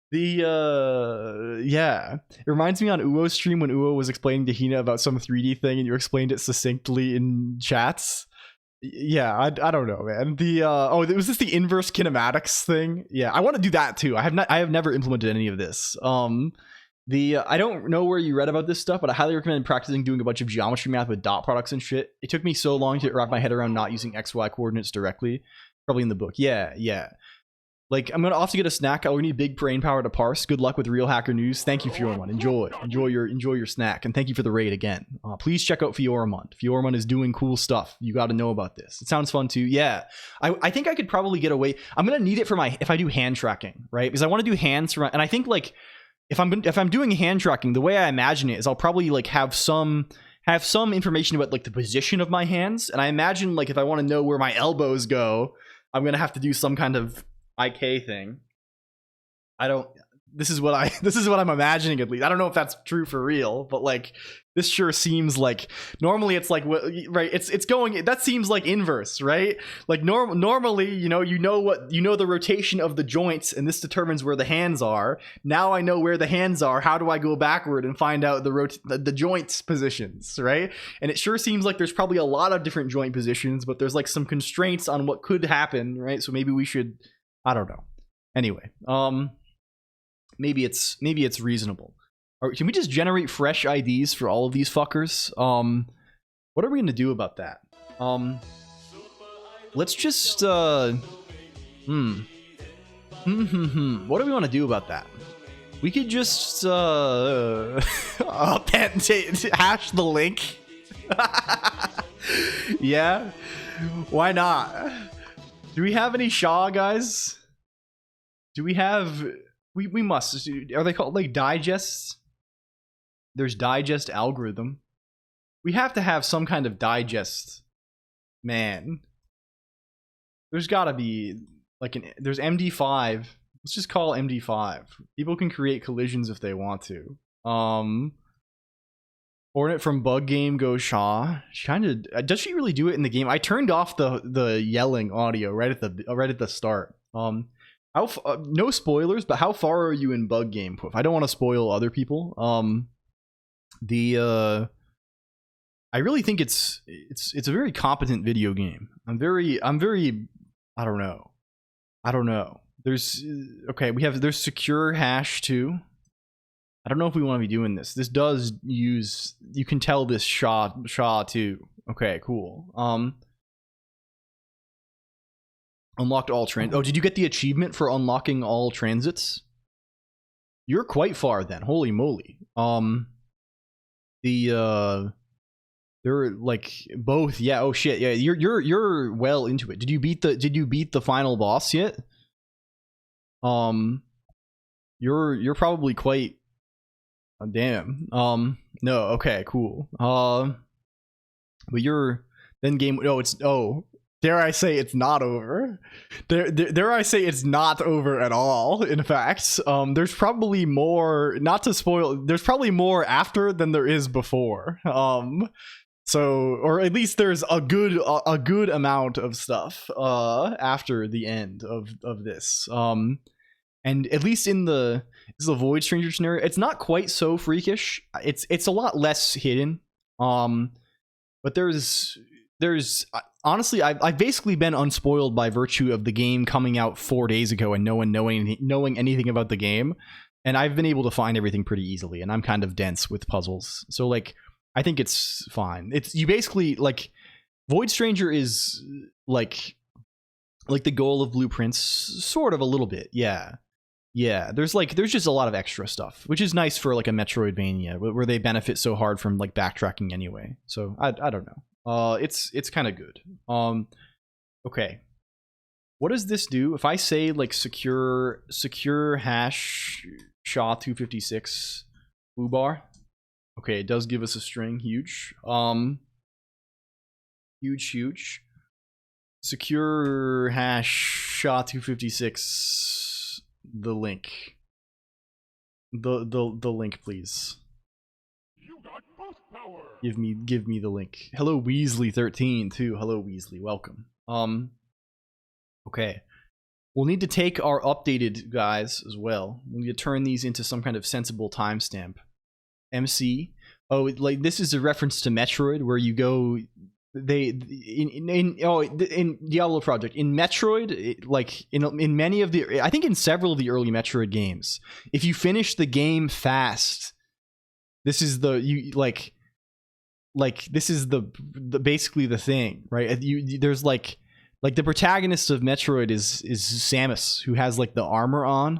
Yeah, it reminds me on Uo's stream when Uo was explaining to Hina about some 3D thing and you explained it succinctly in chats. Yeah, I don't know, man. Was this the inverse kinematics thing? Yeah, I want to do that too. I have never implemented any of this. I don't know where you read about this stuff, but I highly recommend practicing doing a bunch of geometry math with dot products and shit. It took me so long to wrap my head around not using XY coordinates directly. Probably in the book. Yeah. Like, I'm gonna also get a snack. I'll need big brain power to parse. Good luck with Real Hacker News. Thank you, Fioramon. Enjoy your snack, and thank you for the raid again. Please check out Fioramon. Fioramon is doing cool stuff. You got to know about this. It sounds fun too. Yeah, I think I could probably get away. I'm gonna need it for if I do hand tracking, right? Because I want to do hands for and I think like if I'm doing hand tracking, the way I imagine it is I'll probably like have some information about like the position of my hands, and I imagine like if I want to know where my elbows go, I'm gonna have to do some kind of IK thing. This is what I'm imagining, at least. I don't know if that's true for real, but like this sure seems like normally it's like right, it's going, that seems like inverse, right? Like normally, you know the rotation of the joints, and this determines where the hands are. Now I know where the hands are. How do I go backward and find out the joints positions, right? And it sure seems like there's probably a lot of different joint positions, but there's like some constraints on what could happen, right? So maybe we should, I don't know. Anyway, maybe it's reasonable. Or can we just generate fresh IDs for all of these fuckers? What are we gonna do about that? Let's just what do we want to do about that? We could just hash the link. Yeah, why not? Do we have any Shaw guys? Do we have? We must. Are they called like digests? There's digest algorithm. We have to have some kind of digest. Man, there's got to be like there's MD5. Let's just call MD5. People can create collisions if they want to. Hornet from Bug Game goes Shaw. Does she really do it in the game? I turned off the yelling audio right at the start. No spoilers, but how far are you in Bug Game, Poof? I don't want to spoil other people. I really think it's a very competent video game. I'm very I don't know. There's secure hash too. I don't know if we want to be doing this. This does use, you can tell this SHA too. Okay, cool. Unlocked all oh, did you get the achievement for unlocking all transits? You're quite far then. Holy moly. They're like both. Yeah. Oh shit. Yeah. You're well into it. Did you beat the final boss yet?
You're probably quite damn. No, okay, cool. But you're then game. No, it's dare I say it's not over? Dare I say it's not over at all? In fact, there's probably more. Not to spoil, there's probably more after than there is before. So, or at least there's a good amount of stuff after the end of this. And at least in the Void Stranger scenario, it's not quite so freakish. It's a lot less hidden. But there's honestly, I've basically been unspoiled by virtue of the game coming out 4 days ago and no one knowing anything about the game, and I've been able to find everything pretty easily. And I'm kind of dense with puzzles, so like I think it's fine. It's you basically like Void Stranger is like the goal of Blueprints, sort of a little bit, yeah. There's just a lot of extra stuff, which is nice for like a Metroidvania where they benefit so hard from like backtracking anyway. So I don't know. It's kind of good. Okay. What does this do? If I say like secure hash SHA-256 foobar. Okay, it does give us a string. Huge. Huge. Secure hash SHA-256. The link. The link, please. You got boost power. Give me the link. Hello Weasley13 too. Hello Weasley, welcome. Okay. We'll need to take our updated guys as well. We need to turn these into some kind of sensible timestamp. MC. Oh, like this is a reference to Metroid where you go in Diablo Project, in Metroid, like in many of the, I think in several of the early Metroid games, if you finish the game fast, this is the this is the basically the thing, right? There's like the protagonist of Metroid is Samus, who has like the armor on,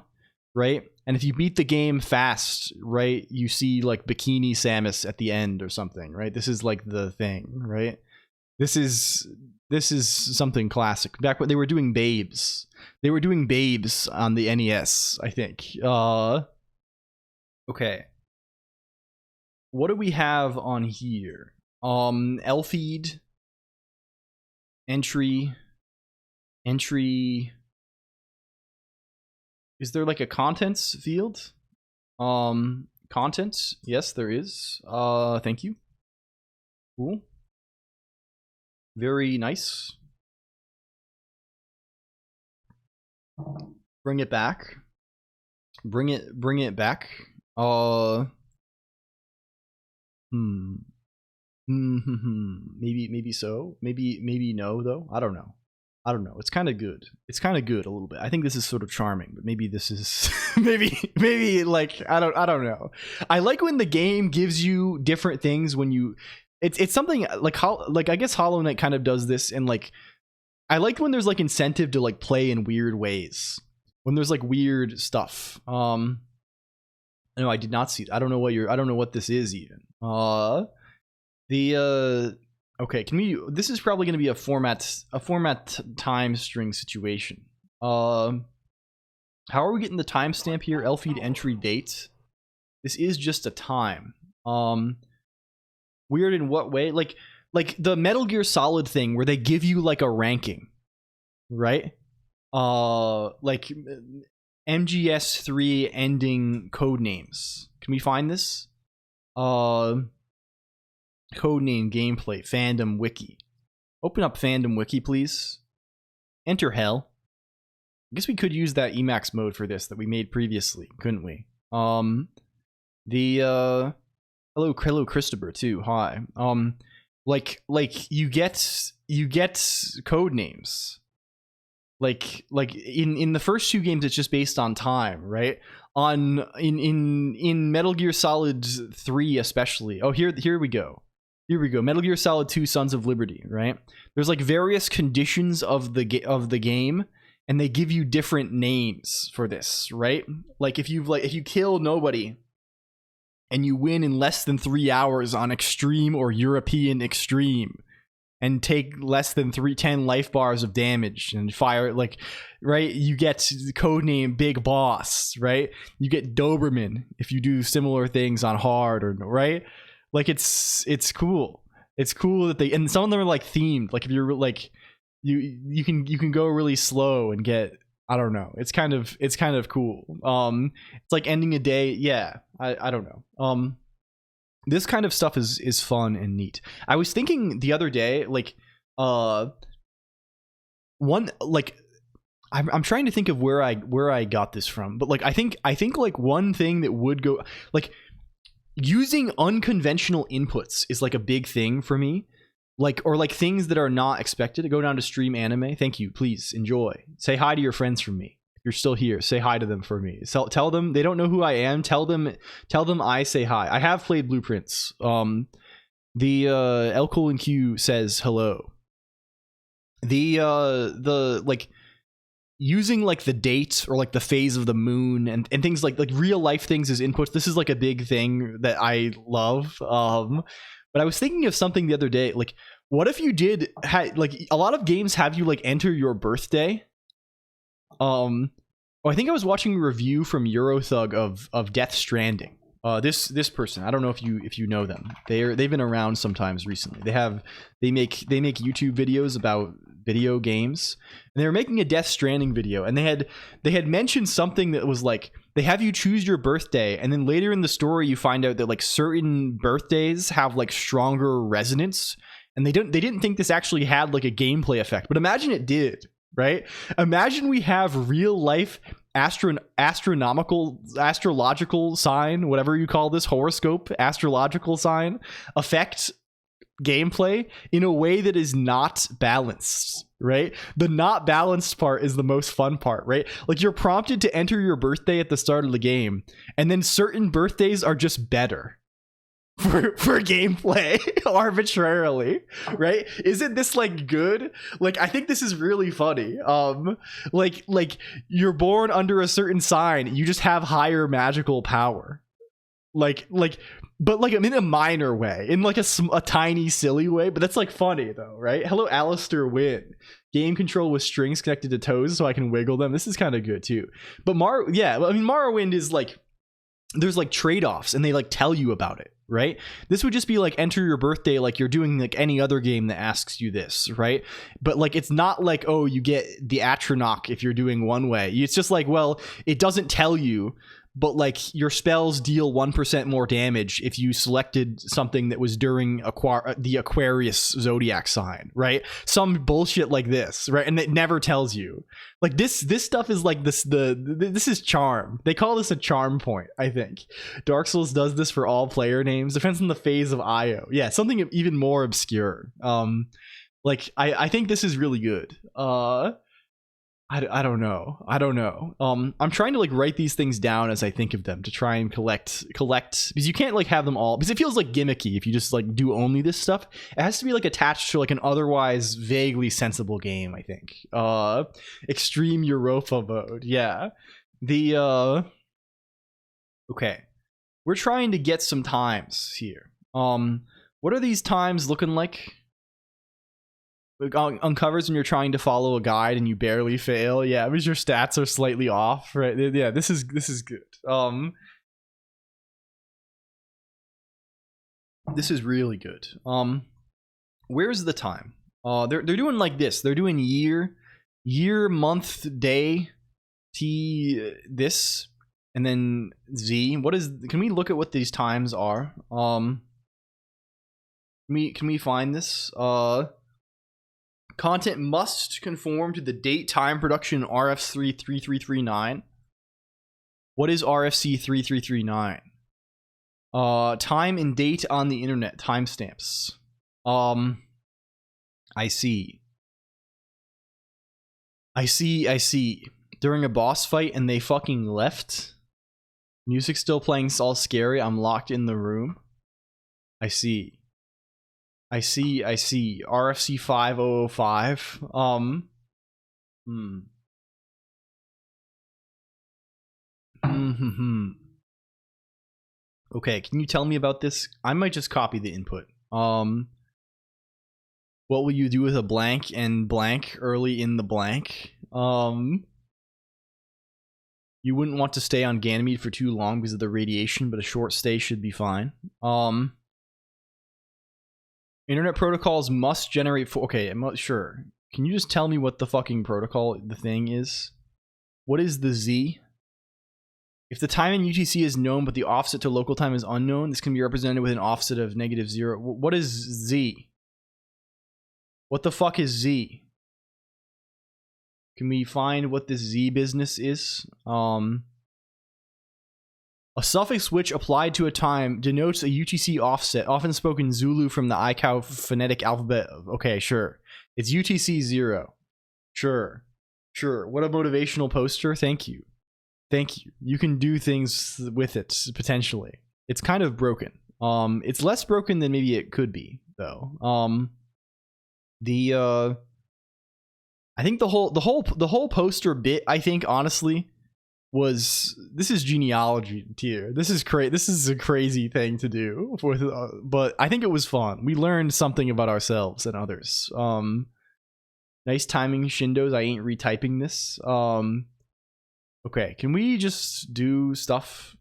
right? And if you beat the game fast, right, you see like Bikini Samus at the end or something, right? This is like the thing, right? This is something classic. Back when they were doing Babes. They were doing Babes on the NES, I think. Okay. What do we have on here? Elfeed. Entry. Is there like a contents field? Contents? Yes, there is. Thank you. Cool. Very nice. Bring it back. Bring it back. Maybe so. Maybe no though. I don't know. It's kind of good. It's kind of good a little bit. I think this is sort of charming, but maybe this is maybe like I don't know. I like when the game gives you different things when you. It's something like I guess Hollow Knight kind of does this, and like I like when there's like incentive to like play in weird ways. When there's like weird stuff. No, I did not see it. I don't know what this is even. Okay, this is probably going to be a format time string situation. How are we getting the timestamp here? Elfeed entry date. This is just a time. Weird in what way? Like the Metal Gear Solid thing where they give you like a ranking, right? Like MGS3 ending code names. Can we find this? Codename gameplay fandom wiki. Open up fandom wiki, please. Enter hell. I guess we could use that Emacs mode for this that we made previously, couldn't we? Hello Christopher too. Hi. Like you get code names. Like in the first two games, it's just based on time, right? In Metal Gear Solid 3 especially. Oh, here we go. Here we go. Metal Gear Solid 2 Sons of Liberty, right? There's like various conditions of the game, and they give you different names for this, right? Like if you kill nobody and you win in less than 3 hours on extreme or European extreme,
and take less than 10 life bars of damage and fire like, right? You get the codename Big Boss, right? You get Doberman if you do similar things on hard, or right? Like it's cool. It's cool that they, and some of them are like themed. Like if you're like you can go really slow and get, I don't know. It's kind of cool. It's like ending a day. Yeah, I don't know. This kind of stuff is fun and neat. I was thinking the other day, like, one, like, I'm trying to think of where I got this from, but like I think like one thing that would go, like, using unconventional inputs is like a big thing for me. Like, or like things that are not expected. To go down to stream anime. Thank you. Please enjoy. Say hi to your friends from me. If you're still here, say hi to them for me. Tell them they don't know who I am. Tell them I say hi. I have played Blueprints. The LLLL Colonq says hello. The like using like the date or like the phase of the moon and things like real life things as inputs. This is like a big thing that I love. But I was thinking of something the other day, like, what if you did like a lot of games have you like enter your birthday? I think I was watching a review from Eurothug of Death Stranding. This person, I don't know if you know them. They've been around sometimes recently. They make YouTube videos about video games, and they were making a Death Stranding video, and they had mentioned something that was like, they have you choose your birthday, and then later in the story you find out that like certain birthdays have like stronger resonance, and they didn't think this actually had like a gameplay effect, but imagine it did, right? Imagine we have real life astrological sign, whatever you call this, horoscope, astrological sign affect gameplay in a way that is not balanced, right? The not balanced part is the most fun part, right? Like you're prompted to enter your birthday at the start of the game, and then certain birthdays are just better for gameplay arbitrarily, right? Isn't this like good? Like I think this is really funny. Like you're born under a certain sign, you just have higher magical power. Like but like in a minor way, in like a tiny silly way, but that's like funny though, right? Hello Alistair Wynn. Game control with strings connected to toes so I can wiggle them. This is kind of good too. But Morrowind is like, there's like trade-offs and they like tell you about it, right? This would just be like enter your birthday like you're doing like any other game that asks you this, right? But like it's not like, oh, you get the Atronach if you're doing one way. It's just like, well, it doesn't tell you, but like your spells deal 1% more damage if you selected something that was during the Aquarius zodiac sign, right? Some bullshit like this, right? And it never tells you. Like this stuff is like this is charm. They call this a charm point, I think. Dark Souls does this for all player names. Depends on the phase of IO. Yeah, something even more obscure. Like I think this is really good. I don't know. I'm trying to like write these things down as I think of them to try and collect because you can't like have them all, because it feels like gimmicky if you just like do only this stuff. It has to be like attached to like an otherwise vaguely sensible game, I think. Extreme Europa mode. Yeah. Okay. We're trying to get some times here. What are these times looking like? Uncovers when you're trying to follow a guide and you barely fail. Yeah, because your stats are slightly off, right? Yeah, this is good. This is really good. Where's the time? They're doing like this. They're doing year, month, day, this, and then Z. What is? Can we look at what these times are? Can we find this? Content must conform to the date, time, production, RFC 3339. What is RFC 3339? Time and date on the internet, timestamps. I see. During a boss fight and they fucking left. Music still playing, all scary. I'm locked in the room. I see. RFC 5005. Okay, can you tell me about this? I might just copy the input.
What will you do with a blank and blank early in the blank? You wouldn't want to stay on Ganymede for too long because of the radiation, but a short stay should be fine. Internet protocols must generate okay, sure. Can you just tell me what the fucking protocol the thing is? What is the Z? If the time in UTC is known but the offset to local time is unknown, this can be represented with an offset of -0. What is Z? What the fuck is Z? Can we find what this Z business is? A suffix which applied to a time denotes a UTC offset, often spoken Zulu from the Aikau phonetic alphabet. Okay, sure. It's UTC 0. Sure. Sure. What a motivational poster. Thank you. Thank you. You can do things with it, potentially. It's kind of broken. It's less broken than maybe it could be, though. I think the whole poster bit, I think, honestly, this is genealogy tier. This is this is a crazy thing to do with, but I think it was fun. We learned something about ourselves and others. Nice timing, Shindos. I ain't retyping this. Okay, can we just do stuff?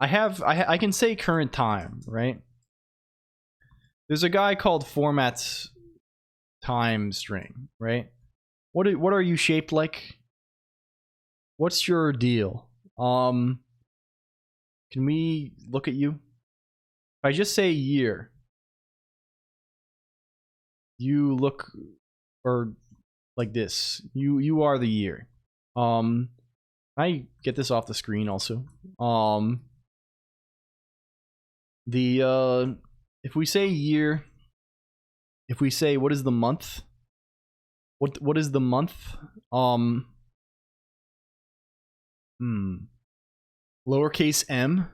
I can say current time, right? There's a guy called format time string, right? What are you shaped like? What's your deal? Can we look at you? If I just say year, you look or like this. You are the year. Can I get this off the screen also? If we say year, if we say what is the month? What is the month? Lowercase m.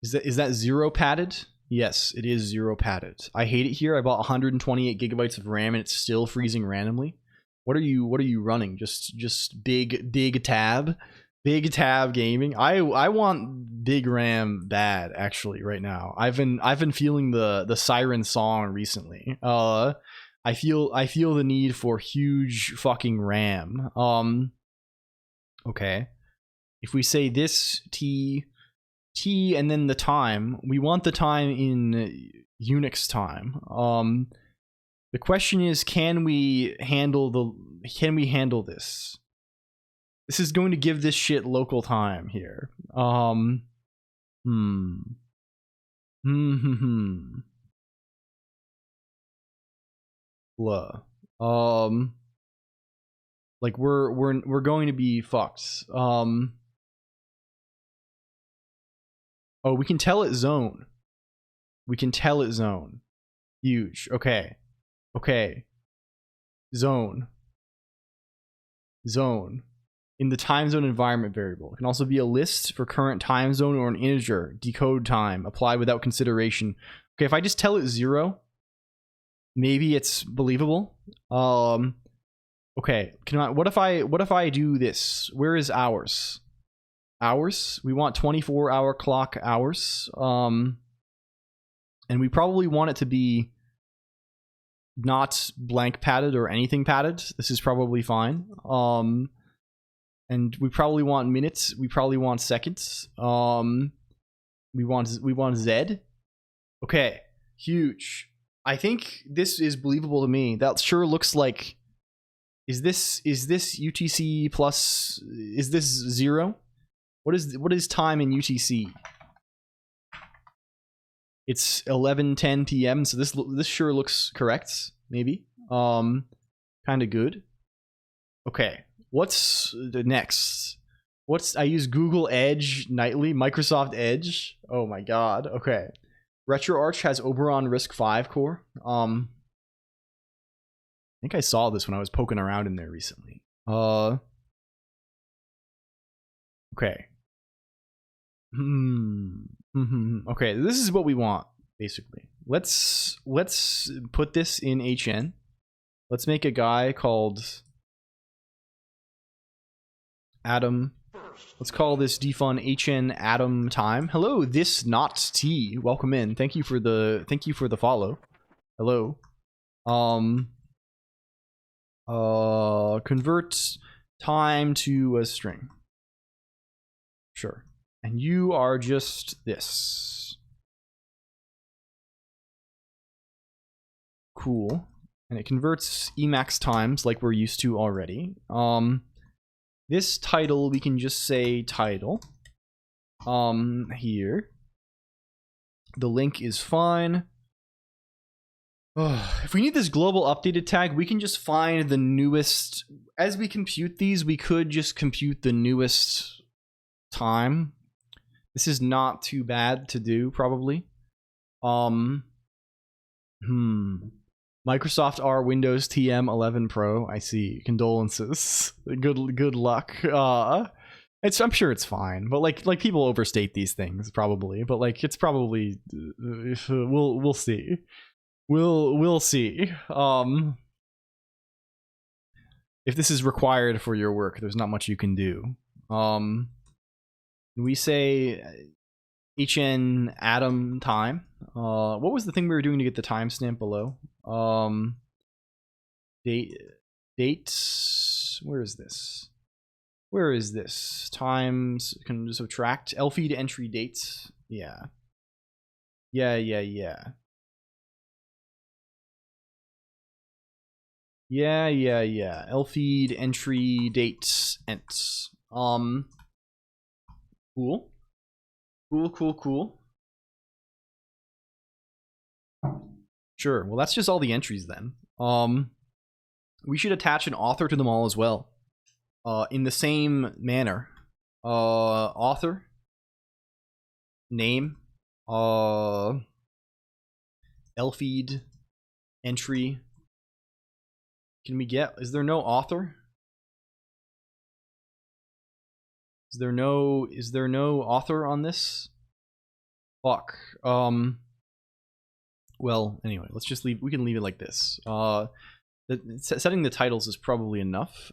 Is that 0 padded? Yes, it is 0 padded. I hate it here. I bought 128 gigabytes of RAM and it's still freezing randomly. What are you running? Just big tab gaming. I want big RAM bad actually right now. I've been feeling the siren song recently. I feel the need for huge fucking RAM. Okay. If we say this t and then the time, we want the time in Unix time. The question is, can we handle this? This is going to give this shit local time here. Blah. Like we're going to be fucked. Oh, we can tell it zone. We can tell it zone. Huge. Okay. Okay. Zone. Zone. In the time zone environment variable. It can also be a list for current time zone or an integer. Decode time. Apply without consideration. Okay, if I just tell it 0, maybe it's believable. Okay. What if I do this? Where is hours? Hours? We want 24-hour clock hours. And we probably want it to be not blank padded or anything padded. This is probably fine. And we probably want minutes. We probably want seconds. We want Z. Okay, huge. I think this is believable to me. That sure looks like. Is this UTC plus? Is this 0? What is time in UTC? It's 11:10 p.m. So this sure looks correct. Maybe. Kind of good. Okay. What's the next? I use Google Edge nightly. Microsoft Edge. Oh my god. Okay. RetroArch has Oberon RISC-V core. I think I saw this when I was poking around in there recently. Okay. Okay, this is what we want, basically. Let's put this in HN. Let's make a guy called Adam. Let's call this defun HN Adam time. Hello, this not T. Welcome in. Thank you for the follow. Hello. Convert time to a string. Sure. And you are just this. Cool. And it converts Emacs times like we're used to already. This title, we can just say title. Here. The link is fine. If we need this global updated tag, we can just find the newest. As we compute these, we could just compute the newest time. This is not too bad to do, probably. Microsoft R Windows TM 11 Pro. I see. Condolences. Good luck. I'm sure it's fine, but like people overstate these things probably. But like it's probably we'll see. We'll see. If this is required for your work, there's not much you can do. We say HN atom time. What was the thing we were doing to get the timestamp below? Dates. Where is this? Where is this? Times can subtract LFeed entry dates. Yeah. Yeah. LFeed entry dates ents. Cool. Sure. Well, that's just all the entries then. We should attach an author to them all as well. In the same manner. Author. Name. LFeed entry. Can we get, is there no author? Is there no author on this? Fuck. Well, anyway, let's just leave, we can leave it like this. Setting the titles is probably enough.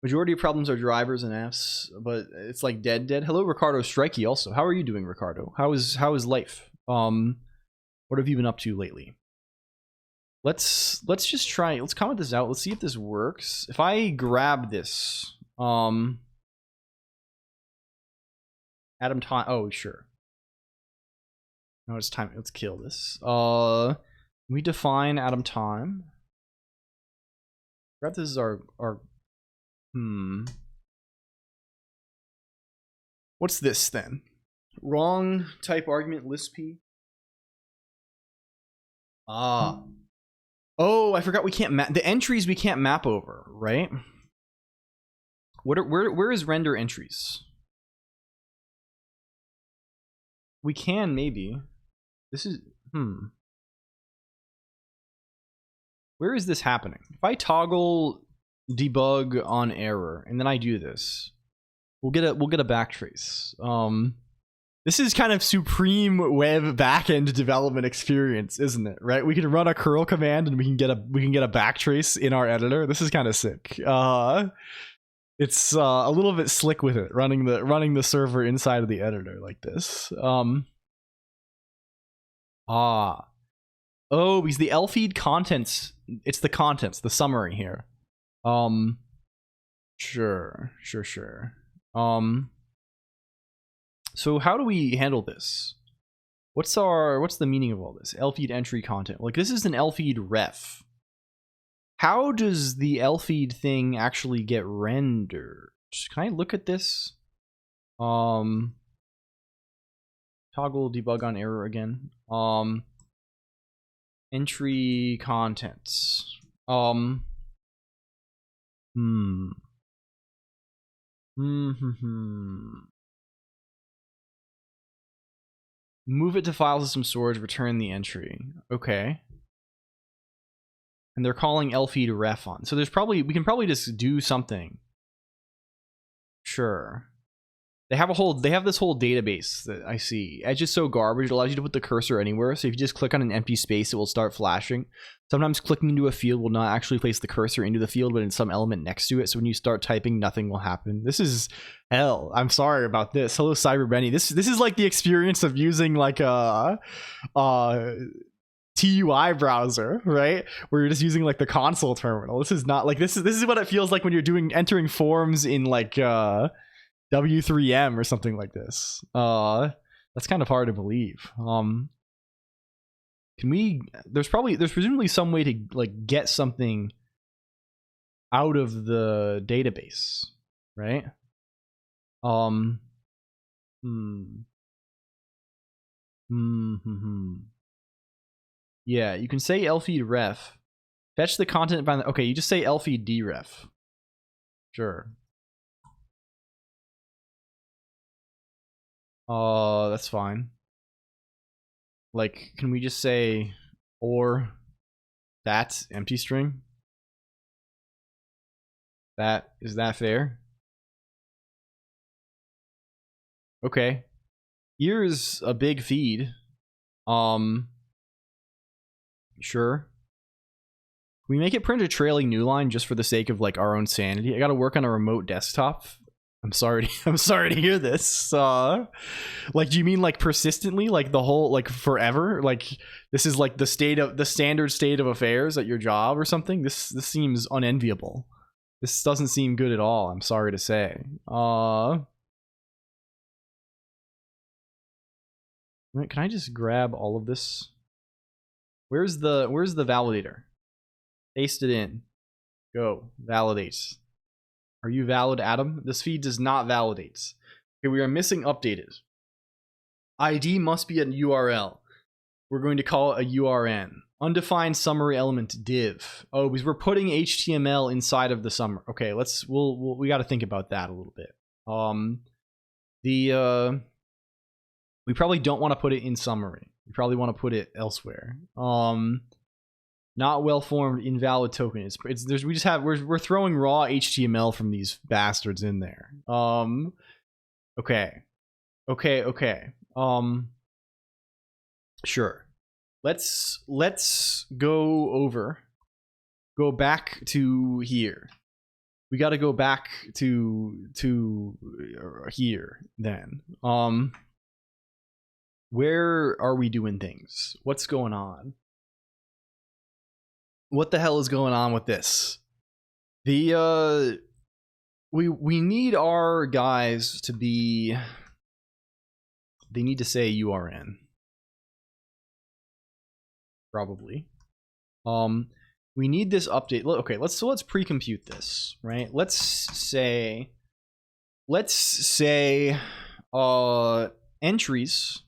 Majority of problems are drivers and apps, but it's like dead. Hello, Ricardo Strikey also. How are you doing, Ricardo? How is life? What have you been up to lately? Let's just try, let's comment this out. Let's see if this works. If I grab this, atom time, oh, sure. No, it's time, let's kill this. We define atom time. Grab this is our what's this then? Wrong type argument list P. Oh, I forgot we can't map the entries. We can't map over, right? Where is render entries? We can maybe. This is Where is this happening? If I toggle debug on error and then I do this, we'll get a backtrace. This is kind of supreme web backend development experience, isn't it? Right? We can run a curl command and we can get a backtrace in our editor. This is kind of sick. It's a little bit slick with it, running the server inside of the editor like this. Oh, because the LFeed contents, it's the contents, the summary here. Sure. So how do we handle this? What's the meaning of all this? LFeed entry content. Like this is an LFeed ref. How does the LFeed thing actually get rendered? Can I look at this? Toggle debug on error again. Entry contents. Move it to file system storage, return the entry. Okay. And they're calling LFeed ref on. So there's probably, we can probably just do something. Sure. They have this whole database that I see. It's just so garbage. It allows you to put the cursor anywhere. So if you just click on an empty space, it will start flashing. Sometimes clicking into a field will not actually place the cursor into the field, but in some element next to it. So when you start typing, nothing will happen. This is hell. I'm sorry about this. Hello, Cyber Benny. This is like the experience of using like a
TUI browser, right? Where you're just using like the console terminal. This is not like this is what it feels like when you're entering forms in like W3M or something like this. That's kind of hard to believe. There's presumably some way to like get something out of the database, right? Yeah, you can say lfeed ref. Fetch the content by the, okay, you just say lfeed dref. Sure. That's fine. Like, can we just say or that empty string? Is that fair? Okay. Here's a big feed. Sure. Can we make it print a trailing new line just for the sake of like our own sanity? I gotta work on a remote desktop. I'm sorry to hear this. Like, do you mean like persistently, like the whole, like forever? Like this is like the standard state of affairs at your job or something? This seems unenviable. This doesn't seem good at all, I'm sorry to say. Can I just grab all of this? Where's the validator? Paste it in. Go. Validate. Are you valid, Adam? This feed does not validate. Okay, we are missing updated. ID must be an URL. We're going to call it a URN. Undefined summary element div. Oh, because we're putting HTML inside of the summary. Okay, we got to think about that a little bit. We probably don't want to put it in summary. We probably want to put it elsewhere. Not well formed, invalid token. We're throwing raw HTML from these bastards in there. Okay. Sure. Let's go back to here. We got to go back to here then. Where are we doing things? What's going on? What the hell is going on with this? We need our guys to be, they need to say URN. Probably. We need this update. Okay, let's pre-compute this, right? Let's say entries.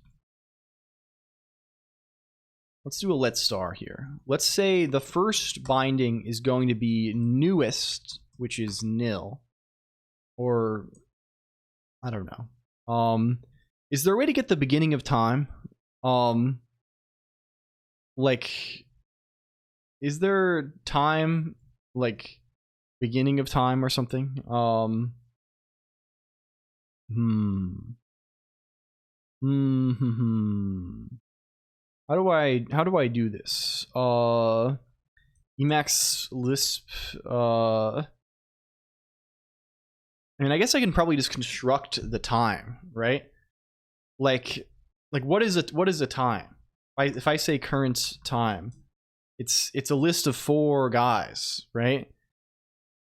Let's do a let star here. Let's say the first binding is going to be newest, which is nil, or I don't know. Is there a way to get the beginning of time? Like, is there time, like beginning of time or something? How do I do this? Emacs Lisp. I mean, I guess I can probably just construct the time, right? Like what is a time? If I say current time, it's a list of 4 guys, right?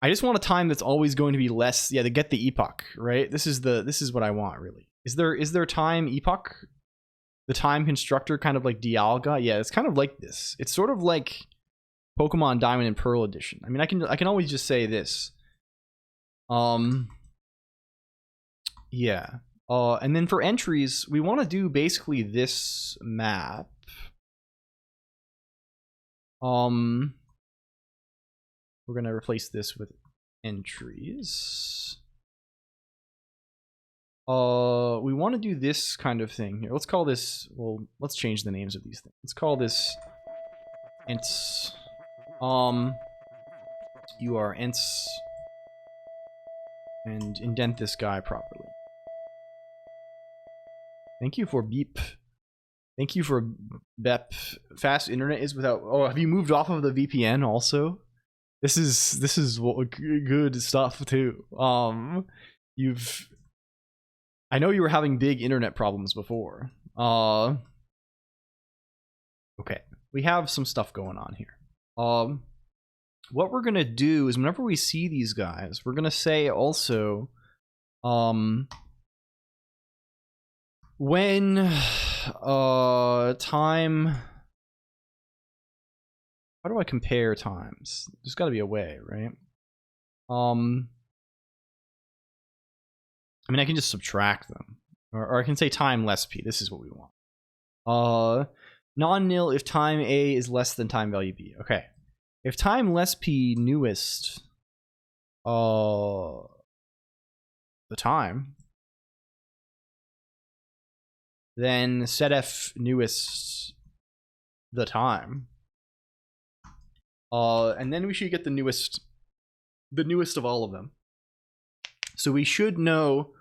I just want a time that's always going to be less. Yeah, to get the epoch, right? This is what I want, really. Is there time epoch? The time constructor, kind of like Dialga. Yeah, it's kind of like this. It's sort of like Pokemon Diamond and Pearl edition. I mean, I can always just say this. Yeah. And then for entries, we want to do basically this map. We're gonna replace this with entries. We want to do this kind of thing here. Let's call this, well, let's change the names of these things. Let's call this ents, ents, and indent this guy properly. Thank you for beep. Thank you for BEP. Fast internet is without, oh, have you moved off of the VPN also? This is good stuff too. I know you were having big internet problems before. Okay.
we have some stuff going on here. What we're gonna do is whenever we see these guys, we're gonna say also, when time, how do I compare times? There's got to be a way, right? I mean, I can just subtract them, or I can say time less p. This is what we want. Non-nil if time a is less than time value b. Okay. If time less p newest the time, then set f newest the time. And then we should get the newest of all of them. So we should know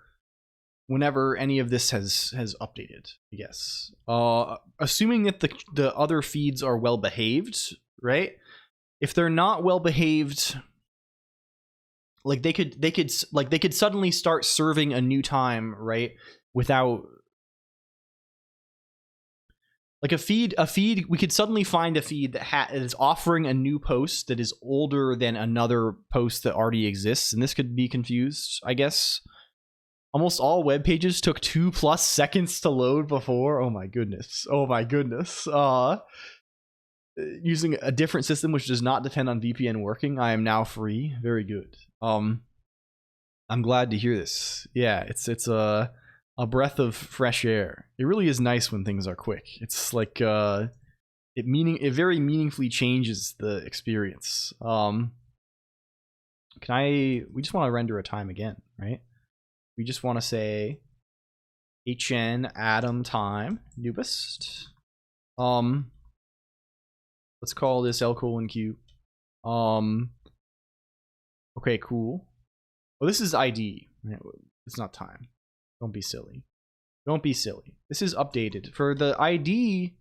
whenever any of this has updated, I guess. Assuming that the other feeds are well behaved, right? If they're not well behaved, like they could suddenly start serving a new time, right? Without, like, a feed, we could suddenly find a feed that is offering a new post that is older than another post that already exists, and this could be confused, I guess. Almost all web pages took 2+ seconds to load before. Oh my goodness. Oh my goodness. Using a different system which does not depend on VPN working, I am now free. Very good. I'm glad to hear this. Yeah, it's a breath of fresh air. It really is nice when things are quick. It's like it very meaningfully changes the experience. We just want to render a time again, right? We just want to say hn atom time newest. Let's call this L:(Q). Okay, cool. Oh, this is ID. It's not time. Don't be silly. Don't be silly. This is updated. For the ID,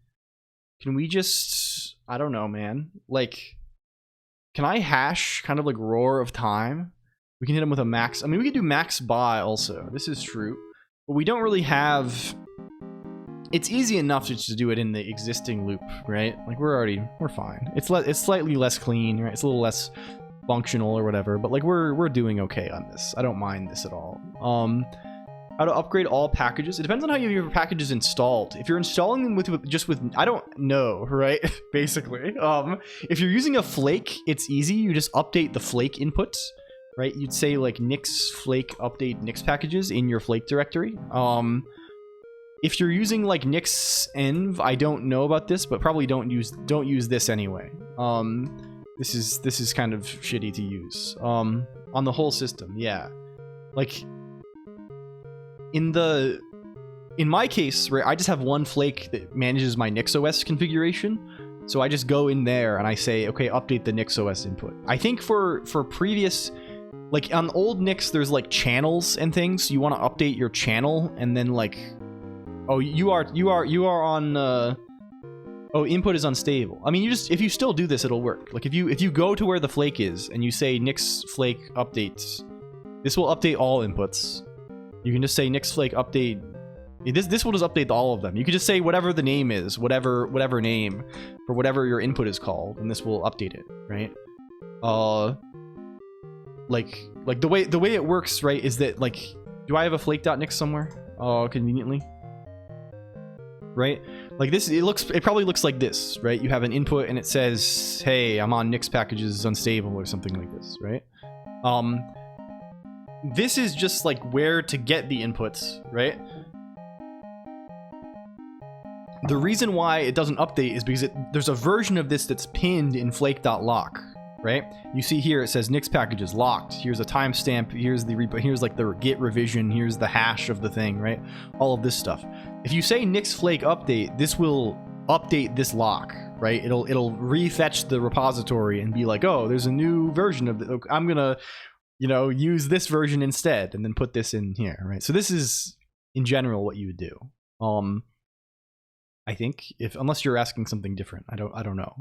can we just, I don't know, man. Like, can I hash kind of like roar of time? We can hit them with a max. I mean, we can do max by also. This is true. But we don't really have... It's easy enough to just do it in the existing loop, right? Like, we're fine. It's slightly less clean, right? It's a little less functional or whatever, but like we're doing okay on this. I don't mind this at all. How to upgrade all packages? It depends on how you have your packages installed. If you're installing them with I don't know, right? Basically, if you're using a flake, it's easy. You just update the flake inputs, right? You'd say like nix flake update nix packages in your flake directory. If you're using like nix env, I don't know about this, but probably don't use this anyway. This is kind of shitty to use on the whole system. Yeah, like in my case, right, I just have one flake that manages my NixOS configuration. So I just go in there and I say, okay, update the NixOS input. I think for previous, like on old Nix, there's like channels and things. So you want to update your channel and then like, oh, you are on. Oh, input is unstable. I mean, if you still do this, it'll work. Like if you go to where the flake is and you say nix flake updates, this will update all inputs. You can just say nix flake update. This will just update all of them. You could just say whatever the name is, whatever name for whatever your input is called, and this will update it, right? Like the way it works, right, is that like, do I have a flake.nix somewhere? Conveniently. Right? Like this, it probably looks like this, right? You have an input and it says, hey, I'm on Nix packages unstable or something like this, right? This is just like where to get the inputs, right? The reason why it doesn't update is because there's a version of this that's pinned in flake.lock, right? You see here, it says Nix packages locked. Here's a timestamp. Here's the repo. Here's like the git revision. Here's the hash of the thing, right? All of this stuff. If you say Nix flake update, this will update this lock, right? It'll refetch the repository and be like, oh, there's a new version of it. I'm gonna, use this version instead, and then put this in here, right? So this is in general what you would do. I think unless you're asking something different, I don't know.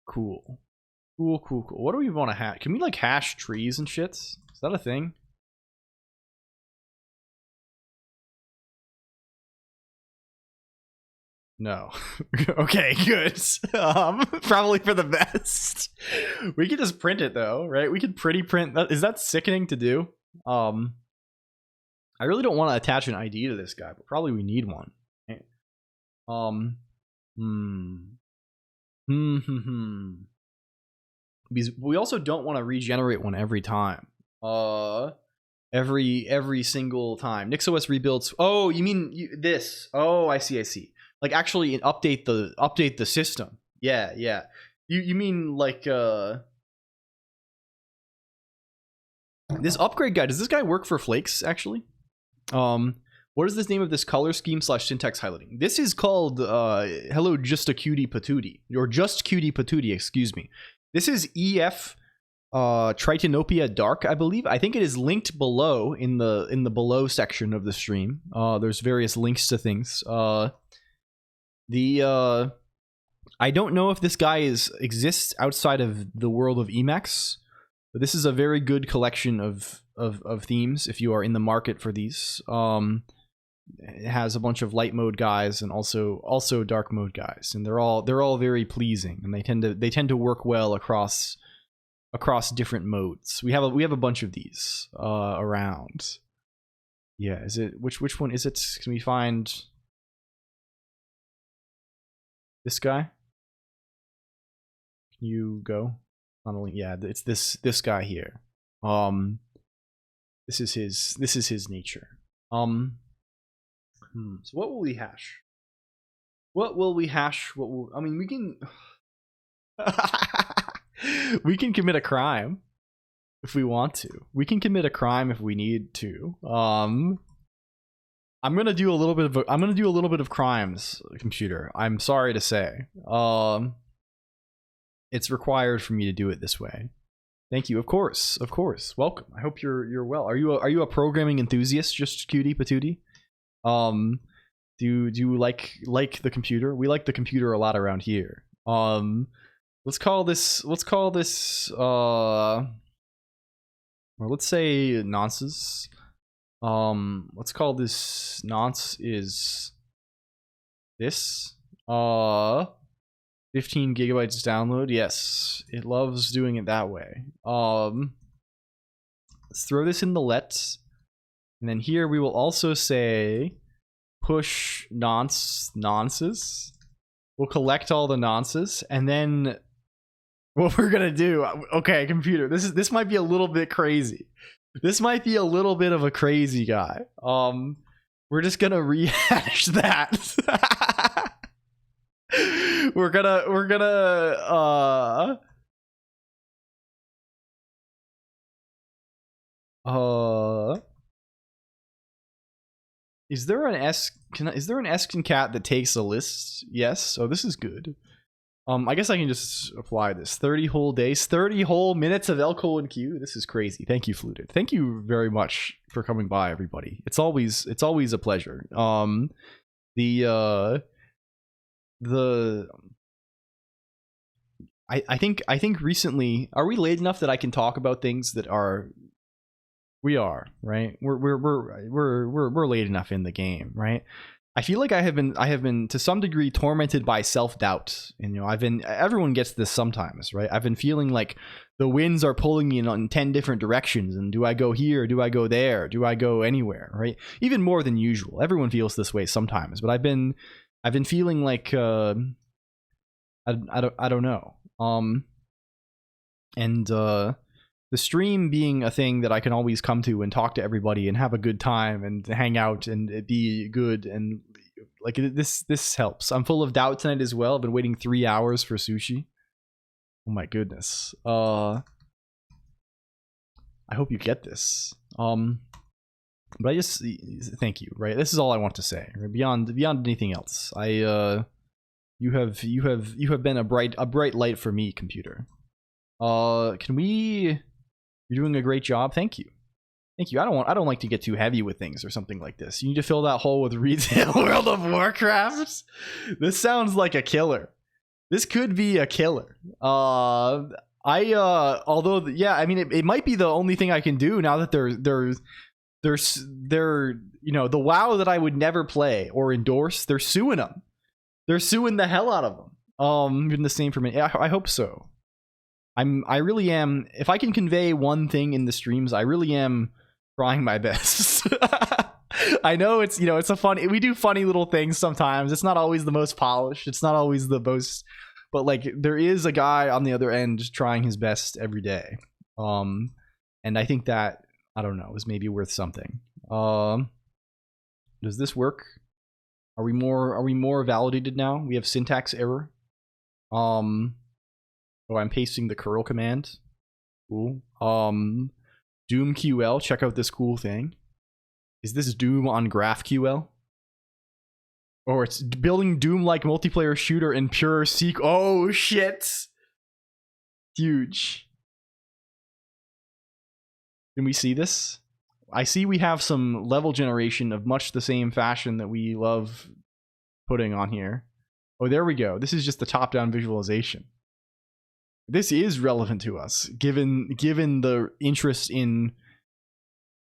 Cool. What do we want to hash? Can we like hash trees and shits? Is that a thing?
No. Okay, good. Probably for the best. We could just print it though, right? We could pretty print that. Is that sickening to do? I really don't want to attach an ID to this guy, but probably we need one. Right? Because we also don't want to regenerate one every time. Every single time. NixOS rebuilds. Oh, you mean this? Oh, I see. Like actually update the system. Yeah. You mean like this upgrade guy? Does this guy work for Flakes actually? What is the name of this color scheme / syntax highlighting? This is called hello just a cutie patootie, or just cutie patootie, excuse me. This is EF Tritonopia Dark, I believe. I think it is linked below in the below section of the stream. There's various links to things. I don't know if this guy exists outside of the world of Emacs, but this is a very good collection of themes if you are in the market for these. It has a bunch of light mode guys and also dark mode guys, and they're all very pleasing, and they tend to work well across different modes. We have a bunch of these around. Yeah, is it which one is it? Can we find this guy? Can you go? Yeah, it's this guy here. This is his nature. So what will we hash? I mean, we can we can commit a crime if we want to. We can commit a crime if we need to. I'm gonna do a little bit of crimes, computer. I'm sorry to say. It's required for me to do it this way. Thank you. Of course. Welcome. I hope you're well. Are you a programming enthusiast? Just cutie patootie. Do you like the computer? We like the computer a lot around here. Let's call this or let's say nonces. Let's call this nonce is this. 15 gigabytes download. Yes, it loves doing it that way. Let's throw this in the let, and then here we will also say push nonces. We'll collect all the nonces, and then what we're gonna do. Okay, computer. This might be a little bit crazy. This might be a little bit of a crazy guy. We're just gonna rehash that. We're gonna is there an sconcat that takes a list? Yes. Oh, this is good. I guess I can just apply this. 30 whole days, 30 whole minutes of LLLL. This is crazy. Thank you, Fluted. Thank you very much for coming by, everybody. It's always a pleasure. I think recently, are we late enough that I can talk about things that are? We are, right? We're late enough in the game, right? I feel like I have been to some degree tormented by self-doubt, and everyone gets this sometimes, right? I've been feeling like the winds are pulling me in 10 different directions, and do I go here? Do I go there? Do I go anywhere? Right? Even more than usual. Everyone feels this way sometimes, but I've been feeling like I don't know. The stream being a thing that I can always come to and talk to everybody and have a good time and hang out and be good, and like this helps. I'm full of doubt tonight as well. I've been waiting 3 hours for sushi. Oh my goodness. I hope you get this. But I just thank you. Right, this is all I want to say. Right? Beyond anything else, you have been a bright light for me, computer. Can we? You're doing a great job. Thank you. I don't like to get too heavy with things or something like this. You need to fill that hole with retail World of Warcraft. This sounds like a killer. This could be a killer. Although yeah, I mean it might be the only thing I can do now that they're the WoW that I would never play or endorse. They're suing them.
They're suing the hell out of them. Been the same for me. I hope so. I really am. If I can convey one thing in the streams, I really am trying my best. I know it's, you know, it's a fun, we do funny little things sometimes. It's not always the most polished. It's not always the most, but like there is a guy on the other end trying his best every day. And I think that, I don't know, is maybe worth something. Does this work? Are we more validated now? We have syntax error. Oh, I'm pasting the curl command. Cool. DoomQL, check out this cool thing. Is this Doom on GraphQL? Or it's building Doom-like multiplayer shooter in pure seq. Oh shit! Huge. Can we see this? I see we have some level generation of much the same fashion that we love putting on here. Oh, there we go. This is just the top-down visualization. This is relevant to us, given the interest in,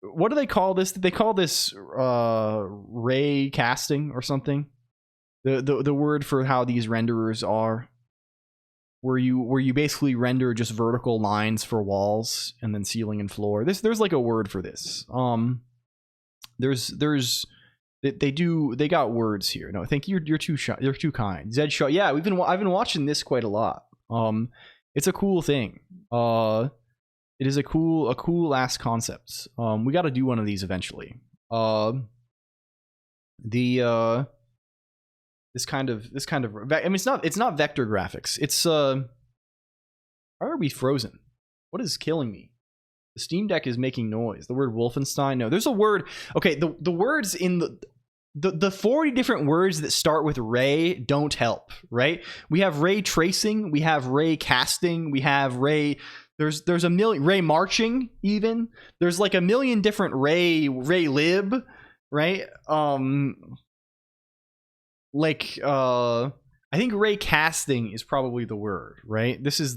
what do they call this? Did they call this ray casting or something? The word for how these renderers are, where you basically render just vertical lines for walls and then ceiling and floor. There's like a word for this. They got words here. No, thank you. You're too kind. Zed Shaw. Yeah, I've been watching this quite a lot. It's a cool thing. It is a cool ass concept. We got to do one of these eventually. This kind of I mean, it's not vector graphics. It's why are we frozen? What is killing me? The Steam Deck is making noise. The word Wolfenstein. No, there's a word. Okay, the words in the 40 different words that start with ray don't help, right? We have ray tracing, we have ray casting, we have ray, there's a million, ray marching even. There's like a million different ray lib, right? I think ray casting is probably the word, right? This is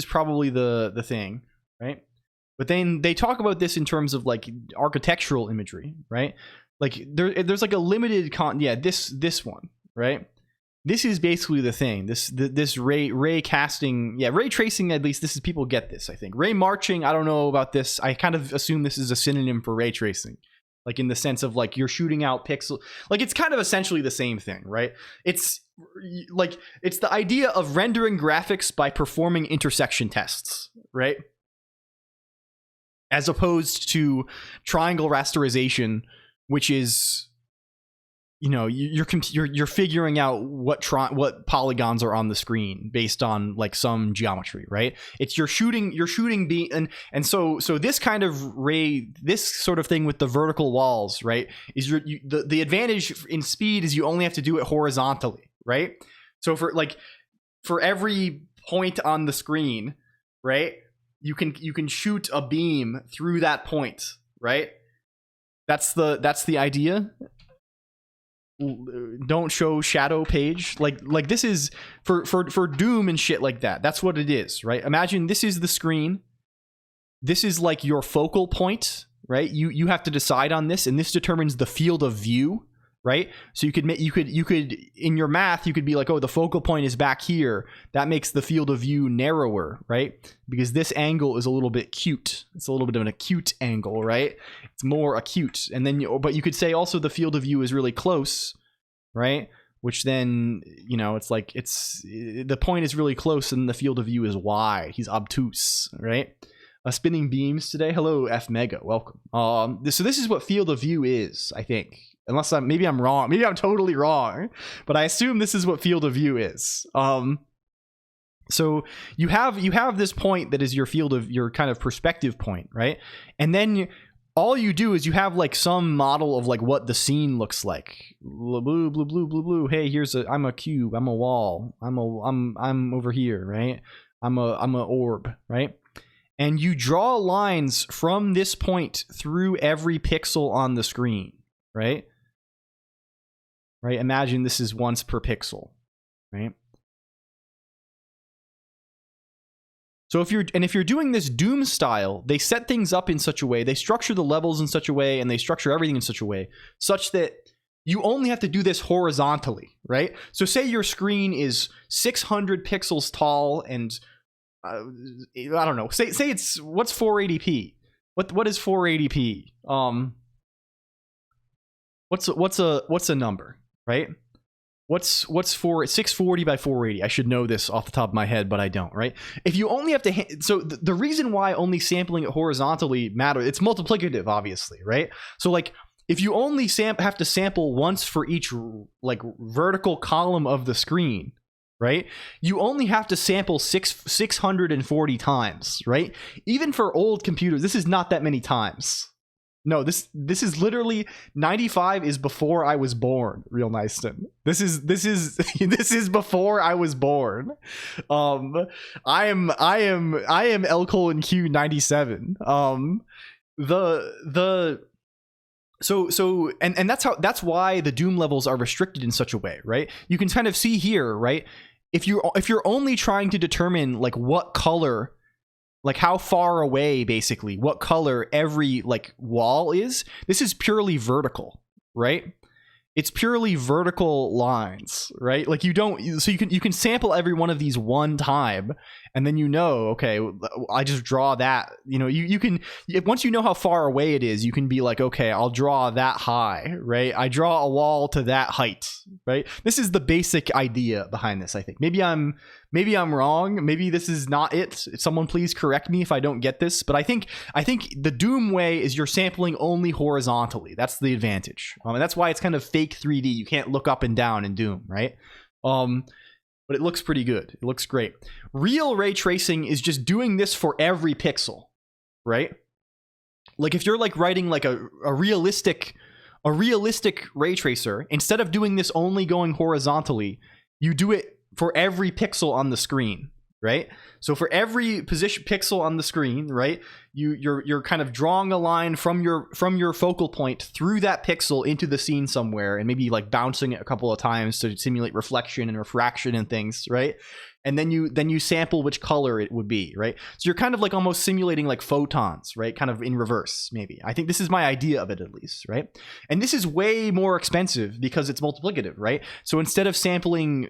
probably the thing, right? But then they talk about this in terms of like architectural imagery, right? Like there's like a limited this one, right? This is basically the thing. This ray casting, ray tracing, at least this is, people get this, I think. Ray marching, I don't know about this. I kind of assume this is a synonym for ray tracing. Like in the sense of like you're shooting out pixel, like it's kind of essentially the same thing, right? It's like it's the idea of rendering graphics by performing intersection tests, right? As opposed to triangle rasterization, which is, you know, you're figuring out what polygons are on the screen based on like some geometry, right? It's you're shooting and so this kind of this sort of thing with the vertical walls, right, is the advantage in speed is you only have to do it horizontally, right? So for every point on the screen, right, you can shoot a beam through that point, right? That's the idea. Don't show shadow page. Like this is for Doom and shit like that. That's what it is, right? Imagine this is the screen. This is like your focal point, right? You have to decide on this, and this determines the field of view, right? So you could in your math you could be like, oh, the focal point is back here. That makes the field of view narrower, right? Because this angle is a little bit acute. It's a little bit of an acute angle, right? It's more acute. And then but you could say also the field of view is really close, right? Which then, you know, it's like the point is really close and the field of view is wide. He's obtuse, right? Spinning beams today. Hello, F Mega, welcome. So this is what field of view is, I think. Unless maybe I'm wrong. Maybe I'm totally wrong. But I assume this is what field of view is. So you have this point that is your field of your kind of perspective point, right? And then all you do is you have like some model of like what the scene looks like. Blue, blue, blue, blue, blue. Hey, I'm a cube. I'm a wall. I'm over here, right? I'm a orb, right? And you draw lines from this point through every pixel on the screen, right? Right? Imagine this is once per pixel, right? So if you're doing this Doom style, they set things up in such a way, they structure the levels in such a way, and they structure everything in such a way, such that you only have to do this horizontally, right? So say your screen is 600 pixels tall and I don't know. Say it's what's 480p? What is 480p? What's a number, right? What's 640 by 480? I should know this off the top of my head, but I don't, right? If you only have to, so the reason why only sampling it horizontally matters, it's multiplicative, obviously, right? So like, if you only have to sample once for each like vertical column of the screen, right? You only have to sample 640 times, right? Even for old computers, this is not that many times. No, this is literally 95 is before I was born, Real Nyston. This is this is before I was born. I am LLLL 97. So that's why the Doom levels are restricted in such a way, right? You can kind of see here, right? If you're only trying to determine like what color, like how far away, basically, what color every like wall is, this is purely vertical, right? It's purely vertical lines, right? Like you can sample every one of these one time, and then okay, I just draw that. You can, once you know how far away it is, you can be like, okay, I'll draw that high, right? I draw a wall to that height, right? This is the basic idea behind this. I think maybe I'm wrong. Maybe this is not it. Someone please correct me if I don't get this. But I think the Doom way is you're sampling only horizontally. That's the advantage, and that's why it's kind of fake 3D. You can't look up and down in Doom, right? But it looks pretty good. It looks great. Real ray tracing is just doing this for every pixel, right? Like if you're like writing like a realistic ray tracer, instead of doing this only going horizontally, you do it for every pixel on the screen, right? So for every pixel on the screen, right, you're kind of drawing a line from your focal point through that pixel into the scene somewhere, and maybe like bouncing it a couple of times to simulate reflection and refraction and things, right? And then you sample which color it would be, right? So you're kind of like almost simulating like photons, right? Kind of in reverse, maybe. I think this is my idea of it, at least, right? And this is way more expensive because it's multiplicative, right? So instead of sampling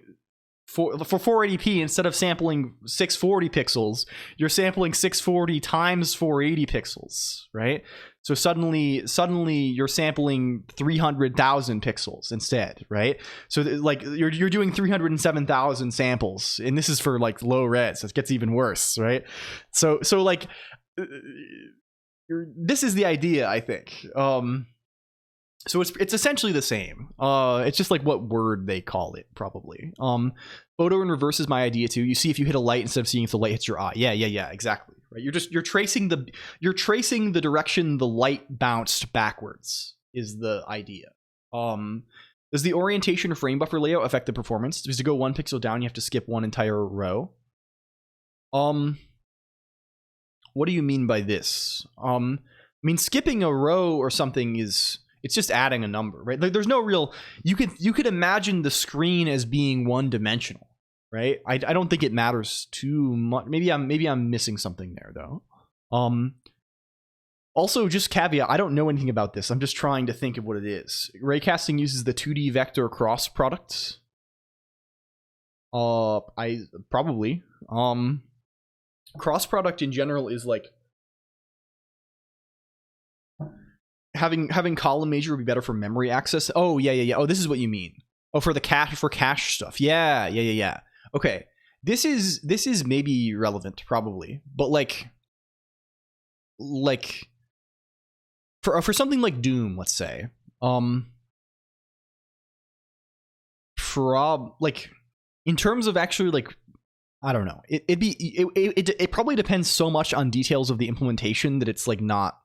for 480p, instead of sampling 640 pixels, you're sampling 640 times 480 pixels, right? So suddenly you're sampling 300,000 pixels instead, right? So like you're doing 307,000 samples, and this is for like low res. It gets even worse, right? So like this is the idea, I think. So it's essentially the same. It's just like what word they call it, probably. Photo in reverse is my idea too. You see if you hit a light instead of seeing if the light hits your eye. Yeah, exactly. Right. You're tracing the direction the light bounced backwards is the idea. Does the orientation or frame buffer layout affect the performance? Because to go one pixel down, you have to skip one entire row. What do you mean by this? I mean, skipping a row or something it's just adding a number, right? Like there's no real, you could imagine the screen as being one dimensional, right? I don't think it matters too much. Maybe I'm missing something there though. Also, just caveat, I don't know anything about this. I'm just trying to think of what it is. Raycasting uses the 2D vector cross products. I probably. Cross product in general is like having column major would be better for memory access. Oh yeah. Oh, this is what you mean. Oh, for cache stuff. Yeah. Okay. This is maybe relevant, probably, but like for something like Doom, let's say, like in terms of actually like, I don't know, it probably depends so much on details of the implementation that it's like not.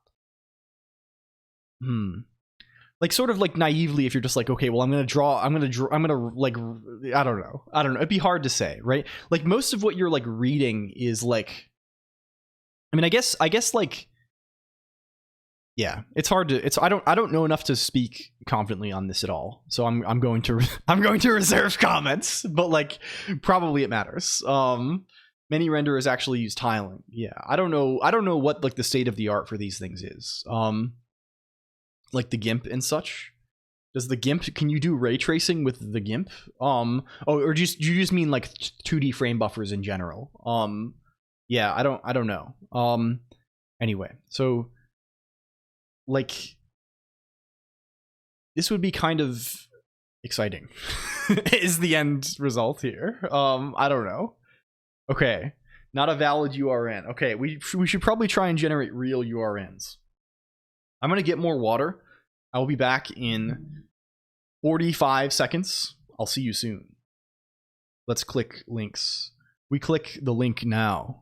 Like sort of like naively, if you're just like, okay, well, I'm gonna like, I don't know, it'd be hard to say, right? Like most of what you're like reading is like, I mean, I guess like, yeah, it's hard to, I don't know enough to speak confidently on this at all, so I'm going to reserve comments, but like probably it matters. Many renderers actually use tiling. Yeah, I don't know what like the state of the art for these things is. Like the GIMP and such. Does the GIMP, can you do ray tracing with the GIMP? Oh, or just you just mean like 2D frame buffers in general? Yeah, I don't know. Anyway, so like this would be kind of exciting is the end result here. I don't know. Okay, not a valid URN. Okay, we should probably try and generate real URNs. I'm gonna get more water. I will be back in 45 seconds. I'll see you soon. Let's click links. We click the link now.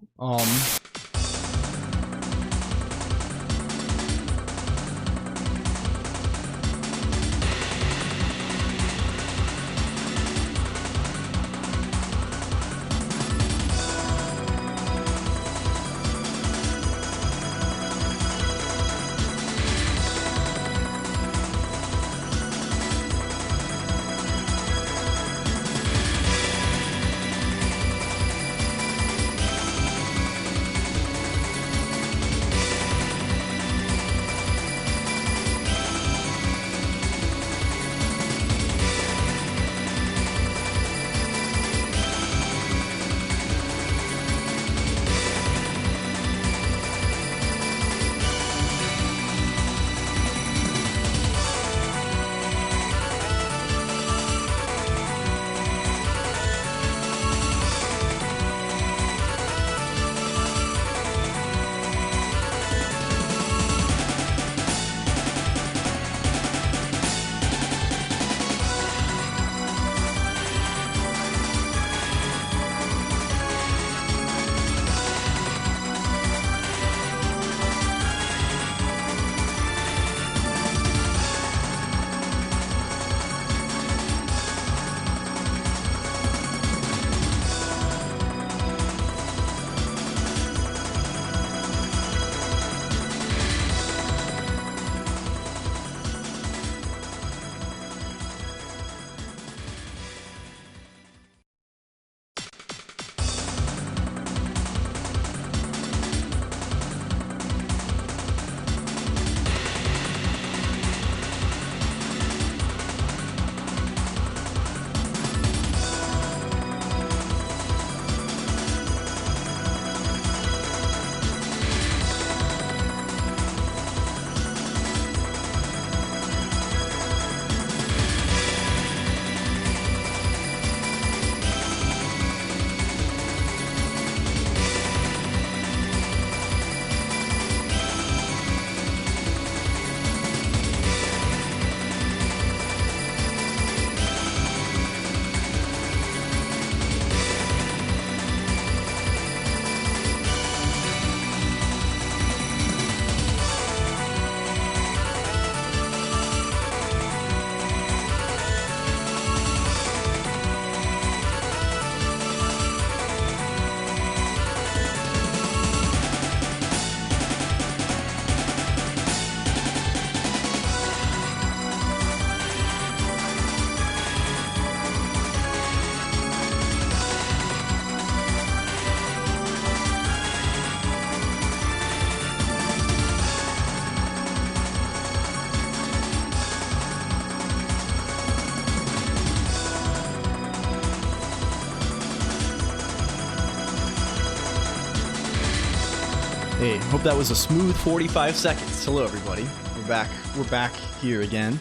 Hey, hope that was a smooth 45 seconds. Hello, everybody. We're back. We're back here again.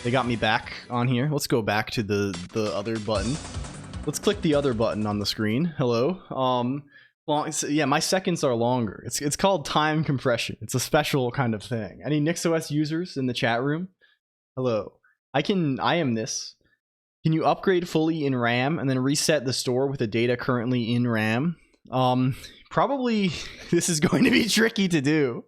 They got me back on here. Let's go back to the other button. Let's click the other button on the screen. Hello. Well, yeah, my seconds are longer. It's called time compression. It's a special kind of thing. Any NixOS users in the chat room? Hello. I am this. Can you upgrade fully in RAM and then reset the store with the data currently in RAM? Probably this is going to be tricky to do.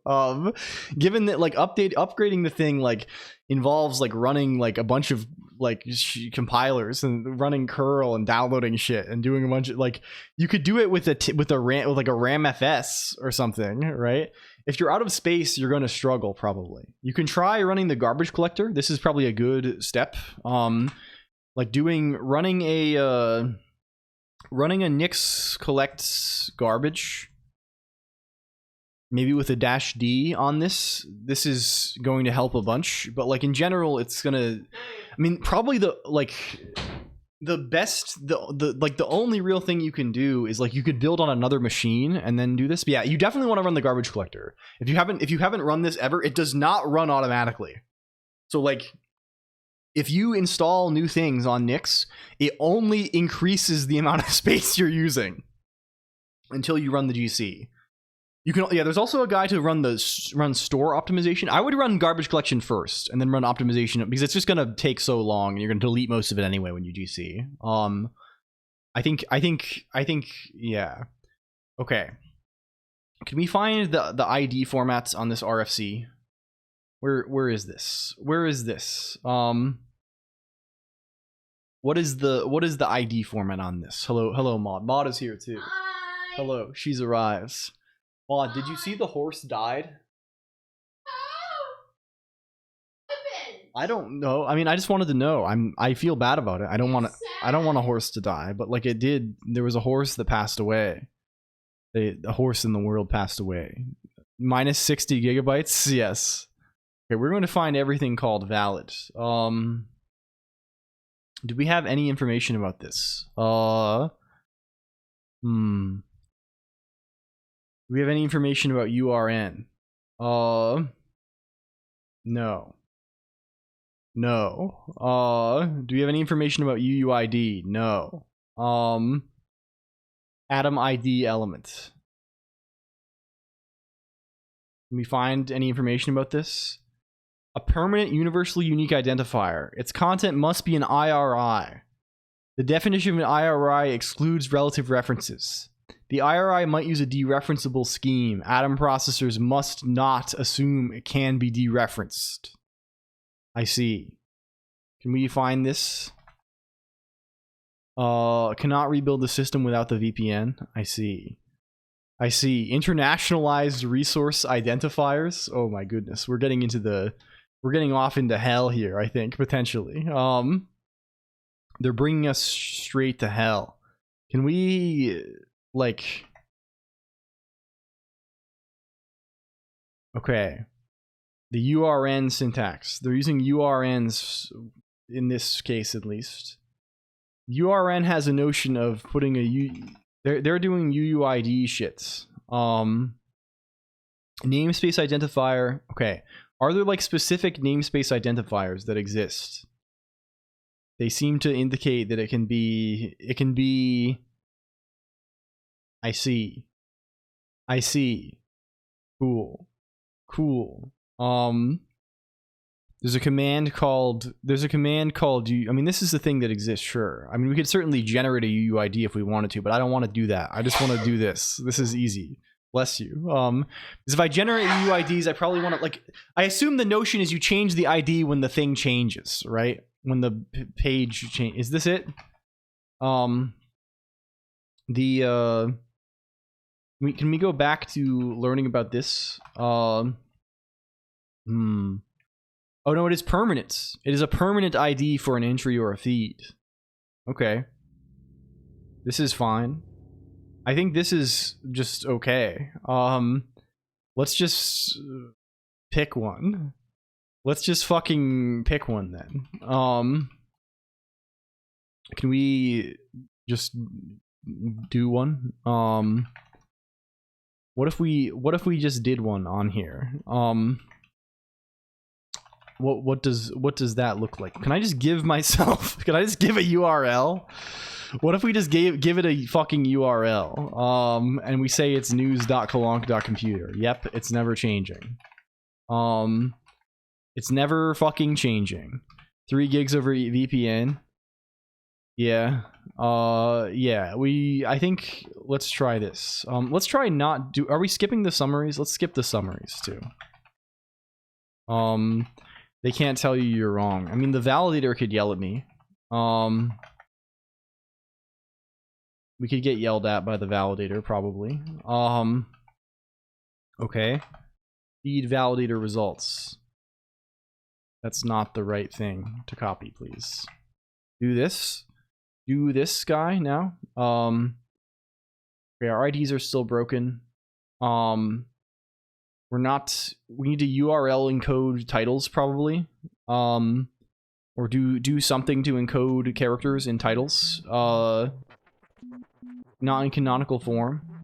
Given that like upgrading the thing like involves like running like a bunch of like compilers and running curl and downloading shit and doing a bunch of like, you could do it with a RAM FS or something, right? If you're out of space, you're going to struggle probably. You can try running the garbage collector. This is probably a good step. Like running a nix collects garbage, maybe with a -d on this. This is going to help a bunch, but like in general, it's gonna mean, probably the best, the only real thing you can do is like you could build on another machine and then do this. But yeah, you definitely want to run the garbage collector. If you haven't run this ever, it does not run automatically. So like, if you install new things on Nix, it only increases the amount of space you're using until you run the GC. You can, yeah, there's also a guy to run store optimization. I would run garbage collection first and then run optimization because it's just gonna take so long and you're gonna delete most of it anyway when you GC. I think yeah. Okay. Can we find the ID formats on this RFC? Where is this? Where is this? What is the ID format on this? Hello Maud. Maud is here too.
Hi.
Hello, she's arrives. Maud, did you see the horse died? I don't know. I mean, I just wanted to know. I feel bad about it. I don't want a horse to die, but like it did. There was a horse that passed away. A horse in the world passed away. Minus 60 gigabytes. Yes. Okay, we're going to find everything called valid. Do we have any information about this? Do we have any information about URN? No. No. Do we have any information about UUID? No. Atom ID element. Can we find any information about this? A permanent universally unique identifier. Its content must be an IRI. The definition of an IRI excludes relative references. The IRI might use a dereferenceable scheme. Atom processors must not assume it can be dereferenced. I see. Can we find this? Cannot rebuild the system without the VPN. I see. I see. Internationalized resource identifiers. Oh my goodness. We're getting off into hell here, I think, potentially. They're bringing us straight to hell. Can we, like... Okay. The URN syntax. They're using URNs, in this case at least. URN has a notion of putting a they're doing UUID shits. Namespace identifier. Okay. Are there like specific namespace identifiers that exist? They seem to indicate that it can be I see. Cool. There's a command called I mean, this is the thing that exists, sure. I mean, we could certainly generate a UUID if we wanted to, but I don't want to do that. I just want to do this. This is easy. Bless you. Because if I generate UUIDs, I probably want to, like, I assume the notion is you change the ID when the thing changes, right? When the page changes. Is this it? Can we go back to learning about this? Oh no, it is permanent. It is a permanent ID for an entry or a feed. Okay. This is fine. I think this is just okay. Let's just pick one. Let's just fucking pick one then. Can we just do one? What if we just did one on here? What does that look like? Can I just give myself? Can I just give a URL? What if we just give it a fucking URL? And we say it's news.colonq.computer. Yep, it's never changing. It's never fucking changing. 3 gigs over VPN. Yeah. Yeah. I think let's try this. Let's try not do. Are we skipping the summaries? Let's skip the summaries too. They can't tell you you're wrong. I mean, the validator could yell at me. We could get yelled at by the validator, probably. Okay. Feed validator results. That's not the right thing to copy, please. Do this. Do this guy now. Okay, our IDs are still broken. We need to URL encode titles, probably. We're or do something to encode characters in titles. Not in canonical form.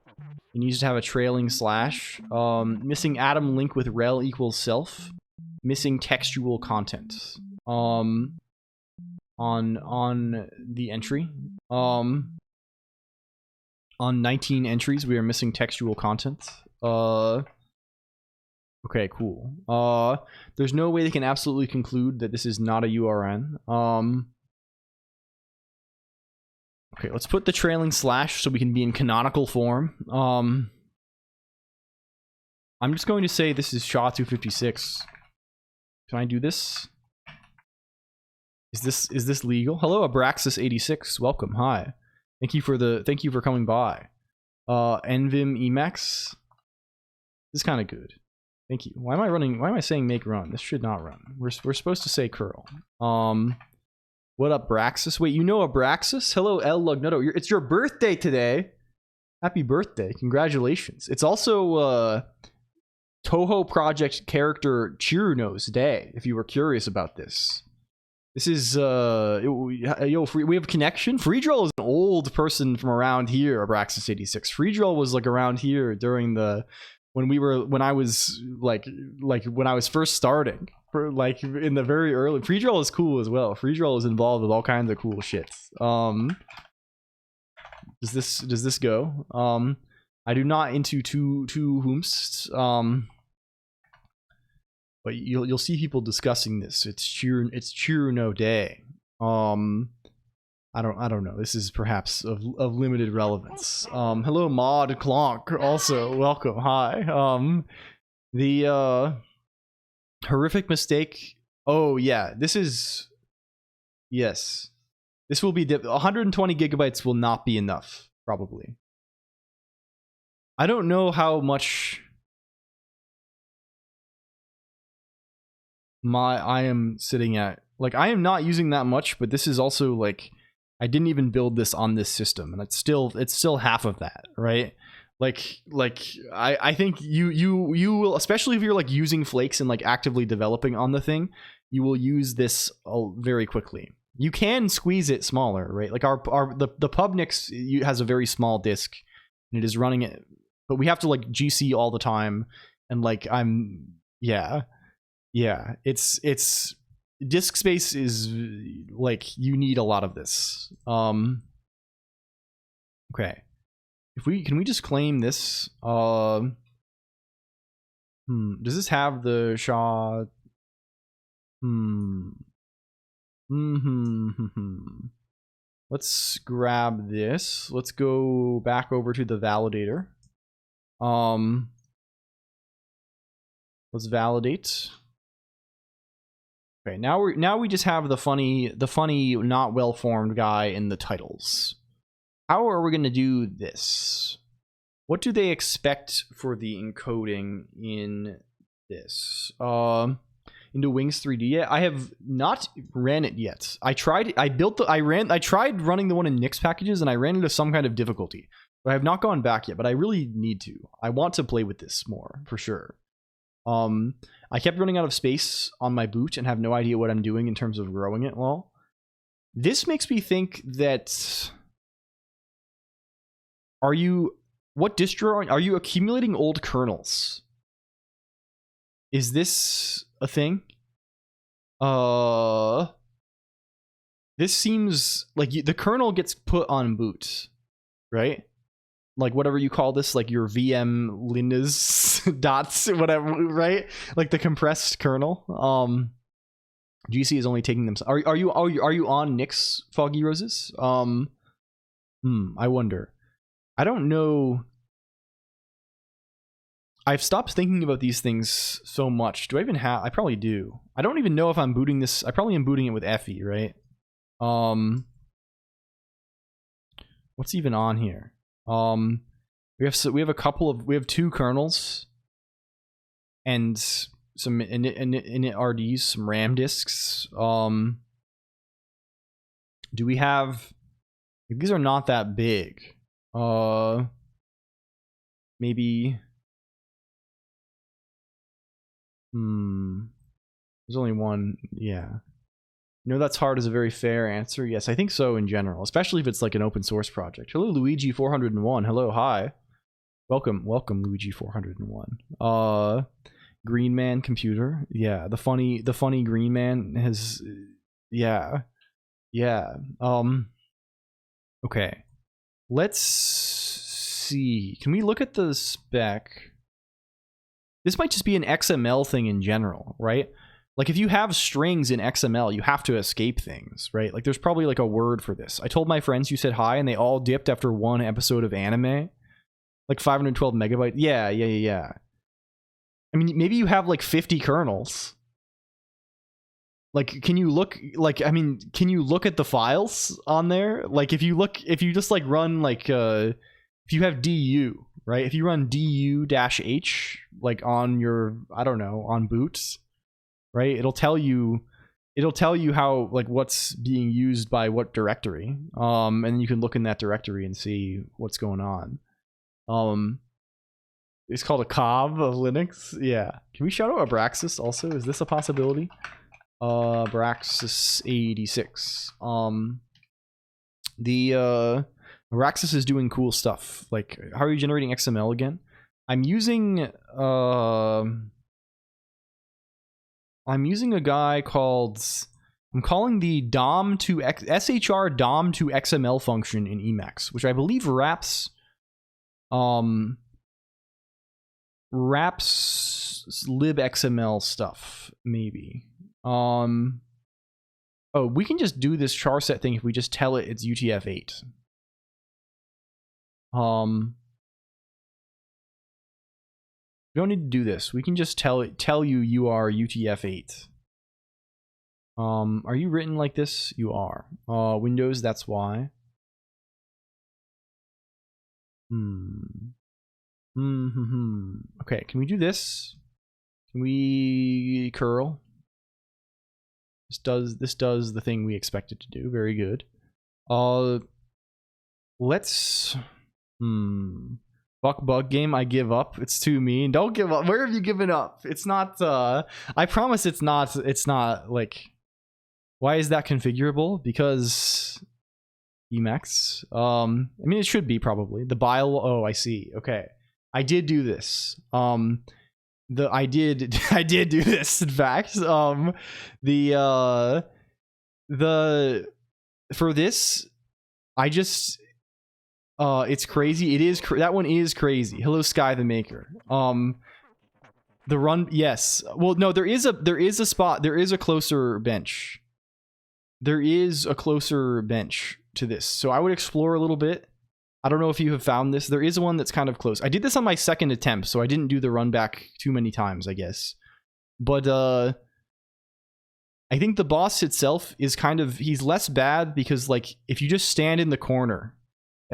It needs to have a trailing slash. Missing atom link with rel equals self. Missing textual content. On the entry. On 19 entries, we are missing textual content. Okay, cool. There's no way they can absolutely conclude that this is not a URN. Okay, let's put the trailing slash so we can be in canonical form. I'm just going to say this is SHA-256. Can I do this? Is this legal? Hello, Abraxas86. Welcome. Hi. Thank you for coming by. Envim Emacs. This is kind of good. Thank you. Why am I saying make run? This should not run. We're supposed to say curl. What up, Braxis? Wait, you know Abraxas? Hello, L Lugnuto. It's your birthday today. Happy birthday. Congratulations. It's also Toho Project character Chiruno's day, if you were curious about this. This is we have a connection. Freedrill is an old person from around here, Abraxas86. Freedrill was like around here during the when I was first starting. Like in the very early, Freedrill is cool as well. Freedrill is involved with all kinds of cool shit. Does this go? I do not into two whomsts. But you'll see people discussing this. It's Chiruno Day. I don't know. This is perhaps of limited relevance. Hello, Mod Colonq. Also, welcome. Hi. The horrific mistake. Oh yeah, this is. Yes, this will be 120 gigabytes will not be enough. Probably. I don't know how much. I am sitting at, like, I am not using that much, but this is also like I didn't even build this on this system, and it's still half of that, right? Like I think you will, especially if you're like using flakes and like actively developing on the thing, you will use this very quickly. You can squeeze it smaller, right? Like the Pubnix has a very small disk, and it is running it, but we have to like GC all the time, and like yeah, it's disk space is like you need a lot of this. Okay, can we just claim this? Does this have the SHA? Let's grab this. Let's go back over to the validator. Let's validate. Okay, now we just have the funny not well formed guy in the titles. How are we gonna do this? What do they expect for the encoding in this? Into Wings 3D? I have not ran it yet. I tried running the one in Nix packages, and I ran into some kind of difficulty. But I have not gone back yet, but I really need to. I want to play with this more, for sure. I kept running out of space on my boot and have no idea what I'm doing in terms of growing it well. This makes me think that... What distro are you accumulating old kernels? Is this a thing? This seems like the kernel gets put on boot, right? Like whatever you call this, like your VM lindas dots, whatever, right? Like the compressed kernel. GC is only taking them. Are you on Nix, Foggy Roses? I wonder. I don't know. I've stopped thinking about these things so much. Do I even have? I probably do. I don't even know if I'm booting this. I probably am booting it with Effie, right? What's even on here? We have two kernels and some init RDs, some RAM disks. Do we have? These are not that big. Maybe. There's only one. Yeah. No, that's hard is a very fair answer. Yes, I think so in general, especially if it's like an open source project. Hello, Luigi 401. Hello, hi. Welcome, Luigi 401. Green Man computer. Yeah, the funny Green Man has. Yeah. Okay. Let's see. Can we look at the spec? This might just be an XML thing in general, right? Like if you have strings in XML, you have to escape things, right? Like there's probably like a word for this. I told my friends you said hi and they all dipped after one episode of anime. Like 512 megabytes. Yeah. I mean, maybe you have like 50 kernels. Like, can you look at the files on there? Like if you just like run like, if you have du, right? If you run du-h, like on your, I don't know, on boot, right? It'll tell you how, like, what's being used by what directory. And you can look in that directory and see what's going on. It's called a cob of Linux. Yeah. Can we shout out Abraxas also? Is this a possibility? Abraxas 86. The Abraxas is doing cool stuff. Like, how are you generating XML again? I'm using a guy called, I'm calling the DOM to SHR DOM to XML function in Emacs, which I believe wraps libxml stuff, maybe. Oh, we can just do this charset thing if we just tell it it's UTF-8. We don't need to do this. We can just tell you you are UTF-8. Are you written like this? You are. Windows, that's why. Okay, can we do this? Can we curl? This does the thing we expect it to do. Very good. Let's fuck bug game. I give up. It's too mean. Don't give up. Where have you given up? It's not I promise it's not like, why is that configurable? Because Emacs. I mean, it should be probably the bile. Oh, I see. Okay, I did do this. I did do this. In fact, for this, I just it's crazy. It is that one is crazy. Hello, Sky the Maker. The run, yes. Well, no, there is a spot. There is a closer bench. There is a closer bench to this, so I would explore a little bit. I don't know if you have found this. There is one that's kind of close. I did this on my second attempt, so I didn't do the run back too many times, I guess. But I think the boss itself is kind of, he's less bad because, like, if you just stand in the corner,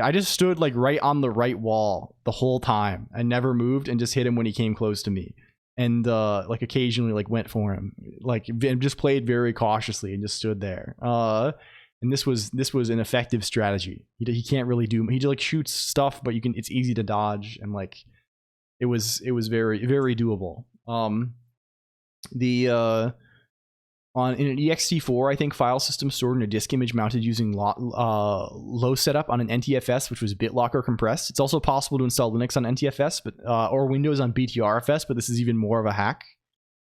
I just stood like right on the right wall the whole time and never moved and just hit him when he came close to me. And like occasionally like went for him, like just played very cautiously and just stood there. And this was an effective strategy. He can't really do, he like shoots stuff, but you can, it's easy to dodge, and like it was very, very doable. In an ext4, I think, file system stored in a disk image mounted using low setup on an NTFS, which was BitLocker compressed. It's also possible to install Linux on NTFS, but or Windows on BTRFS, but this is even more of a hack.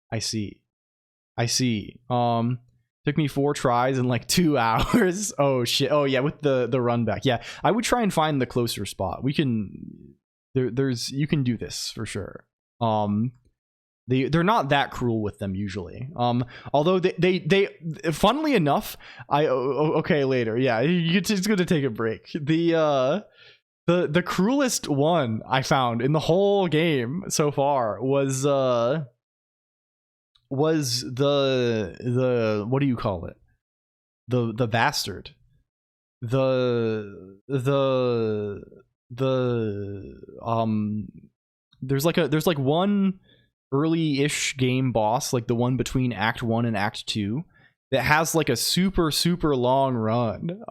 I see. Took me 4 tries in like 2 hours. Oh shit. Oh yeah, with the run back. Yeah, I would try and find the closer spot. We can. You can do this for sure. They're not that cruel with them usually. Although they funnily enough, okay, later. Yeah, it's going to take a break. The cruelest one I found in the whole game so far was the what do you call it? The bastard. There's like one early-ish game boss, like the one between Act 1 and Act 2, that has like a super long run.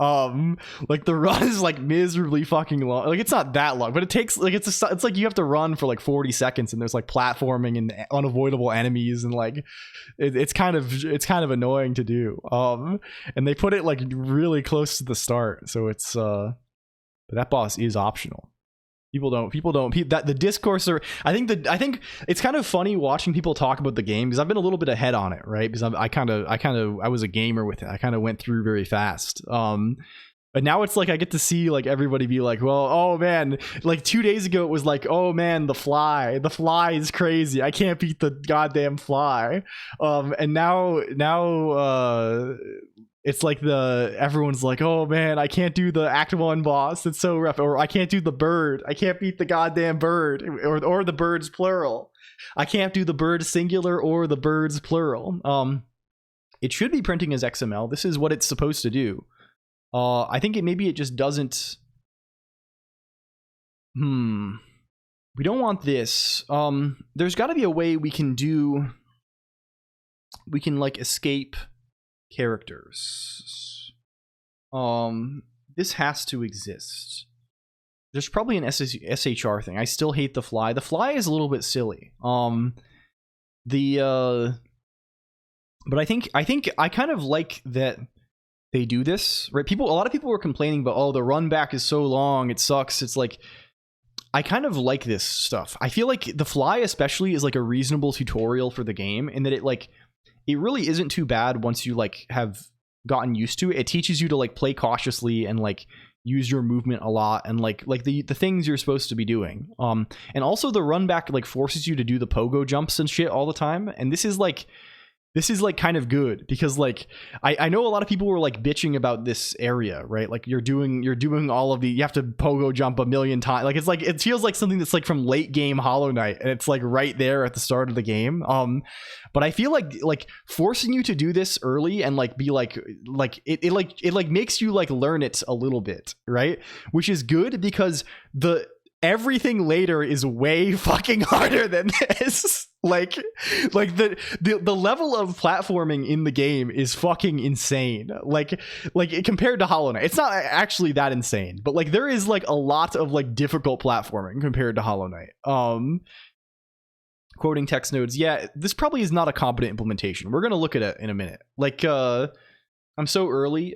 Like the run is like miserably fucking long. Like it's not that long, but it takes like it's like you have to run for like 40 seconds, and there's like platforming and unavoidable enemies, and like it's kind of annoying to do. And they put it like really close to the start, so it's but that boss is optional. People don't that the discourse are, I think it's kind of funny watching people talk about the game, because I've been a little bit ahead on it, right? Because I was a gamer with it. I kind of went through very fast. But now it's like I get to see like everybody be like, well, oh man, like 2 days ago it was like, oh man, the fly is crazy. I can't beat the goddamn fly. And now it's like everyone's like, oh man, I can't do the Act 1 boss, it's so rough. Or I can't do the bird, I can't beat the goddamn bird, or the birds plural. I can't do the bird singular or the birds plural. It should be printing as XML. This is what it's supposed to do. I think maybe it just doesn't. We don't want this. There's got to be a way we can like escape characters. This has to exist. There's probably an SHR thing. I still hate the fly. The fly is a little bit silly. But I think I kind of like that they do this, right? A lot of people were complaining about, oh, the run back is so long, it sucks. It's like, I kind of like this stuff. I feel like the fly especially is like a reasonable tutorial for the game, in that it really isn't too bad once you like have gotten used to it. It teaches you to like play cautiously and like use your movement a lot, and like the things you're supposed to be doing. And also the run back like forces you to do the pogo jumps and shit all the time. And this is like kind of good, because like I know a lot of people were like bitching about this area, right? Like you're doing all of you have to pogo jump a million times. Like it's like, it feels like something that's like from late game Hollow Knight, and it's like right there at the start of the game. But I feel like forcing you to do this early and like be it makes you like learn it a little bit, right? Which is good, because everything later is way fucking harder than this. like the level of platforming in the game is fucking insane. Like compared to Hollow Knight, it's not actually that insane, but like there is like a lot of like difficult platforming compared to Hollow Knight. Quoting text nodes, yeah, this probably is not a competent implementation. We're gonna look at it in a minute. Like I'm so early.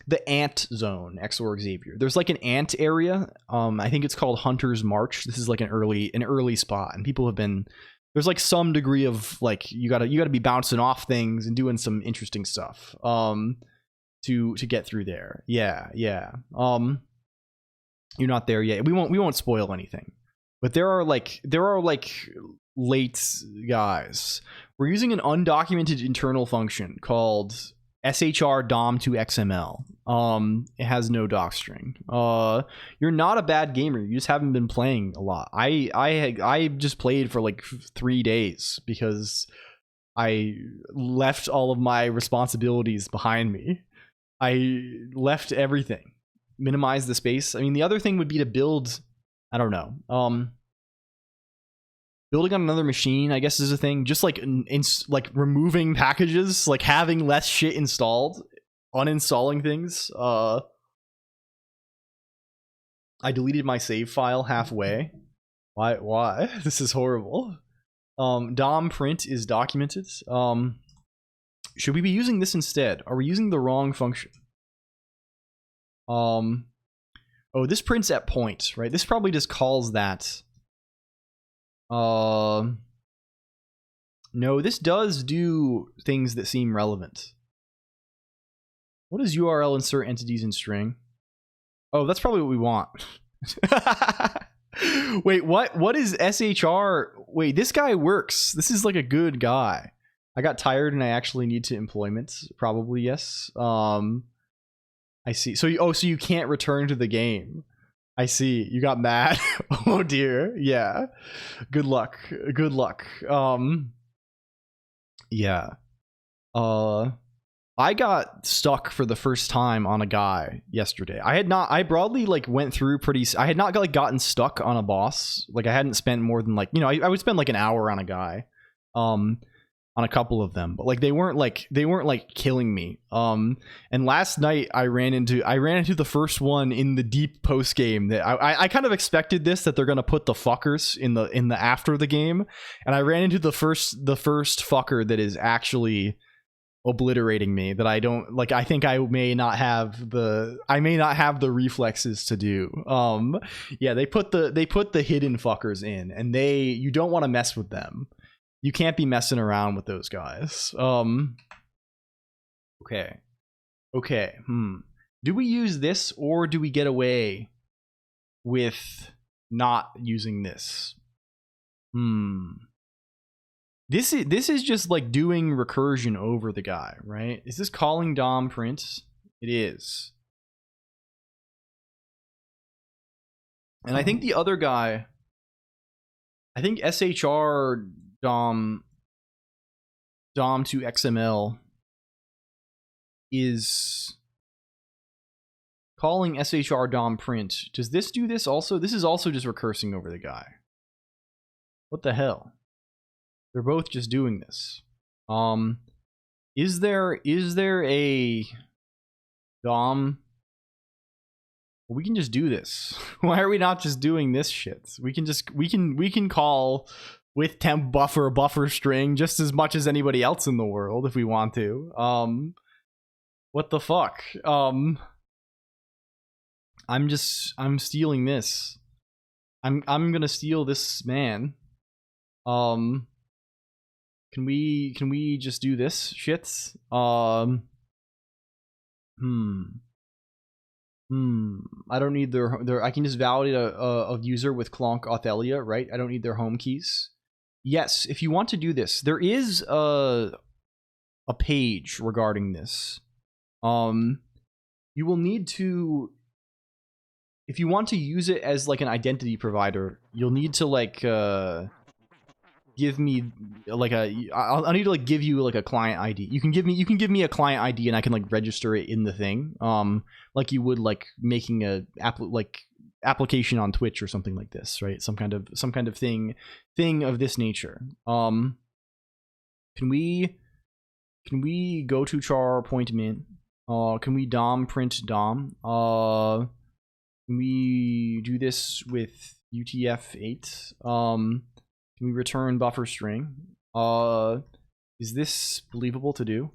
The ant zone, XOR Xavier. There's like an ant area. I think it's called Hunter's March. This is like an early spot, and people have been, there's like some degree of like you gotta be bouncing off things and doing some interesting stuff to get through there. Yeah. You're not there yet. We won't spoil anything, but there are like late guys. We're using an undocumented internal function called SHR DOM to XML. It has no docstring. You're not a bad gamer. You just haven't been playing a lot. I just played for like 3 days because I left all of my responsibilities behind me. I left everything. Minimize the space. I mean, the other thing would be to build, I don't know. Building on another machine, I guess, is a thing. Just like like removing packages, like having less shit installed, uninstalling things. I deleted my save file halfway. Why? This is horrible. DOM print is documented. Should we be using this instead? Are we using the wrong function? Oh, this prints at point, right? This probably just calls that. No, this does do things that seem relevant. What is URL insert entities in string? Oh, that's probably what we want. Wait, what is SHR? Wait, this guy works. This is like a good guy. I got tired and I actually need to employment. Probably, yes. I see. So you can't return to the game. I see. You got mad. Oh dear. Yeah. Good luck. Yeah. I got stuck for the first time on a guy yesterday. I broadly like went through I had not like gotten stuck on a boss. Like I hadn't spent more than like, I would spend like an hour on a guy. On on a couple of them, but like they weren't like killing me. And last night I ran into the first one in the deep post game that I kind of expected this, that they're gonna put the fuckers in the after the game, and I ran into the first fucker that is actually obliterating me, that I don't like. I think I may not have the reflexes to do. Yeah, they put the hidden fuckers in, and you don't want to mess with them. You can't be messing around with those guys. Okay. Do we use this, or do we get away with not using this? This is just like doing recursion over the guy, right? Is this calling Dom print? It is. And I think the other guy, I think SHR Dom to XML is calling SHR Dom print. Does this do this also? This is also just recursing over the guy. What the hell? They're both just doing this. Is there a Dom? We can just do this. Why are we not just doing this shit? We can call with temp buffer string just as much as anybody else in the world if we want to. What the fuck? I'm stealing this. I'm gonna steal this man. Can we just do this shit? I don't need their I can just validate a user with Colonq Authelia, right? I don't need their home keys. Yes, if you want to do this, there is a page regarding this. You will need to, if you want to use it as like an identity provider, you'll need to like give me like I'll need to like give you like a client ID. You can give me a client ID and I can like register it in the thing, like you would like making a application on Twitch or something like this, right? Some kind of thing of this nature. Can we go to char point min? Can we dom print dom? Can we do this with UTF-8? Can we return buffer string? Is this believable to do?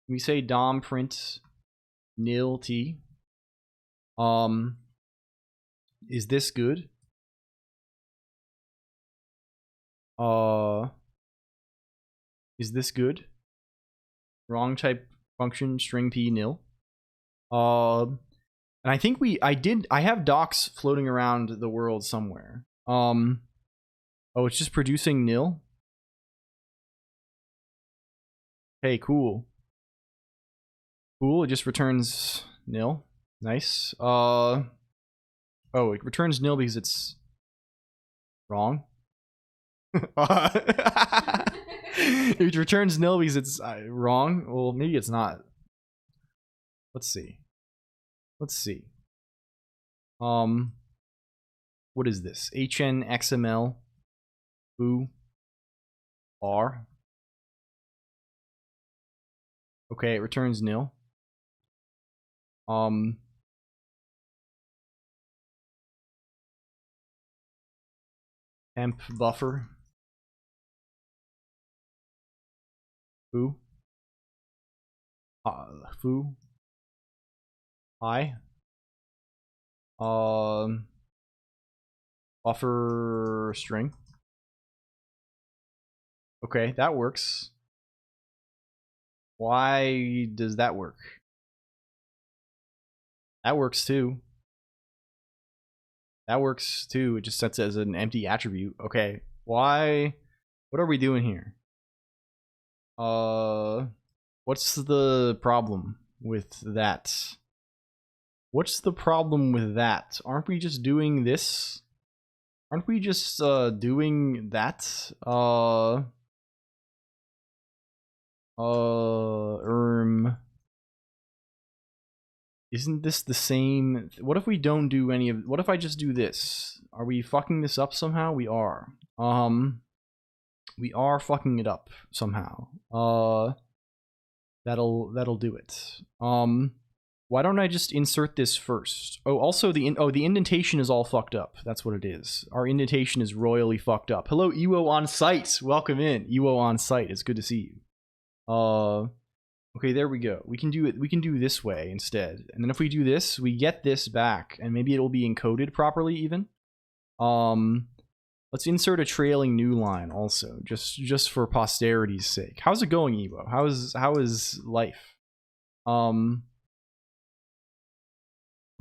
Can we say dom print nil t? Is this good? Is this good? Wrong type function string p nil. And I think I have docs floating around the world somewhere. Oh, it's just producing nil. Hey, cool. Cool, it just returns nil. Nice. Oh, it returns nil because it's wrong. It returns nil because it's wrong. Well, maybe it's not. Let's see. What is this? HN XML foo R. Okay, it returns nil. Temp buffer foo foo I buffer string. Okay, that works. Why does that work? That works too. That works too. It just sets it as an empty attribute. Okay. Why? What are we doing here? What's the problem with that? What's the problem with that? Aren't we just doing this? Aren't we just doing that? Isn't this the same? What if we don't do any of? What if I just do this? Are we fucking this up somehow? We are. We are fucking it up somehow. That'll do it. Why don't I just insert this first? Oh, also the indentation is all fucked up. That's what it is. Our indentation is royally fucked up. Hello, Ewo on site. Welcome in, Ewo on site. It's good to see you. Okay, there we go. We can do it. We can do this way instead. And then if we do this, we get this back, and maybe it'll be encoded properly even. Let's insert a trailing new line also, just for posterity's sake. How's it going, Ewo? How is life?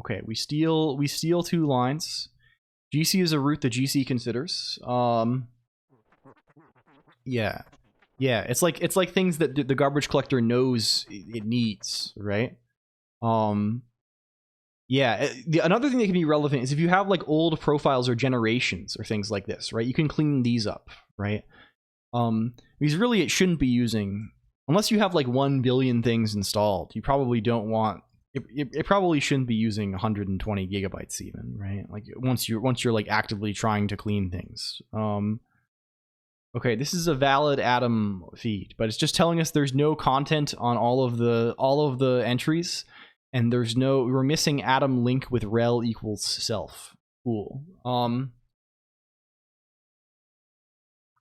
Okay, we steal 2 lines. GC is a route that GC considers. Yeah. Yeah, it's like things that the garbage collector knows it needs, right? Yeah, another thing that can be relevant is if you have like old profiles or generations or things like this, right? You can clean these up, right? Because really it shouldn't be using, unless you have like 1 billion things installed, you probably don't want, it probably shouldn't be using 120 gigabytes even, right? Like once you're like actively trying to clean things. Okay, this is a valid Atom feed, but it's just telling us there's no content on all of the entries, and we're missing Atom link with rel equals self. Cool.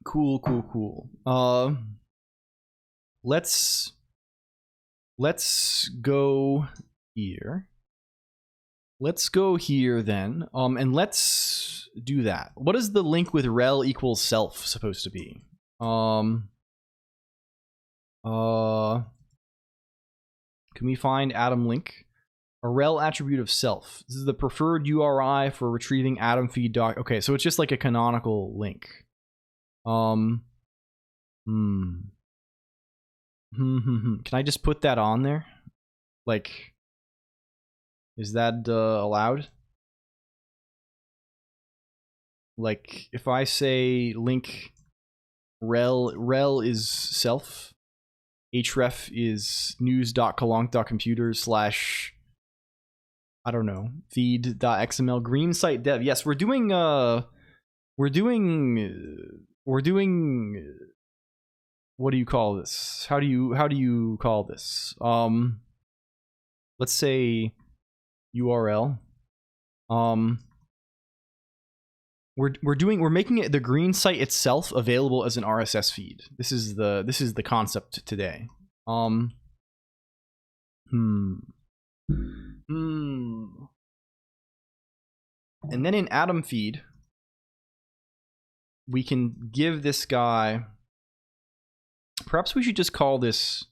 Cool. Let's go here. Let's go here then, and let's do that. What is the link with rel equals self supposed to be? Can we find Atom link? A rel attribute of self. This is the preferred URI for retrieving Atom feed doc. Okay, so it's just like a canonical link. Can I just put that on there? Like, is that allowed? Like, if I say link rel is self, href is news.colonq.computer / I don't know, feed.xml green site dev. Yes, we're doing what do you call this? How do you call this? Let's say URL. We're making it the green site itself available as an RSS feed. This is the concept today. And then in Atom feed, we can give this guy, perhaps we should just call this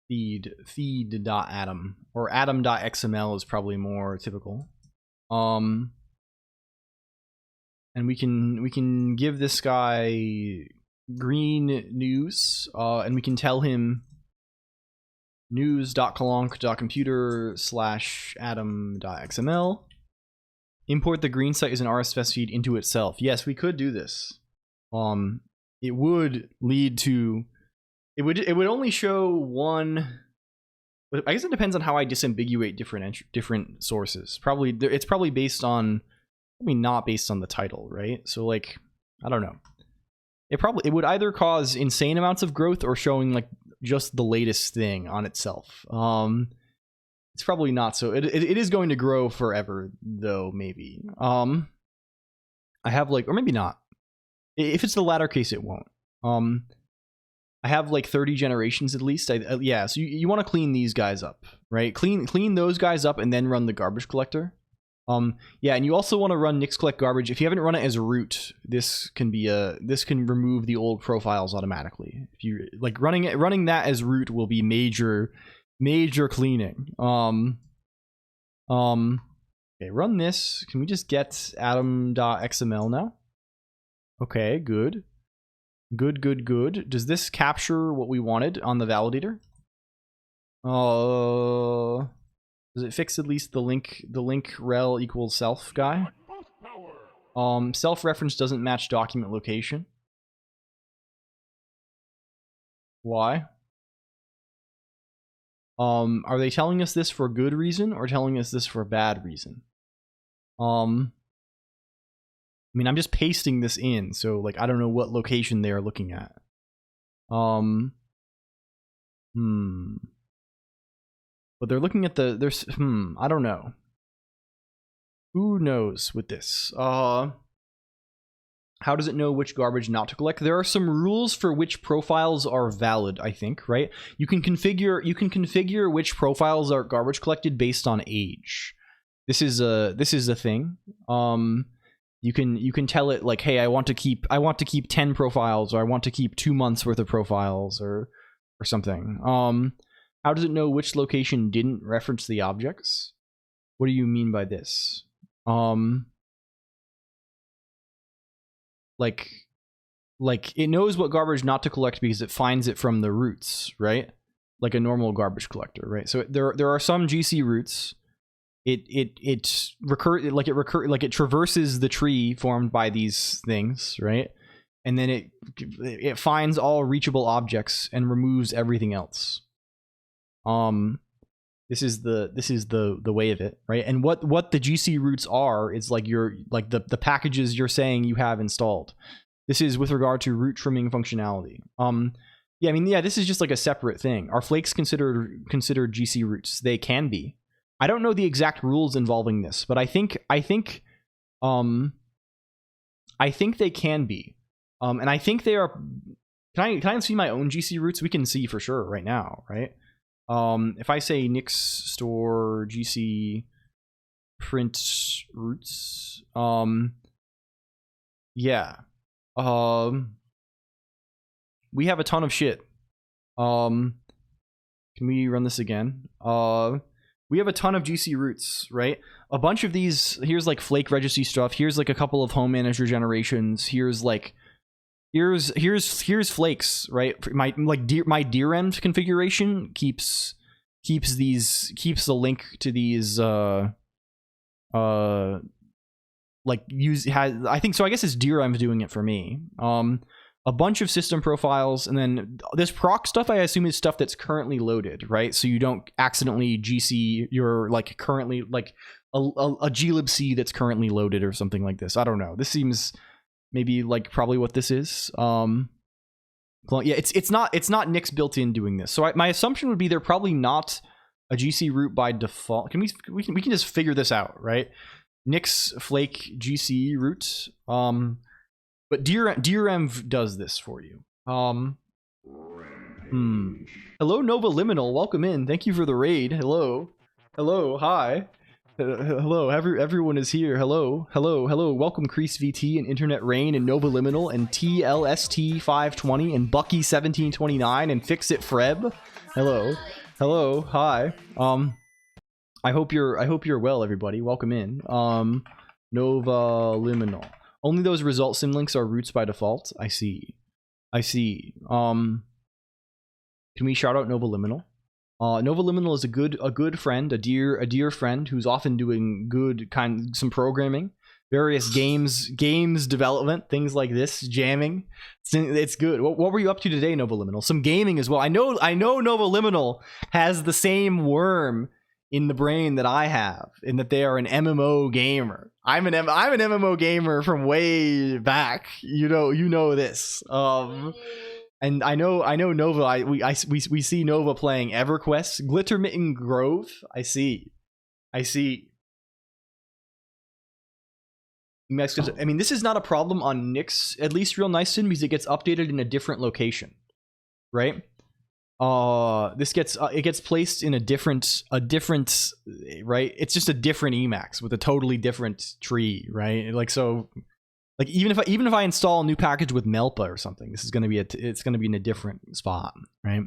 feed.atom, or atom.xml is probably more typical. And we can give this guy green news, and we can tell him news.colonq.computer / atom.xml. Import the green site as an RSS feed into itself. Yes, we could do this. It would lead to, it would only show one. I guess it depends on how I disambiguate different sources. Probably it's probably based on, not based on the title, right? So like, I don't know. It would either cause insane amounts of growth or showing like just the latest thing on itself. It's probably not so. It is going to grow forever though, maybe. I have like, or maybe not. If it's the latter case, it won't. I have like 30 generations at least. Yeah, so you want to clean these guys up, right? Clean those guys up and then run the garbage collector. Yeah, and you also want to run nix collect garbage. If you haven't run it as root, this can remove the old profiles automatically. If you like running that as root will be major cleaning. Okay, run this. Can we just get atom.xml now? Okay, good. Does this capture what we wanted on the validator? Does it fix at least the link rel equals self guy? Self reference doesn't match document location. Why? Are they telling us this for a good reason or telling us this for a bad reason? mean, I'm just pasting this in, so like I don't know what location they are looking at. But they're looking at there's I don't know. Who knows with this? How does it know which garbage not to collect? There are some rules for which profiles are valid, I think, right? You can configure which profiles are garbage collected based on age. This is a thing. You can tell it like, hey, I want to keep 10 profiles, or I want to keep 2 months worth of profiles, or something. How does it know which location didn't reference the objects? What do you mean by this? Like it knows what garbage not to collect because it finds it from the roots, right? Like a normal garbage collector, right? So there are some GC routes. It traverses the tree formed by these things, right? And then it finds all reachable objects and removes everything else. This is the way of it, right? And what the GC routes are is like the packages you're saying you have installed. This is with regard to root trimming functionality. This is just like a separate thing. Are flakes considered GC routes? They can be. I don't know the exact rules involving this, but I think they can be. And I think they are. Can I see my own GC routes? We can see for sure right now, right? If I say Nix store GC print roots, yeah. We have a ton of shit. Can we run this again? We have a ton of GC roots, right? A bunch of these. Here's like flake registry stuff. Here's like a couple of home manager generations. Here's flakes, right? My DRM configuration keeps the link to these I think so. I guess it's DRM's doing it for me. A bunch of system profiles, and then this proc stuff I assume is stuff that's currently loaded, right? So you don't accidentally GC your like currently like a glibc that's currently loaded or something like this. I don't know. This seems maybe like probably what this is. Yeah, it's not Nix built in doing this. So my assumption would be they're probably not a GC root by default. We can just figure this out, right? Nix flake GC root. But DRM does this for you. Hello, Nova Liminal. Welcome in. Thank you for the raid. Hello. Hi. Hello. Everyone is here. Hello. Welcome, Crease VT and Internet Rain and Nova Liminal and TLST520 and Bucky1729 and Fix It Freb. Hello. Hi. I hope you're well, everybody. Welcome in. Nova Liminal. Only those result sim links are roots by default. I see. Can we shout out Nova Liminal? Nova Liminal is a good friend, a dear friend who's often doing some programming, various games development, things like this, jamming. It's good. What were you up to today, Nova Liminal? Some gaming as well. I know Nova Liminal has the same worm in the brain that I have, in that they are an MMO gamer. I'm an MMO gamer from way back. You know this. And I know Nova. We see Nova playing EverQuest, Glittermitten Grove. I see. I mean, this is not a problem on Nix, at least real nice in, because it gets updated in a different location, right? This gets it gets placed in a different right. It's just a different Emacs with a totally different tree, right? Like so. Like even if I install a new package with Melpa or something, this is going to be it's going to be in a different spot, right?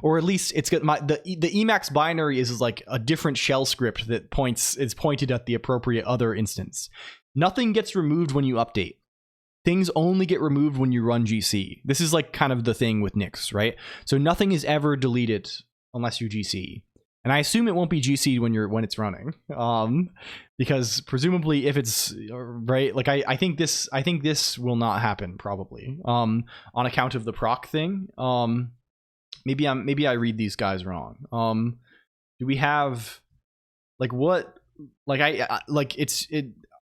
Or at least it's got the Emacs binary is like a different shell script that is pointed at the appropriate other instance. Nothing gets removed when you update. Things only get removed when you run GC. This is like kind of the thing with Nix, right? So nothing is ever deleted unless you GC. And I assume it won't be GC'd when it's running, because presumably if it's right, like I think this will not happen probably, on account of the proc thing. Maybe I read these guys wrong. Do we have like what? Like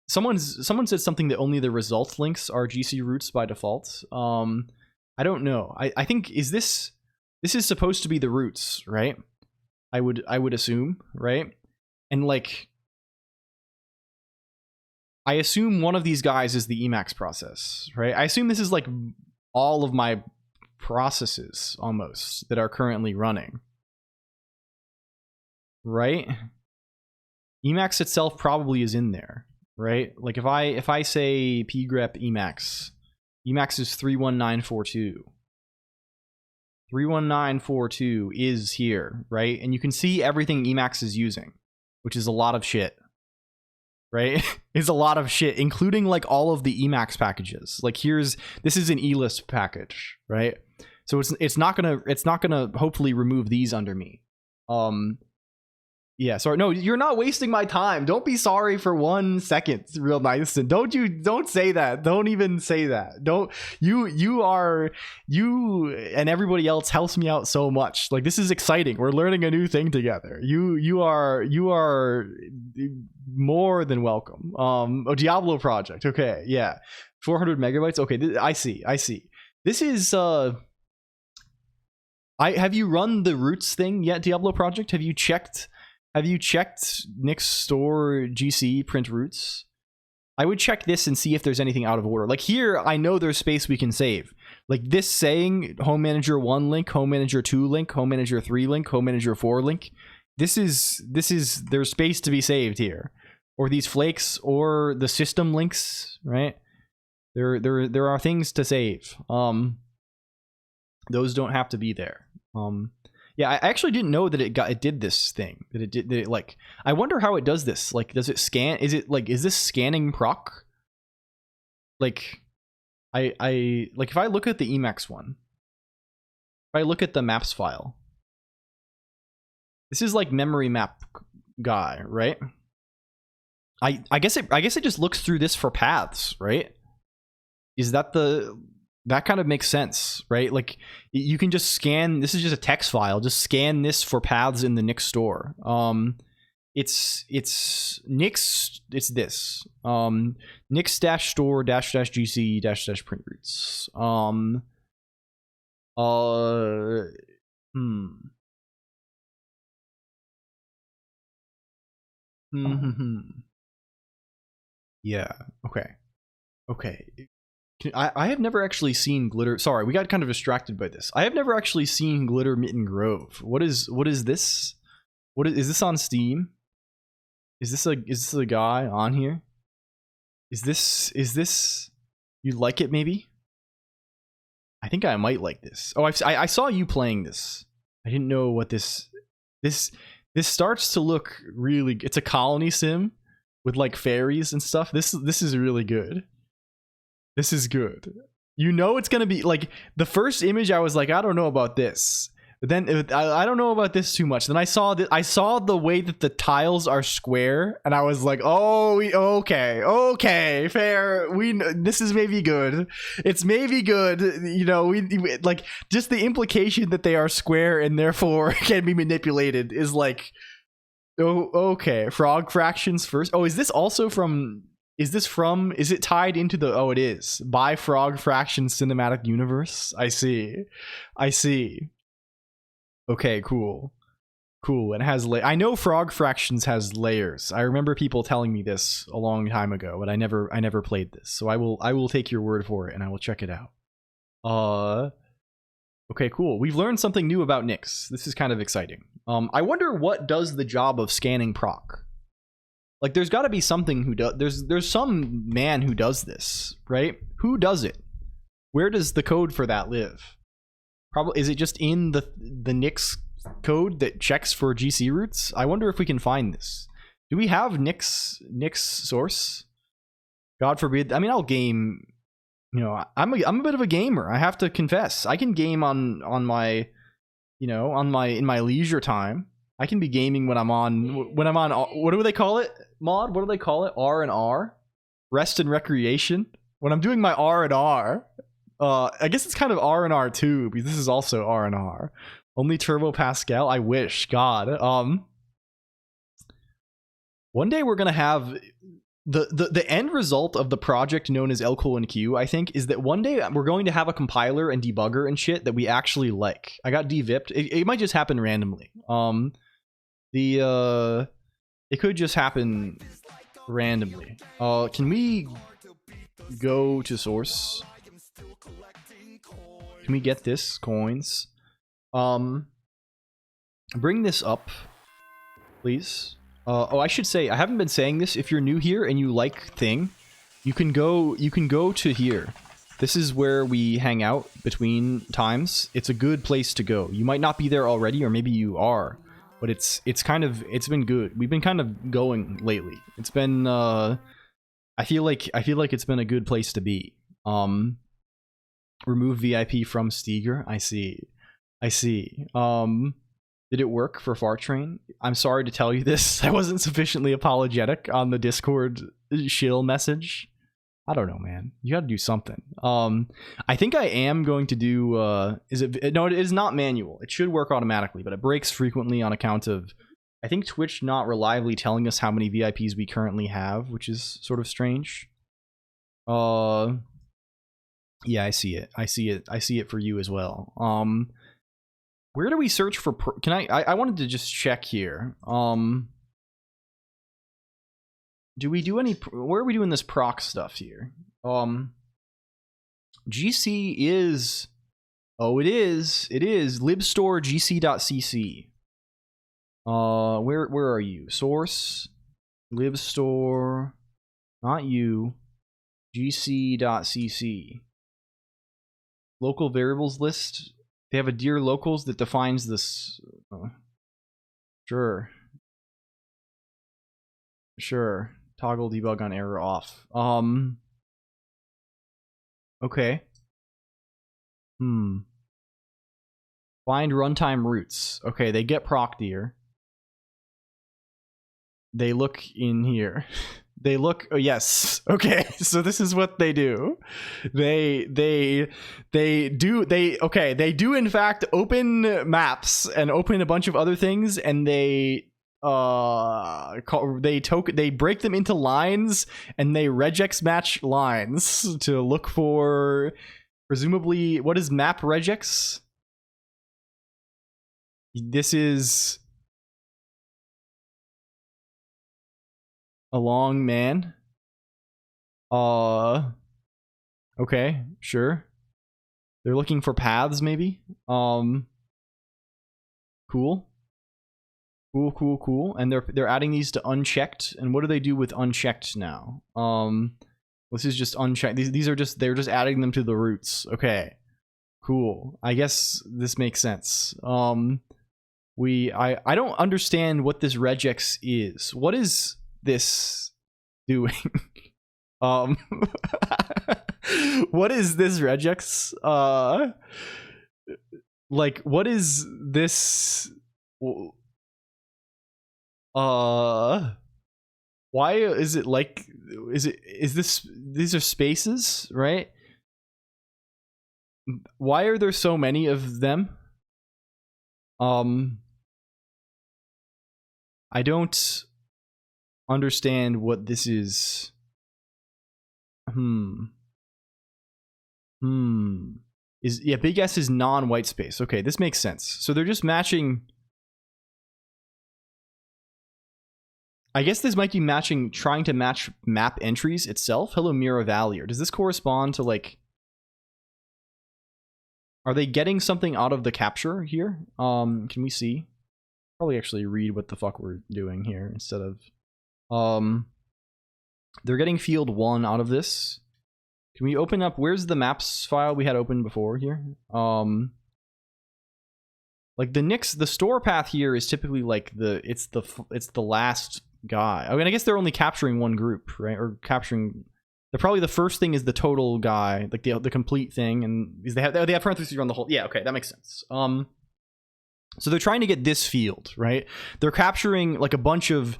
someone said something that only the result links are GC roots by default. I don't know. I think this is supposed to be the roots, right? I would assume, right? And like, I assume one of these guys is the Emacs process, right? I assume this is like all of my processes almost that are currently running, right? Emacs itself probably is in there, right? Like if I say pgrep Emacs is 31942. 31942 is here, right? And you can see everything Emacs is using, which is a lot of shit, right? It's a lot of shit, including like all of the Emacs packages. Like this is an elist package, right? So it's not gonna hopefully remove these under me. Yeah, sorry. No, you're not wasting my time. Don't be sorry for 1 second, real nice. And don't say that. Don't even say that. You and everybody else helps me out so much. Like, this is exciting. We're learning a new thing together. You are more than welcome. Diablo project. Okay, yeah. 400 megabytes. Okay, I see. This is have you run the roots thing yet, Diablo project? Have you checked Nick's store GC print roots? I would check this and see if there's anything out of order. Like here, I know there's space we can save. Like this saying home manager 1 link, home manager 2 link, home manager 3 link, home manager 4 link. This is there's space to be saved here. Or these flakes or the system links, right? There are things to save. Those don't have to be there. Yeah, I actually didn't know that it did this thing. That it like, I wonder how it does this. Like, does it scan? Is this scanning proc? Like, I like if I look at the Emacs one, if I look at the maps file, this is like memory map guy, right? I guess it just looks through this for paths, right? Is that that kind of makes sense, right? Like you can just scan, this is just a text file, just scan this for paths in the Nix store. It's Nix, it's this. Nix-store --gc --print roots. Yeah, okay. I have never actually seen Glitter. Sorry, we got kind of distracted by this. I have never actually seen Glitter Mitten Grove. What is this? Is this on Steam? Is this a guy on here? Is this you like it maybe? I think I might like this. Oh, I saw you playing this. I didn't know what this starts to look really. It's a colony sim with like fairies and stuff. This is really good. This is good. You know it's gonna be like the first image. I was like, I don't know about this. But then I don't know about this too much. Then I saw the way that the tiles are square, and I was like, oh, okay, fair. This is maybe good. It's maybe good. You know, we like just the implication that they are square and therefore can be manipulated is like, oh, okay. Frog fractions first. Oh, is this also from? Is it tied into the, oh, it is, by Frog Fraction Cinematic Universe? I see. Okay, cool. It has, I know Frog Fractions has layers. I remember people telling me this a long time ago, but I never played this. So I will take your word for it and I will check it out. Okay, cool. We've learned something new about Nix. This is kind of exciting. I wonder what does the job of scanning proc. Like, there's got to be something who does. There's some man who does this, right? Who does it? Where does the code for that live? Probably, is it just in the Nix code that checks for GC roots? I wonder if we can find this. Do we have Nix source? God forbid. I mean, I'll game. You know, I'm a bit of a gamer. I have to confess. I can game on my, you know, in my leisure time. I can be gaming when I'm on, what do they call it, Mod? What do they call it? R&R? Rest and recreation? When I'm doing my R&R, I guess it's kind of R&R too, because this is also R&R. Only Turbo Pascal? I wish, God. One day we're going to have the end result of the project known as LLLL, I think, is that one day we're going to have a compiler and debugger and shit that we actually like. I got devipped. It might just happen randomly. It could just happen randomly. Can we go to source? Can we get this coins? Bring this up, please. Oh, I should say, I haven't been saying this. If you're new here and you like Thing, you can go to here. This is where we hang out between times. It's a good place to go. You might not be there already, or maybe you are, but it's been good. We've been kind of going lately. It's been I feel like it's been a good place to be. Remove VIP from Steger. I see. Did it work for Fartrain? I'm sorry to tell you this. I wasn't sufficiently apologetic on the Discord shill message. I don't know, man. You gotta do something. I think I am going to do, no, it is not manual. It should work automatically, but it breaks frequently on account of, I think, Twitch not reliably telling us how many VIPs we currently have, which is sort of strange. Yeah, I see it. I see it for you as well. Where do we search for? Can I wanted to just check here. Do we do any? Where are we doing this proc stuff here? GC is. Oh, it is libstore gc.cc. Where are you? Source, libstore, not you. gc.cc. Local variables list. They have a dear locals that defines this. Sure. Toggle debug on error off. Okay. Find runtime roots. Okay, they get proc here. They look in here. They look, oh yes, okay, so this is what they do. They do in fact open maps and open a bunch of other things, and they break them into lines, and they regex match lines to look for, presumably, what is map regex? This is a long man. Okay, sure. They're looking for paths, maybe. Cool. And they're adding these to unchecked. And what do they do with unchecked now? This is just unchecked. These are just, they're just adding them to the roots. Okay, cool. I guess this makes sense. I don't understand what this regex is. What is this doing? What is this regex? Like, what is this? Why is it like, these are spaces, right? Why are there so many of them? I don't understand what this is. Yeah, big S is non-white space. Okay, this makes sense. So they're just matching. I guess this might be matching, trying to match map entries itself. Hello, Mira Valley. Or does this correspond to, like, are they getting something out of the capture here? Can we see? Probably actually read what the fuck we're doing here instead of, they're getting field 1 out of this. Can we open up, where's the maps file we had open before here? Like the store path here is typically like it's the last guy. I mean, I guess they're only capturing one group, right? Or capturing, they're probably, the first thing is the total guy, like the complete thing, and they have parentheses around the whole. Yeah, okay, that makes sense. So they're trying to get this field, right? They're capturing like a bunch of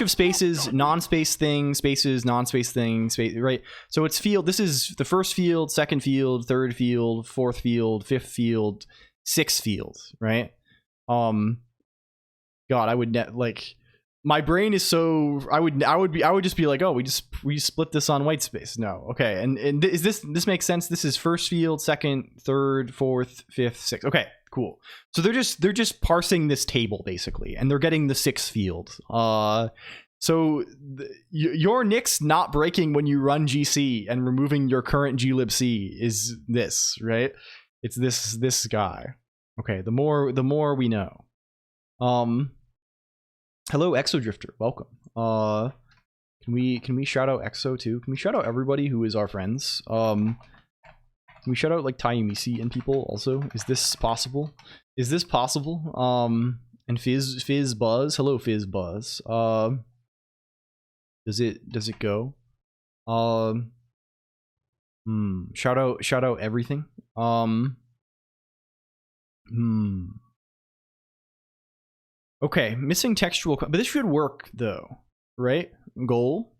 spaces, non-space thing, spaces, non-space thing, space, right? So it's field. This is the first field, second field, third field, fourth field, fifth field, sixth field, right? God, I would like
my brain is so I would just be like, oh, we split this on white space. No, okay, and is this makes sense? This is first field, second, third, fourth, fifth, sixth. Okay, cool. So they're just parsing this table basically, and they're getting the sixth field. So your Nix not breaking when you run GC and removing your current glibc is this, right? It's this guy. Okay, the more we know. Hello, Exodrifter. Welcome. Can we shout out Exo too? Can we shout out everybody who is our friends? Can we shout out like Tayumisi and people also? Is this possible? Is this possible? And Fizz Buzz. Hello, Fizz Buzz. Does it go? Shout out everything. Okay, missing textual, but this should work though, right? Goal,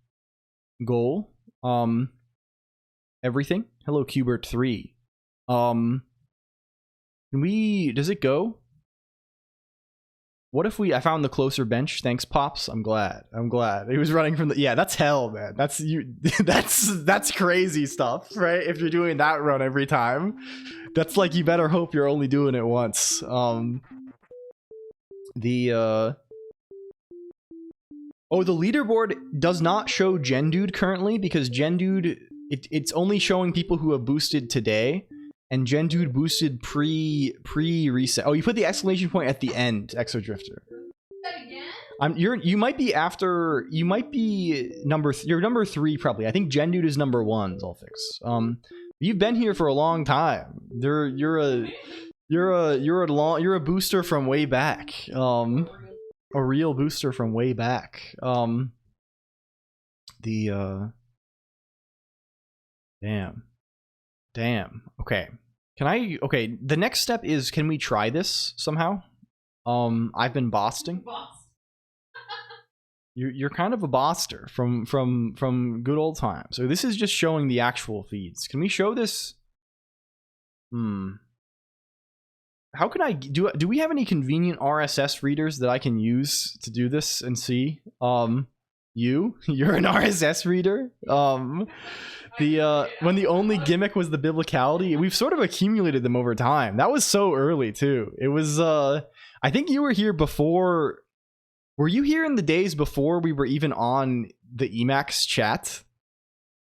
everything. Hello, Qbert3. Can we? Does it go? What if I found the closer bench? Thanks, Pops. I'm glad. He was running from the. Yeah, that's hell, man. That's you. That's crazy stuff, right? If you're doing that run every time, that's like you better hope you're only doing it once. The leaderboard does not show Gendude currently because Gendude it's only showing people who have boosted today, and Gendude boosted pre reset. Oh, you put the exclamation point at the end, Exodrifter. You might be after. You might be you're number 3 probably. I think Gendude is number 1. Zolfix. You've been here for a long time. You're a booster from way back. A real booster from way back. Damn. Okay. Okay, the next step is, can we try this somehow? I've been bossing. You're kind of a bosster from good old times. So this is just showing the actual feeds. Can we show this? How can I do we have any convenient RSS readers that I can use to do this and see? You're an RSS reader? When the only gimmick was the biblicality, we've sort of accumulated them over time. That was so early too. It was I think you were here before. Were you here in the days before we were even on the Emacs chat?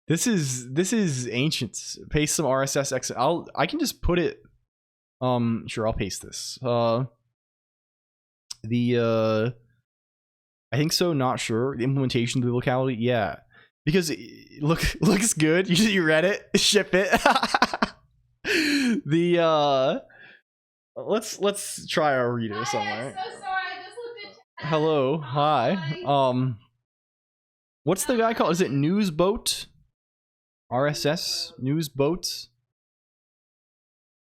This is ancient. Paste some RSS. I can just put it. Sure, I'll paste this. I think so. Not sure. The implementation of the locality. Yeah, because it looks good. You read it. Ship it. Let's try our reader somewhere.
I'm so sorry. I just looked at chat.
Hello. Hi. What's the guy called? Is it Newsboat? RSS Newsboat.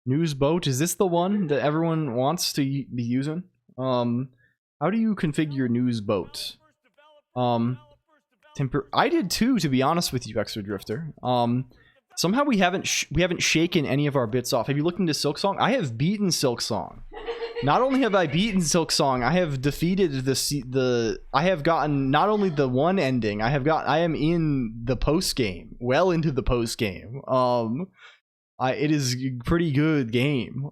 Newsboat, is this the one that everyone wants to be using? How do you configure Newsboat? I did too, to be honest with you, Exodrifter. Somehow we haven't shaken any of our bits off. Have you looked into Silksong? I have beaten Silksong. Not only have I beaten Silksong, I have defeated I have gotten not only the one ending, I am in the post game, well into the post game. It is a pretty good game.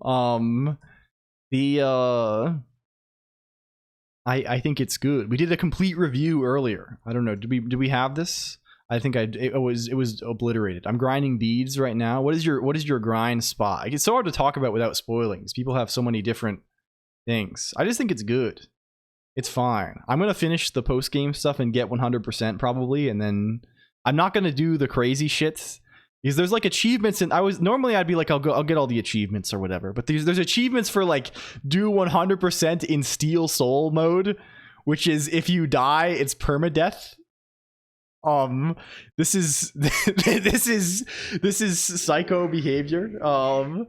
I think it's good. We did a complete review earlier. I don't know. Did we have this? I think it was obliterated. I'm grinding beads right now. What is your grind spot? It's so hard to talk about without spoiling, because people have so many different things. I just think it's good. It's fine. I'm gonna finish the post game stuff and get 100% probably, and then I'm not gonna do the crazy shit. Because there's like achievements, and normally I'd be like, I'll get all the achievements or whatever. But there's achievements for like do 100% in Steel Soul mode, which is if you die, it's permadeath. This is this is psycho behavior. Hello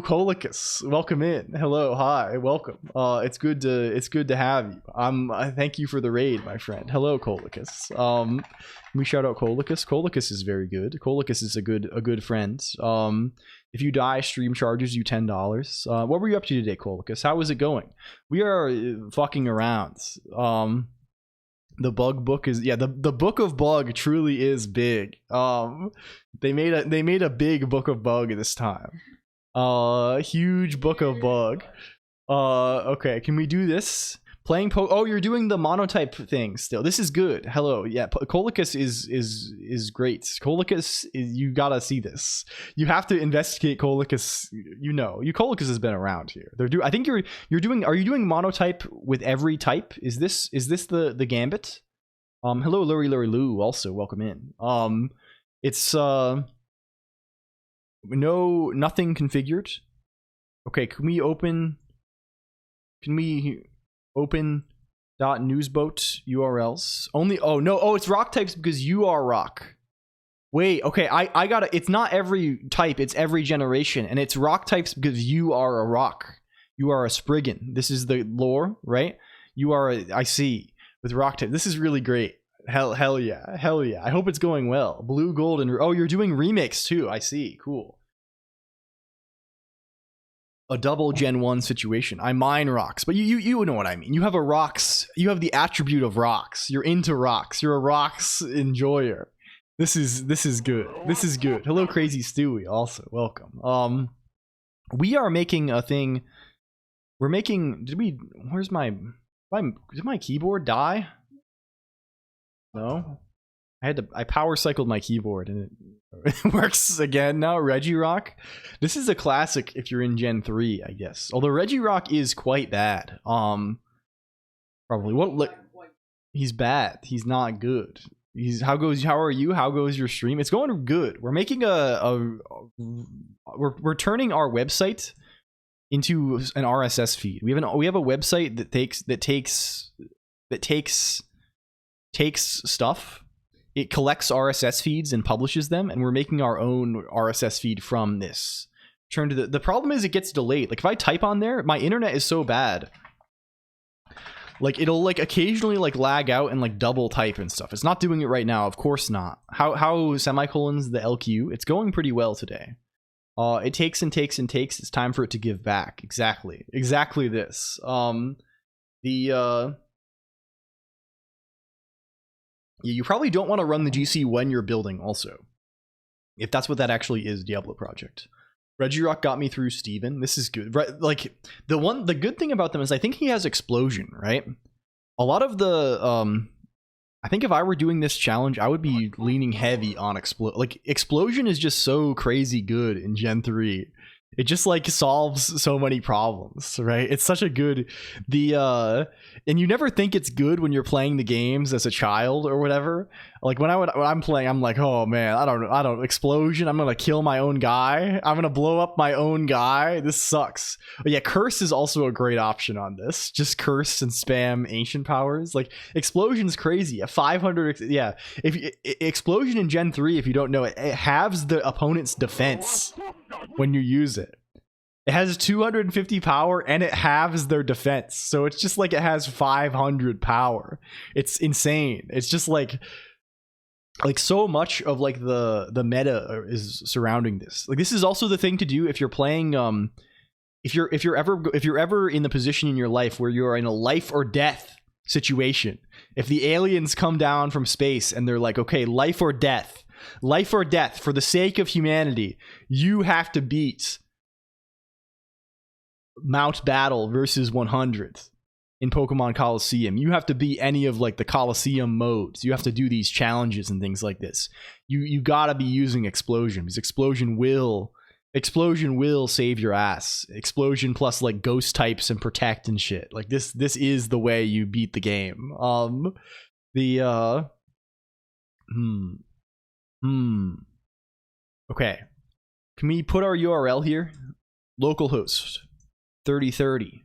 Colonq, welcome in. Hello, hi, welcome. It's good to have you. I thank you for the raid, my friend. Hello Colonq. We shout out Colonq. Colonq is very good. Colonq is a good friend. If you die, stream charges you $10. What were you up to today, Colonq? How is it going? We are fucking around. The bug book is, yeah, the book of bug truly is big. They made a big book of bug this time. Huge book of bug. Okay, can we do this? Playing oh, you're doing the monotype thing still. This is good. Hello, yeah. Colonq is great. Colonq is, you gotta see this. You have to investigate Colonq. You know, Colonq has been around here. I think you're doing. Are you doing monotype with every type? Is this the gambit? Hello, Lurry Lou. Also, welcome in. It's nothing configured. Okay, can we open .newsboat URLs only? Oh no, oh, it's rock types because you are rock. Wait, okay, I got it. It's not every type, it's every generation, and it's rock types because you are a rock. You are a Spriggan. This is the lore, right? You are I see, with rock type. This is really great. Hell yeah. I hope it's going well. Blue, gold, and oh, you're doing remix too. I see. Cool. A double Gen 1 situation. I mine rocks, but you know what I mean. You have a rocks. You have the attribute of rocks. You're into rocks. You're a rocks enjoyer. This is good. This is good. Hello, Crazy Stewie. Also, welcome. We are making a thing. We're making. Where's my? Did my keyboard die? No. I power cycled my keyboard and it works again now. Regirock. This is a classic if you're in Gen 3, I guess. Although Regirock is quite bad. Probably. He's bad. He's not good. How are you? How goes your stream? It's going good. We're making we're turning our website into an RSS feed. We have a website that takes stuff. It collects RSS feeds and publishes them, and we're making our own RSS feed from this. Turn to the problem is it gets delayed. Like if I type on there, my internet is so bad. Like it'll like occasionally like lag out and like double type and stuff. It's not doing it right now, of course not. How semicolons the LQ? It's going pretty well today. It takes and takes and takes. It's time for it to give back. Exactly this. You probably don't want to run the GC when you're building also. If that's what that actually is, Diablo Project. Regirock got me through Steven. This is good. Right, like the good thing about them is I think he has Explosion, right? A lot of the I think if I were doing this challenge, I would be leaning heavy on Explosion is just so crazy good in Gen 3. It just like solves so many problems, right? It's such a good and you never think it's good when you're playing the games as a child or whatever. Like when I'm playing, I'm like, oh man, I don't Explosion. I'm gonna kill my own guy. I'm gonna blow up my own guy. This sucks. But yeah, Curse is also a great option on this. Just curse and spam ancient powers. Like Explosion's crazy. A 500, yeah. Explosion in Gen 3, if you don't know it, it halves the opponent's defense when you use it. It has 250 power and it halves their defense. So it's just like it has 500 power. It's insane. It's just like so much of like the meta is surrounding this. Like this is also the thing to do if you're playing if you're ever in the position in your life where you're in a life or death situation. If the aliens come down from space and they're like, okay, life or death for the sake of humanity, you have to beat Mount Battle versus 100 in Pokemon Coliseum. You have to beat any of like the Coliseum modes. You have to do these challenges and things like this. You gotta be using Explosion because Explosion will save your ass. Explosion plus like ghost types and protect and shit. Like this is the way you beat the game. Okay. Can we put our URL here? Localhost 3030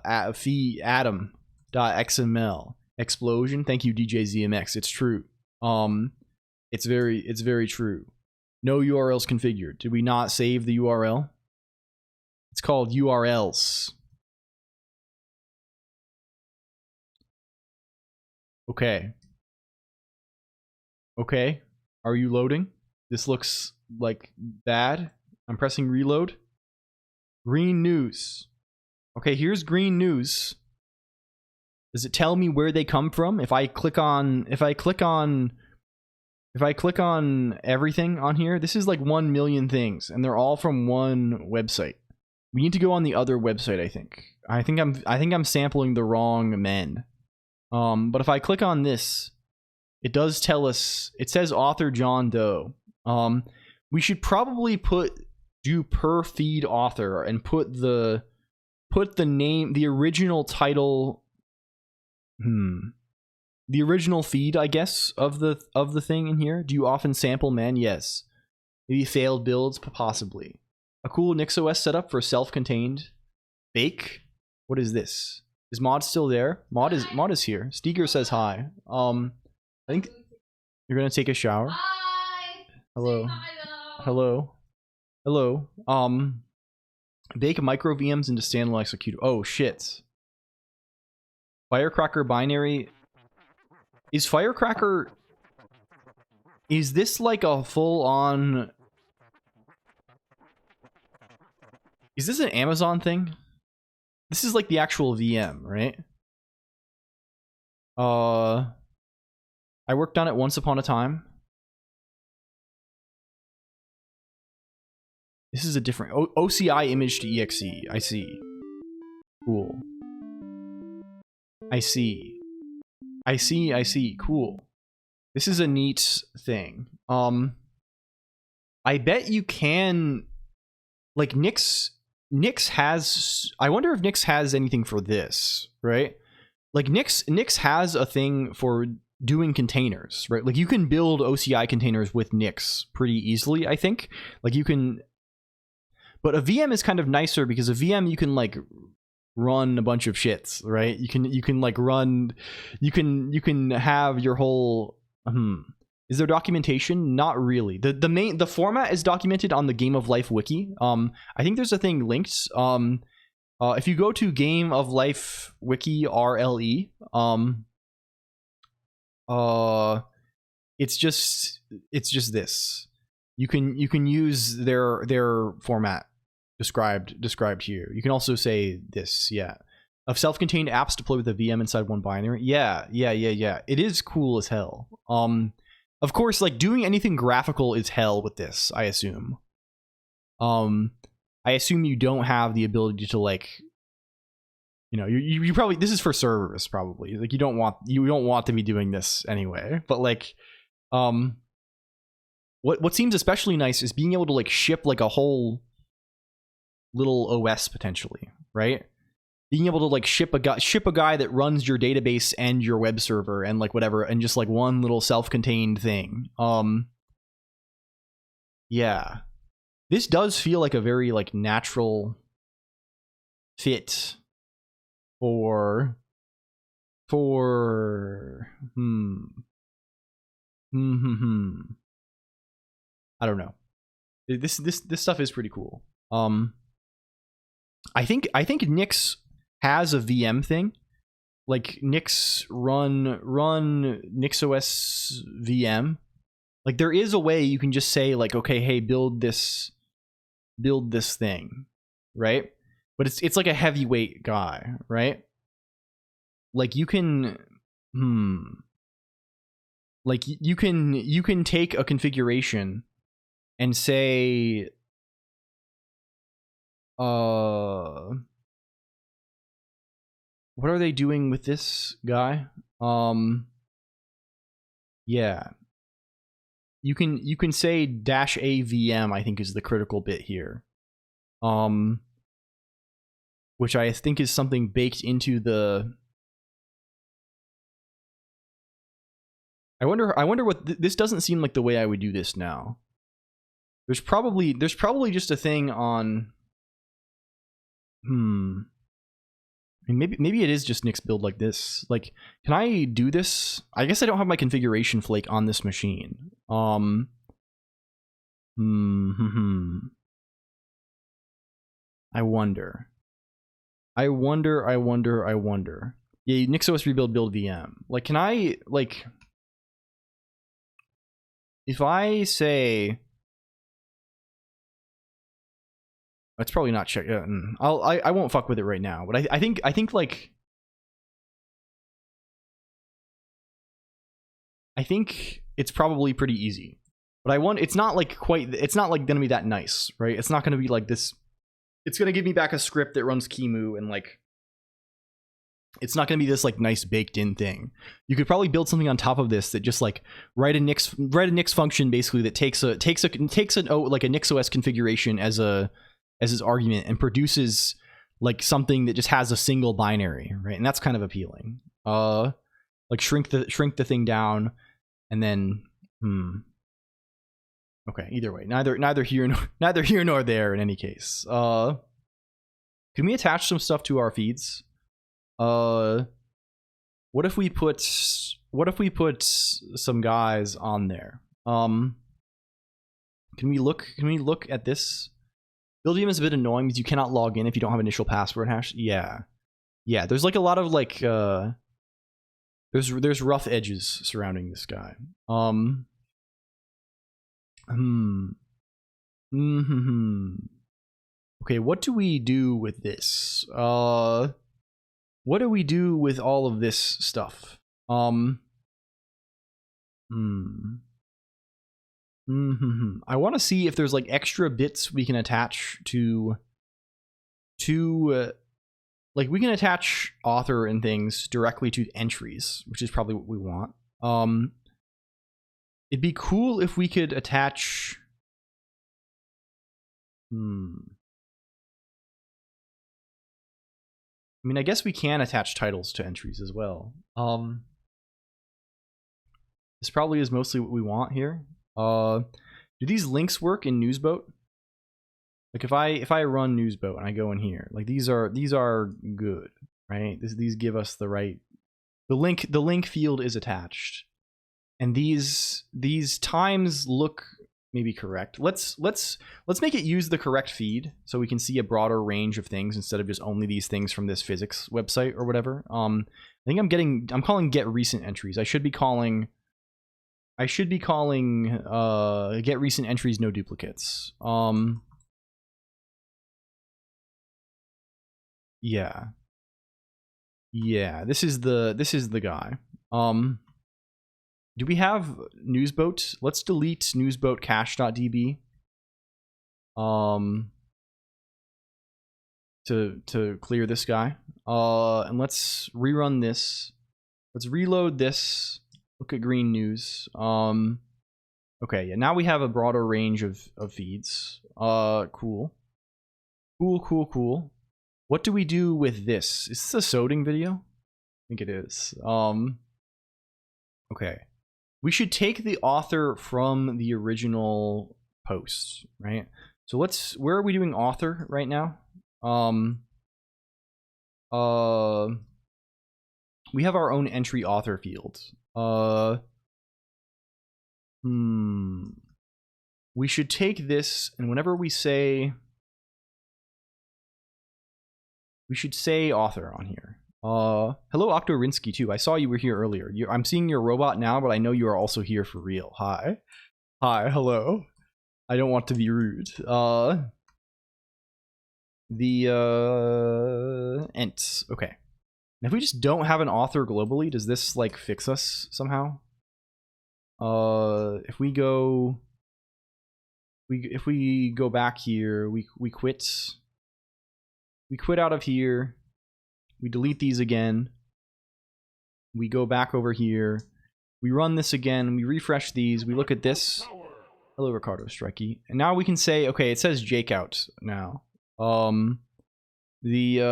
adam.xml
Explosion. Thank you, DJ ZMX. It's true. It's very true. No URLs configured. Did we not save the URL? It's called URLs. Okay. Okay. Are you loading? This looks like bad. I'm pressing reload. Green news. Okay, here's green news. Does it tell me where they come from? If I click on everything on here, this is like 1 million things, and they're all from one website. We need to go on the other website, I think. I think I'm sampling the wrong men. But if I click on this, it does tell us, it says author John Doe. We should probably do per feed author and put the name, the original title, the original feed, I guess, of the thing in here. Do you often sample men? Yes. Maybe failed builds, possibly. A cool NixOS setup for self-contained bake. What is this? Is Mod still there? Mod is here. Steger says hi. I think you're gonna take a shower.
Hi.
Hello.
Say hi,
Hello. Hello. Bake micro VMs into standalone executable. Oh shit. Firecracker binary. Is Firecracker, is this like a full-on, is this an Amazon thing? This is like the actual VM, right? I worked on it once upon a time. This is a different OCI image to exe. I see. Cool. I see. Cool. This is a neat thing. I bet you can, like, Nix has, I wonder if Nix has anything for this, right? Like Nix has a thing for doing containers, right? Like you can build OCI containers with Nix pretty easily, I think. Like you can, but a VM is kind of nicer because a VM you can like run a bunch of shits, right? You can like run, you can have your whole, is there documentation? Not really. The format is documented on the Game of Life wiki. I think there's a thing linked. If you go to Game of Life wiki RLE, it's just this. You can use their format described here. You can also say this, yeah. Of self-contained apps deployed with a VM inside one binary. Yeah. It is cool as hell. Of course, like doing anything graphical is hell with this, I assume. I assume you don't have the ability to like, you know, you probably, this is for servers probably. Like you don't want to be doing this anyway. But like, what seems especially nice is being able to like ship like a whole little OS potentially, right? Being able to like ship a guy that runs your database and your web server and like whatever, and just like one little self-contained thing. Yeah, this does feel like a very like natural fit for I don't know. This stuff is pretty cool. I think Nix has a VM thing, like Nix run NixOS VM. Like there is a way you can just say like, okay, hey, build this thing, right? But it's like a heavyweight guy, right? Like you can like you can take a configuration and say what are they doing with this guy? Yeah. You can say -a VM, I think is the critical bit here. Which I think is something baked into the, I wonder what this doesn't seem like the way I would do this now. There's probably just a thing on I mean, maybe it is just Nick's build like this. Like, can I do this? I guess I don't have my configuration flake on this machine. I wonder. Yeah, NixOS rebuild build VM. Like, can I, like, if I say, it's probably not checked. I won't fuck with it right now. But I think like, I think it's probably pretty easy. But it's not like gonna be that nice, right? It's not gonna be like this. It's gonna give me back a script that runs Kimu, and like, it's not gonna be this like nice baked in thing. You could probably build something on top of this that just like write a Nix function basically that takes a like a NixOS configuration as its argument and produces like something that just has a single binary, right? And that's kind of appealing. Like shrink the thing down, and then okay, either way, neither here nor there in any case. Can we attach some stuff to our feeds? What if we put some guys on there? Can we look at this? Buildium is a bit annoying because you cannot log in if you don't have initial password hash. Yeah. There's like a lot of like there's rough edges surrounding this guy. Okay, what do we do with this? What do we do with all of this stuff? I want to see if there's like extra bits we can attach to like we can attach author and things directly to entries, which is probably what we want. It'd be cool if we could attach I mean, I guess we can attach titles to entries as well. This probably is mostly what we want here. Do these links work in Newsboat? Like if I run Newsboat and I go in here, like these are good, right? These give us the right. The link field is attached, and these times look maybe correct. Let's make it use the correct feed so we can see a broader range of things instead of just only these things from this physics website or whatever. I think I'm calling get recent entries. I should be calling get recent entries no duplicates. Yeah, this is the guy. Do we have Newsboat? Let's delete Newsboat cache.db. To clear this guy. And let's rerun this. Let's reload this. Look at green news. Okay, yeah, now we have a broader range of feeds. Cool. What do we do with this? Is this a Soding video? I think it is. Okay. We should take the author from the original post, right? So where are we doing author right now? We have our own entry author field. We should take this, and whenever we say, we should say author on here. Hello, Octorinsky too. I saw you were here earlier. I'm seeing your robot now, but I know you are also here for real. Hi, hello. I don't want to be rude. Ent. Okay. And if we just don't have an author globally, does this like fix us somehow? If we go back here, we quit out of here. We delete these again. We go back over here. We run this again. We refresh these. We look at this. Hello, Ricardo Strikey. And now we can say, okay, it says Jake out now. It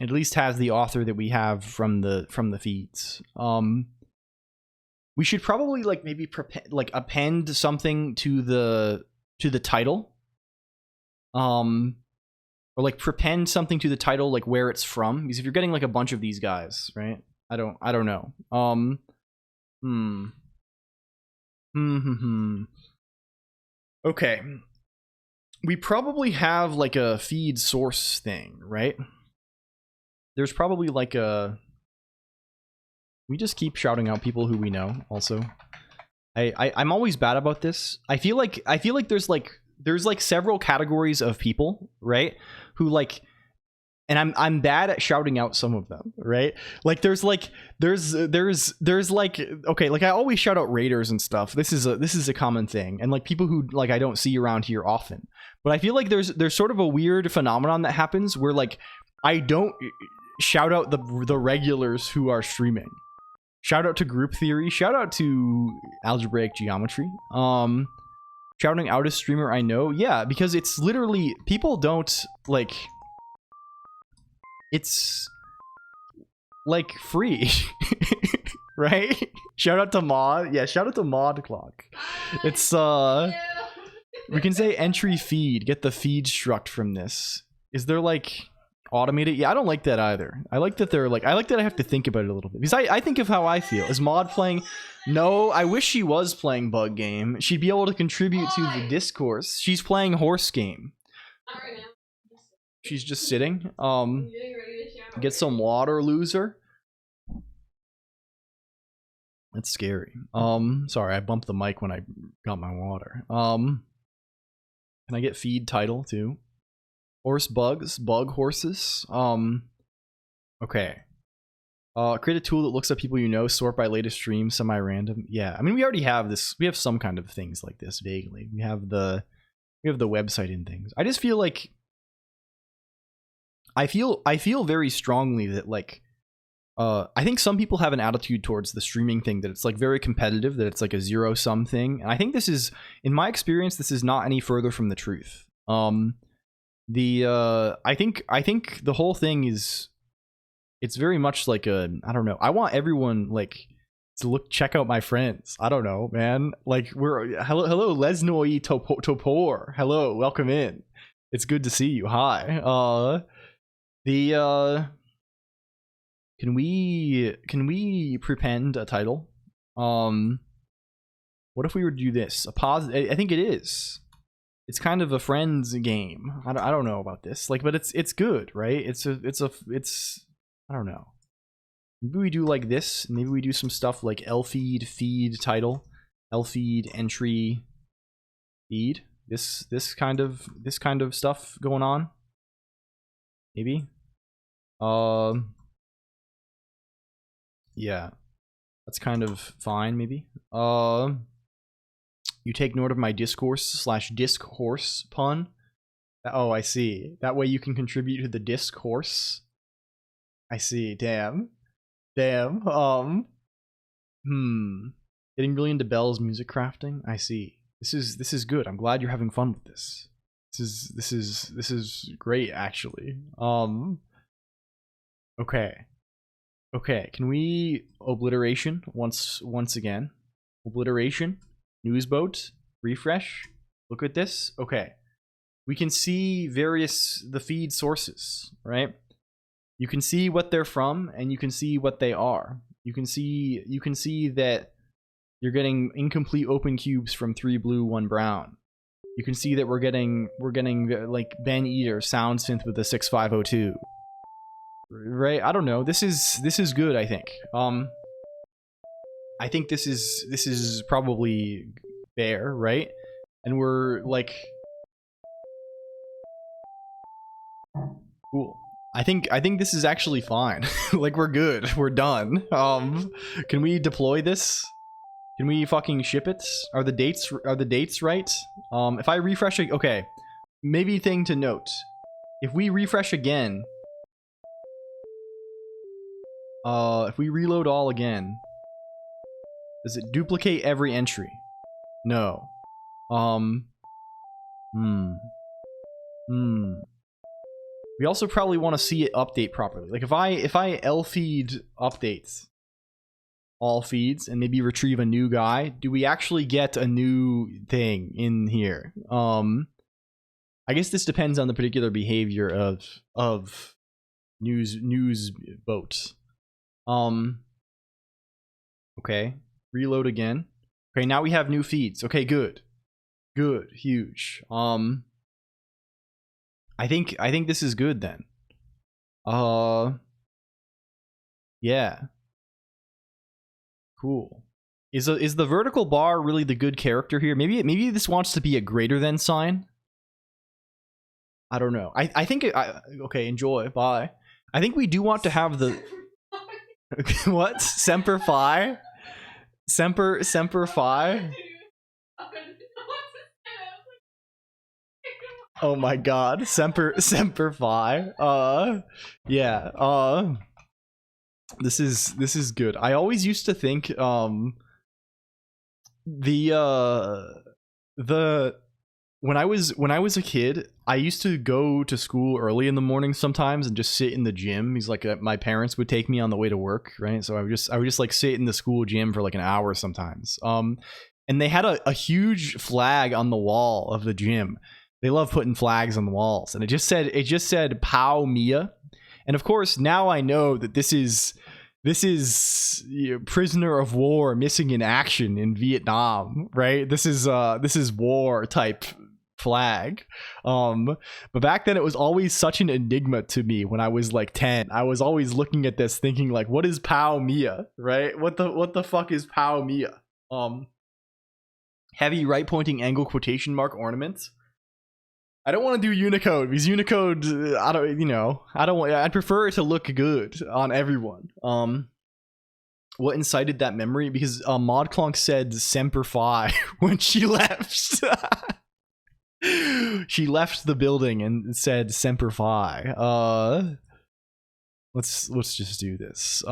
at least has the author that we have from the feeds. We should probably like maybe append something to the title. or like prepend something to the title, like where it's from. Because if you're getting like a bunch of these guys, right? I don't know. Okay. We probably have like a feed source thing, right? There's probably like a... We just keep shouting out people who we know also. I'm always bad about this. I feel like there's like several categories of people, right? Who like, and I'm bad at shouting out some of them, right? Like there's like okay, like I always shout out raiders and stuff. This is a common thing, and like people who like I don't see around here often. But I feel like there's sort of a weird phenomenon that happens where like I don't shout out the regulars who are streaming. Shout out to Group Theory. Shout out to Algebraic Geometry. Shouting out a streamer I know. Yeah, because it's literally... People don't, like... It's... like, free. Right? Shout out to Mod. Yeah, shout out to Mod Clock. It's, we can say entry feed. Get the feed struct from this. Is there, like... automated? Yeah, I don't like that either. I like that they're like, I like that I have to think about it a little bit, because I think of how I feel. Is Mod playing? No, I wish she was playing Bug Game. She'd be able to contribute to the discourse. She's playing Horse Game.
Not right now.
She's just sitting.
I'm getting ready to shower.
Get some water, loser. That's scary. Sorry, I bumped the mic when I got my water. Can I get feed title too? Horse bugs, bug horses. Okay. Create a tool that looks at people you know, sort by latest stream, semi-random. Yeah, I mean, we already have this. We have some kind of things like this vaguely. We have the website and things. I just feel like I feel very strongly that like I think some people have an attitude towards the streaming thing that it's like very competitive, that it's like a zero-sum thing. And I think this is, in my experience, this is not any further from the truth. I think the whole thing is, it's very much like a, I don't know, I want everyone like to check out my friends. I don't know, man. Like hello Lesnoi Topor. Hello, welcome in. It's good to see you. Hi. Can we prepend a title? What if we were to do this? I think it is. It's kind of a friends game. I don't know about this. Like, but it's good, right? It's I don't know. Maybe we do like this. Maybe we do some stuff like lfeed feed title, lfeed entry feed. This kind of stuff going on. Maybe. Yeah. That's kind of fine, maybe. You take note of my discourse/discourse pun. Oh, I see. That way you can contribute to the discourse. I see. Damn. Getting really into Bell's music crafting. I see. This is good. I'm glad you're having fun with this. This is great, actually. Okay. Can we obliteration once again? Obliteration. Newsboat, refresh, look at this. Okay, we can see the feed sources, right? You can see what they're from, and you can see what they are. You can see that you're getting incomplete open cubes from 3 blue, 1 brown. You can see that we're getting like Ben Eater sound synth with a 6502. Right? I don't know. This is good, I think. I think this is probably fair, right? And we're like, cool. I think this is actually fine. Like, we're good. We're done. Can we deploy this? Can we fucking ship it? Are the dates right? If I refresh it, okay. Maybe thing to note. If we refresh again, if we reload all again, does it duplicate every entry? No. We also probably want to see it update properly. Like if I lfeed updates all feeds and maybe retrieve a new guy, do we actually get a new thing in here? I guess this depends on the particular behavior of news boats. Okay, reload again. Okay, now we have new feeds. Okay, good, huge. I think this is good then. Yeah, cool. Is the vertical bar really the good character here? Maybe this wants to be a greater than sign. I don't know. I think okay, enjoy. Bye. I think we do want to have the what? Semper Fi? Semper Fi? Oh my god. Semper Fi. Yeah. This is good. I always used to think when I was a kid, I used to go to school early in the morning sometimes and just sit in the gym. He's like my parents would take me on the way to work, right? So I would just like sit in the school gym for like an hour sometimes. And they had a huge flag on the wall of the gym. They love putting flags on the walls, and it just said Pau Mia. And of course, now I know that this is prisoner of war missing in action in Vietnam, right? This is war type flag. But back then it was always such an enigma to me when I was like 10. I was always looking at this thinking like, what is Pau Mia, right? What the fuck is Pau Mia? Heavy right pointing angle quotation mark ornaments. I don't want to do Unicode because Unicode, I'd prefer it to look good on everyone. What incited that memory? Because Mod Colonq said Semper Fi when she left. She left the building and said Semper Fi. Let's just do this.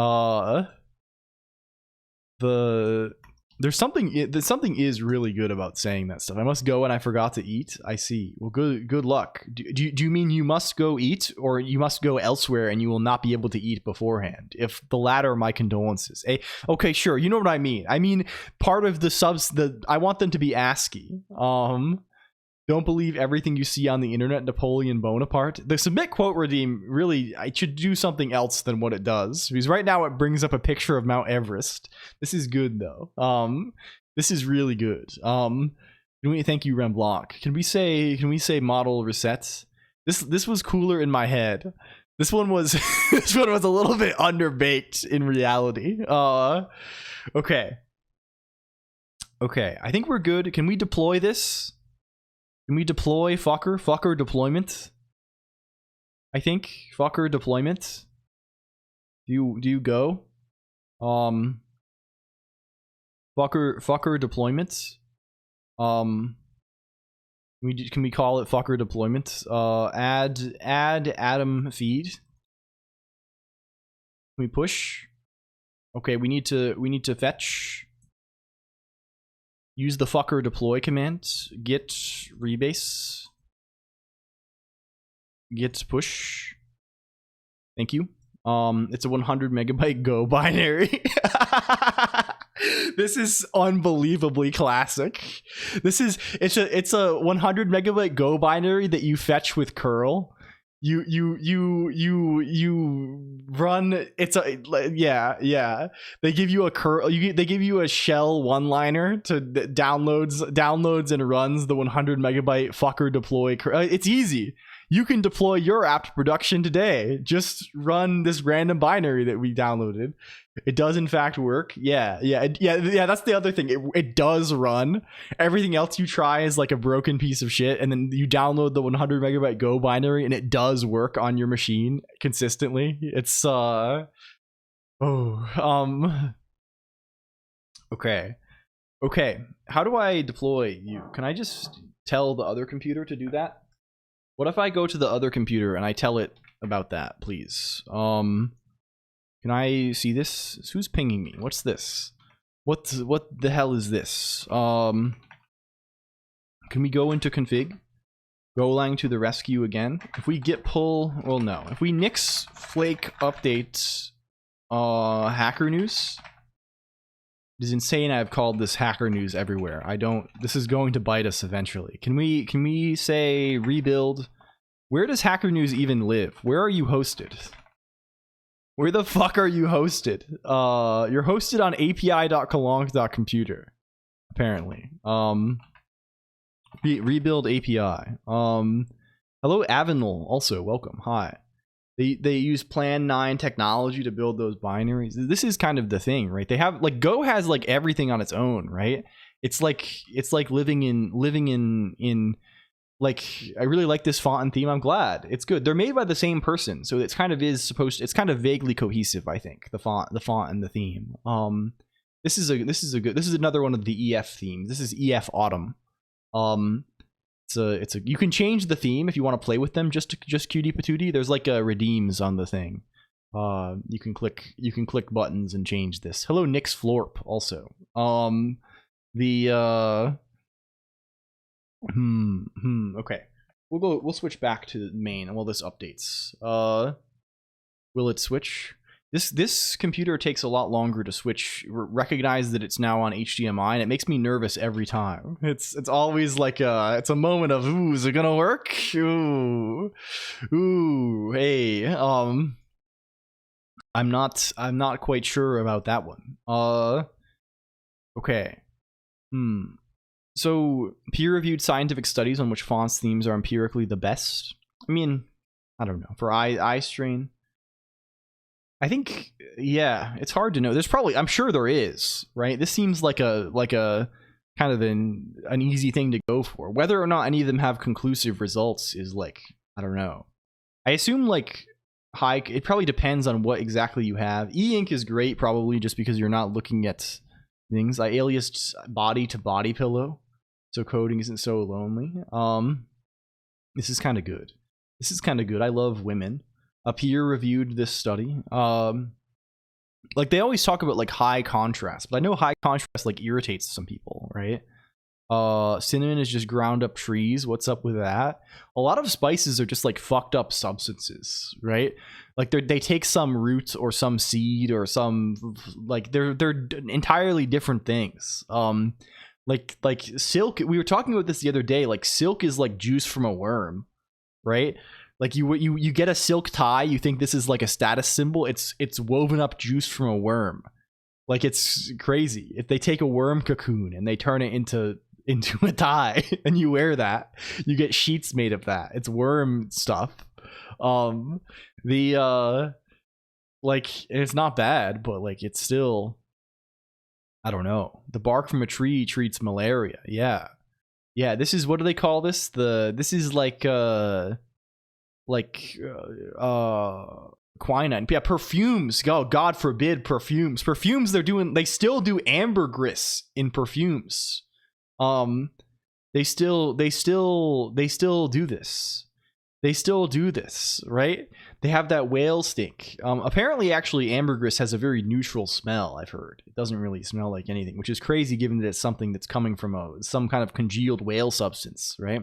There's something is really good about saying that stuff. I must go and I forgot to eat. I see. Well, good luck. Do you mean you must go eat, or you must go elsewhere and you will not be able to eat beforehand? If the latter, my condolences. Okay, sure. You know what I mean. I mean, part of the subs, I want them to be ASCII. Don't believe everything you see on the internet, Napoleon Bonaparte. The submit quote redeem, really, I should do something else than what it does. Because right now it brings up a picture of Mount Everest. This is good, though. This is really good. Thank you, Remblanc. Can we say model resets? This was cooler in my head. This one was this one was a little bit underbaked in reality. Okay. I think we're good. Can we deploy this? Can we deploy fucker deployment? I think fucker deployment. Do you go? Fucker deployment. Can we call it fucker deployment? Add Atom feed. Can we push? Okay, we need to fetch. Use the fucker deploy command. Git rebase. Git push. Thank you. It's a 100 megabyte Go binary. This is unbelievably classic. It's a 100 megabyte Go binary that you fetch with curl. You run. It's a yeah. They give you a curl. They give you a shell one-liner to downloads and runs the 100 megabyte fucker deploy. It's easy. You can deploy your app to production today. Just run this random binary that we downloaded. It does in fact work. Yeah. That's the other thing. It does run. Everything else you try is like a broken piece of shit, and then you download the 100 megabyte Go binary, and it does work on your machine consistently. It's okay. How do I deploy you? Can I just tell the other computer to do that? What if I go to the other computer and I tell it about that, please? Can I see this? Who's pinging me? What's this? What the hell is this? Can we go into config? Golang to the rescue again. If we git pull, well, no. If we nix flake update hacker news, It is insane I've called this hacker news everywhere. I don't, this is going to bite us eventually. Can we say rebuild? Where does hacker news even live? Where are you hosted? Where the fuck are you hosted? You're hosted on api.colonq.computer, apparently. Rebuild API. Hello Avenel, also welcome. Hi. They use Plan 9 technology to build those binaries. This is kind of the thing, right? They have like Go has like everything on its own, right? It's like living in like, I really like this font and theme. I'm glad it's good. They're made by the same person, so it's kind of it's kind of vaguely cohesive. I think the font and the theme. This is another one of the EF themes. This is EF Autumn. It's a you can change the theme if you want to play with them. Just cutie patootie. There's like redeems on the thing. You can click buttons and change this. Hello Nix Florp also. Okay. We'll switch back to the main while this updates. Will it switch? This computer takes a lot longer to switch, recognize that it's now on HDMI, and it makes me nervous every time. It's always like it's a moment of, ooh, is it gonna work? Ooh, hey, I'm not quite sure about that one. Okay. So peer-reviewed scientific studies on which fonts themes are empirically the best. I mean, I don't know. For iStrain, I think, yeah, it's hard to know. There's probably, I'm sure there is, right? This seems like a kind of an easy thing to go for. Whether or not any of them have conclusive results is like, I don't know. I assume like it probably depends on what exactly you have. E-ink is great probably just because you're not looking at things. I aliased body to body pillow, so coding isn't so lonely. This is kind of good. I love women. A peer reviewed this study. Like they always talk about like high contrast, but I know high contrast like irritates some people, right? Cinnamon is just ground up trees. What's up with that? A lot of spices are just like fucked up substances, right? Like they take some root or some seed or some like they're entirely different things. Like silk. We were talking about this the other day. Like silk is like juice from a worm, right? Like you get a silk tie, you think this is like a status symbol. It's woven up juice from a worm. Like it's crazy. If they take a worm cocoon and they turn it into a tie and you wear that, you get sheets made of that. It's worm stuff. Like it's not bad, but like it's still, I don't know. The bark from a tree treats malaria. Yeah. This is, what do they call this? This is like quinine. Yeah, perfumes. Oh, God forbid perfumes. Perfumes, they still do ambergris in perfumes. They still do this. Right? They have that whale stink. Apparently, actually, ambergris has a very neutral smell, I've heard. It doesn't really smell like anything, which is crazy given that it's something that's coming from some kind of congealed whale substance, right?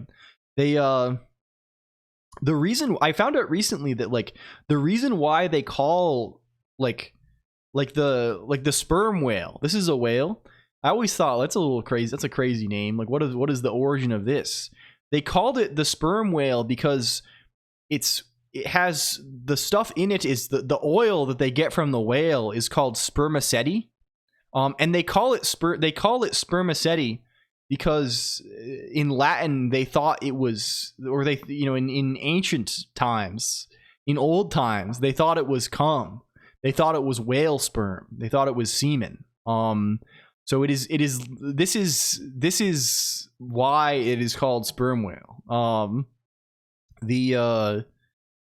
The reason I found out recently that like the reason why they call like the sperm whale, this is a whale. I always thought that's a little crazy. That's a crazy name. Like what is the origin of this? They called it the sperm whale because it has the stuff in it is the oil that they get from the whale is called spermaceti. And they call it spermaceti because in Latin they thought it was, or they, in ancient times, in old times, they thought it was cum. They thought it was whale sperm. They thought it was semen. So this is why it is called sperm whale.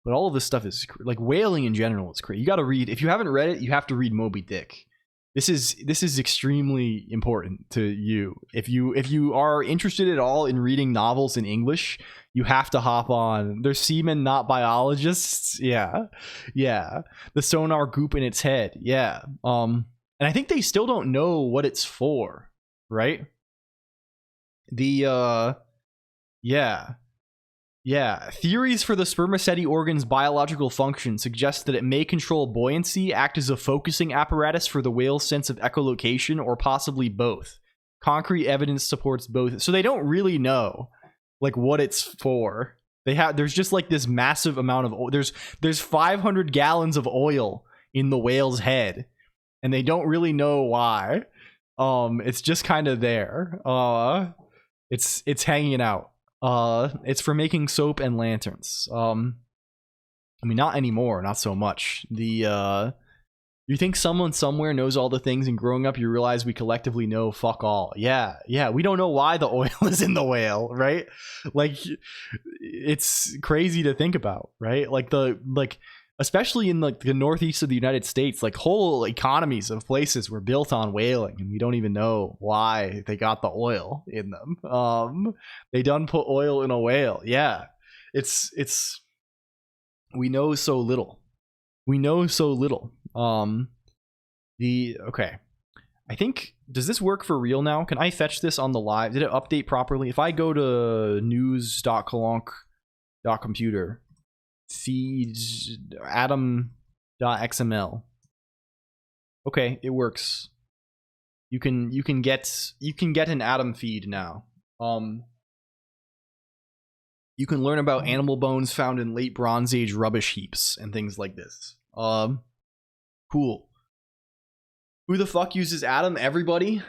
But all of this stuff is like whaling in general. It's crazy. You got to read, if you haven't read it, you have to read Moby Dick. This is extremely important to you. If you are interested at all in reading novels in English, you have to hop on. They're seamen, not biologists. Yeah. The sonar goop in its head. Yeah. And I think they still don't know what it's for, right? Yeah. Yeah, theories for the spermaceti organ's biological function suggest that it may control buoyancy, act as a focusing apparatus for the whale's sense of echolocation, or possibly both. Concrete evidence supports both. So they don't really know like what it's for. There's just like this massive amount of oil. There's 500 gallons of oil in the whale's head, and they don't really know why. It's just kind of there. It's hanging out. It's for making soap and lanterns. I mean, not anymore, not so much. You think someone somewhere knows all the things, and growing up you realize we collectively know fuck all. Yeah, we don't know why the oil is in the whale, right? Like, it's crazy to think about, right? Like especially in like the northeast of the United States, like whole economies of places were built on whaling, and we don't even know why they got the oil in them. They done put oil in a whale. Yeah, it's we know so little. Okay, I think, does this work for real now? Can I fetch this on the live? Did it update properly? If I go to news.colonq.computer, feeds atom.xml. Okay, it works. You can get an atom feed now. You can learn about animal bones found in late Bronze Age rubbish heaps and things like this. Cool. Who the fuck uses Atom? Everybody?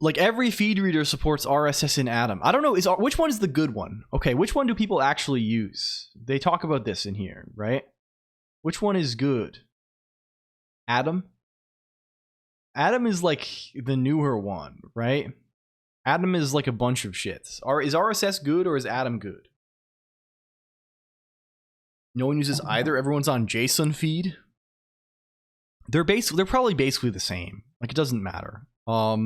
Like, every feed reader supports RSS in Atom. I don't know, which one is the good one? Okay, which one do people actually use? They talk about this in here, right? Which one is good? Atom? Atom is like the newer one, right? Atom is like a bunch of shits. Is RSS good or is Atom good? No one uses either. Everyone's on JSON feed. They're probably basically the same. Like, it doesn't matter. I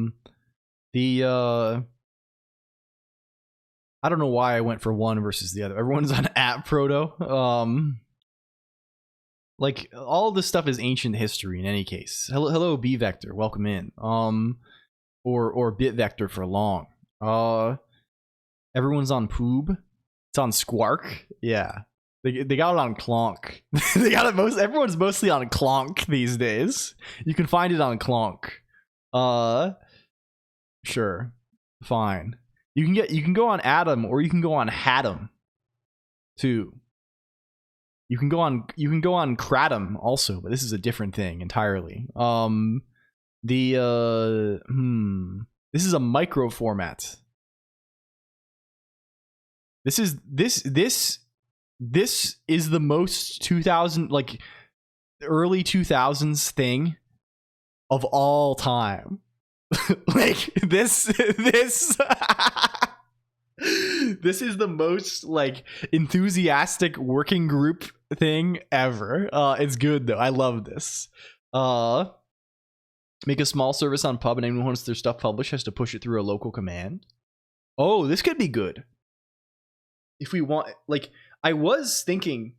don't know why I went for one versus the other. Everyone's on app proto. Like, all of this stuff is ancient history in any case. Hello B Vector, welcome in. Or Bit Vector for long. Everyone's on Poob. It's on Squark. Yeah. They got it on Colonq. They got it everyone's mostly on Colonq these days. You can find it on Colonq. Sure. Fine. You can go on Atom, or you can go on Hatom too. You can go on Kratom also, but this is a different thing entirely. This is a micro format. This is the most 2000, like, early 2000s thing of all time. Like, this this is the most, like, enthusiastic working group thing ever. It's good though. I love this. Make a small service on Pub, and anyone who wants their stuff published has to push it through a local command. Oh, this could be good. If we want, like, I was thinking,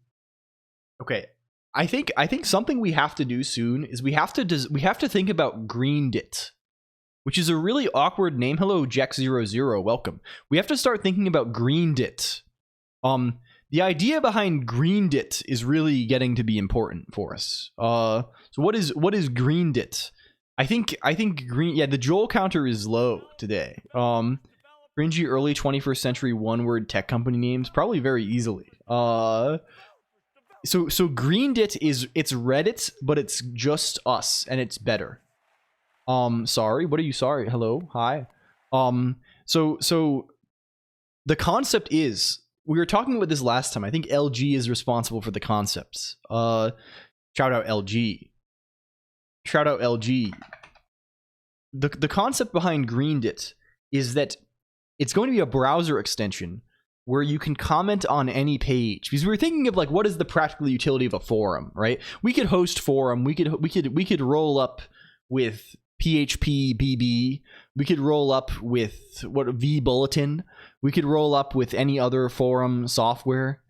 okay, I think something we have to do soon is we have to think about Greendit, which is a really awkward name. Hello, Jack00, welcome. We have to start thinking about Greendit. The idea behind Greendit is really getting to be important for us. So what is Greendit? I think the Joel counter is low today. Cringy early 21st century one-word tech company names, probably very easily. So Greendit it's Reddit, but it's just us, and it's better. Sorry, what are you sorry? Hello, hi. So the concept is, we were talking about this last time. I think LG is responsible for the concepts. Shout out LG. Shout out LG. The concept behind Greendit is that it's going to be a browser extension where you can comment on any page, because we were thinking of, like, what is the practical utility of a forum, right? We could host forum. We could roll up with PHP BB. We could roll up with V Bulletin. We could roll up with any other forum software,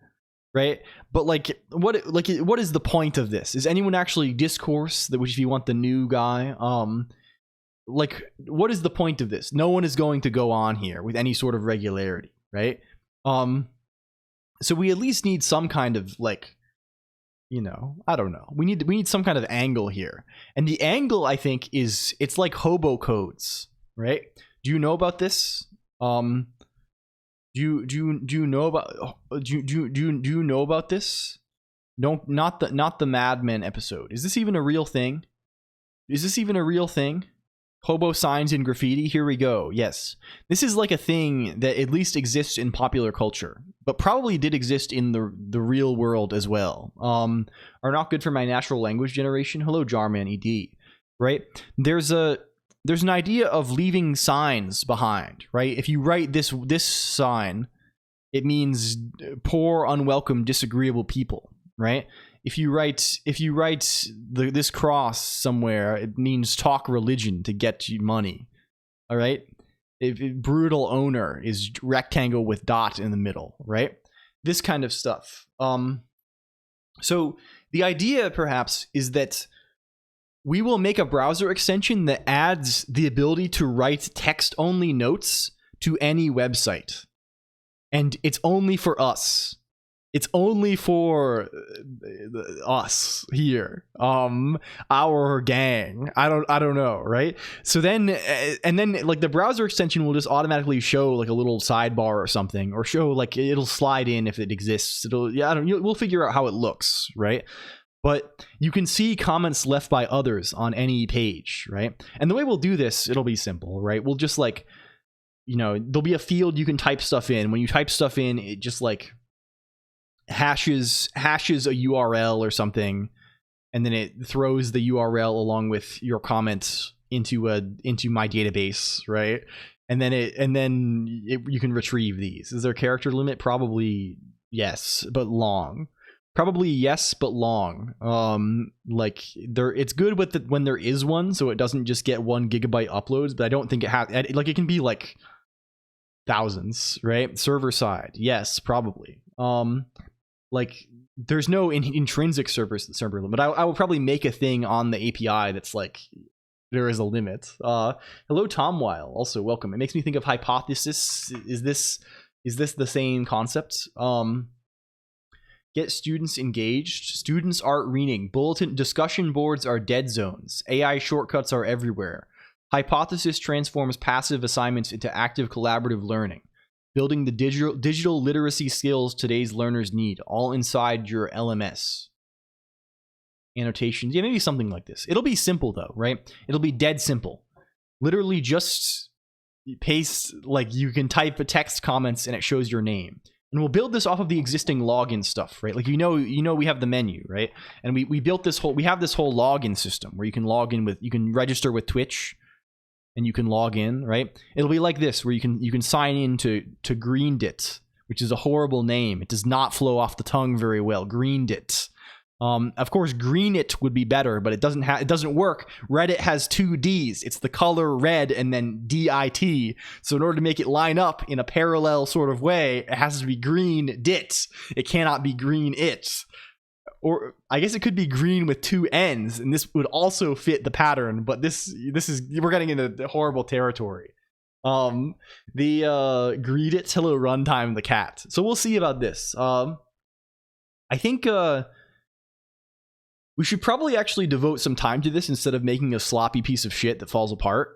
right? But what is the point of this? Is anyone actually Discourse, which, if you want the new guy, what is the point of this? No one is going to go on here with any sort of regularity, right? So we at least need some kind of like, you know, I don't know. We need some kind of angle here. And the angle, I think, is it's like hobo codes, right? Do you know about this? Do you know about do you know about this? No, not the Mad Men episode. Is this even a real thing? Is this even a real thing? Hobo signs in graffiti. Here we go. Yes, this is like a thing that at least exists in popular culture, but probably did exist in the real world as well. Are not good for my natural language generation. Hello, Jarman ED. Right? There's an idea of leaving signs behind. Right? If you write this sign, it means poor, unwelcome, disagreeable people. Right? If you write this cross somewhere, it means talk religion to get you money. All right. If brutal owner is rectangle with dot in the middle, right? This kind of stuff. So the idea perhaps is that we will make a browser extension that adds the ability to write text-only notes to any website, and it's only for us. It's only for us here, our gang. I don't know, right? So then, and then like the browser extension will just automatically show like a little sidebar or something, or show like it'll slide in if it exists. We'll figure out how it looks, right? But you can see comments left by others on any page, right? And the way we'll do this, it'll be simple, right? We'll just like, you know, there'll be a field you can type stuff in. When you type stuff in, it just like hashes a URL or something, and then it throws the URL along with your comments into my database, right? And then you can retrieve these. Is there a character limit? Probably yes, but long. Probably yes, but long. Like it's good with when there is one, so it doesn't just get 1 gigabyte uploads. But I don't think it has. Like it can be like thousands, right? Server side, yes, probably. Like there's no intrinsic server limit, but I will probably make a thing on the API that's like there is a limit. Hello, Tom Weil, also welcome. It makes me think of hypothesis. Is this the same concept? Get students engaged. Students aren't reading. Bulletin discussion boards are dead zones. AI shortcuts are everywhere. Hypothesis transforms passive assignments into active collaborative learning. Building the digital literacy skills today's learners need, all inside your LMS. Annotations, yeah, maybe something like this. It'll be simple though, right? It'll be dead simple. Literally just paste, like you can type a text comments and it shows your name. And we'll build this off of the existing login stuff, right? Like you know we have the menu, right? And we built this whole, we have this whole login system where you can log in with, you can register with Twitch, and you can log in, right? It'll be like this, where you can sign in to Greendit, which is a horrible name. It does not flow off the tongue very well. Greendit. Of course, Greenit would be better, but it doesn't work. Reddit has 2 D's. It's the color red and then DIT. So in order to make it line up in a parallel sort of way, it has to be Greendit. It cannot be Greenit. Or I guess it could be green with 2 N's, and this would also fit the pattern. But this is, we're getting into horrible territory. The greet it, hello runtime the cat. So we'll see about this. I think we should probably actually devote some time to this instead of making a sloppy piece of shit that falls apart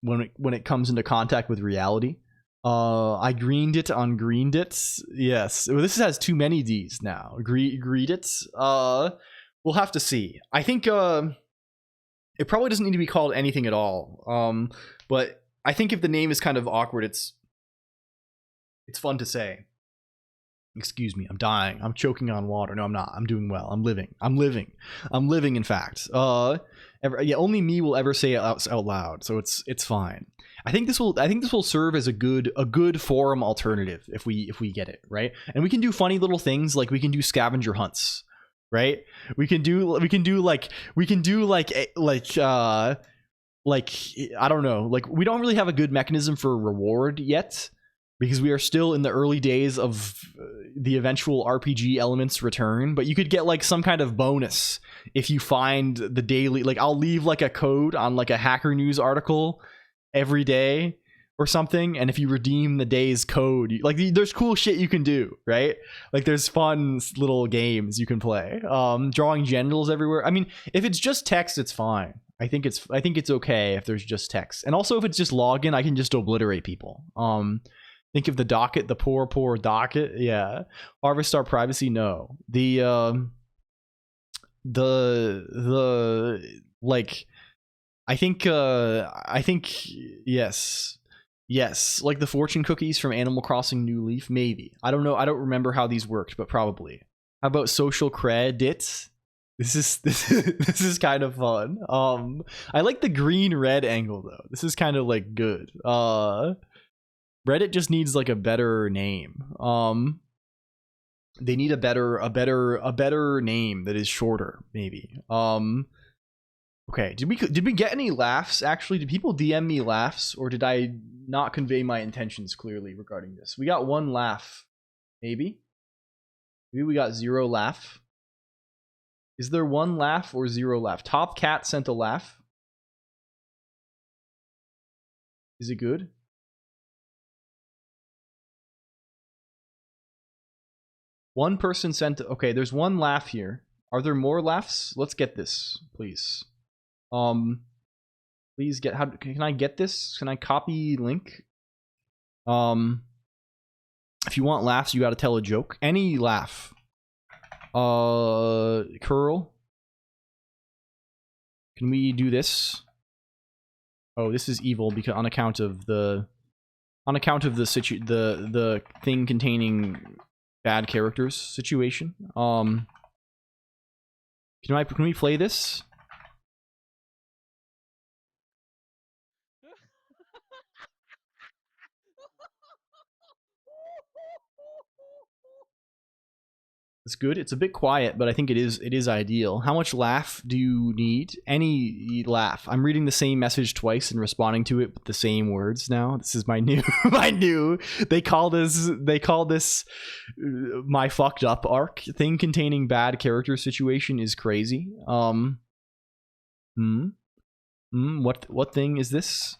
when it comes into contact with reality. I greened it on greened it. Yes. Well, this has too many D's now. Greet it. We'll have to see. I think it probably doesn't need to be called anything at all. But I think if the name is kind of awkward, it's fun to say. Excuse me, I'm dying. I'm choking on water. No, I'm not. I'm doing well. I'm living. In fact. Only me will ever say it out loud, so it's fine. I think this will serve as a good forum alternative if we get it right, and we can do funny little things like we can do scavenger hunts, right? We can do like I don't know, like we don't really have a good mechanism for reward yet, because we are still in the early days of the eventual RPG elements return. But you could get like some kind of bonus if you find the daily, like I'll leave like a code on like a Hacker News article every day
or something, and if you redeem the day's code, like there's cool shit you can do, right? Like there's fun little games you can play. Drawing genitals everywhere. I mean, if it's just text, it's fine. I think it's okay if there's just text. And also if it's just login, I can just obliterate people. Think of the docket, the poor docket. Yeah. Harvest our privacy, no. The like I think yes, like the fortune cookies from Animal Crossing New Leaf, maybe. I don't know. I don't remember how these worked, but probably. How about social credits? This is kind of fun. I like the green red angle though. This is kind of like good. Reddit just needs like a better name. They need a better name that is shorter, maybe. Okay, did we get any laughs actually? Did people DM me laughs, or did I not convey my intentions clearly regarding this? We got one laugh, maybe. Maybe we got 0 laugh. Is there 1 laugh or 0 laugh? Top Cat sent a laugh. Is it good? One person sent. Okay, there's 1 laugh here. Are there more laughs? Let's get this, please. Please get. How can I get this? Can I copy link? If you want laughs, you got to tell a joke. Any laugh. Curl. Can we do this? Oh, this is evil because on account of the the thing containing bad characters situation. Can we play this? It's good. It's a bit quiet, but I think it is ideal. How much laugh do you need? Any laugh. I'm reading the same message twice and responding to it with the same words now. This is my new they call this my fucked up arc. Thing containing bad character situation is crazy. What thing is this?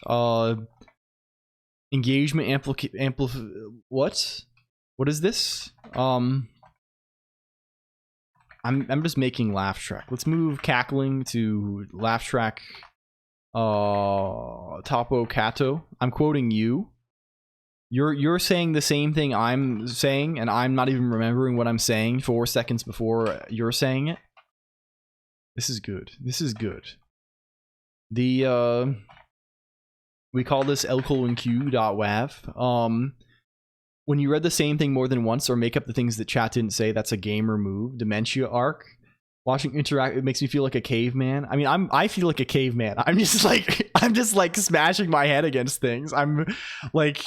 Engagement what is this? I'm just making laugh track. Let's move cackling to laugh track. Topo Kato. I'm quoting you. You're saying the same thing I'm saying, and I'm not even remembering what I'm saying 4 seconds before you're saying it. This is good. This is good. The we call this LLLQ.wav. When you read the same thing more than once or make up the things that chat didn't say, that's a gamer move. Dementia arc. Watching interact, it makes me feel like a caveman. I mean, I feel like a caveman. I'm just like smashing my head against things. I'm like,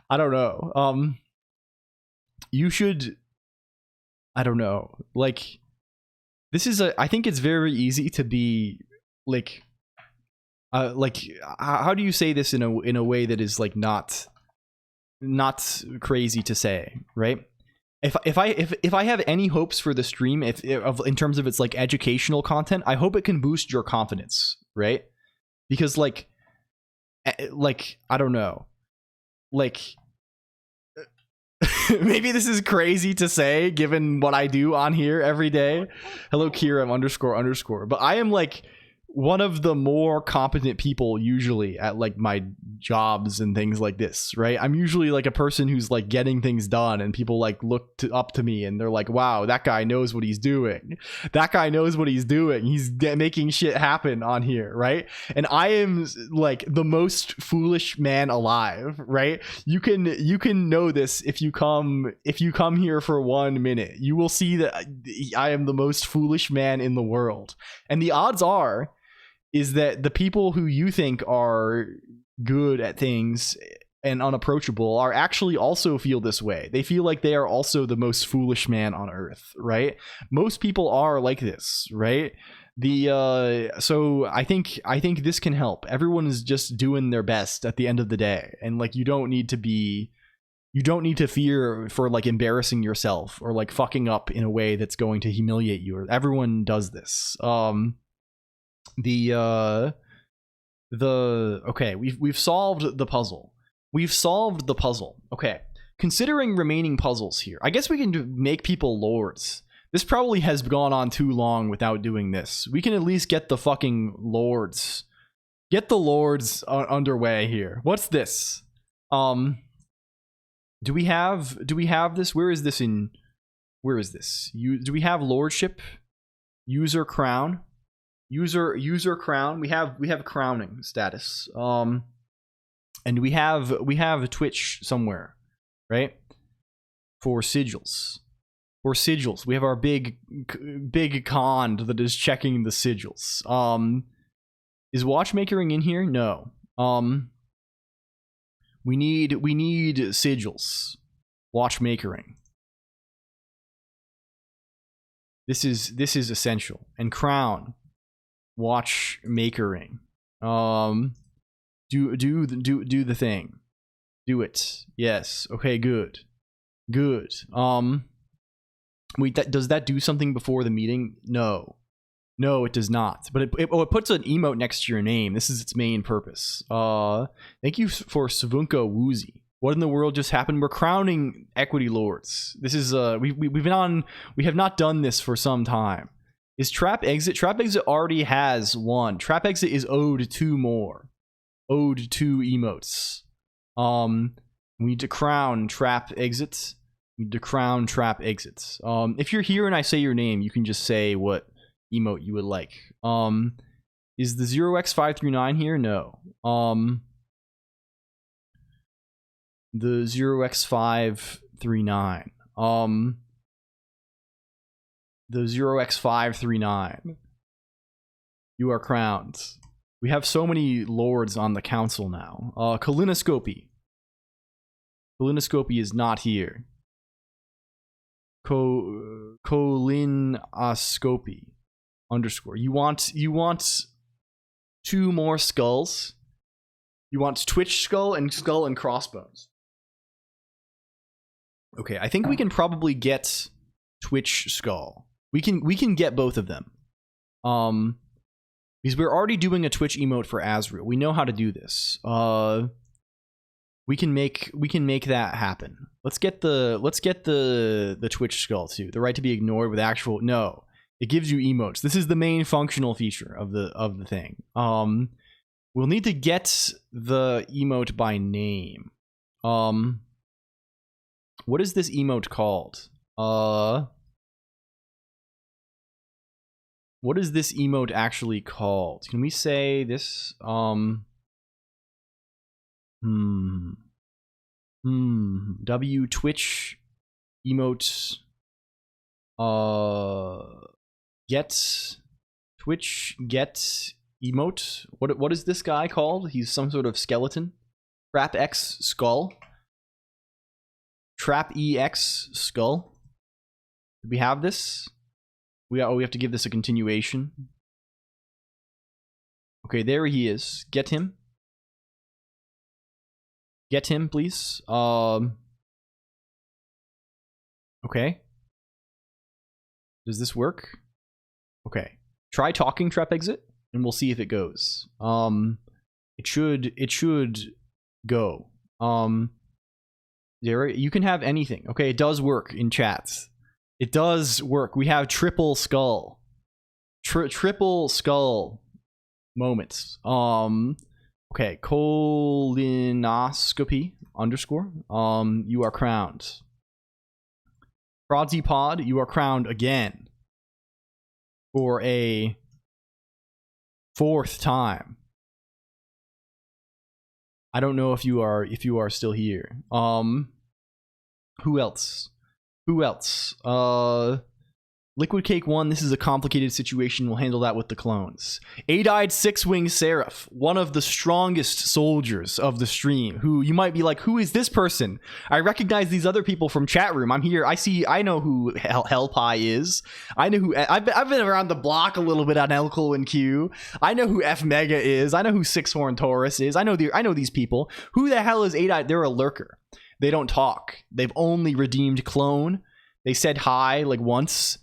I don't know. You should, I don't know. Like, this is I think it's very easy to be like how do you say this in a way that is like not crazy to say, right? If I have any hopes for the stream, in terms of its like educational content, I hope it can boost your confidence, right? Because like I don't know, like maybe this is crazy to say given what I do on here every day. Hello Kira, __, but I am like one of the more competent people usually at like my jobs and things like this, right? I'm usually like a person who's like getting things done, and people like look up to me and they're like, wow, that guy knows what he's doing. That guy knows what he's doing. He's making shit happen on here, right? And I am like the most foolish man alive, right? You can know this if you come here for 1 minute. You will see that I am the most foolish man in the world. And the odds are is that the people who you think are good at things and unapproachable are actually also feel this way. They feel like they are also the most foolish man on earth, right? Most people are like this, right? So I think this can help. Everyone is just doing their best at the end of the day, and like you don't need to fear for like embarrassing yourself or like fucking up in a way that's going to humiliate you. Everyone does this. Okay, we've solved the puzzle.
We've solved the puzzle. Okay. Considering remaining puzzles here, I guess we can make people lords. This probably has gone on too long without doing this. We can at least get the fucking lords. Get the lords underway here. What's this? Do we have this? Where is this in? Where is this? Do we have lordship? User crown. User crown. We have crowning status. And we have Twitch somewhere, right? For sigils. For sigils, we have our big con that is checking the sigils. Is watchmakering in here? No. We need sigils. Watchmakering. This is essential. And crown. Watchmakering. Do the thing. Do it. Yes. Okay, good. Good. Wait, does that do something before the meeting? No. No, it does not. But it puts an emote next to your name. This is its main purpose. Thank you for Savunko Woozy. What in the world just happened? We're crowning equity lords. This is we have not done this for some time. Is Trap Exit? Trap Exit already has one. Trap Exit is owed 2 more. Owed 2 emotes. We need to crown Trap Exit. We need to crown Trap Exit. If you're here and I say your name, you can just say what emote you would like. Is the 0x539 here? No. The 0x539. The 0x539. You are crowned. We have so many lords on the council now. Kalinoscopy. Kalinoscopy is not here. Kolinoscopy _ You want 2 more skulls. You want Twitch skull and crossbones. Okay, I think we can probably get Twitch skull. We can get both of them. Because we're already doing a Twitch emote for Azrael. We know how to do this. We can make that happen. Let's get the Twitch skull too. The right to be ignored with actual no. It gives you emotes. This is the main functional feature of the thing. We'll need to get the emote by name. What is this emote called? What is this emote actually called? Can we say this? W Twitch emote. Get Twitch get emote. What is this guy called? He's some sort of skeleton. Trap X skull. Trap EX skull. Do we have this? We have to give this a continuation. Okay, there he is. Get him. Get him, please. Okay. Does this work? Okay. Try talking Trap Exit, and we'll see if it goes. It should go. There, you can have anything. Okay, it does work in chats. It does work. We have triple skull. Triple skull moments. Okay, colonoscopy _ you are crowned. Prodsy Pod, you are crowned again. For a 4th time. I don't know if you are still here. Who else? Who else? Liquid Cake 1, this is a complicated situation. We'll handle that with the clones. 8-eyed 6-winged Seraph, one of the strongest soldiers of the stream, who you might be like, who is this person? I recognize these other people from chat room. I'm here. I know who Hellpie is. I know who, I've been around the block a little bit on LLLL. I know who F Mega is. I know who 6-horn Taurus is. I know these people. Who the hell is 8-eyed? They're a lurker. They don't talk. They've only redeemed clone. They said hi like once.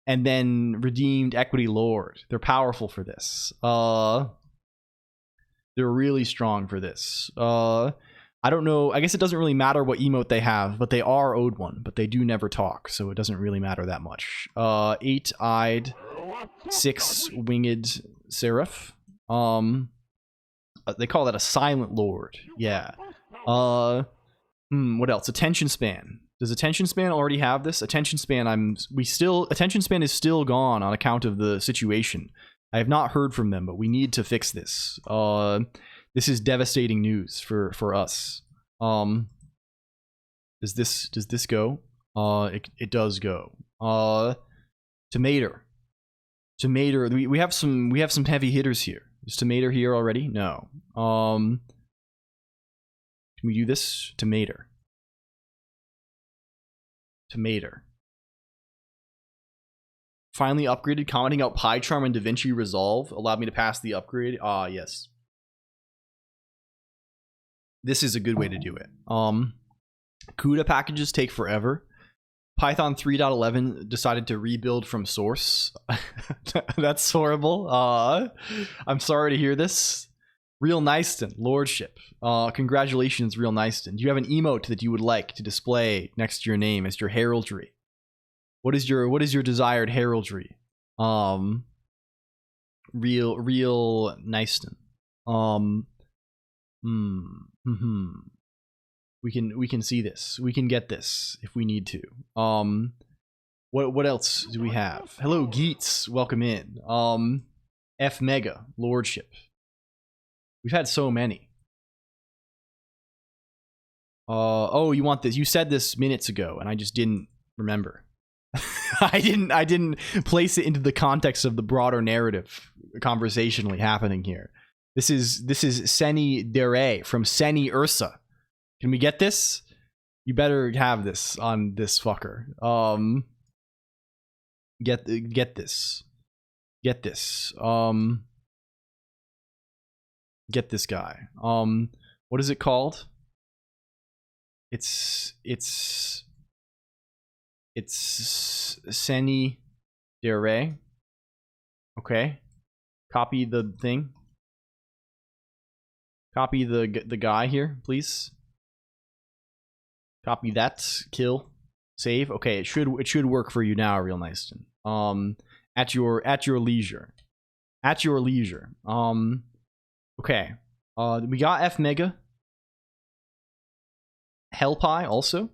And then redeemed Equity Lord. They're powerful for this. They're really strong for this. I don't know. I guess it doesn't really matter what emote they have, but they are owed one. But they do never talk, so it doesn't really matter that much. 8-eyed, 6-winged seraph. They call that a silent lord. Yeah. What else? Attention span. Does attention span already have this? Attention span. Attention span is still gone on account of the situation. I have not heard from them, but we need to fix this. This is devastating news for us. Does this go? It does go. Tomato. We have some heavy hitters here. Is Tomato here already? No. Can we do this? Tomato. Finally upgraded, commenting out PyCharm and DaVinci Resolve allowed me to pass the upgrade. Yes. This is a good way to do it. CUDA packages take forever. Python 3.11 decided to rebuild from source. That's horrible. I'm sorry to hear this. Real Nyston, Lordship. Congratulations, Real Nyston. Do you have an emote that you would like to display next to your name as your heraldry? What is your desired heraldry? Real Nyston. We can see this. We can get this if we need to. What else do we have? Hello, Geets. Welcome in. F Mega, Lordship. We've had so many. Oh, you want this? You said this minutes ago, and I just didn't remember. I didn't place it into the context of the broader narrative conversationally happening here. This is Seni Dere from Seni Ursa. Can we get this? You better have this on this fucker. Get this. Get this. Get this guy. What is it called? It's Seni Dere. Okay. Copy the thing. Copy the guy here, please. Copy that. Kill. Save. Okay, it should work for you now, Real Nyston. At your leisure. At your leisure. Okay. We got F Mega. Hellpie also.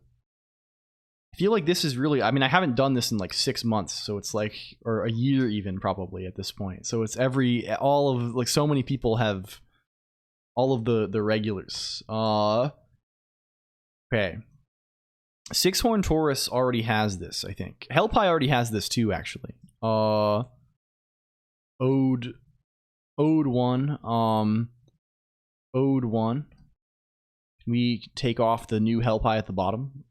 I feel like this is really, I mean, I haven't done this in like 6 months, so it's like, or a year even probably at this point. So it's all of, like, so many people have all of the regulars. Okay. Six-Horn Taurus already has this, I think. Hellpie already has this too, actually. Ode 1. Ode 1. Can we take off the new Hellpie at the bottom?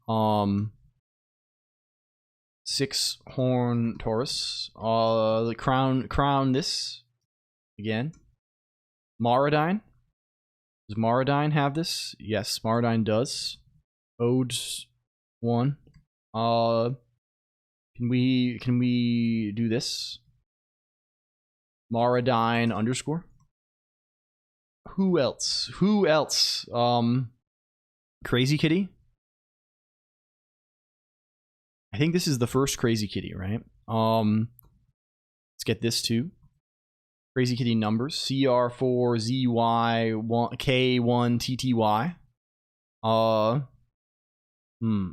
Six-Horn Taurus. The crown this again. Maradine. Does Maradine have this? Yes, Maradine does. Ode 1. Can we do this? Maradine _. Who else? Crazy Kitty. I think this is the first Crazy Kitty, right? Let's get this too. Crazy Kitty numbers. CR4ZY1K1TTY.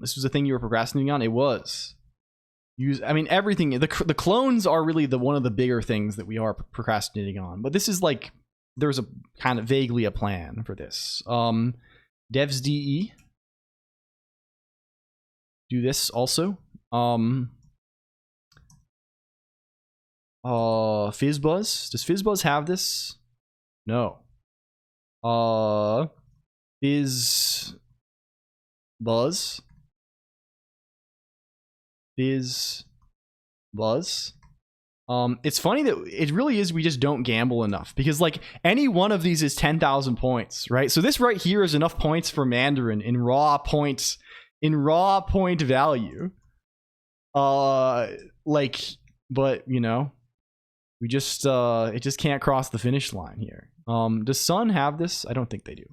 This was a thing you were procrastinating on? It was. I mean, everything. The clones are really one of the bigger things that we are procrastinating on. But this is like, there's a kind of vaguely a plan for this. Devs DE. Do this also. Fizzbuzz. Does Fizzbuzz have this? No. Fizzbuzz. It's funny that it really is, we just don't gamble enough, because like any one of these is 10,000 points, right? So this right here is enough points for Mandarin in raw points, in raw point value. Like, but you know, we just it just can't cross the finish line here. Does Sun have this? I don't think they do.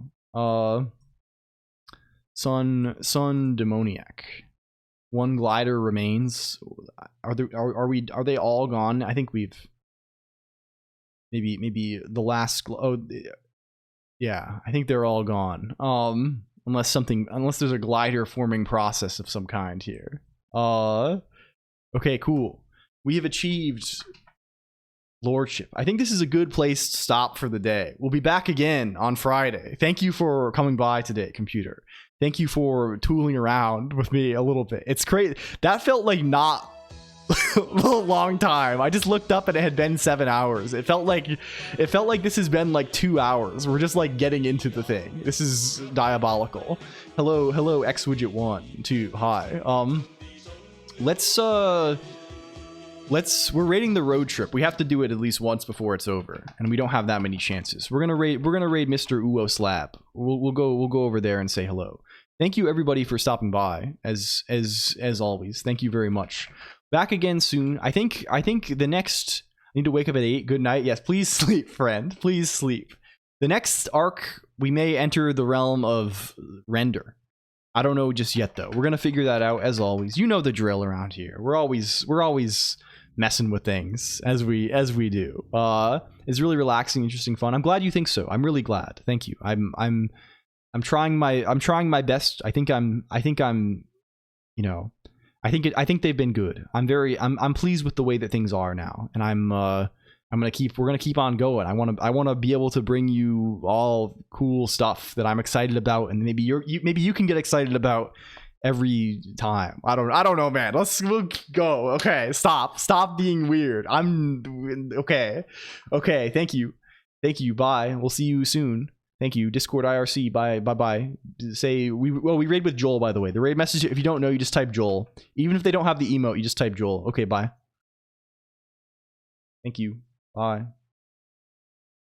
Sun demoniac. One glider remains. Are they all gone? I think we've maybe the last yeah, I think they're all gone. Unless there's a glider forming process of some kind here. Okay, cool. We have achieved lordship. I think this is a good place to stop for the day. We'll be back again on Friday. Thank you for coming by today, computer. Thank you for tooling around with me a little bit. It's crazy. That felt like not a long time. I just looked up and it had been 7 hours. It felt like this has been like 2 hours. We're just like getting into the thing. This is diabolical. Hello xwidget 1 2 hi. We're raiding the road trip. We have to do it at least once before it's over, and we don't have that many chances. We're gonna raid Mr. Uo Slab. We'll go over there and say hello. Thank you everybody for stopping by as always. Thank you very much. Back again soon. I think the next, I need to wake up at 8. Good night. Yes, please sleep, friend. Please sleep. The next arc, we may enter the realm of render. I don't know just yet though. We're gonna figure that out as always. You know the drill around here. We're always messing with things as we do. It's really relaxing, interesting, fun. I'm glad you think so. I'm really glad. Thank you. I'm trying my best. I think they've been good. I'm pleased with the way that things are now, and we're gonna keep on going. I want to be able to bring you all cool stuff that I'm excited about, and maybe you can get excited about every time. I don't know, man. We'll go. Okay, stop being weird. I'm okay. Thank you. Bye. We'll see you soon. Thank you. Discord IRC. Bye. Say we raid with Joel, by the way. The raid message, if you don't know, you just type Joel. Even if they don't have the emote, you just type Joel. Okay, bye. Thank you. Bye.